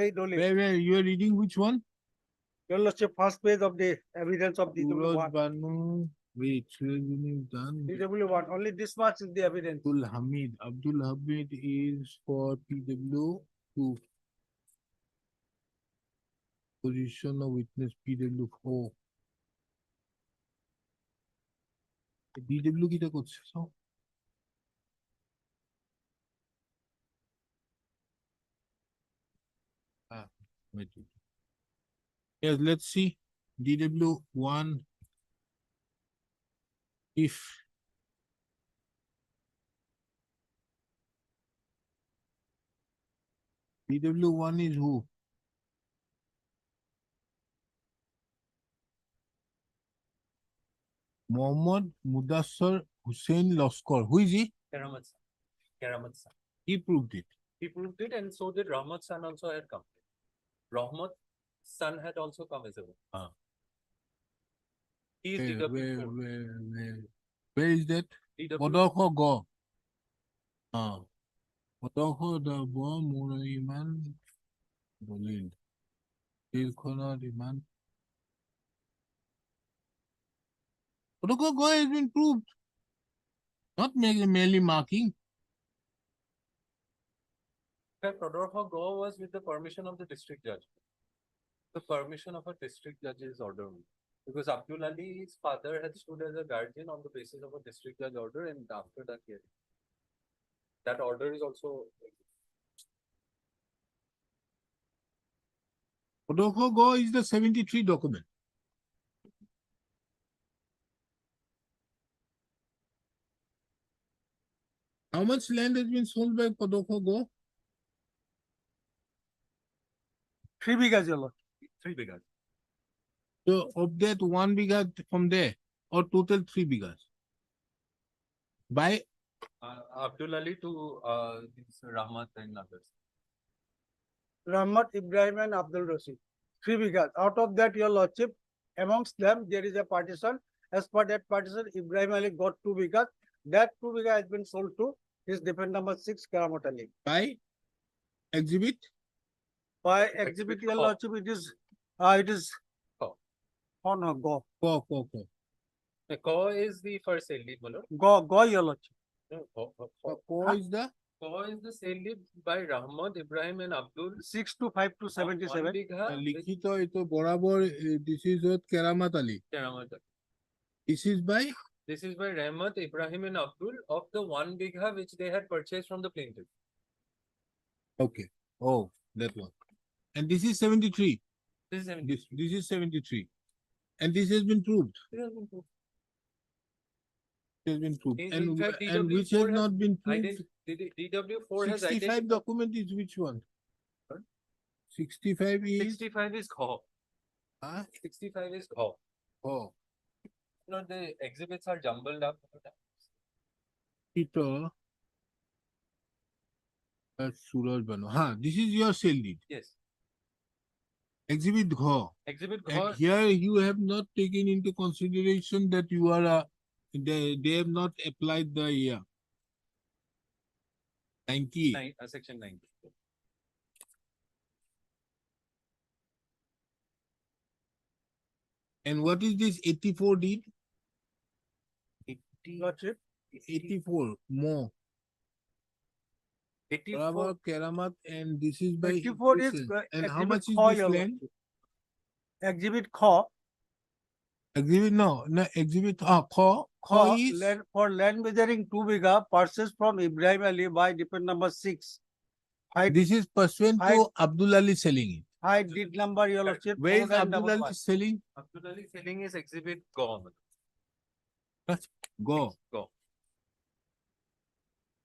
এই দলিল Where you are reading which one? Your Lordship, first page of the evidence of DW1. Banu, wait, done. DW1, only this much is the evidence. Abdul Hamid is for PW2. Position of witness PW4. DW kita করছে so wait. Yes, let's see DW1 if DW1 is who? Mohammad Mudassar Hussain Loskar. Who is he? Karamat San. Karamat San. He proved it. He proved it, and so did Rahmat San also had come. Rahmat San had also come as a witness. He is DW4. Where is that? DW. Podokho Go. Podokho the Bo Muraiman Dolin. Tilkhona Diman. Podokho Go has been proved. Not merely marking. Prodorho Go was with the permission of the district judge. The permission of a district judge's order. Because Abdul Ali's father had stood as a guardian on the basis of a district judge order, and after that hearing, that order is also. Podokho Go is the 73 document. How much land has been sold by Kodoko Go? 3 bighas, your lordship. 3 bighas. So of that 1 bigha from there, or total 3 bighas? By Abdul Ali to this Rahmat and others. Rahmat, Ibrahim and Abdul Rashid. 3 bighas. Out of that, your lordship, amongst them, there is a partition. As per that partition, Ibrahim Ali got 2 bighas. That 2 bighas has been sold to his dependent number 6, Karamat Ali. by exhibit? By exhibit, your Kho. lordship, it is Kho. Oh no, go. Go. The Ko is the first sale lead, my lord. Go, your lordship. No, Ko is the Ko is the sale lead by Rahmat, Ibrahim and Abdul. 625 to 77. 1 bigha with লিখিত ito বরাবর this is what Keramat Ali. Karamat. This is by This is by Rahmat, Ibrahim and Abdul of the 1 bigha which they had purchased from the plaintiff. okay. Oh, that one. And this is 73. This is 70. This is 73. And this has been proved. This has been proved. It has been proved. In And, fact, and which has DW4 has not been proved. DW4 has 65 identified. document is which one? 65 is 65 is Kho. huh? 65 is Kho. Oh, You know, the exhibits are jumbled up. ito. Suraj Banu. This is your sale deed. Yes. Exhibit Gho. Exhibit And Kho. here you have not taken into consideration that you are they have not applied the year. 90. Section 90. And what is this 84 deed? Lordship, 84 more. 84. Barabar, Keramat, and this is by 84 is Hussain. by And how exhibit much is Kho, this your land? Exhibit Kho. Exhibit no exhibit Kho Kho is land for land measuring 2 bigha purchased from Ibrahim Ali by dependent number 6. this is pursuant to Abdul Ali selling it. High deed number, your lordship. Where is followed by Abdul number Ali one. selling? Abdul Ali selling is exhibit Kho. Go. Go.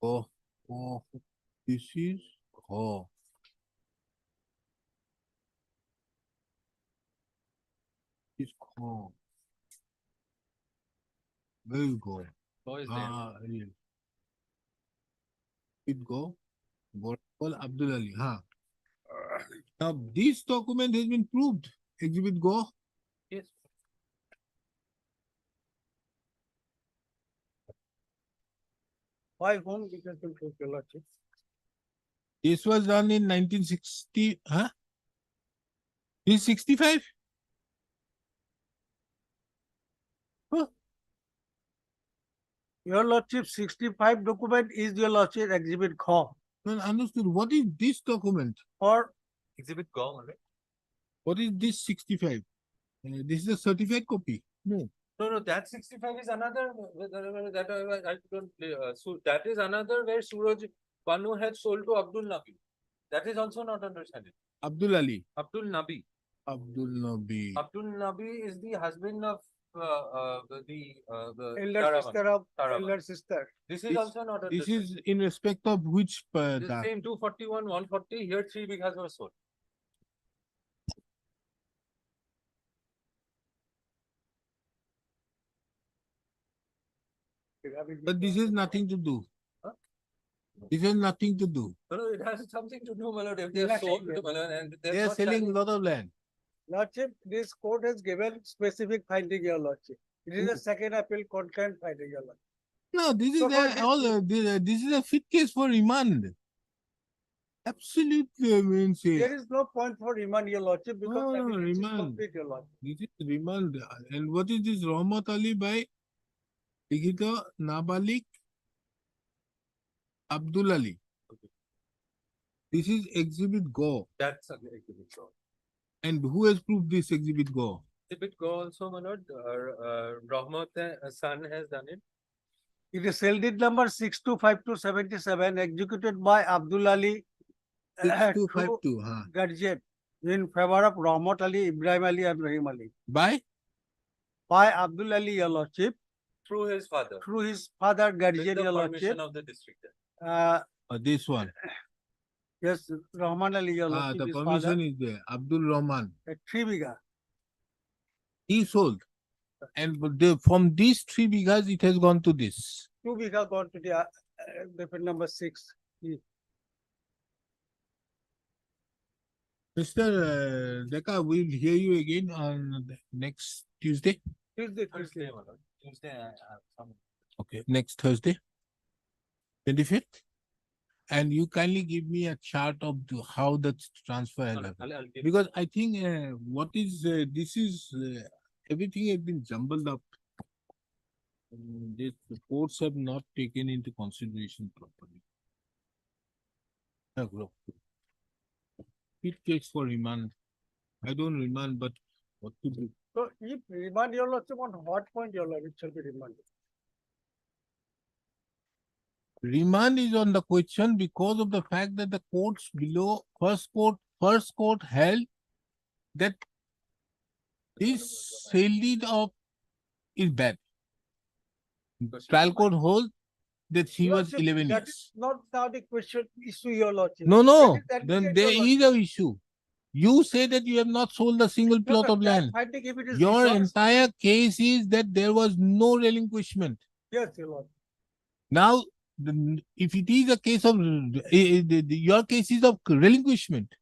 Oh, this is Kho. This Kho. Where you go? Kho is there. Yes. It go. Call Abdul Ali. Now this document has been proved. Exhibit Go. Yes. By whom it has been proved, your lordship? This was done in 1960. This 65? Your lordship, 65 document is your lordship exhibit Kho. No, understood. What is this document? Or Exhibit Kho, right? What is this 65? This is a certified copy. No. No, that 65 is another, that I don't, so that is another where Suraj Banu had sold to Abdul Nabi. That is also not understanding. Abdul Ali. Abdul Nabi. Abdul Nabi. Abdul Nabi is the husband of the elder Taraman. sister of Taraman. elder sister. This is This- also not This understanding. is in respect of which The same 241, 140, here 3 bighas were sold. But this has nothing to do. Huh? This has nothing to do. No, it has something to do, my lord, if they are sold, my lord, and They are selling a lot of land. Lordship, this court has given specific finding, your lordship. It is a second appeal concurrent finding, your lordship. No, this is So for this- this is a fit case for remand. Absolutely, I mean, say. There is no point for remand, your lordship, because No, evidence is remand. complete, your lordship. This is remand. And what is this Rahmat Ali by Ligita Nabalik Abdul Ali? This is exhibit Go. That's an exhibit Kho. And who has proved this exhibit Go? Exhibit Kho also, my lord, Rahmat son has done it. It is cell deed number 625277 executed by Abdul Ali to 6252, guardian in favor of Rahmat Ali, Ibrahim Ali and Rahim Ali. By Abdul Ali, your lordship, Through his father. through his father With guardian, the your permission lordship, of the district judge. This one. Yes, Rahman Ali, your lordship, The his permission father, is there. Abdul Rahman. at 3 biga. He sold. And from these 3 bighas, it has gone to this. 2 biga gone to the different number 6. Mr. Deka, we'll hear you again on the next Tuesday. Tuesday. Okay, next Thursday, 25th. And you kindly give me a chart of how the transfer has happened. Because I think everything has been jumbled up. The courts have not taken into consideration properly. It takes for remand. I don't remand, but what to do? So if remand your lordship, on what point your lordship shall be remanded? Remand is on the question because of the fact that the courts below, first court held that this sale deed is bad. Trial court holds that she was Lordship, 11 that years. is not now the question issue, your lordship. No, That is then admitted, there your is lordship. an issue. You say that you have not sold a single plot No, of that land. I think if it is Your resolved- entire case is that there was no relinquishment. Yes, your lord. Now, if it is a case of, your case is of relinquishment.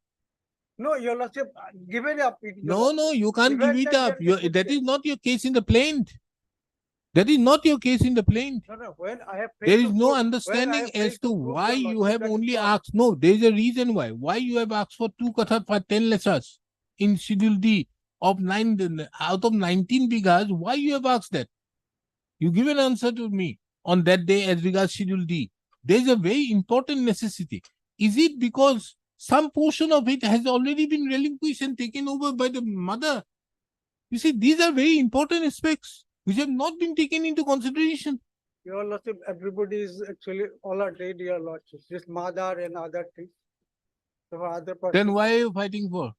No, your lordship, give it up. No, you can't give it up. That is not your case in the plaint. That is not your case in the plaint. No, when I have. There is failed to no prove- when I understanding have as failed to prove, why your you lordship, have that is only wrong. asked. No, there is a reason why. Why you have asked for 2 katha for 10 lessons in Schedule D of 9 out of 19 bighas. Why you have asked that? You give an answer to me on that day as regards Schedule D. There is a very important necessity. Is it because some portion of it has already been relinquished and taken over by the mother? You see, these are very important aspects which have not been taken into consideration. Your lordship, everybody is actually all are dead, your lordship. This mother and other things. So other person. Then why are you fighting for?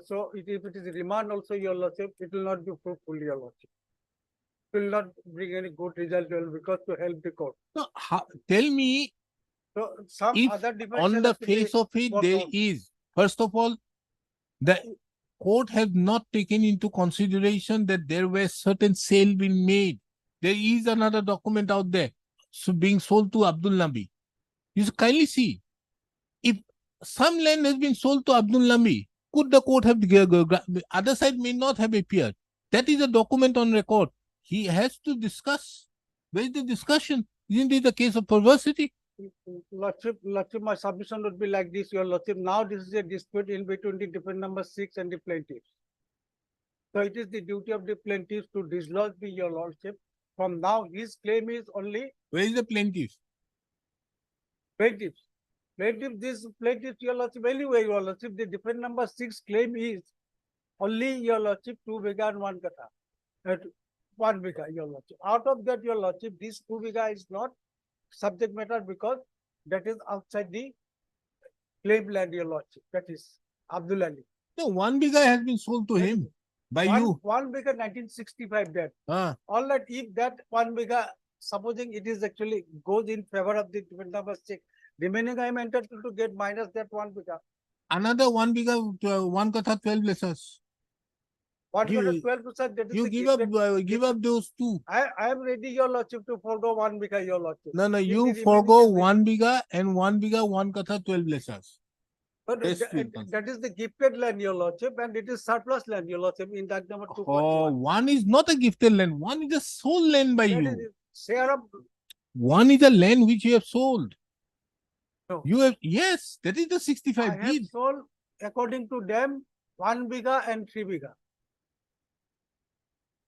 So if it is remand also, your lordship, it will not be fruitful, your lordship. It will not bring any good result because to help the court. No, tell me, So some if other defense on shall the have to be face of it worked there on. is, first of all, the court has not taken into consideration that there were certain sale being made. There is another document out there being sold to Abdul Nabi. You should kindly see, if some land has been sold to Abdul Nabi, could the court have, other side may not have appeared. That is a document on record. He has to discuss. Where is the discussion? Isn't it a case of perversity? Lordship, my submission would be like this, your lordship. Now this is a dispute in between the different number 6 and the plaintiffs. So it is the duty of the plaintiffs to dislodge your lordship. From now, his claim is only Where is the plaintiff? plaintiffs. This plaintiffs, your lordship, anyway, your lordship, the different number 6 claim is only your lordship 2 biga and 1 katha. 1 biga, your lordship. Out of that, your lordship, this 2 biga is not subject matter because that is outside the claim land, your lordship. That is Abdul Ali. No, 1 biga has been sold to him by you. 1 biga 1965 that. All that if that 1 biga, supposing it is actually goes in favor of the different number 6, remaining I am entitled to get minus that 1 biga. Another 1 biga, 1 katha 12 lessons. 1 You- katha 12%. That is You the give up those 2. I am ready, your lordship, to forego 1 biga, your lordship. No, If you the forego remaining is 1 biga and 1 biga, 1 katha 12 lessons. But Yes, that is the gifted land, your lordship, and it is surplus land, your lordship, in that number 2. Oh, 1 is not a gifted land. 1 is a sold land by That you. is share of 1 is a land which you have sold. No. You have, yes, that is the I 65 have deed. sold according to them 1 biga and 3 biga.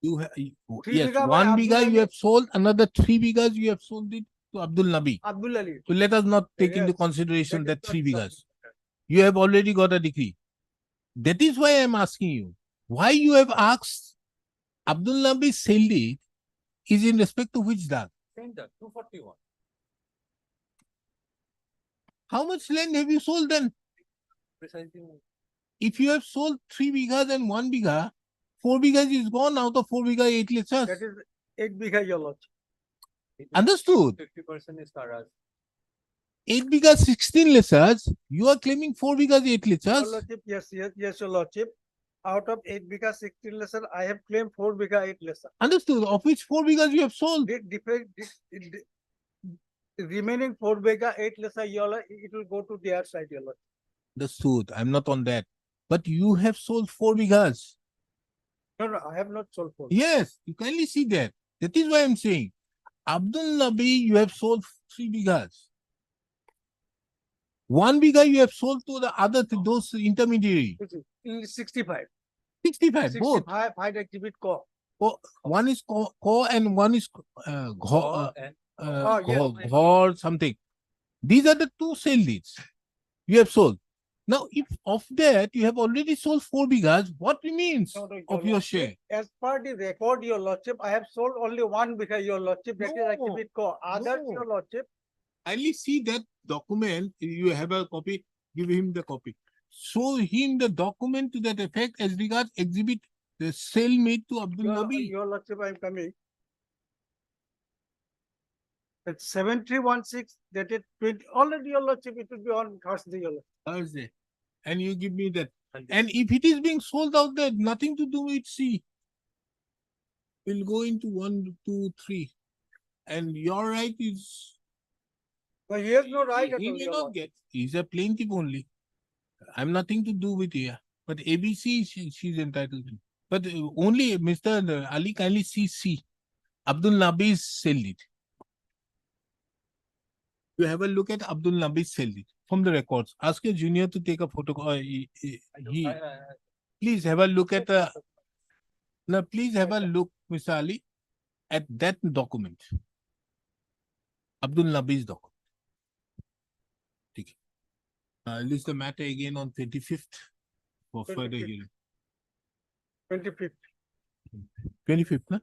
You have, 3 yes, biga by 1 Abdul biga Ali. you have sold, another 3 bigas you have sold it to Abdul Nabi. Abdul Ali. So let us not take into Yes, consideration that is that 3 not bigas. You have already got a decree. That is why I am asking you, why you have asked Abdul Nabi's sale deed is in respect to which dag? Center, 241. How much land have you sold then? Precisely. If you have sold 3 bigas and 1 biga, 4 bigas is gone out of 4 biga 8 liters. That is 8 biga, your lordship. Understood. 50% is Taras. 8 bighas 16 lesser, you are claiming 4 bighas 8 Your lesser. lordship, yes, your lordship. Out of 8 bigha 16 lesser, I have claimed 4 bigha 8 lesser. Understood, of which 4 bighas you have sold. Remaining 4 bigha 8 lesser, it will go to their side, your lordship. Understood, I'm not on that. But you have sold 4 bighas. No, I have not sold 4. Yes, you kindly see that. That is why I'm saying. Abdul Nabi, you have sold 3 bighas. 1 bigha you have sold to the other, to those intermediary. 65. 65, both. 65, I exhibit core. One is core and one is or something. These are the 2 sale deeds you have sold. Now, if of that you have already sold 4 bighas, what remains of your share? As per the record, your lordship, I have sold only 1 bigha, your lordship, that is exhibit core. Others, your lordship. Kindly see that document. You have a copy, give him the copy. Show him the document to that effect as regards exhibit the sale made to Abdul Nabi. Your lordship, I am coming. It's 7316, that is 20. Already, your lordship, it will be on Thursday, your lordship. Thursday. And you give me that. And if it is being sold out there, nothing to do with C. We'll go into 1, 2, 3. And your right is. But he has no right at He all, may your not lordship. get. He's a plaintiff only. I'm nothing to do with here. But ABC, she's entitled to. But only Mr. Ali kindly see C. Abdul Nabi's sale deed. You have a look at Abdul Nabi's sale deed from the records. Ask your junior to take a photo. Please have a look at the. Now, please have a look, Mr. Ali, at that document. Abdul Nabi's document. List the matter again on 25th for further hearing. 25th. 25th, na?